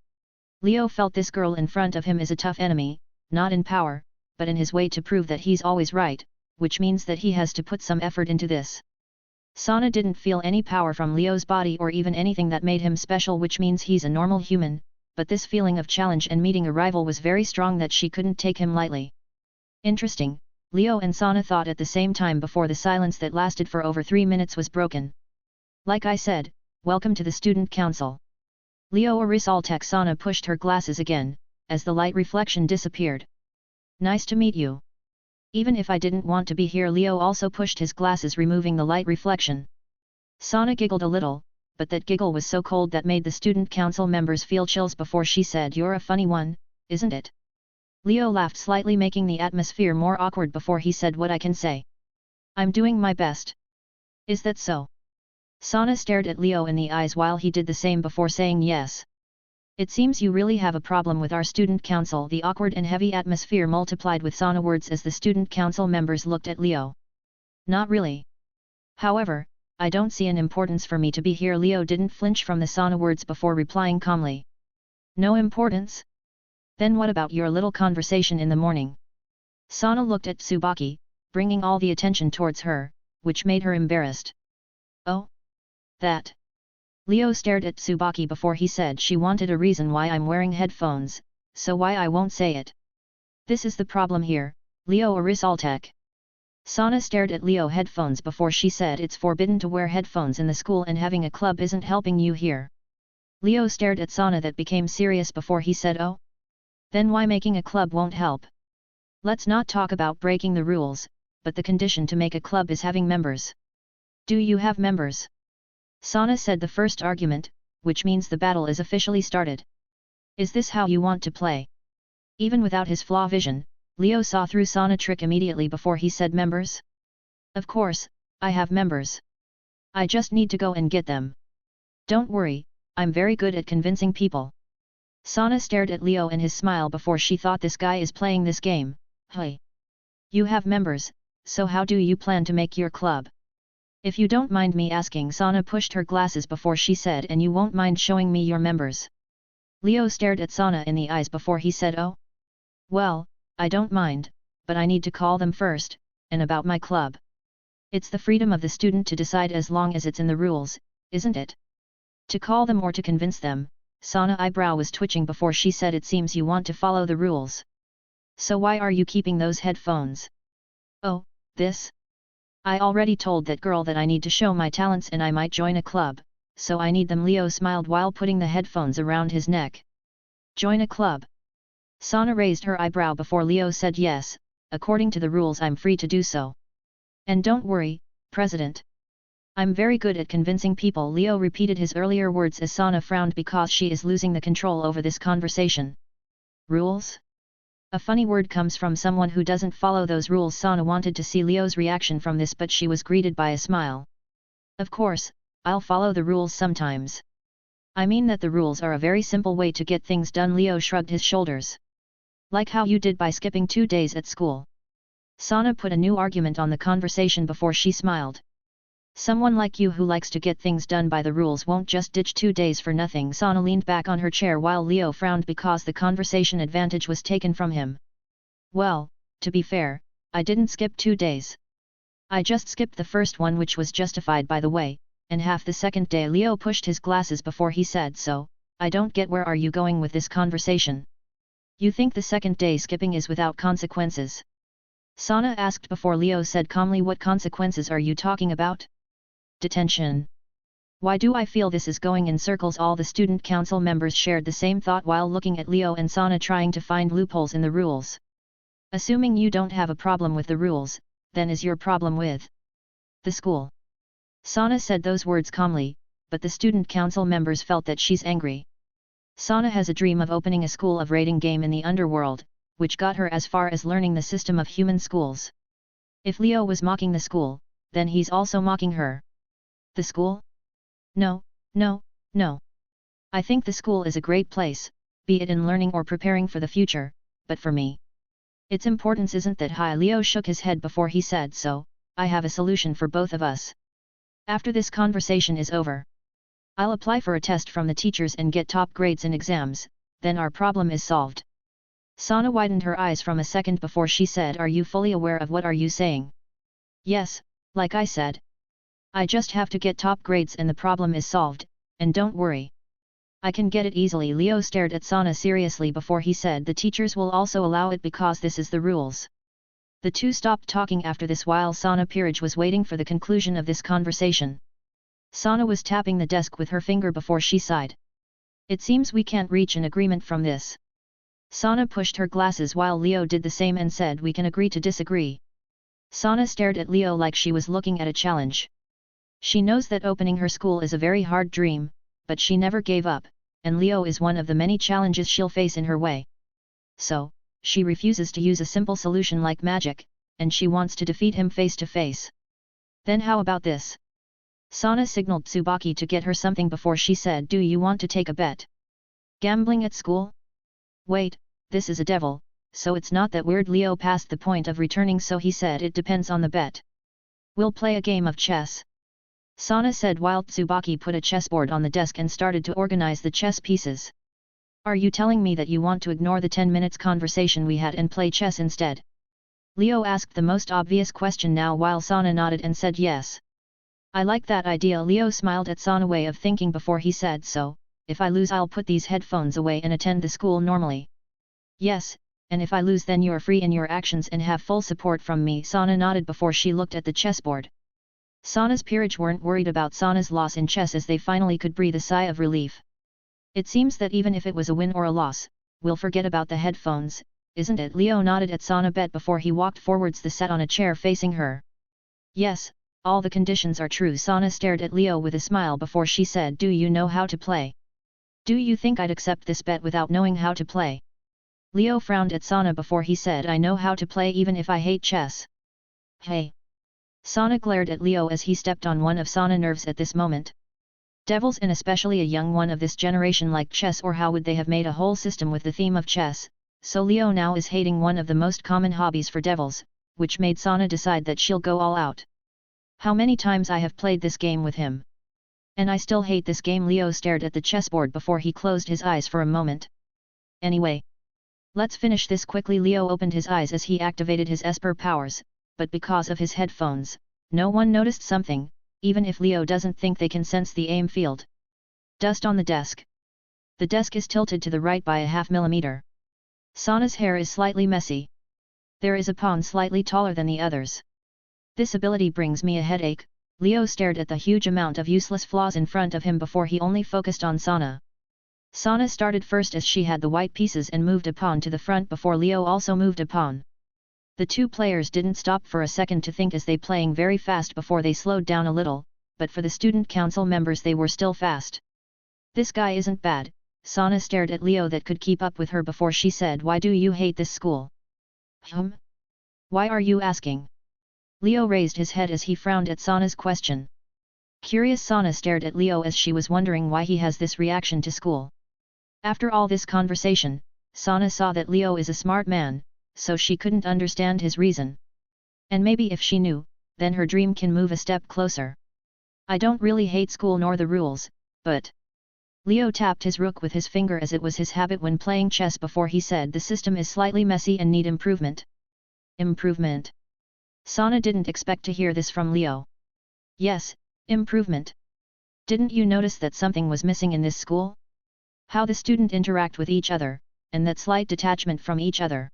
Leo felt this girl in front of him is a tough enemy, not in power, but in his way to prove that he's always right, which means that he has to put some effort into this. Sana didn't feel any power from Leo's body or even anything that made him special, which means he's a normal human, but this feeling of challenge and meeting a rival was very strong that she couldn't take him lightly. Interesting, Leo and Sana thought at the same time before the silence that lasted for over 3 minutes was broken. Like I said, welcome to the student council. Leo Arisaltek. Sana pushed her glasses again, as the light reflection disappeared. Nice to meet you. Even if I didn't want to be here, Leo also pushed his glasses, removing the light reflection. Sana giggled a little, but that giggle was so cold that made the student council members feel chills before she said, "You're a funny one, isn't it?" Leo laughed slightly, making the atmosphere more awkward before he said, "What I can say. I'm doing my best." "Is that so?" Sana stared at Leo in the eyes while he did the same before saying yes. "It seems you really have a problem with our student council." The awkward and heavy atmosphere multiplied with Sana words as the student council members looked at Leo. "Not really. However, I don't see an importance for me to be here." Leo didn't flinch from the Sana words before replying calmly. "No importance? Then what about your little conversation in the morning?" Sana looked at Tsubaki, bringing all the attention towards her, which made her embarrassed. "Oh? That?" Leo stared at Tsubaki before he said, "She wanted a reason why I'm wearing headphones, so why I won't say it. This is the problem here, Leo Arisaltek." Sana stared at Leo headphones before she said, "It's forbidden to wear headphones in the school and having a club isn't helping you here." Leo stared at Sana that became serious before he said, "Oh? Then why making a club won't help? Let's not talk about breaking the rules, but the condition to make a club is having members. Do you have members?" Sana said the first argument, which means the battle is officially started. "Is this how you want to play?" Even without his flaw vision, Leo saw through Sana trick immediately before he said, "Members? Of course, I have members. I just need to go and get them. Don't worry, I'm very good at convincing people." Sana stared at Leo and his smile before she thought, this guy is playing this game. "Hey! You have members, so how do you plan to make your club? If you don't mind me asking." Sana pushed her glasses before she said, "And you won't mind showing me your members?" Leo stared at Sana in the eyes before he said, "Oh? Well, I don't mind, but I need to call them first, and about my club. It's the freedom of the student to decide as long as it's in the rules, isn't it? To call them or to convince them." Sana's eyebrow was twitching before she said, "It seems you want to follow the rules. So why are you keeping those headphones?" "Oh, this? I already told that girl that I need to show my talents and I might join a club, so I need them." Leo smiled while putting the headphones around his neck. "Join a club?" Sana raised her eyebrow before Leo said, "Yes, according to the rules I'm free to do so. And don't worry, President. I'm very good at convincing people." Leo repeated his earlier words as Sana frowned because she is losing the control over this conversation. "Rules? A funny word comes from someone who doesn't follow those rules." Sana wanted to see Leo's reaction from this, but she was greeted by a smile. "Of course, I'll follow the rules sometimes. I mean that the rules are a very simple way to get things done." Leo shrugged his shoulders. "Like how you did by skipping 2 days at school." Sana put a new argument on the conversation before she smiled. "Someone like you who likes to get things done by the rules won't just ditch 2 days for nothing." Sana leaned back on her chair while Leo frowned because the conversation advantage was taken from him. "Well, to be fair, I didn't skip 2 days. I just skipped the first one, which was justified by the way, and half the second day." Leo pushed his glasses before he said, "So, I don't get where are you going with this conversation? You think the second day skipping is without consequences?" Sana asked before Leo said calmly, "What consequences are you talking about?" "Detention." Why do I feel this is going in circles? All the student council members shared the same thought while looking at Leo and Sana trying to find loopholes in the rules. Assuming you don't have a problem with the rules, then is your problem with the school? Sana said those words calmly, but the student council members felt that she's angry. Sana has a dream of opening a school of raiding game in the underworld, which got her as far as learning the system of human schools. If Leo was mocking the school, then he's also mocking her. The school? No, no, no. I think the school is a great place, be it in learning or preparing for the future, but for me, its importance isn't that high. Leo shook his head before he said so. I have a solution for both of us. After this conversation is over, I'll apply for a test from the teachers and get top grades in exams, then our problem is solved. Sana widened her eyes from a second before she said, are you fully aware of what are you saying? Yes, like I said. I just have to get top grades and the problem is solved, and don't worry. I can get it easily. Leo stared at Sana seriously before he said the teachers will also allow it because this is the rules. The two stopped talking after this while Sana Piraj was waiting for the conclusion of this conversation. Sana was tapping the desk with her finger before she sighed. It seems we can't reach an agreement from this. Sana pushed her glasses while Leo did the same and said we can agree to disagree. Sana stared at Leo like she was looking at a challenge. She knows that opening her school is a very hard dream, but she never gave up, and Leo is one of the many challenges she'll face in her way. So, she refuses to use a simple solution like magic, and she wants to defeat him face to face. Then how about this? Sana signaled Tsubaki to get her something before she said, do you want to take a bet? Gambling at school? Wait, this is a devil, so it's not that weird. Leo passed the point of returning, so he said it depends on the bet. We'll play a game of chess. Sana said while Tsubaki put a chessboard on the desk and started to organize the chess pieces. Are you telling me that you want to ignore the 10 minutes conversation we had and play chess instead? Leo asked the most obvious question now while Sana nodded and said yes. I like that idea. Leo smiled at Sana's way of thinking before he said, so, if I lose I'll put these headphones away and attend the school normally. Yes, and if I lose then you're free in your actions and have full support from me. Sana nodded before she looked at the chessboard. Sana's Piraj weren't worried about Sana's loss in chess as they finally could breathe a sigh of relief. It seems that even if it was a win or a loss, we'll forget about the headphones, isn't it? Leo nodded at Sana bet before he walked forwards the sat on a chair facing her. Yes, all the conditions are true. Sana stared at Leo with a smile before she said, do you know how to play? Do you think I'd accept this bet without knowing how to play? Leo frowned at Sana before he said, I know how to play even if I hate chess. Hey! Sana glared at Leo as he stepped on one of Sana's nerves at this moment. Devils, and especially a young one of this generation, like chess, or how would they have made a whole system with the theme of chess? So Leo now is hating one of the most common hobbies for devils, which made Sana decide that she'll go all out. How many times I have played this game with him. And I still hate this game. Leo stared at the chessboard before he closed his eyes for a moment. Anyway, let's finish this quickly. Leo opened his eyes as he activated his Esper powers, but because of his headphones, no one noticed something, even if Leo doesn't think they can sense the aim field. Dust on the desk. The desk is tilted to the right by a half millimeter. Sana's hair is slightly messy. There is a pawn slightly taller than the others. This ability brings me a headache. Leo stared at the huge amount of useless flaws in front of him before he only focused on Sana. Sana started first as she had the white pieces and moved a pawn to the front before Leo also moved a pawn. The two players didn't stop for a second to think as they playing very fast before they slowed down a little, but for the student council members they were still fast. This guy isn't bad. Sana stared at Leo that could keep up with her before she said, why do you hate this school? Why are you asking? Leo raised his head as he frowned at Sana's question. Curious, Sana stared at Leo as she was wondering why he has this reaction to school. After all this conversation, Sana saw that Leo is a smart man, so she couldn't understand his reason. And maybe if she knew, then her dream can move a step closer. I don't really hate school nor the rules, but... Leo tapped his rook with his finger as it was his habit when playing chess before he said, the system is slightly messy and need improvement. Improvement? Sana didn't expect to hear this from Leo. Yes, improvement. Didn't you notice that something was missing in this school? How the students interact with each other, and that slight detachment from each other.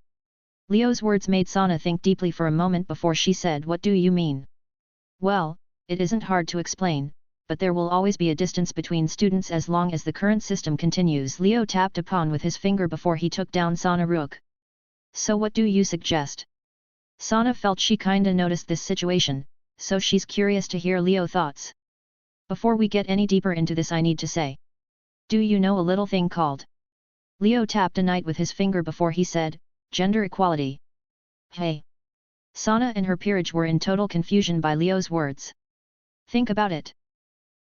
Leo's words made Sana think deeply for a moment before she said, what do you mean? Well, it isn't hard to explain, but there will always be a distance between students as long as the current system continues. Leo tapped a pawn with his finger before he took down Sana Rook. So what do you suggest? Sana felt she kinda noticed this situation, so she's curious to hear Leo's thoughts. Before we get any deeper into this, I need to say. Do you know a little thing called? Leo tapped a knight with his finger before he said, gender equality. Hey! Sana and her peerage were in total confusion by Leo's words. Think about it.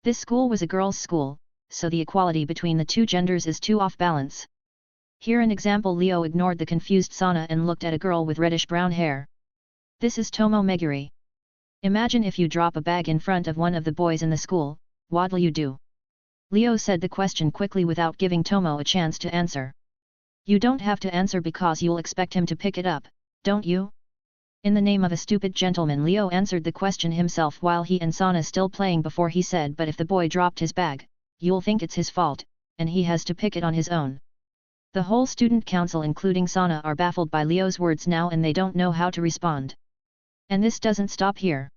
This school was a girls' school, so the equality between the two genders is too off balance. Here an example. Leo ignored the confused Sana and looked at a girl with reddish-brown hair. This is Tomo Meguri. Imagine if you drop a bag in front of one of the boys in the school, what'll you do? Leo said the question quickly without giving Tomo a chance to answer. You don't have to answer because you'll expect him to pick it up, don't you? In the name of a stupid gentleman, Leo answered the question himself while he and Sana still playing before he said, but if the boy dropped his bag, you'll think it's his fault, and he has to pick it on his own. The whole student council including Sana are baffled by Leo's words now and they don't know how to respond. And this doesn't stop here.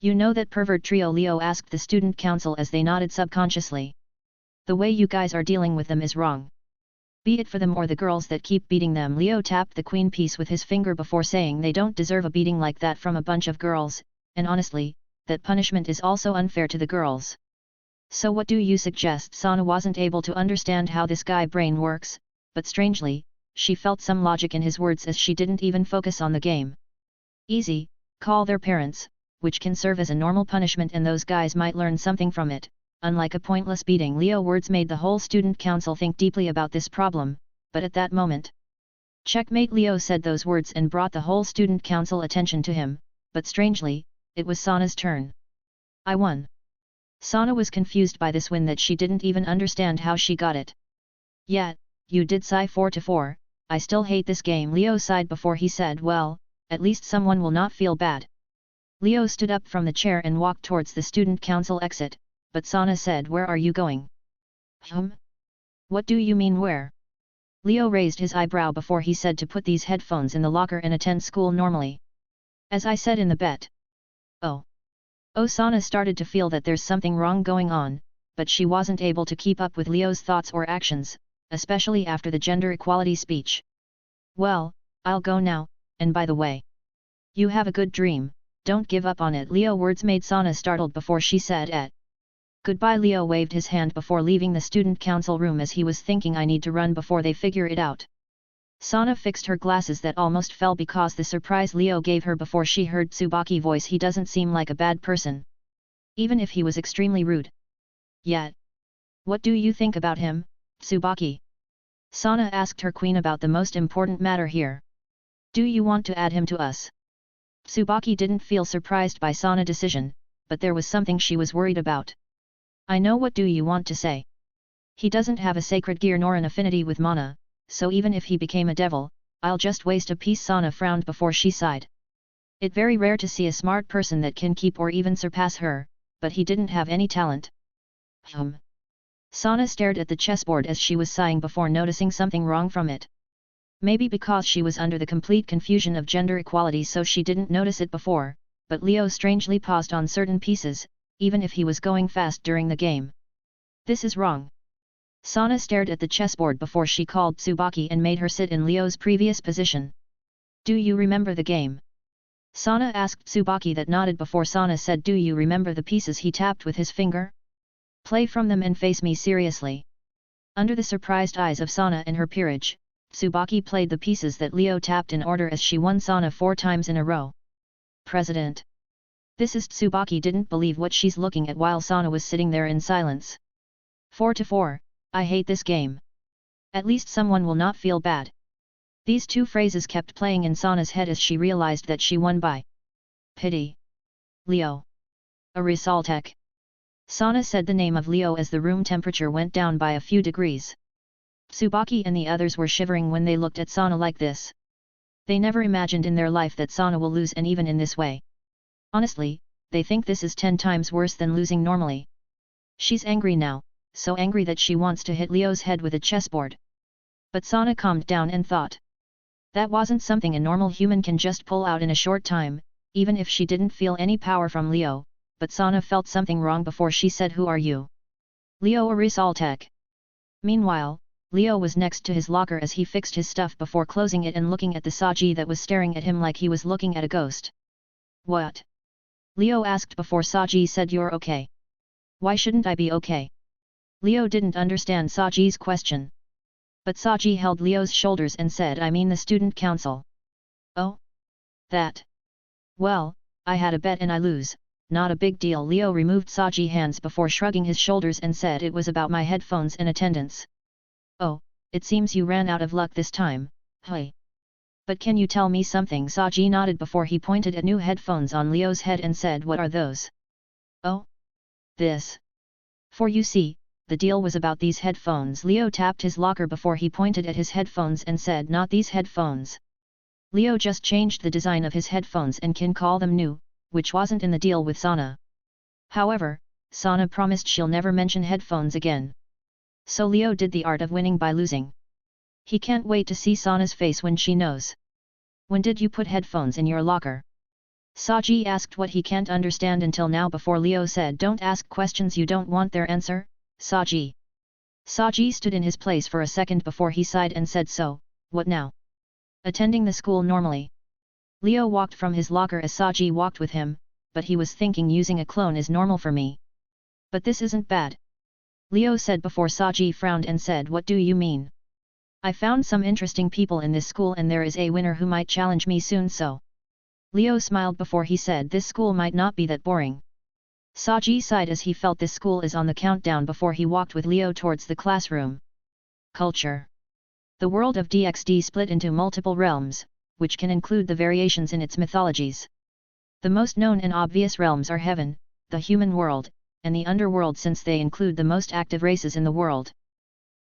You know that pervert trio? Leo asked the student council as they nodded subconsciously. The way you guys are dealing with them is wrong. Be it for them or the girls that keep beating them. Leo tapped the queen piece with his finger before saying they don't deserve a beating like that from a bunch of girls, and honestly, that punishment is also unfair to the girls. So what do you suggest? Sana wasn't able to understand how this guy brain works, but strangely, she felt some logic in his words as she didn't even focus on the game. Easy, call their parents, which can serve as a normal punishment and those guys might learn something from it. Unlike a pointless beating. Leo's words made the whole student council think deeply about this problem, but at that moment. Checkmate. Leo said those words and brought the whole student council attention to him, but strangely, it was Sana's turn. I won. Sana was confused by this win that she didn't even understand how she got it. Yet, you did sigh 4-4, I still hate this game. Leo sighed before he said, well, at least someone will not feel bad. Leo stood up from the chair and walked towards the student council exit. But Sana said, where are you going? What do you mean where? Leo raised his eyebrow before he said to put these headphones in the locker and attend school normally. As I said in the bet. Oh. Sana started to feel that there's something wrong going on, but she wasn't able to keep up with Leo's thoughts or actions, especially after the gender equality speech. Well, I'll go now, and by the way. You have a good dream, don't give up on it. Leo's words made Sana startled before she said it. Goodbye. Leo waved his hand before leaving the student council room as he was thinking, I need to run before they figure it out. Sana fixed her glasses that almost fell because the surprise Leo gave her before she heard Tsubaki's voice. He doesn't seem like a bad person. Even if he was extremely rude. Yet. What do you think about him, Tsubaki? Sana asked her queen about the most important matter here. Do you want to add him to us? Tsubaki didn't feel surprised by Sana's decision, but there was something she was worried about. I know what do you want to say. He doesn't have a sacred gear nor an affinity with mana, so even if he became a devil, I'll just waste a piece. Sana frowned before she sighed. It's very rare to see a smart person that can keep or even surpass her, but he didn't have any talent. Sana stared at the chessboard as she was sighing before noticing something wrong from it. Maybe because she was under the complete confusion of gender equality so she didn't notice it before, but Leo strangely paused on certain pieces, even if he was going fast during the game. This is wrong. Sana stared at the chessboard before she called Tsubaki and made her sit in Leo's previous position. Do you remember the game? Sana asked Tsubaki that nodded before Sana said, do you remember the pieces he tapped with his finger? Play from them and face me seriously. Under the surprised eyes of Sana and her peerage, Tsubaki played the pieces that Leo tapped in order as she won Sana 4 times in a row. President. This is Tsubaki didn't believe what she's looking at while Sana was sitting there in silence. 4-4, I hate this game. At least someone will not feel bad. These two phrases kept playing in Sana's head as she realized that she won by pity. Leo. Arisaltek. Sana said the name of Leo as the room temperature went down by a few degrees. Tsubaki and the others were shivering when they looked at Sana like this. They never imagined in their life that Sana will lose, and even in this way. Honestly, they think this is 10 times worse than losing normally. She's angry now, so angry that she wants to hit Leo's head with a chessboard. But Sana calmed down and thought. That wasn't something a normal human can just pull out in a short time, even if she didn't feel any power from Leo, but Sana felt something wrong before she said, "Who are you?" Leo Arisaltek. Meanwhile, Leo was next to his locker as he fixed his stuff before closing it and looking at the Saji that was staring at him like he was looking at a ghost. "What?" Leo asked before Saji said, "You're okay." "Why shouldn't I be okay?" Leo didn't understand Saji's question. But Saji held Leo's shoulders and said, "I mean the student council." "Oh? That? Well, I had a bet and I lose, not a big deal." Leo removed Saji's hands before shrugging his shoulders and said, "It was about my headphones and attendance." "Oh, it seems you ran out of luck this time, hey. But can you tell me something?" Saji nodded before he pointed at new headphones on Leo's head and said, "What are those?" "Oh? This. For you see, the deal was about these headphones." Leo tapped his locker before he pointed at his headphones and said, "Not these headphones." Leo just changed the design of his headphones and can call them new, which wasn't in the deal with Sana. However, Sana promised she'll never mention headphones again. So Leo did the art of winning by losing. He can't wait to see Sana's face when she knows. "When did you put headphones in your locker?" Saji asked what he can't understand until now before Leo said, "Don't ask questions you don't want their answer, Saji." Saji stood in his place for a second before he sighed and said, "So, what now?" "Attending the school normally." Leo walked from his locker as Saji walked with him, but he was thinking using a clone is normal for me. "But this isn't bad," Leo said before Saji frowned and said, "What do you mean?" "I found some interesting people in this school and there is a winner who might challenge me soon, so." Leo smiled before he said, "This school might not be that boring." Saji sighed as he felt this school is on the countdown before he walked with Leo towards the classroom. Culture. The world of DXD split into multiple realms, which can include the variations in its mythologies. The most known and obvious realms are Heaven, the human world, and the underworld since they include the most active races in the world.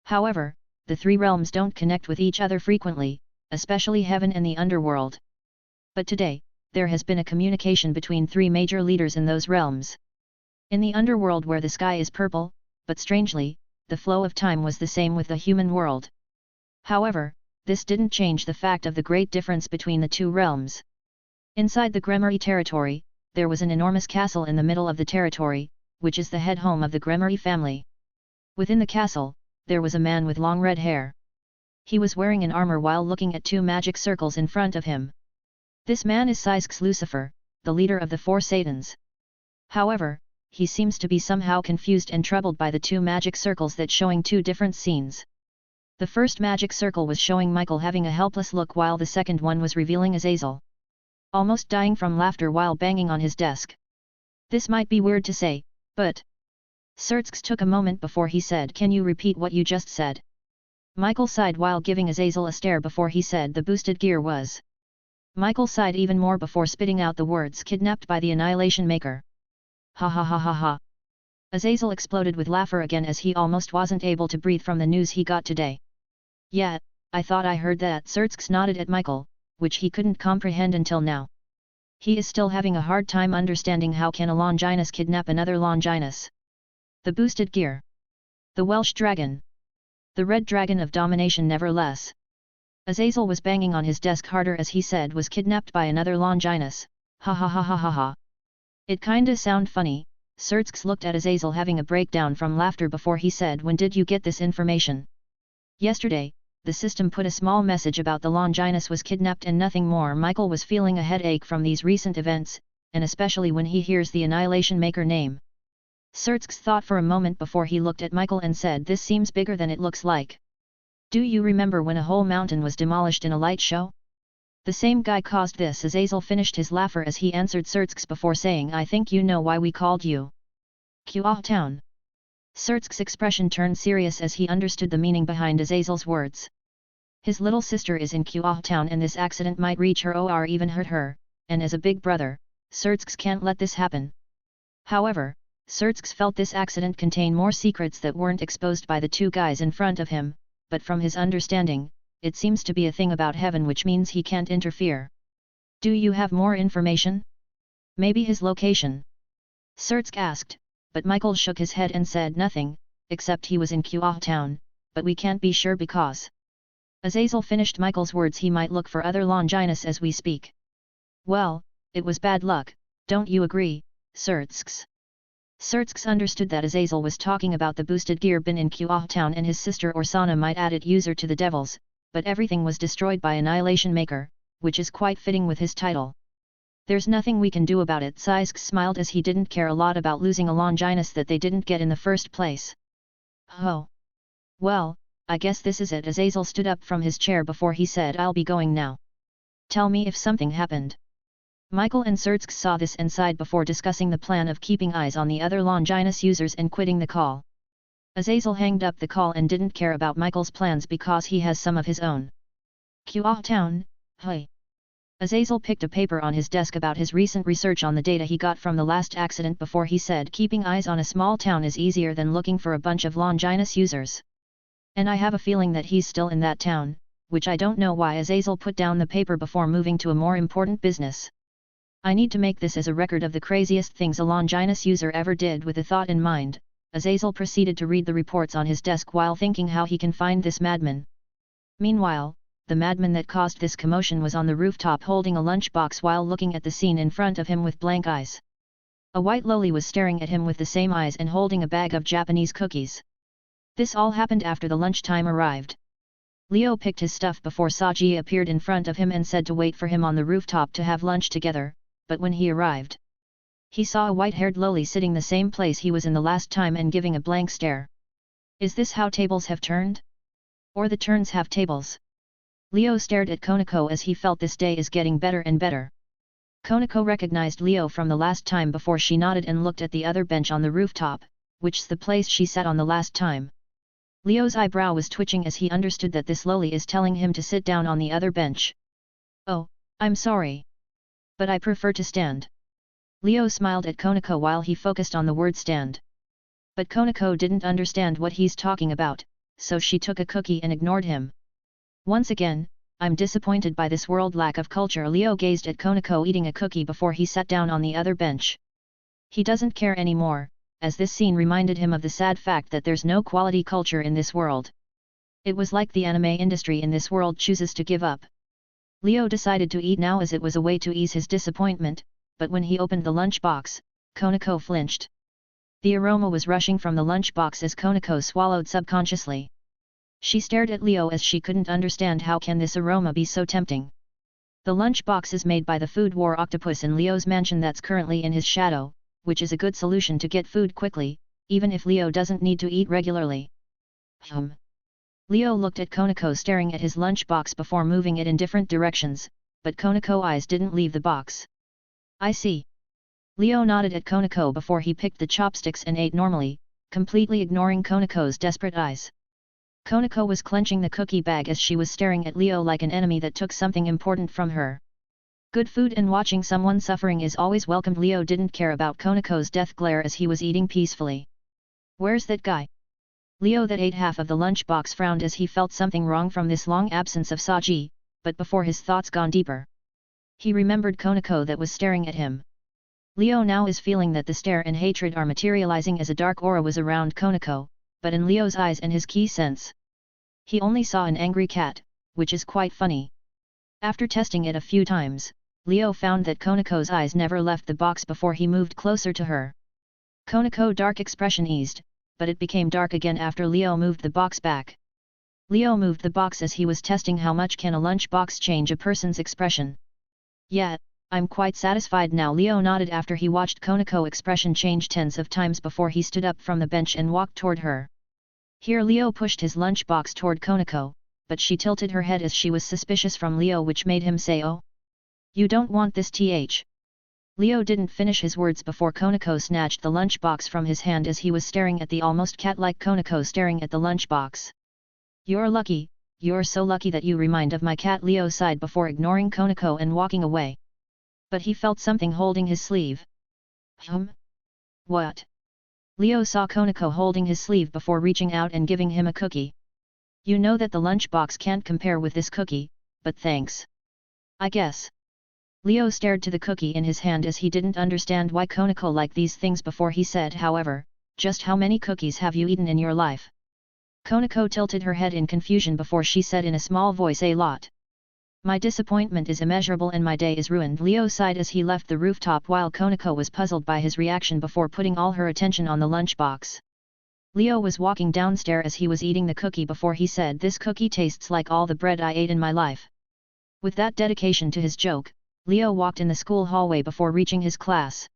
However, the three realms don't connect with each other frequently, especially Heaven and the underworld. But today, there has been a communication between three major leaders in those realms. In the underworld where the sky is purple, but strangely, the flow of time was the same with the human world. However, this didn't change the fact of the great difference between the two realms. Inside the Gremory territory, there was an enormous castle in the middle of the territory, which is the head home of the Gremory family. Within the castle, there was a man with long red hair. He was wearing an armor while looking at two magic circles in front of him. This man is Siske's Lucifer, the leader of the four Satans. However, he seems to be somehow confused and troubled by the two magic circles that showing two different scenes. The first magic circle was showing Michael having a helpless look while the second one was revealing Azazel almost dying from laughter while banging on his desk. This might be weird to say, but... Sirtskis took a moment before he said, "Can you repeat what you just said?" Michael sighed while giving Azazel a stare before he said, "The boosted gear was..." Michael sighed even more before spitting out the words, "Kidnapped by the Annihilation Maker." "Ha ha ha ha ha." Azazel exploded with laughter again as he almost wasn't able to breathe from the news he got today. "Yeah, I thought I heard that." Sirtskis nodded at Michael, which he couldn't comprehend until now. He is still having a hard time understanding how can a Longinus kidnap another Longinus. The boosted gear. The Welsh dragon. The red dragon of domination nevertheless. Azazel was banging on his desk harder as he said, "Was kidnapped by another Longinus, ha ha ha ha ha ha." "It kinda sound funny." Sirtskis looked at Azazel having a breakdown from laughter before he said, "When did you get this information?" "Yesterday, the system put a small message about the Longinus was kidnapped and nothing more." Michael was feeling a headache from these recent events, and especially when he hears the Annihilation Maker name. Sirtskis thought for a moment before he looked at Michael and said, "This seems bigger than it looks like. Do you remember when a whole mountain was demolished in a light show? The same guy caused this." Azazel finished his laughter as he answered Sirtskis before saying, "I think you know why we called you GOOOOSE Town." Sirtskis' expression turned serious as he understood the meaning behind Azazel's words. His little sister is in GOOOOSE Town and this accident might reach her or even hurt her, and as a big brother, Sirtskis can't let this happen. However, Sirtskis felt this accident contained more secrets that weren't exposed by the two guys in front of him, but from his understanding, it seems to be a thing about heaven, which means he can't interfere. "Do you have more information? Maybe his location?" Sirtskis asked, but Michael shook his head and said nothing, except he was in GOOOOSE Town, but we can't be sure because... Azazel finished Michael's words, "He might look for other Longinus as we speak." "Well, it was bad luck, don't you agree?" Surtsks. Surtsks understood that Azazel was talking about the boosted gear bin in Kuah Town and his sister Orsana might add it user to the devils, but everything was destroyed by Annihilation Maker, which is quite fitting with his title. There's nothing we can do about it. Sysks smiled as he didn't care a lot about losing a Longinus that they didn't get in the first place. Oh. Well, I guess this is it. Azazel stood up from his chair before he said, I'll be going now. Tell me if something happened. Michael and Surtsks saw this and sighed before discussing the plan of keeping eyes on the other Longinus users and quitting the call. Azazel hanged up the call and didn't care about Michael's plans because he has some of his own. Kuah Town, hey. Azazel picked a paper on his desk about his recent research on the data he got from the last accident before he said, keeping eyes on a small town is easier than looking for a bunch of Longinus users. And I have a feeling that he's still in that town, which I don't know why. Azazel put down the paper before moving to a more important business. I need to make this as a record of the craziest things a Longinus user ever did. With a thought in mind, Azazel proceeded to read the reports on his desk while thinking how he can find this madman. Meanwhile, the madman that caused this commotion was on the rooftop holding a lunchbox while looking at the scene in front of him with blank eyes. A white loli was staring at him with the same eyes and holding a bag of Japanese cookies. This all happened after the lunchtime arrived. Leo picked his stuff before Saji appeared in front of him and said to wait for him on the rooftop to have lunch together, but when he arrived, he saw a white-haired loli sitting the same place he was in the last time and giving a blank stare. Is this how tables have turned? Or the turns have tables? Leo stared at Konako as he felt this day is getting better and better. Konako recognized Leo from the last time before she nodded and looked at the other bench on the rooftop, which's the place she sat on the last time. Leo's eyebrow was twitching as he understood that this loli is telling him to sit down on the other bench. Oh, I'm sorry. But I prefer to stand. Leo smiled at Konako while he focused on the word stand. But Konako didn't understand what he's talking about, so she took a cookie and ignored him. Once again, I'm disappointed by this world lack of culture. Leo gazed at Konako eating a cookie before he sat down on the other bench. He doesn't care anymore, as this scene reminded him of the sad fact that there's no quality culture in this world. It was like the anime industry in this world chooses to give up. Leo decided to eat now as it was a way to ease his disappointment, but when he opened the lunchbox, Konako flinched. The aroma was rushing from the lunchbox as Konako swallowed subconsciously. She stared at Leo as she couldn't understand how can this aroma be so tempting. The lunchbox is made by the Food War Octopus in Leo's mansion that's currently in his shadow, which is a good solution to get food quickly, even if Leo doesn't need to eat regularly. Leo looked at Konako staring at his lunchbox before moving it in different directions, but Konako's eyes didn't leave the box. I see. Leo nodded at Konako before he picked the chopsticks and ate normally, completely ignoring Konako's desperate eyes. Konako was clenching the cookie bag as she was staring at Leo like an enemy that took something important from her. Good food and watching someone suffering is always welcomed. Leo didn't care about Konako's death glare as he was eating peacefully. Where's that guy? Leo that ate half of the lunchbox frowned as he felt something wrong from this long absence of Saji, but before his thoughts gone deeper, he remembered Konako that was staring at him. Leo now is feeling that the stare and hatred are materializing as a dark aura was around Konako, but in Leo's eyes and his key sense, he only saw an angry cat, which is quite funny. After testing it a few times, Leo found that Konako's eyes never left the box before he moved closer to her. Konako's dark expression eased, but it became dark again after Leo moved the box back. Leo moved the box as he was testing how much can a lunchbox change a person's expression. Yeah, I'm quite satisfied now. Leo nodded after he watched Konako's expression change tens of times before he stood up from the bench and walked toward her. Here Leo pushed his lunchbox toward Konako, but she tilted her head as she was suspicious from Leo, which made him say, "Oh, you don't want this th." Leo didn't finish his words before Konako snatched the lunchbox from his hand as he was staring at the almost cat-like Konako staring at the lunchbox. You're lucky, you're so lucky that you remind of my cat. Leo sighed before ignoring Konako and walking away. But he felt something holding his sleeve. What? Leo saw Konako holding his sleeve before reaching out and giving him a cookie. You know that the lunchbox can't compare with this cookie, but thanks. I guess. Leo stared to the cookie in his hand as he didn't understand why Konako liked these things before he said, however, just how many cookies have you eaten in your life? Konako tilted her head in confusion before she said in a small voice, a lot. My disappointment is immeasurable and my day is ruined. Leo sighed as he left the rooftop while Konako was puzzled by his reaction before putting all her attention on the lunchbox. Leo was walking downstairs as he was eating the cookie before he said, "This cookie tastes like all the bread I ate in my life." With that dedication to his joke, Leo walked in the school hallway before reaching his class.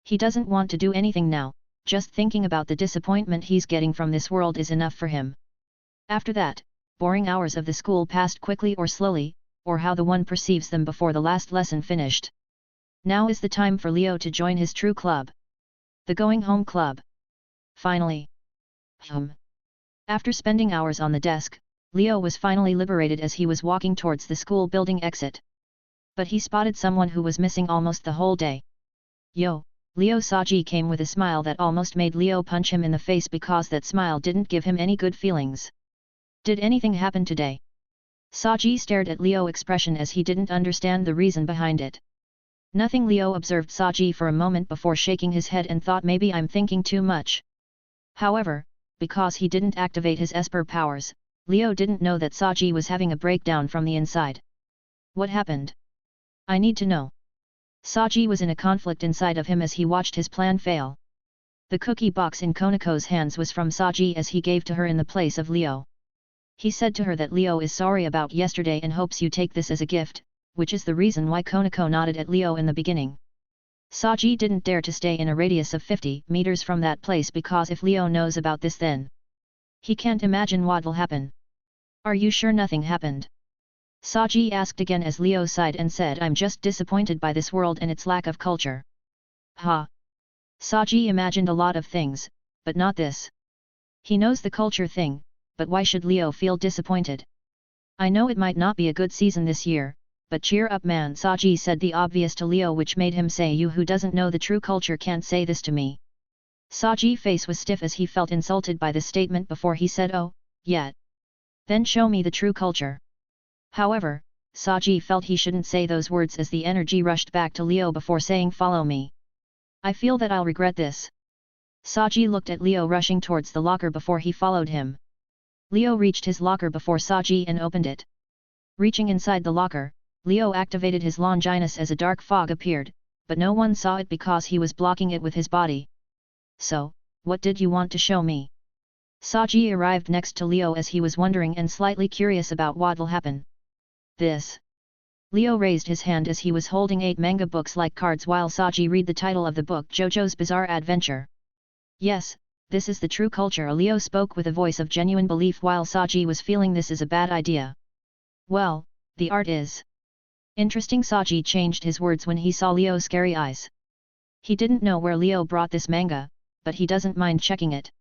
He doesn't want to do anything now, just thinking about the disappointment he's getting from this world is enough for him. After that, boring hours of the school passed quickly or slowly, or how the one perceives them before the last lesson finished. Now is the time for Leo to join his true club. The Going Home Club. Finally. After spending hours on the desk, Leo was finally liberated as he was walking towards the school building exit. But he spotted someone who was missing almost the whole day. "Yo!" Leo Saji came with a smile that almost made Leo punch him in the face because that smile didn't give him any good feelings. "Did anything happen today?" Saji stared at Leo's expression as he didn't understand the reason behind it. "Nothing." Leo observed Saji for a moment before shaking his head and thought, maybe I'm thinking too much. However, because he didn't activate his Esper powers, Leo didn't know that Saji was having a breakdown from the inside. "What happened? I need to know." Saji was in a conflict inside of him as he watched his plan fail. The cookie box in Konako's hands was from Saji as he gave to her in the place of Leo. He said to her that Leo is sorry about yesterday and hopes you take this as a gift, which is the reason why Konako nodded at Leo in the beginning. Saji didn't dare to stay in a radius of 50 meters from that place because if Leo knows about this then he can't imagine what'll happen. "Are you sure nothing happened?" Saji asked again as Leo sighed and said, "I'm just disappointed by this world and its lack of culture." Ha! Saji imagined a lot of things, but not this. He knows the culture thing, but why should Leo feel disappointed? "I know it might not be a good season this year, but cheer up man." Saji said the obvious to Leo, which made him say, "You who doesn't know the true culture can't say this to me." Saji's face was stiff as he felt insulted by this statement before he said, "Oh, yeah. Then show me the true culture." However, Saji felt he shouldn't say those words as the energy rushed back to Leo before saying, "Follow me. I feel that I'll regret this." Saji looked at Leo rushing towards the locker before he followed him. Leo reached his locker before Saji and opened it. Reaching inside the locker, Leo activated his Longinus as a dark fog appeared, but no one saw it because he was blocking it with his body. "So, what did you want to show me?" Saji arrived next to Leo as he was wondering and slightly curious about what'll happen. "This." Leo raised his hand as he was holding 8 manga books like cards while Saji read the title of the book, JoJo's Bizarre Adventure. "Yes, this is the true culture." Leo spoke with a voice of genuine belief while Saji was feeling this is a bad idea. "Well, the art is interesting." Saji changed his words when he saw Leo's scary eyes. He didn't know where Leo brought this manga, but he doesn't mind checking it.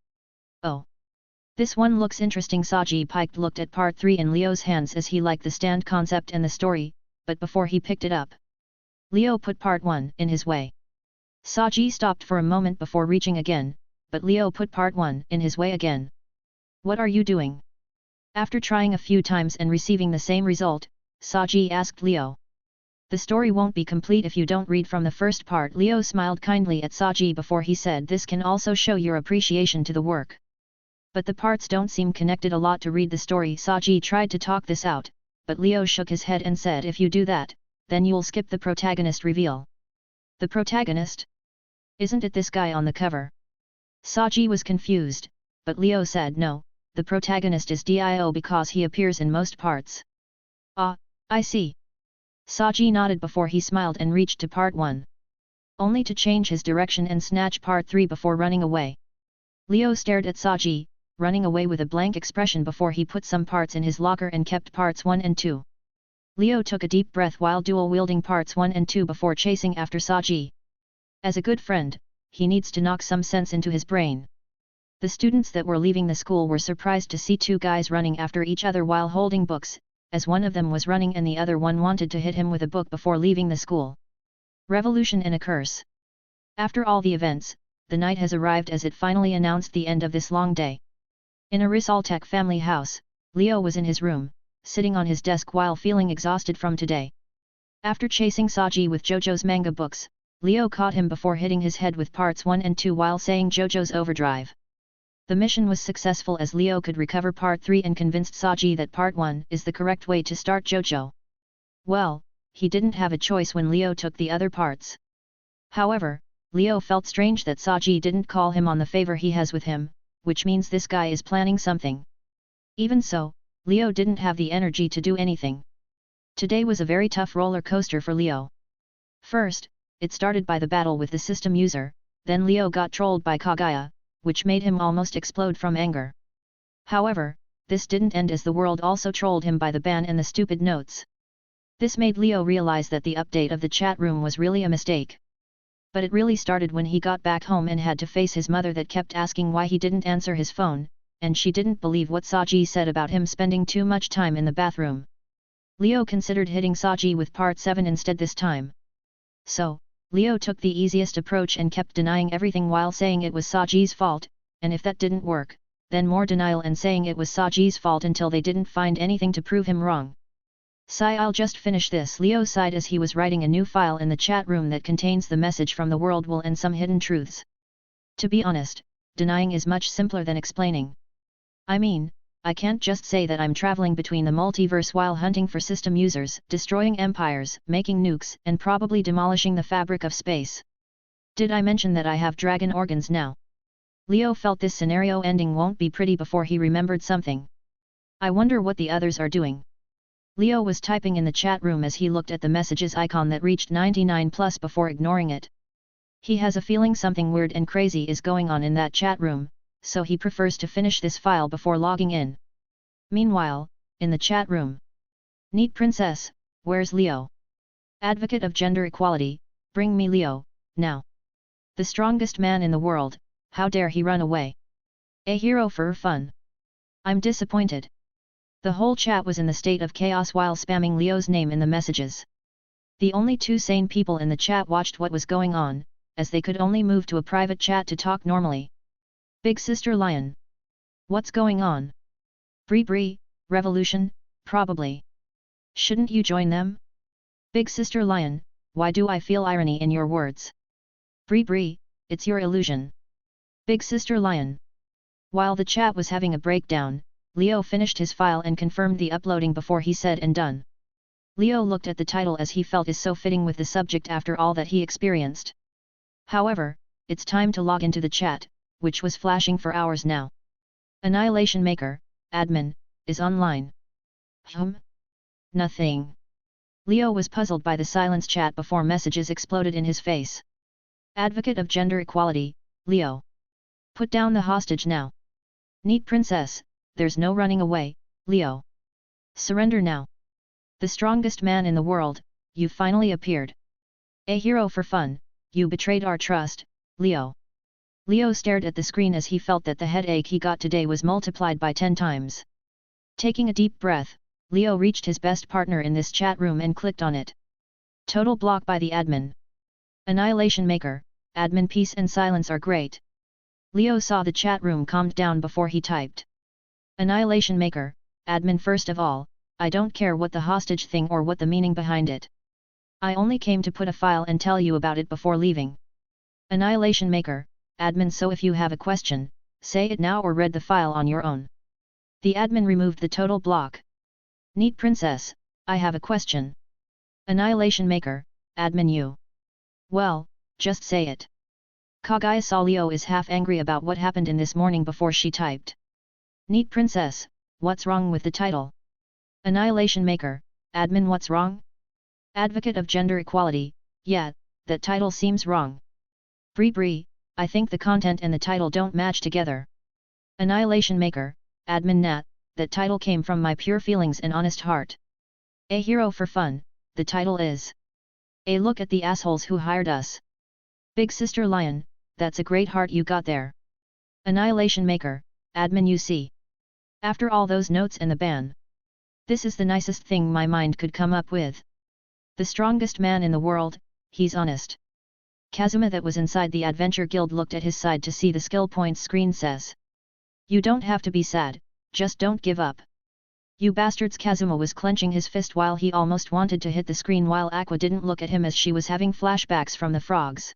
"Oh. This one looks interesting." Saji looked at part 3 in Leo's hands as he liked the stand concept and the story, but before he picked it up, Leo put part 1 in his way. Saji stopped for a moment before reaching again, but Leo put part 1 in his way again. "What are you doing?" After trying a few times and receiving the same result, Saji asked Leo. "The story won't be complete if you don't read from the first part." Leo smiled kindly at Saji before he said, "This can also show your appreciation to the work. But the parts don't seem connected a lot to read the story." Saji tried to talk this out, but Leo shook his head and said, "If you do that, then you'll skip the protagonist reveal." "The protagonist? Isn't it this guy on the cover?" Saji was confused, but Leo said, "No, the protagonist is Dio because he appears in most parts." "Ah, I see." Saji nodded before he smiled and reached to part 1. Only to change his direction and snatch part 3 before running away. Leo stared at Saji, running away with a blank expression before he put some parts in his locker and kept parts 1 and 2. Leo took a deep breath while dual-wielding parts 1 and 2 before chasing after Saji. As a good friend, he needs to knock some sense into his brain. The students that were leaving the school were surprised to see 2 guys running after each other while holding books, as one of them was running and the other one wanted to hit him with a book before leaving the school. Revolution and a curse. After all the events, the night has arrived as it finally announced the end of this long day. In a Risaltech family house, Leo was in his room, sitting on his desk while feeling exhausted from today. After chasing Saji with JoJo's manga books, Leo caught him before hitting his head with parts 1 and 2 while saying JoJo's Overdrive. The mission was successful as Leo could recover part 3 and convinced Saji that part 1 is the correct way to start JoJo. Well, he didn't have a choice when Leo took the other parts. However, Leo felt strange that Saji didn't call him on the favor he has with him, which means this guy is planning something. Even so, Leo didn't have the energy to do anything. Today was a very tough roller coaster for Leo. First, it started by the battle with the system user, then Leo got trolled by Kagaya, which made him almost explode from anger. However, this didn't end as the world also trolled him by the ban and the stupid notes. This made Leo realize that the update of the chat room was really a mistake. But it really started when he got back home and had to face his mother that kept asking why he didn't answer his phone, and she didn't believe what Saji said about him spending too much time in the bathroom. Leo considered hitting Saji with part 7 instead this time. So, Leo took the easiest approach and kept denying everything while saying it was Saji's fault, and if that didn't work, then more denial and saying it was Saji's fault until they didn't find anything to prove him wrong. Sigh, I'll just finish this, Leo sighed as he was writing a new file in the chat room that contains the message from the world will and some hidden truths. To be honest, denying is much simpler than explaining. I mean, I can't just say that I'm traveling between the multiverse while hunting for system users, destroying empires, making nukes, and probably demolishing the fabric of space. Did I mention that I have dragon organs now? Leo felt this scenario ending won't be pretty before he remembered something. I wonder what the others are doing. Leo was typing in the chat room as he looked at the messages icon that reached 99+ before ignoring it. He has a feeling something weird and crazy is going on in that chat room, so he prefers to finish this file before logging in. Meanwhile, in the chat room. Neat princess, where's Leo? Advocate of gender equality, bring me Leo, now. The strongest man in the world, how dare he run away? A hero for fun. I'm disappointed. The whole chat was in the state of chaos while spamming Leo's name in the messages. The only two sane people in the chat watched what was going on, as they could only move to a private chat to talk normally. Big Sister Lion. What's going on? Bree, revolution, probably. Shouldn't you join them? Big Sister Lion, why do I feel irony in your words? Bree, it's your illusion. Big Sister Lion. While the chat was having a breakdown, Leo finished his file and confirmed the uploading before he said and done. Leo looked at the title as he felt is so fitting with the subject after all that he experienced. However, it's time to log into the chat, which was flashing for hours now. Annihilation Maker, admin, is online. Nothing. Leo was puzzled by the silence chat before messages exploded in his face. Advocate of gender equality, Leo. Put down the hostage now. Neat princess, there's no running away, Leo. Surrender now. The strongest man in the world, you finally appeared. A hero for fun, you betrayed our trust, Leo. Leo stared at the screen as he felt that the headache he got today was multiplied by 10 times. Taking a deep breath, Leo reached his best partner in this chat room and clicked on it. Total block by the admin. Annihilation Maker, admin peace and silence are great. Leo saw the chat room calmed down before he typed. Annihilation Maker, admin first of all, I don't care what the hostage thing or what the meaning behind it. I only came to put a file and tell you about it before leaving. Annihilation Maker, admin so if you have a question, say it now or read the file on your own. The admin removed the total block. Neat princess, I have a question. Annihilation Maker, admin you. Well, just say it. Kagaya saw Leo is half angry about what happened in this morning before she typed. Neat princess, what's wrong with the title? Annihilation Maker, admin what's wrong? Advocate of gender equality, yeah, that title seems wrong. Bree, I think the content and the title don't match together. Annihilation Maker, admin Nat, that title came from my pure feelings and honest heart. A hero for fun, the title is. A look at the assholes who hired us. Big Sister Lion, that's a great heart you got there. Annihilation Maker, admin you see. After all those notes and the ban. This is the nicest thing my mind could come up with. The strongest man in the world, he's honest. Kazuma that was inside the Adventure Guild looked at his side to see the skill points screen says. You don't have to be sad, just don't give up. You bastards. Kazuma was clenching his fist while he almost wanted to hit the screen while Aqua didn't look at him as she was having flashbacks from the frogs.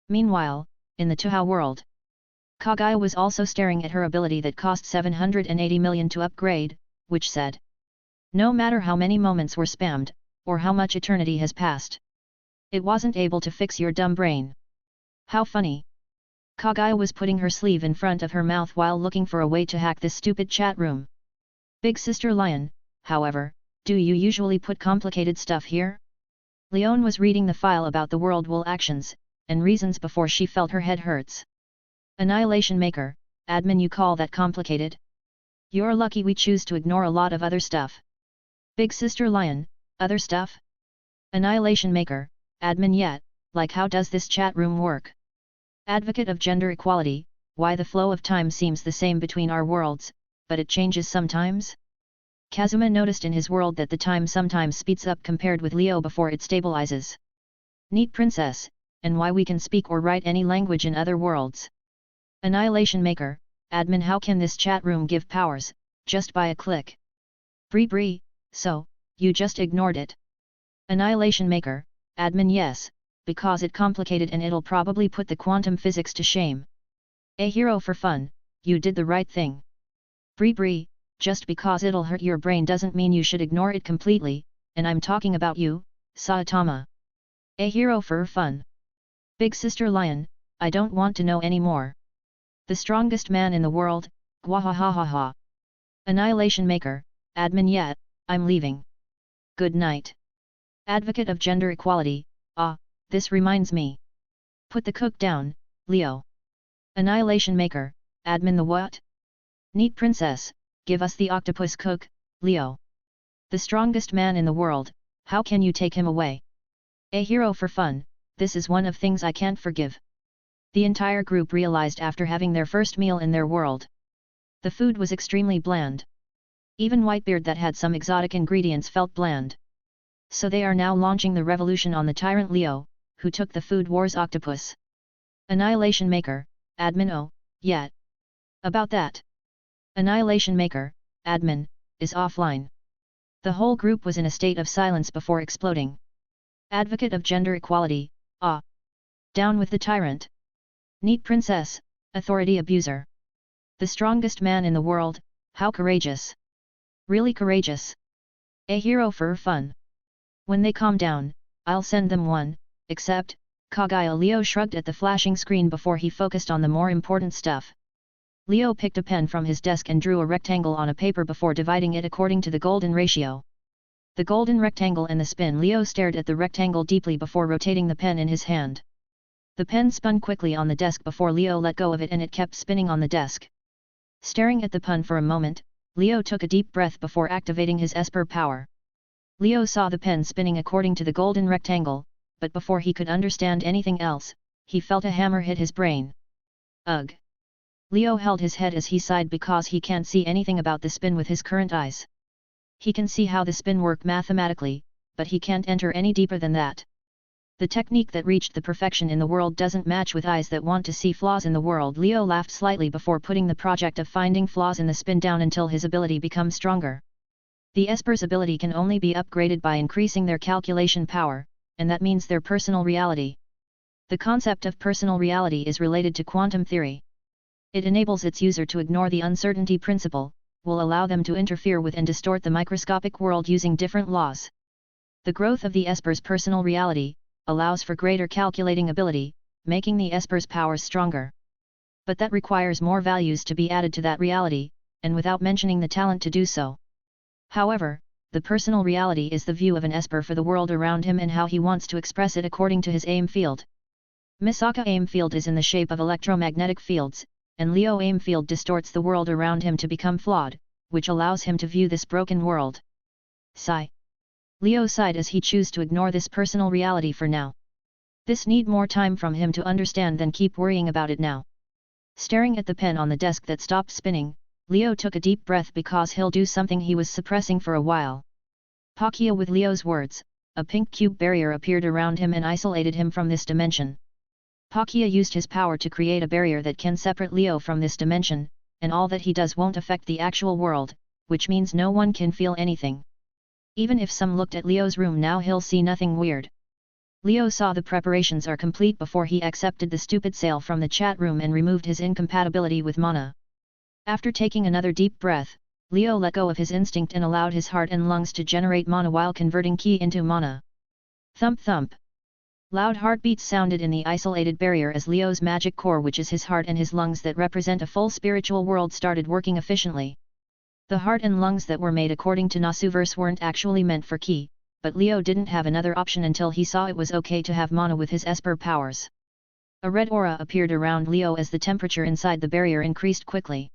Meanwhile, in the Tuhao world. Kagaya was also staring at her ability that cost 780 million to upgrade, which said. No matter how many moments were spammed, or how much eternity has passed. It wasn't able to fix your dumb brain. How funny. Kagaya was putting her sleeve in front of her mouth while looking for a way to hack this stupid chat room. Big Sister Lion, however, do you usually put complicated stuff here? Leon was reading the file about the world will actions, and reasons before she felt her head hurts. Annihilation Maker, admin, you call that complicated? You're lucky we choose to ignore a lot of other stuff. Big Sister Lion, other stuff? Annihilation Maker, admin, yet, like how does this chat room work? Advocate of gender equality, why the flow of time seems the same between our worlds, but it changes sometimes? Kazuma noticed in his world that the time sometimes speeds up compared with Leo before it stabilizes. Neat princess, and why we can speak or write any language in other worlds. Annihilation Maker, admin, how can this chat room give powers, just by a click? Bree, so, you just ignored it. Annihilation Maker, admin, yes, because it complicated and it'll probably put the quantum physics to shame. A hero for fun, you did the right thing. Bree, just because it'll hurt your brain doesn't mean you should ignore it completely, and I'm talking about you, Saitama. A hero for fun. Big Sister Lion, I don't want to know any more. The strongest man in the world, gwahahaha. Annihilation Maker, admin, yet, I'm leaving. Good night. Advocate of gender equality, this reminds me. Put the cook down, Leo. Annihilation Maker, admin, the what? Neat princess, give us the octopus cook, Leo. The strongest man in the world, how can you take him away? A hero for fun, this is one of things I can't forgive. The entire group realized after having their first meal in their world. The food was extremely bland. Even Whitebeard that had some exotic ingredients felt bland. So they are now launching the revolution on the tyrant Leo, who took the Food Wars octopus. Annihilation Maker, admin, oh, yet. About that. Annihilation Maker, admin, is offline. The whole group was in a state of silence before exploding. Advocate of gender equality, down with the tyrant. Neat princess, authority abuser. The strongest man in the world, how courageous. Really courageous. A hero for fun. When they calm down, I'll send them one, except, Kagaya. Leo shrugged at the flashing screen before he focused on the more important stuff. Leo picked a pen from his desk and drew a rectangle on a paper before dividing it according to the golden ratio. The golden rectangle and the spin. Leo stared at the rectangle deeply before rotating the pen in his hand. The pen spun quickly on the desk before Leo let go of it, and it kept spinning on the desk. Staring at the pun for a moment, Leo took a deep breath before activating his Esper power. Leo saw the pen spinning according to the golden rectangle, but before he could understand anything else, he felt a hammer hit his brain. Ugh! Leo held his head as he sighed because he can't see anything about the spin with his current eyes. He can see how the spin worked mathematically, but he can't enter any deeper than that. The technique that reached the perfection in the world doesn't match with eyes that want to see flaws in the world. Leo laughed slightly before putting the project of finding flaws in the spin down until his ability becomes stronger. The Esper's ability can only be upgraded by increasing their calculation power, and that means their personal reality. The concept of personal reality is related to quantum theory. It enables its user to ignore the uncertainty principle, will allow them to interfere with and distort the microscopic world using different laws. The growth of the Esper's personal reality allows for greater calculating ability, making the Esper's powers stronger. But that requires more values to be added to that reality, and without mentioning the talent to do so. However, the personal reality is the view of an Esper for the world around him and how he wants to express it according to his aim field. Misaka aim field is in the shape of electromagnetic fields, and Leo aim field distorts the world around him to become flawed, which allows him to view this broken world. Sigh. Leo sighed as he chose to ignore this personal reality for now. This need more time from him to understand than keep worrying about it now. Staring at the pen on the desk that stopped spinning, Leo took a deep breath because he'll do something he was suppressing for a while. Pakia, with Leo's words, a pink cube barrier appeared around him and isolated him from this dimension. Pakia used his power to create a barrier that can separate Leo from this dimension, and all that he does won't affect the actual world, which means no one can feel anything. Even if some looked at Leo's room now, he'll see nothing weird. Leo saw the preparations are complete before he accepted the stupid sale from the chat room and removed his incompatibility with mana. After taking another deep breath, Leo let go of his instinct and allowed his heart and lungs to generate mana while converting ki into mana. Thump thump. Loud heartbeats sounded in the isolated barrier as Leo's magic core, which is his heart and his lungs that represent a full spiritual world, started working efficiently. The heart and lungs that were made according to Nasuverse weren't actually meant for ki, but Leo didn't have another option until he saw it was okay to have mana with his Esper powers. A red aura appeared around Leo as the temperature inside the barrier increased quickly.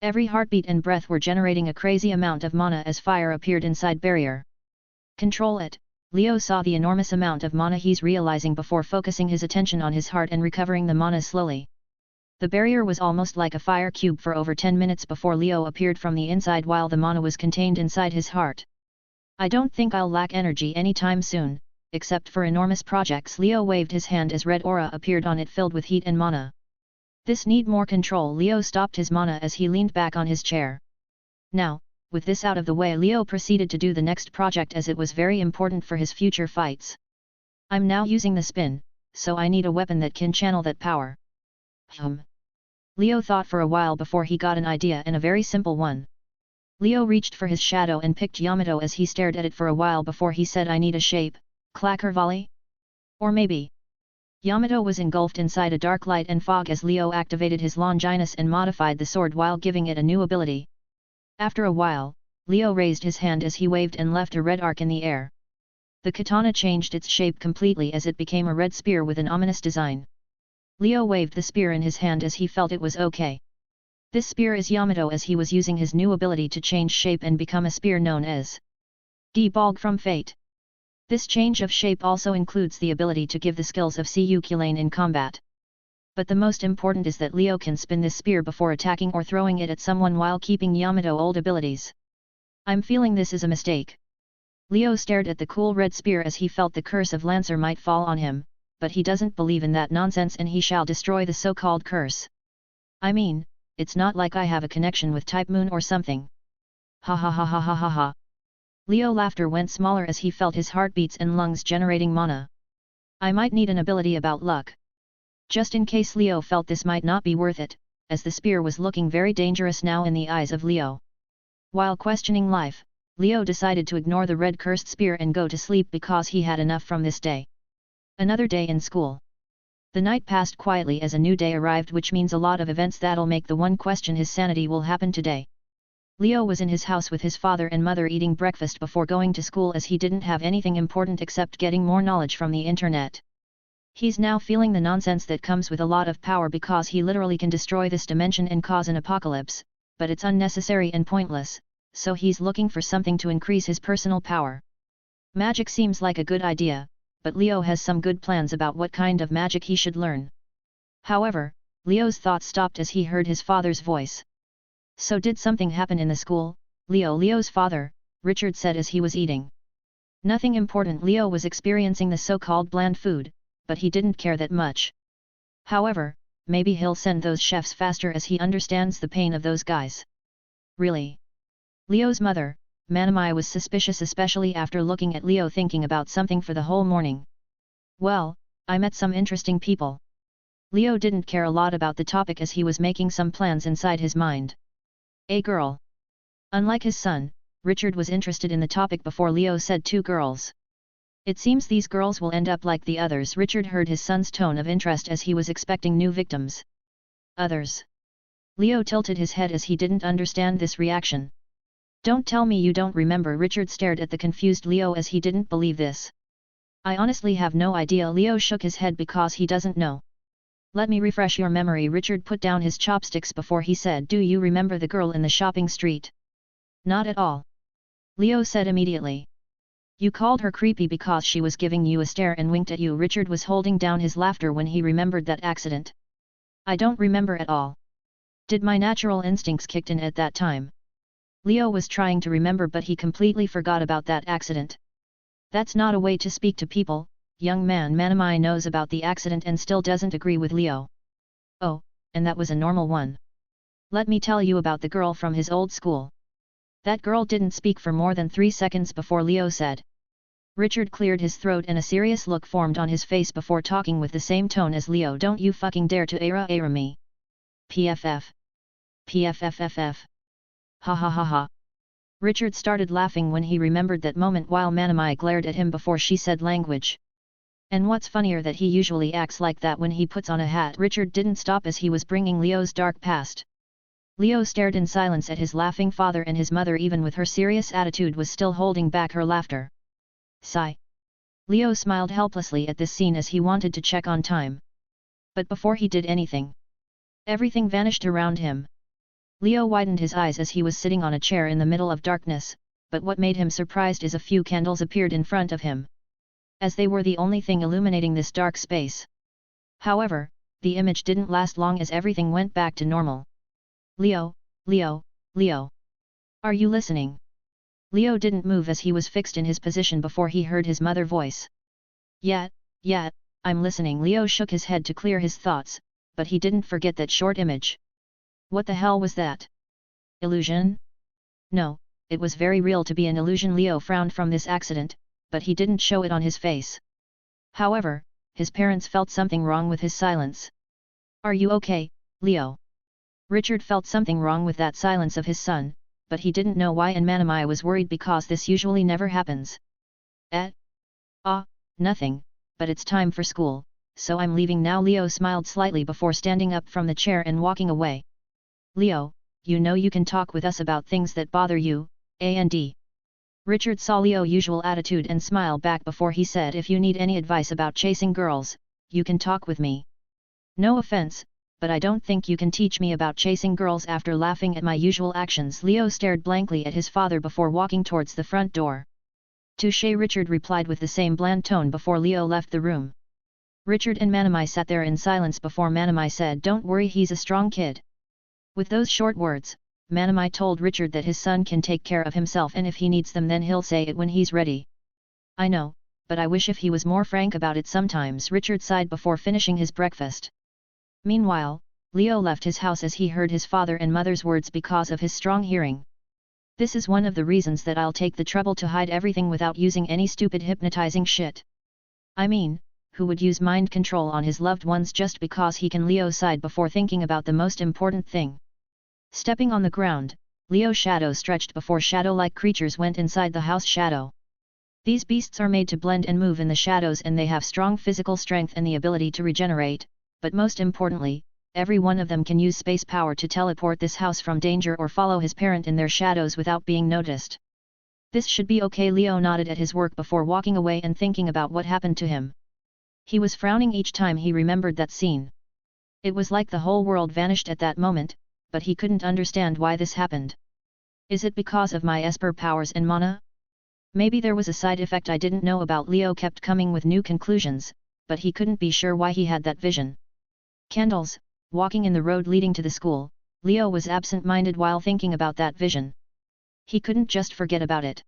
Every heartbeat and breath were generating a crazy amount of mana as fire appeared inside barrier. Control it. Leo saw the enormous amount of mana he's realizing before focusing his attention on his heart and recovering the mana slowly. The barrier was almost like a fire cube for over 10 minutes before Leo appeared from the inside while the mana was contained inside his heart. I don't think I'll lack energy anytime soon, except for enormous projects. Leo waved his hand as red aura appeared on it filled with heat and mana. This need more control. Leo stopped his mana as he leaned back on his chair. Now, with this out of the way, Leo proceeded to do the next project as it was very important for his future fights. I'm now using the spin, so I need a weapon that can channel that power. Leo thought for a while before he got an idea, and a very simple one. Leo reached for his shadow and picked Yamato as he stared at it for a while before he said, I need a shape, clacker volley? Or maybe. Yamato was engulfed inside a dark light and fog as Leo activated his Longinus and modified the sword while giving it a new ability. After a while, Leo raised his hand as he waved and left a red arc in the air. The katana changed its shape completely as it became a red spear with an ominous design. Leo waved the spear in his hand as he felt it was okay. This spear is Yamato as he was using his new ability to change shape and become a spear known as D-Balg from Fate. This change of shape also includes the ability to give the skills of Cuculain in combat. But the most important is that Leo can spin this spear before attacking or throwing it at someone while keeping Yamato old abilities. I'm feeling this is a mistake. Leo stared at the cool red spear as he felt the curse of Lancer might fall on him, but he doesn't believe in that nonsense and he shall destroy the so-called curse. I mean, it's not like I have a connection with Type Moon or something. Ha ha ha ha ha ha ha. Leo laughter went smaller as he felt his heartbeats and lungs generating mana. I might need an ability about luck. Just in case Leo felt this might not be worth it, as the spear was looking very dangerous now in the eyes of Leo. While questioning life, Leo decided to ignore the red cursed spear and go to sleep because he had enough from this day. Another day in school. The night passed quietly as a new day arrived, which means a lot of events that'll make the one question his sanity will happen today. Leo was in his house with his father and mother eating breakfast before going to school as he didn't have anything important except getting more knowledge from the internet. He's now feeling the nonsense that comes with a lot of power because he literally can destroy this dimension and cause an apocalypse, but it's unnecessary and pointless, so he's looking for something to increase his personal power. Magic seems like a good idea, but Leo has some good plans about what kind of magic he should learn. However, Leo's thoughts stopped as he heard his father's voice. So did something happen in the school, Leo? Leo's father, Richard said as he was eating. Nothing important. Leo was experiencing the so-called bland food, but he didn't care that much. However, maybe he'll send those chefs faster as he understands the pain of those guys. Really? Leo's mother, Manamai, was suspicious, especially after looking at Leo thinking about something for the whole morning. Well, I met some interesting people. Leo didn't care a lot about the topic as he was making some plans inside his mind. A girl. Unlike his son, Richard was interested in the topic before Leo said 2 girls. It seems these girls will end up like the others. Richard heard his son's tone of interest as he was expecting new victims. Others. Leo tilted his head as he didn't understand this reaction. Don't tell me you don't remember. Richard stared at the confused Leo as he didn't believe this. I honestly have no idea. Leo shook his head because he doesn't know. Let me refresh your memory. Richard put down his chopsticks before he said, do you remember the girl in the shopping street? Not at all. Leo said immediately. You called her creepy because she was giving you a stare and winked at you. Richard was holding down his laughter when he remembered that accident. I don't remember at all. Did my natural instincts kicked in at that time? Leo was trying to remember, but he completely forgot about that accident. That's not a way to speak to people. Young man. Manamai knows about the accident and still doesn't agree with Leo. Oh, and that was a normal one. Let me tell you about the girl from his old school. That girl didn't speak for more than 3 seconds before Leo said. Richard cleared his throat and a serious look formed on his face before talking with the same tone as Leo. Don't you fucking dare to era me. PFF. PFFFF. Ha ha ha ha. Richard started laughing when he remembered that moment while Manamai glared at him before she said language. And what's funnier that he usually acts like that when he puts on a hat. Richard didn't stop as he was bringing Leo's dark past. Leo stared in silence at his laughing father, and his mother, even with her serious attitude, was still holding back her laughter. Sigh. Leo smiled helplessly at this scene as he wanted to check on time. But before he did anything, everything vanished around him. Leo widened his eyes as he was sitting on a chair in the middle of darkness, but what made him surprised is a few candles appeared in front of him, as they were the only thing illuminating this dark space. However, the image didn't last long as everything went back to normal. Leo, Leo, Leo. Are you listening? Leo didn't move as he was fixed in his position before he heard his mother's voice. Yeah, I'm listening. Leo shook his head to clear his thoughts, but he didn't forget that short image. What the hell was that? Illusion? No, it was very real to be an illusion. Leo frowned from this accident, but he didn't show it on his face. However, his parents felt something wrong with his silence. Are you okay, Leo? Richard felt something wrong with that silence of his son, but he didn't know why, and Manamai was worried because this usually never happens. Nothing, but it's time for school, so I'm leaving now. Leo smiled slightly before standing up from the chair and walking away. Leo, you know you can talk with us about things that bother you, and Richard saw Leo's usual attitude and smiled back before he said, if you need any advice about chasing girls, you can talk with me. No offense, but I don't think you can teach me about chasing girls. After laughing at my usual actions, Leo stared blankly at his father before walking towards the front door. Touché, Richard replied with the same bland tone before Leo left the room. Richard and Manamai sat there in silence before Manamai said, don't worry, he's a strong kid. With those short words, Manamai told Richard that his son can take care of himself, and if he needs them then he'll say it when he's ready. I know, but I wish if he was more frank about it sometimes. Richard sighed before finishing his breakfast. Meanwhile, Leo left his house as he heard his father and mother's words because of his strong hearing. This is one of the reasons that I'll take the trouble to hide everything without using any stupid hypnotizing shit. I mean, who would use mind control on his loved ones just because he can? Leo sighed before thinking about the most important thing. Stepping on the ground, Leo's shadow stretched before shadow-like creatures went inside the house. Shadow. These beasts are made to blend and move in the shadows, and they have strong physical strength and the ability to regenerate, but most importantly, every one of them can use space power to teleport this house from danger or follow his parent in their shadows without being noticed. This should be okay. Leo nodded at his work before walking away and thinking about what happened to him. He was frowning each time he remembered that scene. It was like the whole world vanished at that moment, but he couldn't understand why this happened. Is it because of my Esper powers and mana? Maybe there was a side effect I didn't know about. Leo kept coming with new conclusions, but he couldn't be sure why he had that vision. Candles. Walking in the road leading to the school, Leo was absent-minded while thinking about that vision. He couldn't just forget about it.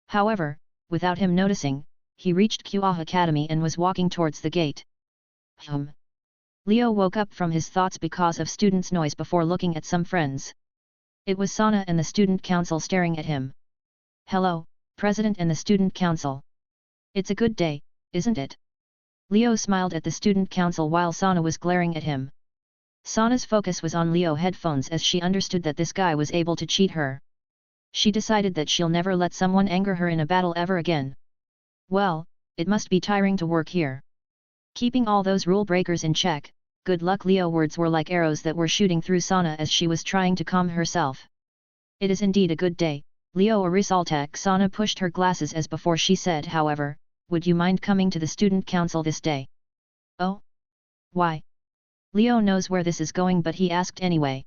However, without him noticing, he reached GOOOOSE Academy and was walking towards the gate. Leo woke up from his thoughts because of students' noise before looking at some friends. It was Sana and the student council staring at him. Hello, President and the student council. It's a good day, isn't it? Leo smiled at the student council while Sana was glaring at him. Sana's focus was on Leo headphones as she understood that this guy was able to cheat her. She decided that she'll never let someone anger her in a battle ever again. Well, it must be tiring to work here. Keeping all those rule breakers in check, good luck. Leo words were like arrows that were shooting through Sana as she was trying to calm herself. It is indeed a good day, Leo Arisaltek. Sana pushed her glasses as before she said, however, would you mind coming to the student council this day? Oh? Why? Leo knows where this is going, but he asked anyway.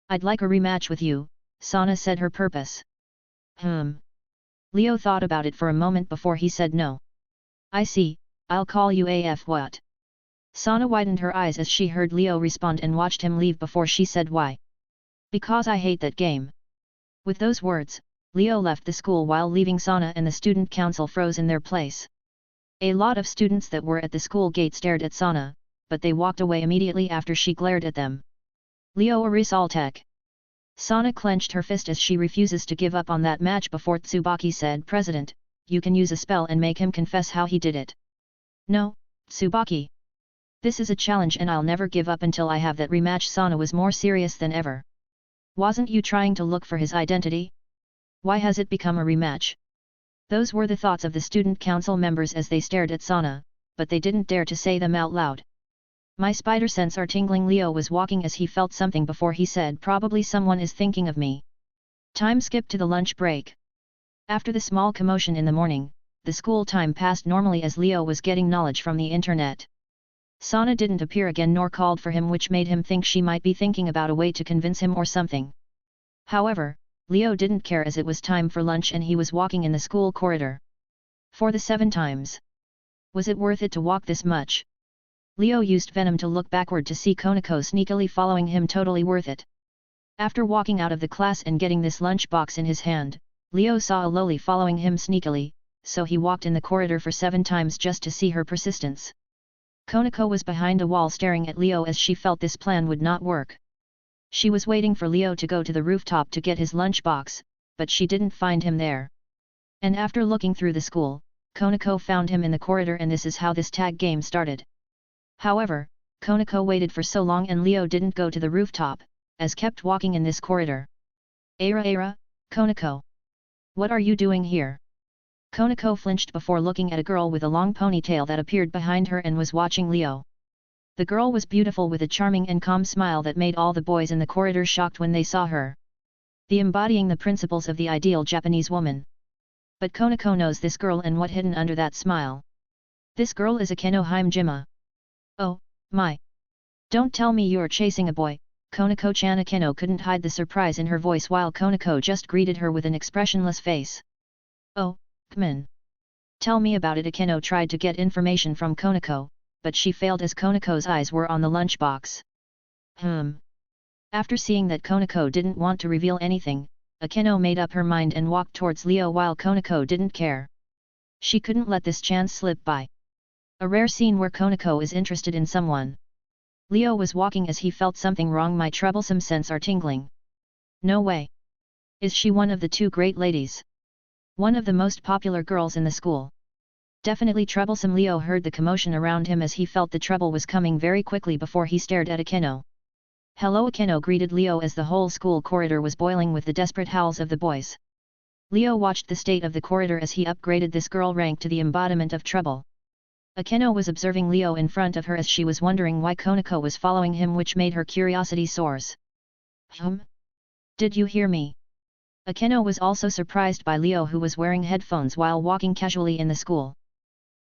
I'd like a rematch with you, Sana said her purpose. Leo thought about it for a moment before he said no. I see, I'll call you AF. What? Sana widened her eyes as she heard Leo respond and watched him leave before she said why. Because I hate that game. With those words, Leo left the school while leaving Sana and the student council froze in their place. A lot of students that were at the school gate stared at Sana, but they walked away immediately after she glared at them. Leo Arisaltek. Sana clenched her fist as she refuses to give up on that match before Tsubaki said, President, you can use a spell and make him confess how he did it. No, Tsubaki. This is a challenge and I'll never give up until I have that rematch. Sana was more serious than ever. Wasn't you trying to look for his identity? Why has it become a rematch? Those were the thoughts of the student council members as they stared at Sana, but they didn't dare to say them out loud. My spider sense are tingling. Leo was walking as he felt something before he said, probably someone is thinking of me. Time skipped to the lunch break. After the small commotion in the morning, the school time passed normally as Leo was getting knowledge from the internet. Sana didn't appear again nor called for him, which made him think she might be thinking about a way to convince him or something. However, Leo didn't care as it was time for lunch and he was walking in the school corridor. For the 7 times. Was it worth it to walk this much? Leo used venom to look backward to see Konako sneakily following him. Totally worth it. After walking out of the class and getting this lunch box in his hand, Leo saw a loli following him sneakily, so he walked in the corridor for 7 times just to see her persistence. Konako was behind a wall staring at Leo as she felt this plan would not work. She was waiting for Leo to go to the rooftop to get his lunchbox, but she didn't find him there. And after looking through the school, Konako found him in the corridor, and this is how this tag game started. However, Konako waited for so long and Leo didn't go to the rooftop, as kept walking in this corridor. Ara, Konako. What are you doing here? Konako flinched before looking at a girl with a long ponytail that appeared behind her and was watching Leo. The girl was beautiful with a charming and calm smile that made all the boys in the corridor shocked when they saw her. The embodying the principles of the ideal Japanese woman. But Konako knows this girl and what hidden under that smile. This girl is Akeno Himejima. Oh, my. Don't tell me you're chasing a boy, Konako-chan. Akeno couldn't hide the surprise in her voice while Konako just greeted her with an expressionless face. Oh, come in. Tell me about it. Akeno tried to get information from Konako, but she failed as Konako's eyes were on the lunchbox. After seeing that Konako didn't want to reveal anything, Akeno made up her mind and walked towards Leo while Konako didn't care. She couldn't let this chance slip by. A rare scene where Konako is interested in someone. Leo was walking as he felt something wrong. My troublesome sense are tingling. No way. Is she one of the 2 great ladies? One of the most popular girls in the school? Definitely troublesome. Leo heard the commotion around him as he felt the trouble was coming very quickly before he stared at Akeno. Hello. Akeno greeted Leo as the whole school corridor was boiling with the desperate howls of the boys. Leo watched the state of the corridor as he upgraded this girl rank to the embodiment of trouble. Akeno was observing Leo in front of her as she was wondering why Konako was following him, which made her curiosity soars. Did you hear me? Akeno was also surprised by Leo, who was wearing headphones while walking casually in the school.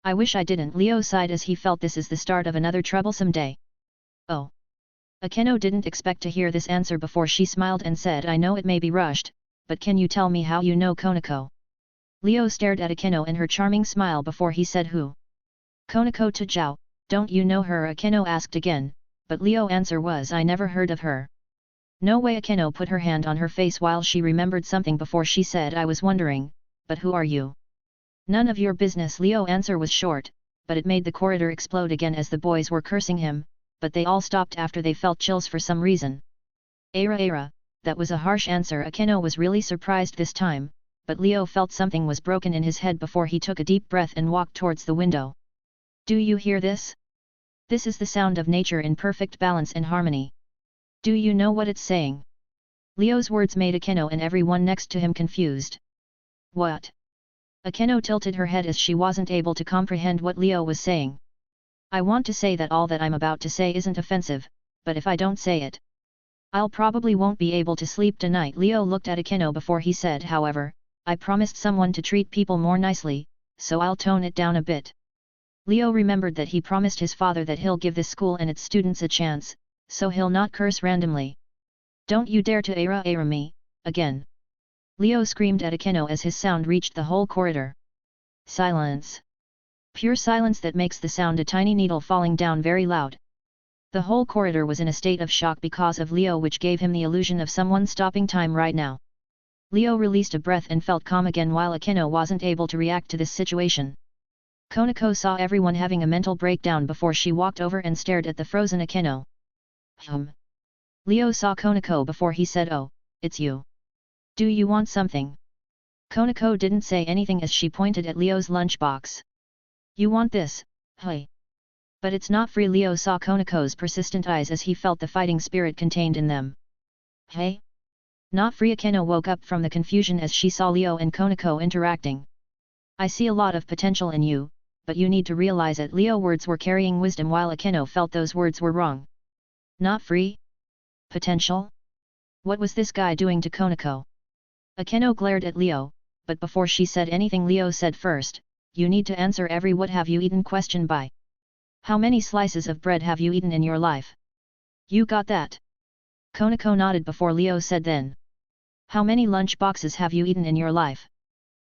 I wish I didn't. Leo sighed as he felt this is the start of another troublesome day. Oh. Akeno didn't expect to hear this answer before she smiled and said, I know it may be rushed, but can you tell me how you know Konako? Leo stared at Akeno and her charming smile before he said, who? Konako Tajao, don't you know her? Akeno asked again, but Leo's answer was, I never heard of her. No way. Akeno put her hand on her face while she remembered something before she said, I was wondering, but who are you? None of your business. Leo's answer was short, but it made the corridor explode again as the boys were cursing him, but they all stopped after they felt chills for some reason. Ara, that was a harsh answer. Akeno was really surprised this time, but Leo felt something was broken in his head before he took a deep breath and walked towards the window. Do you hear this? This is the sound of nature in perfect balance and harmony. Do you know what it's saying? Leo's words made Akeno and everyone next to him confused. What? Akeno tilted her head as she wasn't able to comprehend what Leo was saying. I want to say that all that I'm about to say isn't offensive, but if I don't say it, I'll probably won't be able to sleep tonight. Leo looked at Akeno before he said, however, I promised someone to treat people more nicely, so I'll tone it down a bit. Leo remembered that he promised his father that he'll give this school and its students a chance, so he'll not curse randomly. Don't you dare to ara me, again. Leo screamed at Akeno as his sound reached the whole corridor. Silence. Pure silence that makes the sound a tiny needle falling down very loud. The whole corridor was in a state of shock because of Leo, which gave him the illusion of someone stopping time right now. Leo released a breath and felt calm again while Akeno wasn't able to react to this situation. Konako saw everyone having a mental breakdown before she walked over and stared at the frozen Akeno. Leo saw Konako before he said, oh, it's you. Do you want something? Konako didn't say anything as she pointed at Leo's lunchbox. You want this, hey? But it's not free. Leo saw Konako's persistent eyes as he felt the fighting spirit contained in them. Hey? Not free. Akeno woke up from the confusion as she saw Leo and Konako interacting. I see a lot of potential in you, but you need to realize it. Leo words were carrying wisdom while Akeno felt those words were wrong. Not free? Potential? What was this guy doing to Konako? Akeno glared at Leo, but before she said anything Leo said first, you need to answer every what have you eaten question by. How many slices of bread have you eaten in your life? You got that? Konako nodded before Leo said then. How many lunch boxes have you eaten in your life?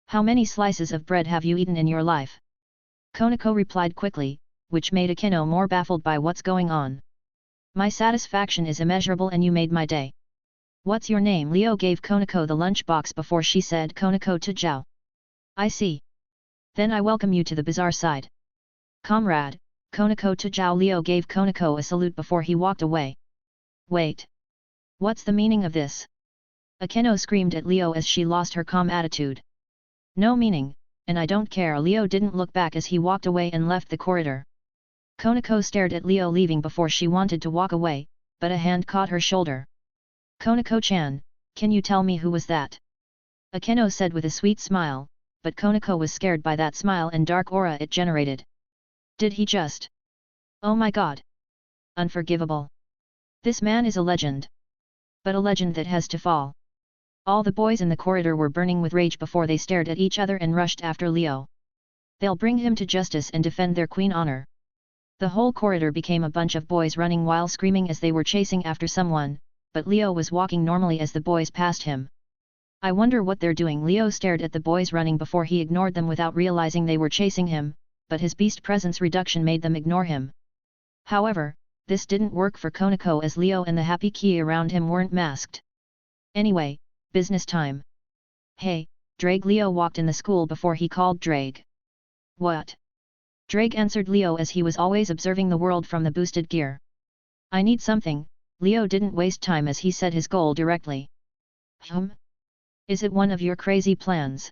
How many slices of bread have you eaten in your life? Konako replied quickly, which made Akeno more baffled by what's going on. My satisfaction is immeasurable and you made my day. What's your name? Leo gave Konako the lunchbox before she said Konako to Zhao. I see. Then I welcome you to the bizarre side. Comrade, Konako to Zhao. Leo gave Konako a salute before he walked away. Wait. What's the meaning of this? Akeno screamed at Leo as she lost her calm attitude. No meaning, and I don't care. Leo didn't look back as he walked away and left the corridor. Konako stared at Leo leaving before she wanted to walk away, but a hand caught her shoulder. Konako-chan, can you tell me who was that? Akeno said with a sweet smile, but Konako was scared by that smile and dark aura it generated. Did he just? Oh my god! Unforgivable. This man is a legend. But a legend that has to fall. All the boys in the corridor were burning with rage before they stared at each other and rushed after Leo. They'll bring him to justice and defend their queen honor. The whole corridor became a bunch of boys running while screaming as they were chasing after someone, but Leo was walking normally as the boys passed him. I wonder what they're doing. Leo stared at the boys running before he ignored them without realizing they were chasing him, but his beast presence reduction made them ignore him. However, this didn't work for Konako as Leo and the happy key around him weren't masked. Anyway, business time. Hey, Drake. Leo walked in the school before he called Drake. What? Drake answered Leo as he was always observing the world from the boosted gear. I need something. Leo didn't waste time as he said his goal directly. Is it one of your crazy plans?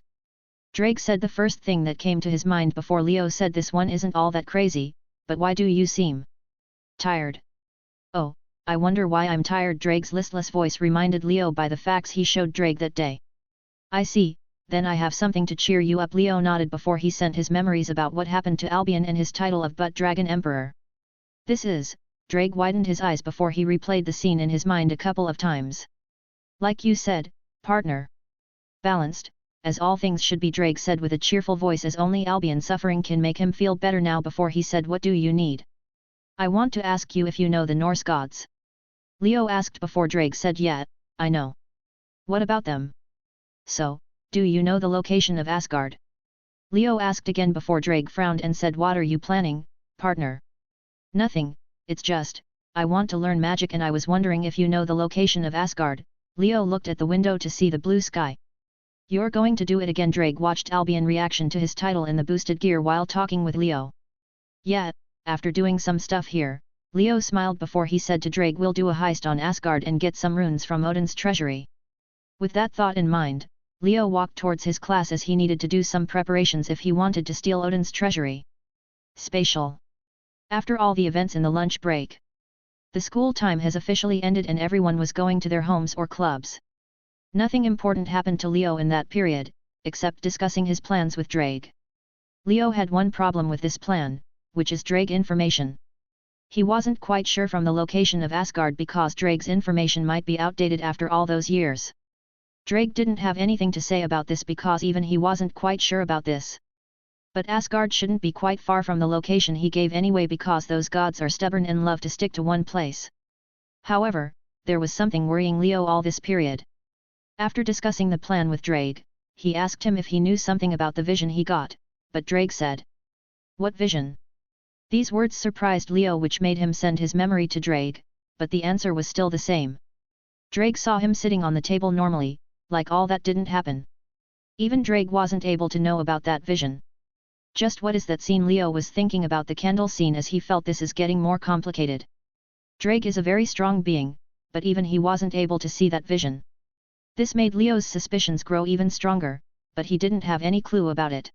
Drake said the first thing that came to his mind before Leo said this one isn't all that crazy, but why do you seem tired? Oh, I wonder why I'm tired. Drake's listless voice reminded Leo by the facts he showed Drake that day. I see, then I have something to cheer you up. Leo nodded before he sent his memories about what happened to Albion and his title of Butt Dragon Emperor. This is, Drake widened his eyes before he replayed the scene in his mind a couple of times. Like you said, partner. Balanced, as all things should be. Drake said with a cheerful voice as only Albion suffering can make him feel better now before he said what do you need? I want to ask you if you know the Norse gods. Leo asked before Drake said yeah, I know. What about them? So, do you know the location of Asgard? Leo asked again before Drake frowned and said what are you planning, partner? Nothing, it's just, I want to learn magic and I was wondering if you know the location of Asgard. Leo looked at the window to see the blue sky. You're going to do it again? Drake watched Albion reaction to his title in the boosted gear while talking with Leo. Yeah, after doing some stuff here, Leo smiled before he said to Drake we'll do a heist on Asgard and get some runes from Odin's treasury. With that thought in mind, Leo walked towards his class as he needed to do some preparations if he wanted to steal Odin's treasury. Spatial. After all the events in the lunch break, the school time has officially ended and everyone was going to their homes or clubs. Nothing important happened to Leo in that period, except discussing his plans with Drake. Leo had one problem with this plan, which is Drake information. He wasn't quite sure from the location of Asgard because Drake's information might be outdated after all those years. Drake didn't have anything to say about this because even he wasn't quite sure about this. But Asgard shouldn't be quite far from the location he gave anyway because those gods are stubborn and love to stick to one place. However, there was something worrying Leo all this period. After discussing the plan with Drake, he asked him if he knew something about the vision he got, but Drake said, "What vision?" These words surprised Leo which made him send his memory to Drake, but the answer was still the same. Drake saw him sitting on the table normally, like all that didn't happen. Even Drake wasn't able to know about that vision. Just what is that scene? Leo was thinking about the candle scene as he felt this is getting more complicated. Drake is a very strong being, but even he wasn't able to see that vision. This made Leo's suspicions grow even stronger, but he didn't have any clue about it.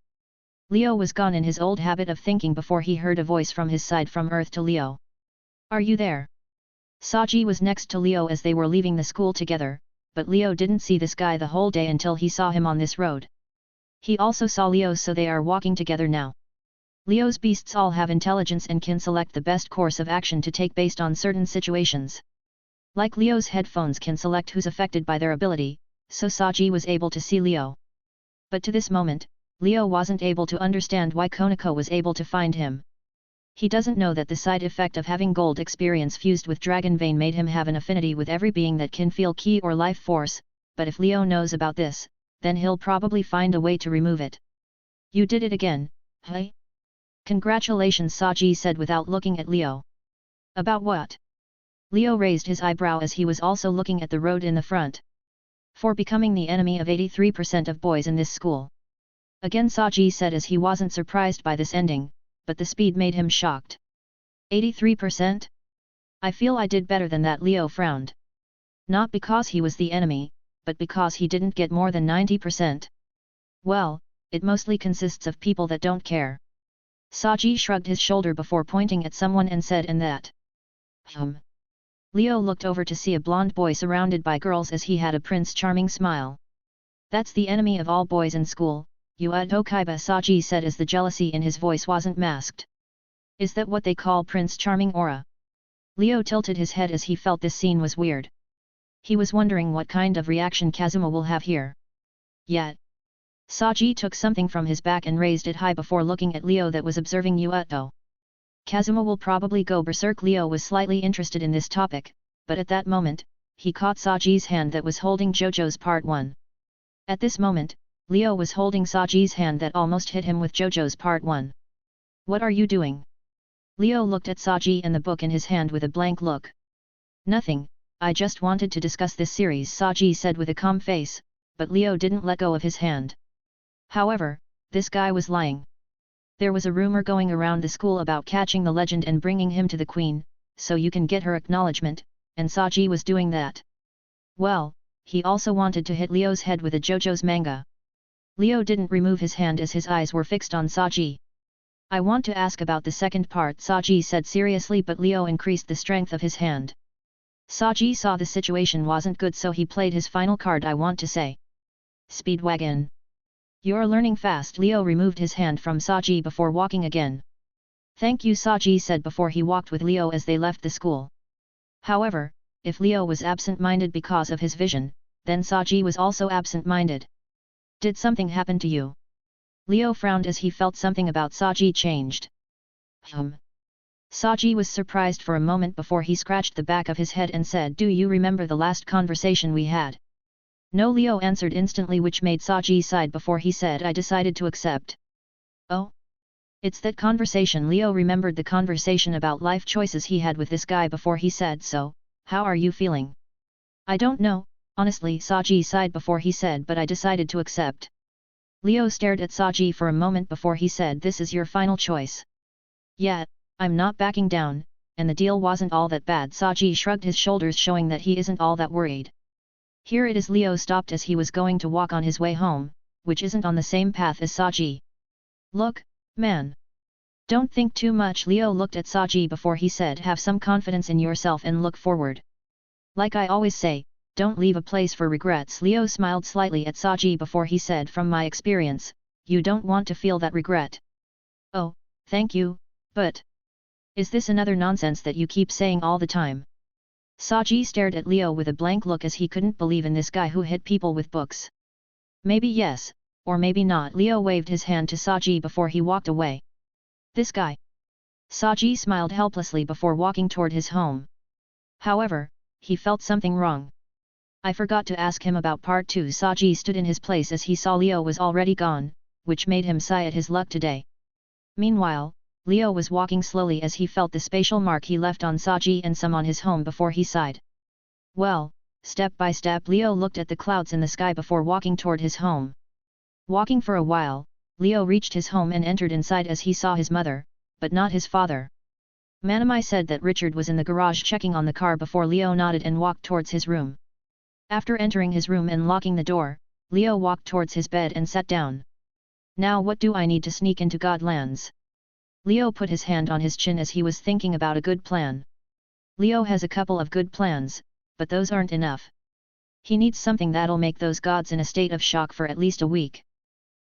Leo was gone in his old habit of thinking before he heard a voice from his side from Earth to Leo. Are you there? Saji was next to Leo as they were leaving the school together, but Leo didn't see this guy the whole day until he saw him on this road. He also saw Leo, so they are walking together now. Leo's beasts all have intelligence and can select the best course of action to take based on certain situations. Like Leo's headphones can select who's affected by their ability, so Saji was able to see Leo. But to this moment, Leo wasn't able to understand why Konako was able to find him. He doesn't know that the side effect of having gold experience fused with Dragon Vein made him have an affinity with every being that can feel ki or life force, but if Leo knows about this, then he'll probably find a way to remove it. You did it again, hey? Congratulations, Saji said without looking at Leo. About what? Leo raised his eyebrow as he was also looking at the road in the front. For becoming the enemy of 83% of boys in this school. Again, Saji said as he wasn't surprised by this ending, but the speed made him shocked. 83%? I feel I did better than that, Leo frowned. Not because he was the enemy, but because he didn't get more than 90%. Well, it mostly consists of people that don't care. Saji shrugged his shoulder before pointing at someone and said, and that. Leo looked over to see a blonde boy surrounded by girls as he had a Prince Charming smile. That's the enemy of all boys in school, Yuato Kaiba, Saji said as the jealousy in his voice wasn't masked. Is that what they call Prince Charming aura? Leo tilted his head as he felt this scene was weird. He was wondering what kind of reaction Kazuma will have here. Yet. Saji took something from his back and raised it high before looking at Leo that was observing Yuato. Kazuma will probably go berserk. Leo was slightly interested in this topic, but at that moment, he caught Saji's hand that was holding JoJo's Part 1. At this moment, Leo was holding Saji's hand that almost hit him with JoJo's Part 1. What are you doing? Leo looked at Saji and the book in his hand with a blank look. Nothing, I just wanted to discuss this series, Saji said with a calm face, but Leo didn't let go of his hand. However, this guy was lying. There was a rumor going around the school about catching the legend and bringing him to the queen, so you can get her acknowledgement, and Saji was doing that. Well, he also wanted to hit Leo's head with a JoJo's manga. Leo didn't remove his hand as his eyes were fixed on Saji. I want to ask about the second part, Saji said seriously, but Leo increased the strength of his hand. Saji saw the situation wasn't good, so he played his final card. I want to say. Speedwagon. You're learning fast. Leo removed his hand from Saji before walking again. Thank you, Saji said before he walked with Leo as they left the school. However, if Leo was absent-minded because of his vision, then Saji was also absent-minded. Did something happen to you? Leo frowned as he felt something about Saji changed. Saji was surprised for a moment before he scratched the back of his head and said, do you remember the last conversation we had? No, Leo answered instantly, which made Saji sigh before he said, I decided to accept. Oh? It's that conversation. Leo remembered the conversation about life choices he had with this guy before he said, so, how are you feeling? I don't know, honestly, Saji sighed before he said, but I decided to accept. Leo stared at Saji for a moment before he said, this is your final choice. Yeah, I'm not backing down, and the deal wasn't all that bad. Saji shrugged his shoulders, showing that he isn't all that worried. Here it is. Leo stopped as he was going to walk on his way home, which isn't on the same path as Saji. Look, man. Don't think too much. Leo looked at Saji before he said, have some confidence in yourself and look forward. Like I always say, don't leave a place for regrets. Leo smiled slightly at Saji before he said, from my experience, you don't want to feel that regret. Oh, thank you, but... is this another nonsense that you keep saying all the time? Saji stared at Leo with a blank look as he couldn't believe in this guy who hit people with books. Maybe yes, or maybe not. Leo waved his hand to Saji before he walked away. This guy. Saji smiled helplessly before walking toward his home. However, he felt something wrong. I forgot to ask him about part 2. Saji stood in his place as he saw Leo was already gone, which made him sigh at his luck today. Meanwhile, Leo was walking slowly as he felt the spatial mark he left on Saji and some on his home before he sighed. Well, step by step Leo looked at the clouds in the sky before walking toward his home. Walking for a while, Leo reached his home and entered inside as he saw his mother, but not his father. Manamai said that Richard was in the garage checking on the car before Leo nodded and walked towards his room. After entering his room and locking the door, Leo walked towards his bed and sat down. Now what do I need to sneak into Godlands? Leo put his hand on his chin as he was thinking about a good plan. Leo has a couple of good plans, but those aren't enough. He needs something that'll make those gods in a state of shock for at least a week.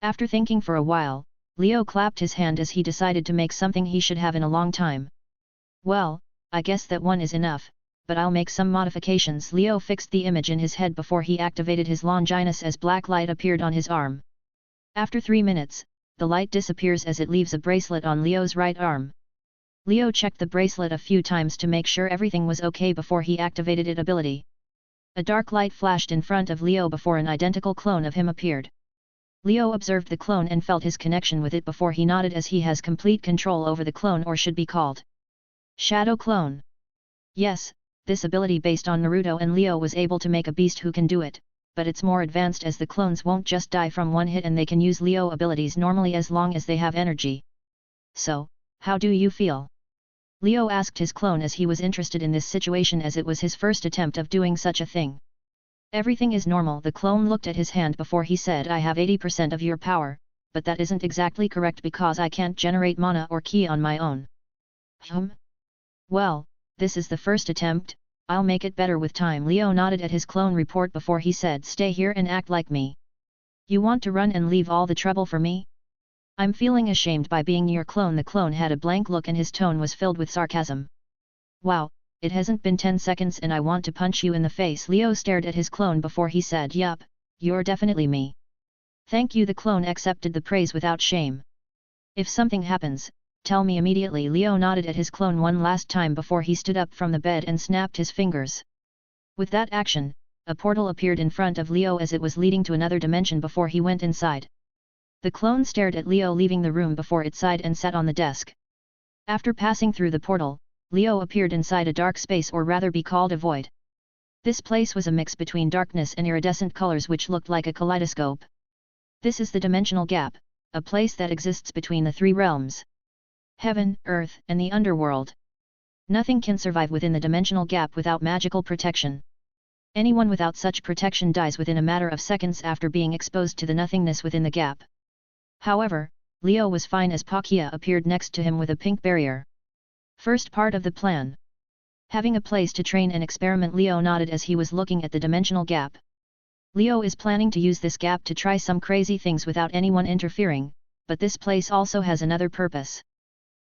After thinking for a while, Leo clapped his hand as he decided to make something he should have in a long time. Well, I guess that one is enough, but I'll make some modifications. Leo fixed the image in his head before he activated his Longinus as black light appeared on his arm. After 3 minutes, the light disappears as it leaves a bracelet on Leo's right arm. Leo checked the bracelet a few times to make sure everything was okay before he activated its ability. A dark light flashed in front of Leo before an identical clone of him appeared. Leo observed the clone and felt his connection with it before he nodded as he has complete control over the clone, or should be called Shadow Clone. Yes, this ability based on Naruto, and Leo was able to make a beast who can do it, but it's more advanced as the clones won't just die from one hit and they can use Leo abilities normally as long as they have energy. So, how do you feel? Leo asked his clone as he was interested in this situation as it was his first attempt of doing such a thing. Everything is normal. The clone looked at his hand before he said, I have 80% of your power, but that isn't exactly correct because I can't generate mana or ki on my own. Well, this is the first attempt, I'll make it better with time. Leo nodded at his clone report before he said, stay here and act like me. You want to run and leave all the trouble for me? I'm feeling ashamed by being your clone. The clone had a blank look and his tone was filled with sarcasm. Wow, it hasn't been 10 seconds and I want to punch you in the face. Leo stared at his clone before he said, yup, you're definitely me. Thank you. The clone accepted the praise without shame. If something happens, tell me immediately. Leo nodded at his clone one last time before he stood up from the bed and snapped his fingers. With that action, a portal appeared in front of Leo as it was leading to another dimension before he went inside. The clone stared at Leo leaving the room before it sighed and sat on the desk. After passing through the portal, Leo appeared inside a dark space, or rather be called a void. This place was a mix between darkness and iridescent colors which looked like a kaleidoscope. This is the dimensional gap, a place that exists between the three realms: heaven, earth, and the underworld. Nothing can survive within the dimensional gap without magical protection. Anyone without such protection dies within a matter of seconds after being exposed to the nothingness within the gap. However, Leo was fine as Kagaya appeared next to him with a pink barrier. First part of the plan. Having a place to train and experiment. Leo nodded as he was looking at the dimensional gap. Leo is planning to use this gap to try some crazy things without anyone interfering, but this place also has another purpose.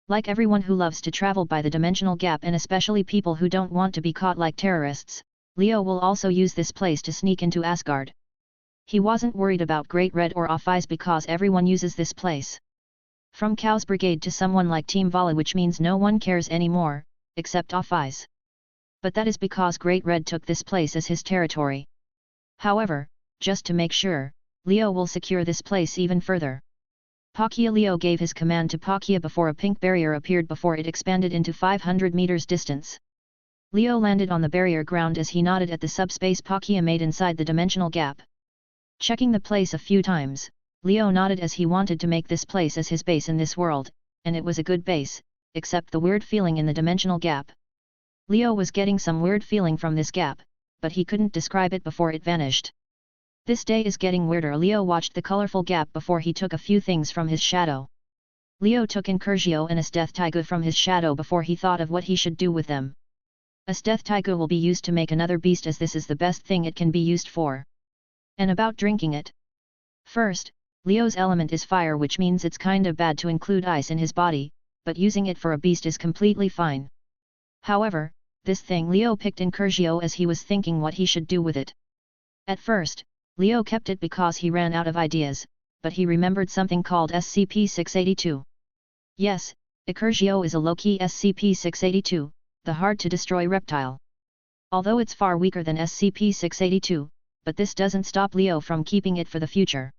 Like everyone who loves to travel by the dimensional gap, and especially people who don't want to be caught like terrorists, Leo will also use this place to sneak into Asgard. He wasn't worried about Great Red or Off Eyes because everyone uses this place. From Chaos Brigade to someone like Team Vala, which means no one cares anymore, except Off Eyes. But that is because Great Red took this place as his territory. However, just to make sure, Leo will secure this place even further. Kagaya. Leo gave his command to Kagaya before a pink barrier appeared before it expanded into 500 meters distance. Leo landed on the barrier ground as he nodded at the subspace Kagaya made inside the dimensional gap. Checking the place a few times, Leo nodded as he wanted to make this place as his base in this world, and it was a good base, except the weird feeling in the dimensional gap. Leo was getting some weird feeling from this gap, but he couldn't describe it before it vanished. This day is getting weirder. Leo watched the colorful gap before he took a few things from his shadow. Leo took Incurgio and Death Taiga from his shadow before he thought of what he should do with them. Death Taiga will be used to make another beast, as this is the best thing it can be used for. And about drinking it. First, Leo's element is fire, which means it's kinda bad to include ice in his body, but using it for a beast is completely fine. However, this thing Leo picked Incurgio as he was thinking what he should do with it. At first, Leo kept it because he ran out of ideas, but he remembered something called SCP-682. Yes, Incurgio is a low-key SCP-682, the hard-to-destroy reptile. Although it's far weaker than SCP-682, but this doesn't stop Leo from keeping it for the future.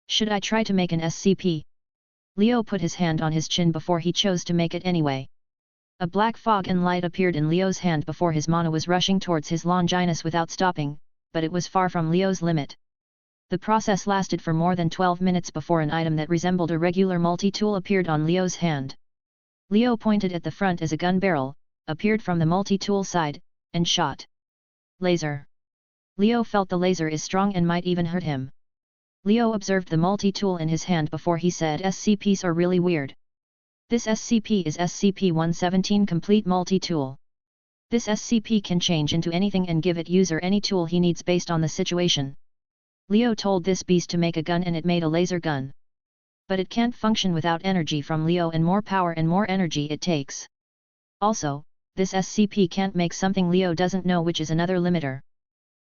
Should I try to make an SCP? Leo put his hand on his chin before he chose to make it anyway. A black fog and light appeared in Leo's hand before his mana was rushing towards his Longinus without stopping, but it was far from Leo's limit. The process lasted for more than 12 minutes before an item that resembled a regular multi-tool appeared on Leo's hand. Leo pointed at the front as a gun barrel, appeared from the multi-tool side, and shot. Laser. Leo felt the laser is strong and might even hurt him. Leo observed the multi-tool in his hand before he said, SCPs are really weird. This SCP is SCP-117 Complete Multi-Tool. This SCP can change into anything and give it user any tool he needs based on the situation. Leo told this beast to make a gun and it made a laser gun. But it can't function without energy from Leo, and more power and more energy it takes. Also, this SCP can't make something Leo doesn't know, which is another limiter.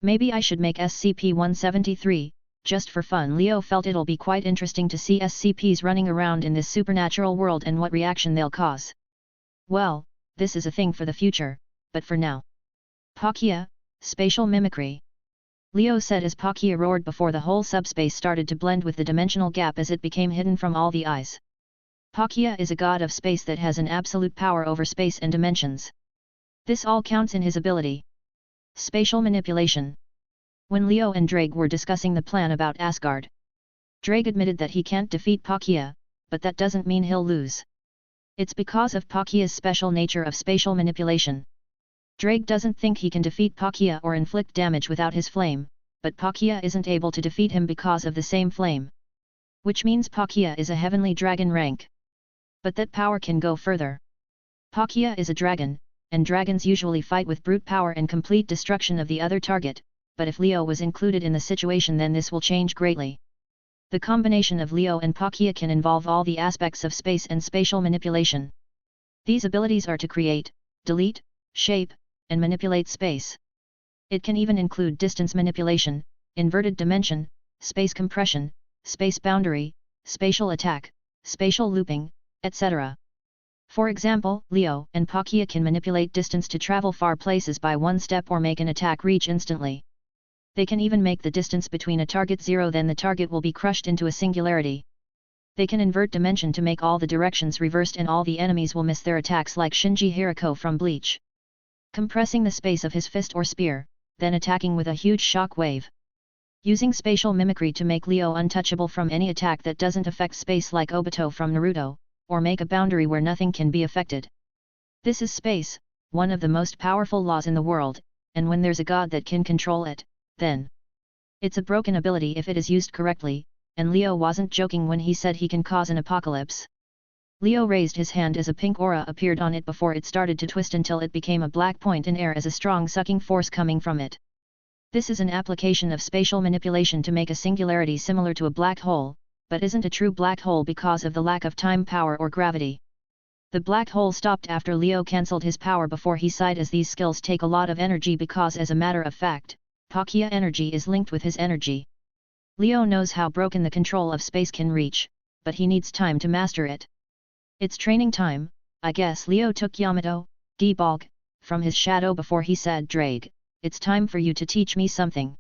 Maybe I should make SCP-173, just for fun. Leo felt it'll be quite interesting to see SCPs running around in this supernatural world and what reaction they'll cause. Well, this is a thing for the future, but for now. Palkia, spatial mimicry. Leo said as Palkia roared before the whole subspace started to blend with the dimensional gap as it became hidden from all the eyes. Palkia is a god of space that has an absolute power over space and dimensions. This all counts in his ability. Spatial manipulation. When Leo and Drake were discussing the plan about Asgard, Drake admitted that he can't defeat Palkia, but that doesn't mean he'll lose. It's because of Palkia's special nature of spatial manipulation. Drake doesn't think he can defeat Palkia or inflict damage without his flame, but Palkia isn't able to defeat him because of the same flame. Which means Palkia is a heavenly dragon rank. But that power can go further. Palkia is a dragon, and dragons usually fight with brute power and complete destruction of the other target, but if Leo was included in the situation, then this will change greatly. The combination of Leo and Palkia can involve all the aspects of space and spatial manipulation. These abilities are to create, delete, shape, and manipulate space. It can even include distance manipulation, inverted dimension, space compression, space boundary, spatial attack, spatial looping, etc. For example, Leo and Palkia can manipulate distance to travel far places by one step or make an attack reach instantly. They can even make the distance between a target zero, then the target will be crushed into a singularity. They can invert dimension to make all the directions reversed and all the enemies will miss their attacks, like Shinji Hirako from Bleach. Compressing the space of his fist or spear, then attacking with a huge shock wave. Using spatial mimicry to make Leo untouchable from any attack that doesn't affect space, like Obito from Naruto, or make a boundary where nothing can be affected. This is space, one of the most powerful laws in the world, and when there's a god that can control it, then it's a broken ability if it is used correctly, and Leo wasn't joking when he said he can cause an apocalypse. Leo raised his hand as a pink aura appeared on it before it started to twist until it became a black point in air as a strong sucking force coming from it. This is an application of spatial manipulation to make a singularity similar to a black hole, but isn't a true black hole because of the lack of time power or gravity. The black hole stopped after Leo cancelled his power before he sighed, as these skills take a lot of energy because, as a matter of fact, Palkia energy is linked with his energy. Leo knows how broken the control of space can reach, but he needs time to master it. It's training time, I guess. Leo took Yamato, D-Bulk, from his shadow before he said, Drake, it's time for you to teach me something.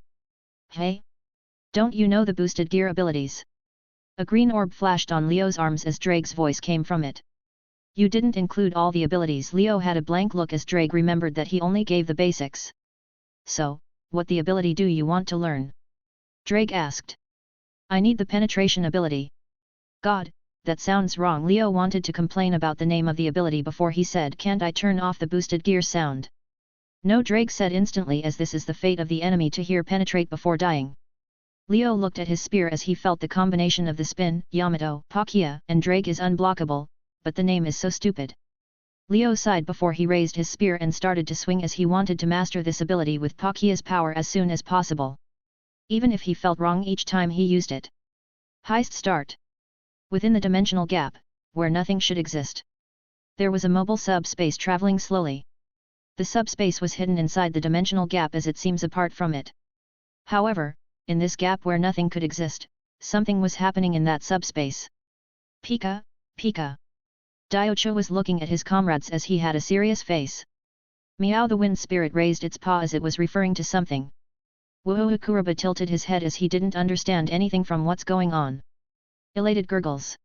Hey? Don't you know the boosted gear abilities? A green orb flashed on Leo's arms as Drake's voice came from it. You didn't include all the abilities. Leo had a blank look as Drake remembered that he only gave the basics. So, what the ability do you want to learn? Drake asked. I need the penetration ability. God, that sounds wrong. Leo wanted to complain about the name of the ability before he said, can't I turn off the boosted gear sound? No, Drake said instantly, as this is the fate of the enemy to hear penetrate before dying. Leo looked at his spear as he felt the combination of the spin, Yamato, Palkia, and Drake is unblockable, but the name is so stupid. Leo sighed before he raised his spear and started to swing as he wanted to master this ability with Palkia's power as soon as possible. Even if he felt wrong each time he used it. Heist start. Within the dimensional gap, where nothing should exist, there was a mobile subspace traveling slowly. The subspace was hidden inside the dimensional gap as it seems apart from it. However, in this gap where nothing could exist, something was happening in that subspace. Pika, Pika. Daicho was looking at his comrades as he had a serious face. Meow, the wind spirit raised its paw as it was referring to something. Wuoakuraba tilted his head as he didn't understand anything from what's going on. Elated gurgles.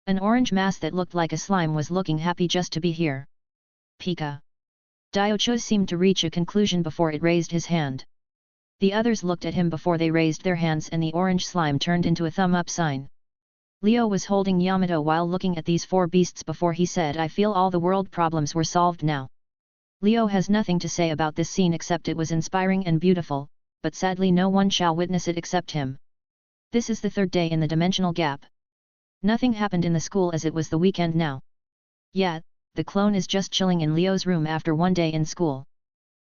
An orange mass that looked like a slime was looking happy just to be here. Pika. Daicho seemed to reach a conclusion before it raised his hand. The others looked at him before they raised their hands, and the orange slime turned into a thumb-up sign. Leo was holding Yamato while looking at these four beasts before he said, I feel all the world problems were solved now. Leo has nothing to say about this scene except it was inspiring and beautiful, but sadly no one shall witness it except him. This is the third day in the dimensional gap. Nothing happened in the school as it was the weekend now. Yeah, the clone is just chilling in Leo's room after one day in school.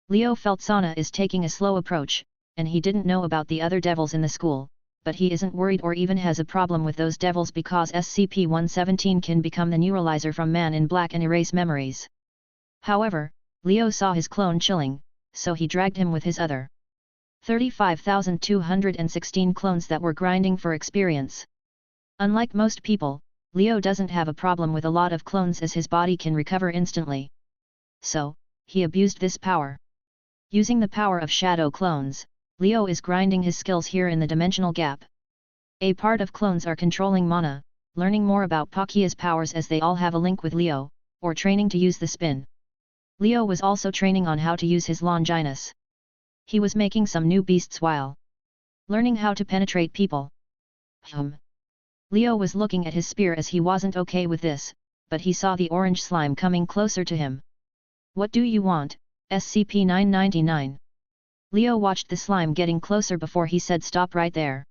Leo felt Sana is taking a slow approach, and he didn't know about the other devils in the school, but he isn't worried or even has a problem with those devils because SCP-117 can become the neuralizer from Man in Black and erase memories. However, Leo saw his clone chilling, so he dragged him with his other 35,216 clones that were grinding for experience. Unlike most people, Leo doesn't have a problem with a lot of clones as his body can recover instantly. So, he abused this power. Using the power of shadow clones, Leo is grinding his skills here in the dimensional gap. A part of clones are controlling mana, learning more about Pakia's powers as they all have a link with Leo, or training to use the spin. Leo was also training on how to use his Longinus. He was making some new beasts while learning how to penetrate people. Leo was looking at his spear as he wasn't okay with this, but he saw the orange slime coming closer to him. What do you want, SCP-999? Leo watched the slime getting closer before he said stop right there.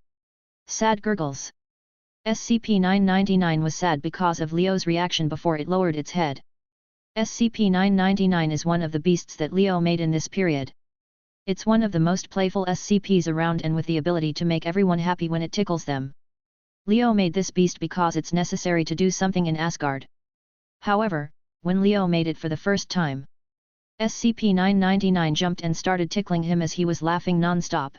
Sad gurgles. SCP-999 was sad because of Leo's reaction before it lowered its head. SCP-999 is one of the beasts that Leo made in this period. It's one of the most playful SCPs around and with the ability to make everyone happy when it tickles them. Leo made this beast because it's necessary to do something in Asgard. However, when Leo made it for the first time, SCP-999 jumped and started tickling him as he was laughing non-stop.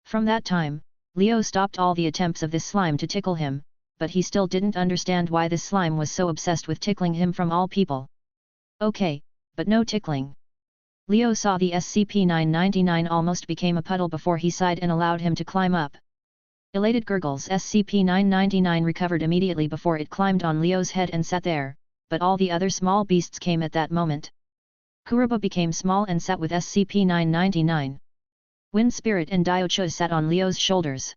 From that time, Leo stopped all the attempts of this slime to tickle him, but he still didn't understand why this slime was so obsessed with tickling him from all people. Okay, but no tickling. Leo saw the SCP-999 almost became a puddle before he sighed and allowed him to climb up. Elated gurgles. SCP-999 recovered immediately before it climbed on Leo's head and sat there, but all the other small beasts came at that moment. Kuruba became small and sat with SCP-999. Wind Spirit and Diocha sat on Leo's shoulders.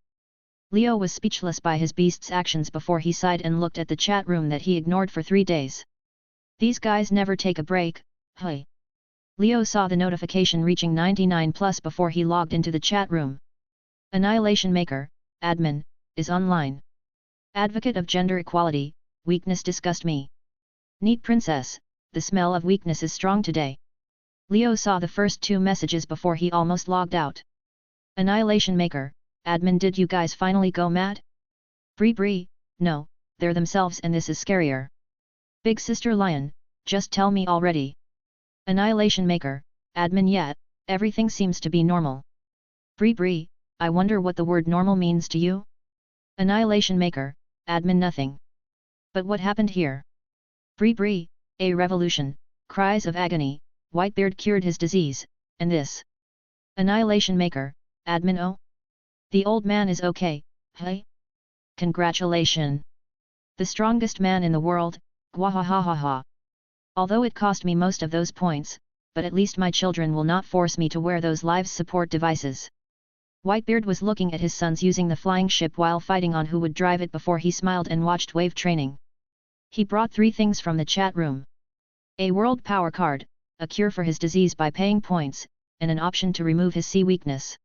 Leo was speechless by his beast's actions before he sighed and looked at the chat room that he ignored for 3 days. These guys never take a break, hey. Leo saw the notification reaching 99+ before he logged into the chat room. Annihilation Maker, Admin, is online. Advocate of gender equality, weakness disgust me. Neat Princess, the smell of weakness is strong today. Leo saw the first 2 messages before he almost logged out. Annihilation Maker, Admin, did you guys finally go mad? Bree, no, they're themselves and this is scarier. Big Sister Lion, just tell me already. Annihilation Maker, Admin, yet, everything seems to be normal. Bree, I wonder what the word normal means to you? Annihilation Maker, Admin, nothing. But what happened here? Bree, a revolution, cries of agony, Whitebeard cured his disease, and this. Annihilation Maker, Admin, oh? The old man is okay, hey? Congratulations. The strongest man in the world, gwahahaha. Although it cost me most of those points, but at least my children will not force me to wear those life support devices. Whitebeard was looking at his sons using the flying ship while fighting on who would drive it before he smiled and watched wave training. He brought 3 things from the chat room. A world power card, a cure for his disease by paying points, and an option to remove his sea weakness.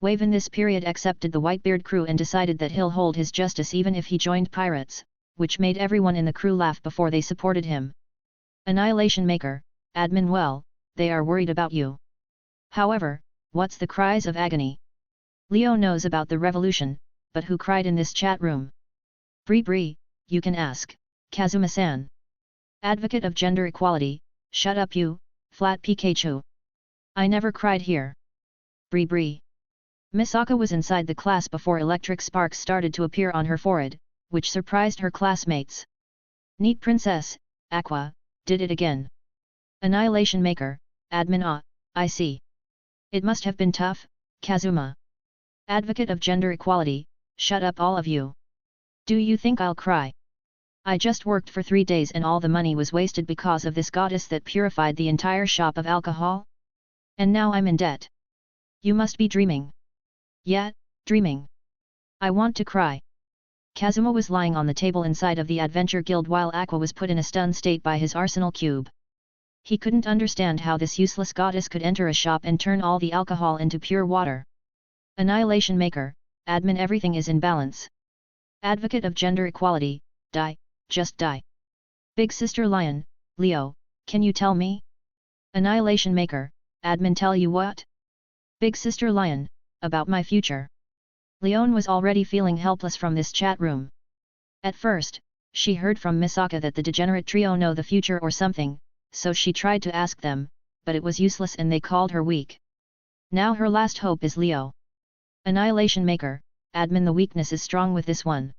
Wave in this period accepted the Whitebeard crew and decided that he'll hold his justice even if he joined pirates, which made everyone in the crew laugh before they supported him. Annihilation Maker, Admin, well, they are worried about you. However, what's the cries of agony? Leo knows about the revolution, but who cried in this chat room? Bree, you can ask, Kazuma-san. Advocate of gender equality, shut up you, flat Pikachu. I never cried here. Bree. Misaka was inside the class before electric sparks started to appear on her forehead, which surprised her classmates. Neat Princess, Aqua, did it again. Annihilation Maker, Admin, ah, I see. It must have been tough, Kazuma. Advocate of gender equality, shut up all of you. Do you think I'll cry? I just worked for 3 days and all the money was wasted because of this goddess that purified the entire shop of alcohol? And now I'm in debt. You must be dreaming. Yeah, dreaming. I want to cry. Kazuma was lying on the table inside of the Adventure Guild while Aqua was put in a stunned state by his arsenal cube. He couldn't understand how this useless goddess could enter a shop and turn all the alcohol into pure water. Annihilation Maker, Admin, everything is in balance. Advocate of gender equality, die, just die. Big Sister Lion, Leo, can you tell me? Annihilation Maker, admin tell you what? Big Sister Lion, about my future. Leon was already feeling helpless from this chat room. At first, she heard from Misaka that the degenerate trio know the future or something, so she tried to ask them, but it was useless and they called her weak. Now her last hope is Leo. Annihilation Maker, admin the weakness is strong with this one.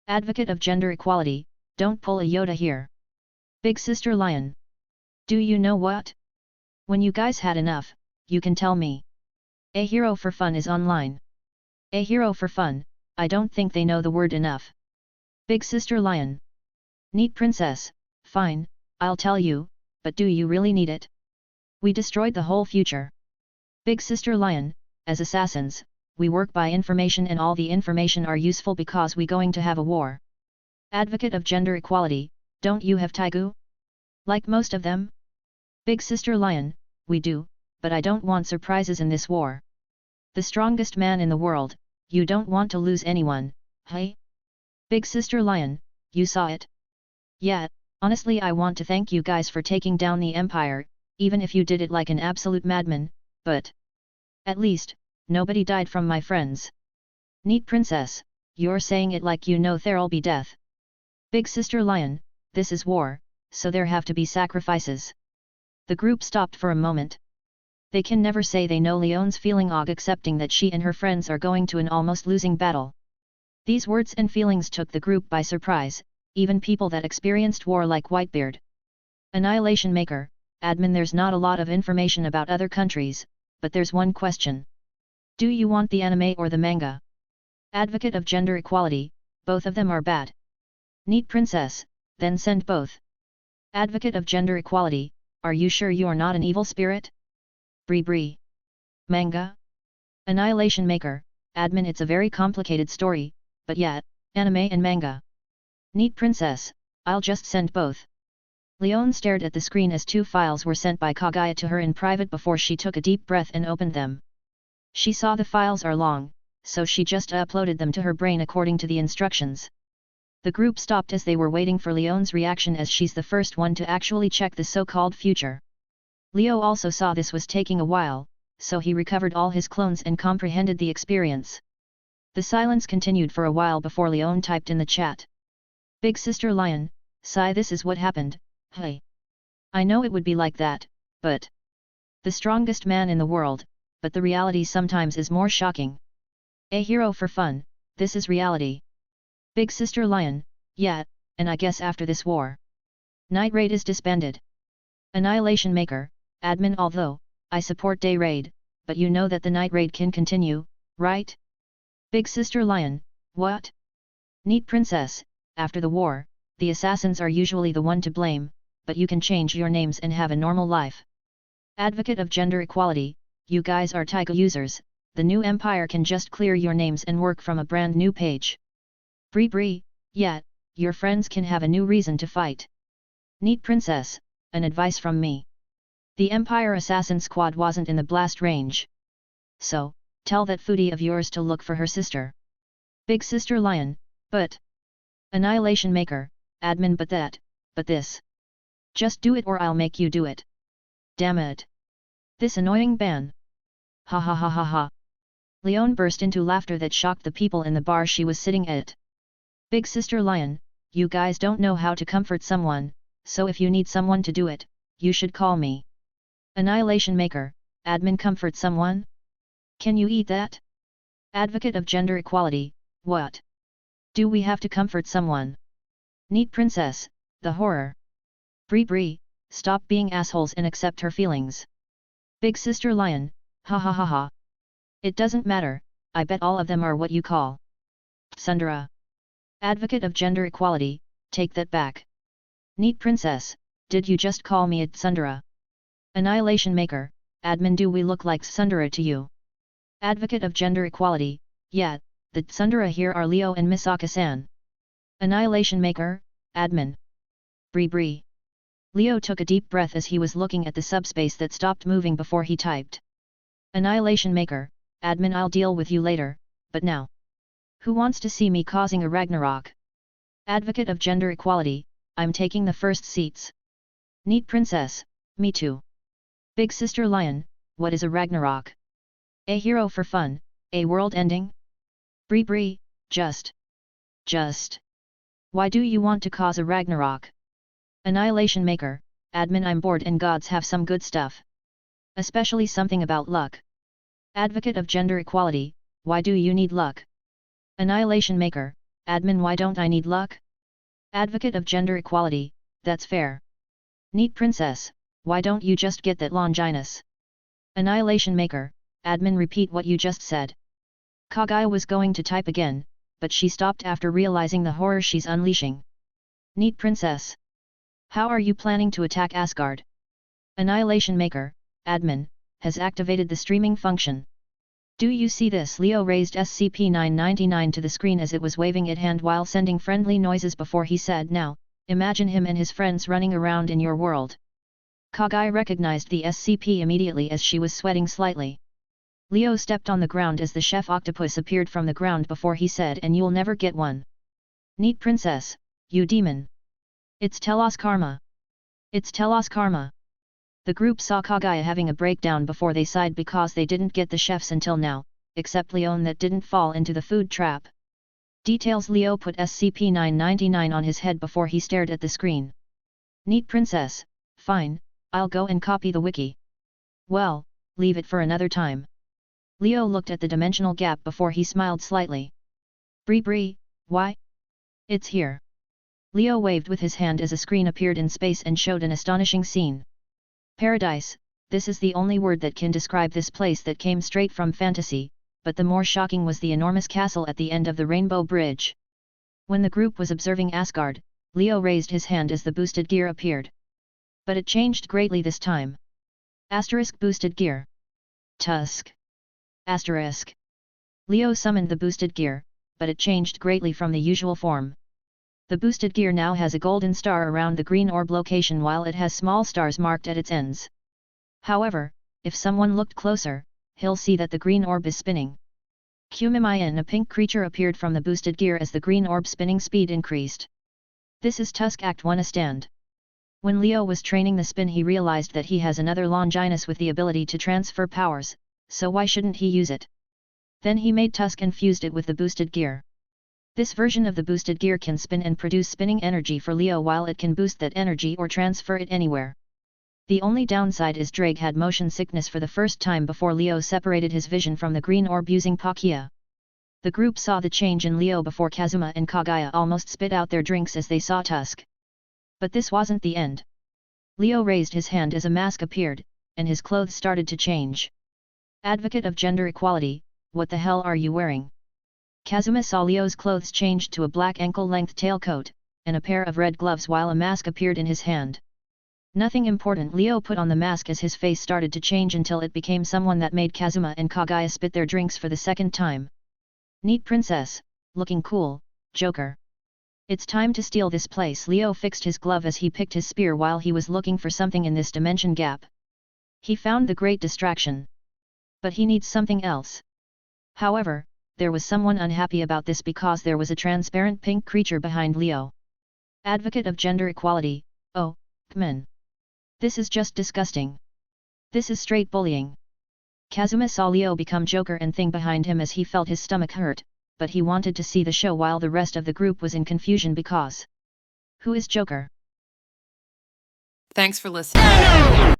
Advocate of gender equality, don't pull a Yoda here. Big Sister Lion. Do you know what? When you guys had enough, you can tell me. A hero for fun is online. A hero for fun, I don't think they know the word enough. Big Sister Lion. Neat Princess, fine, I'll tell you, but do you really need it? We destroyed the whole future. Big Sister Lion, as assassins, we work by information and all the information are useful because we going to have a war. Advocate of gender equality, don't you have Taigu? Like most of them? Big Sister Lion, we do, but I don't want surprises in this war. The strongest man in the world, you don't want to lose anyone, hey? Big Sister Lion, you saw it? Yeah, honestly I want to thank you guys for taking down the Empire, even if you did it like an absolute madman, but at least, nobody died from my friends. Neat Princess, you're saying it like you know there'll be death. Big Sister Lion, this is war, so there have to be sacrifices. The group stopped for a moment. They can never say they know Leon's feeling of accepting that she and her friends are going to an almost losing battle. These words and feelings took the group by surprise, even people that experienced war like Whitebeard. Annihilation Maker, admin there's not a lot of information about other countries, but there's one question. Do you want the anime or the manga? Advocate of gender equality, both of them are bad. Neat Princess, then send both. Advocate of gender equality, are you sure you're not an evil spirit? Bree. Manga? Annihilation Maker, admin it's a very complicated story, but yet, anime and manga. Neat Princess, I'll just send both. Leon stared at the screen as two files were sent by Kagaya to her in private before she took a deep breath and opened them. She saw the files are long, so she just uploaded them to her brain according to the instructions. The group stopped as they were waiting for Leon's reaction as she's the first one to actually check the so-called future. Leo also saw this was taking a while, so he recovered all his clones and comprehended the experience. The silence continued for a while before Leon typed in the chat. Big Sister Lion, sigh this is what happened, hey. I know it would be like that, but the strongest man in the world, but the reality sometimes is more shocking. A hero for fun, this is reality. Big Sister Lion, yeah, and I guess after this war, Night Raid is disbanded. Annihilation Maker, admin although, I support Day Raid, but you know that the Night Raid can continue, right? Big Sister Lion, what? Neat Princess, after the war, the assassins are usually the one to blame, but you can change your names and have a normal life. Advocate of gender equality, you guys are Taiga users, the new empire can just clear your names and work from a brand new page. Bree, yeah, your friends can have a new reason to fight. Neat Princess, an advice from me. The Empire Assassin Squad wasn't in the blast range. So, tell that foodie of yours to look for her sister. Big Sister Lion, but Annihilation Maker, admin but this. Just do it or I'll make you do it. Damn it. This annoying ban. Ha ha ha ha ha. Leon burst into laughter that shocked the people in the bar she was sitting at. Big Sister Lion, you guys don't know how to comfort someone, so if you need someone to do it, you should call me. Annihilation Maker, admin comfort someone? Can you eat that? Advocate of gender equality, what? Do we have to comfort someone? Neat Princess, the horror. Bree, stop being assholes and accept her feelings. Big Sister Lion, ha ha ha ha. It doesn't matter, I bet all of them are what you call Tsundere. Advocate of gender equality, take that back. Neat Princess, did you just call me a Tsundere? Annihilation Maker, admin do we look like Tsundere to you? Advocate of gender equality, yeah, the Tsundere here are Leo and Misaka-san. Annihilation Maker, admin. Bree. Leo took a deep breath as he was looking at the subspace that stopped moving before he typed. Annihilation Maker, admin I'll deal with you later, but now. Who wants to see me causing a Ragnarok? Advocate of gender equality, I'm taking the first seats. Neat princess, me too. Big sister lion, what is a Ragnarok? A hero for fun, a world ending? Bree, just. Why do you want to cause a Ragnarok? Annihilation maker, admin I'm bored and gods have some good stuff. Especially something about luck. Advocate of gender equality, why do you need luck? Annihilation maker, admin why don't I need luck? Advocate of gender equality, that's fair. Neat princess, why don't you just get that Longinus? Annihilation maker, admin repeat what you just said. Kagaya was going to type again, but she stopped after realizing the horror she's unleashing. Neat princess. How are you planning to attack Asgard? Annihilation maker, admin, has activated the streaming function. Do you see this? Leo raised SCP-999 to the screen as it was waving its hand while sending friendly noises before he said now, imagine him and his friends running around in your world. Kagaya recognized the SCP immediately as she was sweating slightly. Leo stepped on the ground as the chef octopus appeared from the ground before he said and you'll never get one. Neat princess, you demon. It's Telos Karma. It's Telos Karma. The group saw Kagaya having a breakdown before they sighed because they didn't get the chefs until now, except Leon that didn't fall into the food trap. Details Leo put SCP-999 on his head before he stared at the screen. Neat princess, fine, I'll go and copy the wiki. Well, leave it for another time. Leo looked at the dimensional gap before he smiled slightly. Bree, why? It's here. Leo waved with his hand as a screen appeared in space and showed an astonishing scene. Paradise, this is the only word that can describe this place that came straight from fantasy, but the more shocking was the enormous castle at the end of the Rainbow Bridge. When the group was observing Asgard, Leo raised his hand as the boosted gear appeared. But it changed greatly this time. Asterisk boosted gear. Tusk. Asterisk. Leo summoned the boosted gear, but it changed greatly from the usual form. The boosted gear now has a golden star around the green orb location while it has small stars marked at its ends. However, if someone looked closer, he'll see that the green orb is spinning. Kumimayan, a pink creature appeared from the boosted gear as the green orb spinning speed increased. This is Tusk Act 1 a stand. When Leo was training the spin he realized that he has another Longinus with the ability to transfer powers, so why shouldn't he use it? Then he made Tusk and fused it with the boosted gear. This version of the boosted gear can spin and produce spinning energy for Leo while it can boost that energy or transfer it anywhere. The only downside is Drake had motion sickness for the first time before Leo separated his vision from the green orb using Pakia. The group saw the change in Leo before Kazuma and Kagaya almost spit out their drinks as they saw Tusk. But this wasn't the end. Leo raised his hand as a mask appeared, and his clothes started to change. Advocate of gender equality, what the hell are you wearing? Kazuma saw Leo's clothes changed to a black ankle-length tailcoat, and a pair of red gloves while a mask appeared in his hand. Nothing important. Leo put on the mask as his face started to change until it became someone that made Kazuma and Kagaya spit their drinks for the second time. Neat princess, looking cool, Joker. It's time to steal this place. Leo fixed his glove as he picked his spear while he was looking for something in this dimension gap. He found the great distraction. But he needs something else. However, there was someone unhappy about this because there was a transparent pink creature behind Leo. Advocate of gender equality, oh, Kmen. This is just disgusting. This is straight bullying. Kazuma saw Leo become Joker and thing behind him as he felt his stomach hurt, but he wanted to see the show while the rest of the group was in confusion because... Who is Joker? Thanks for listening.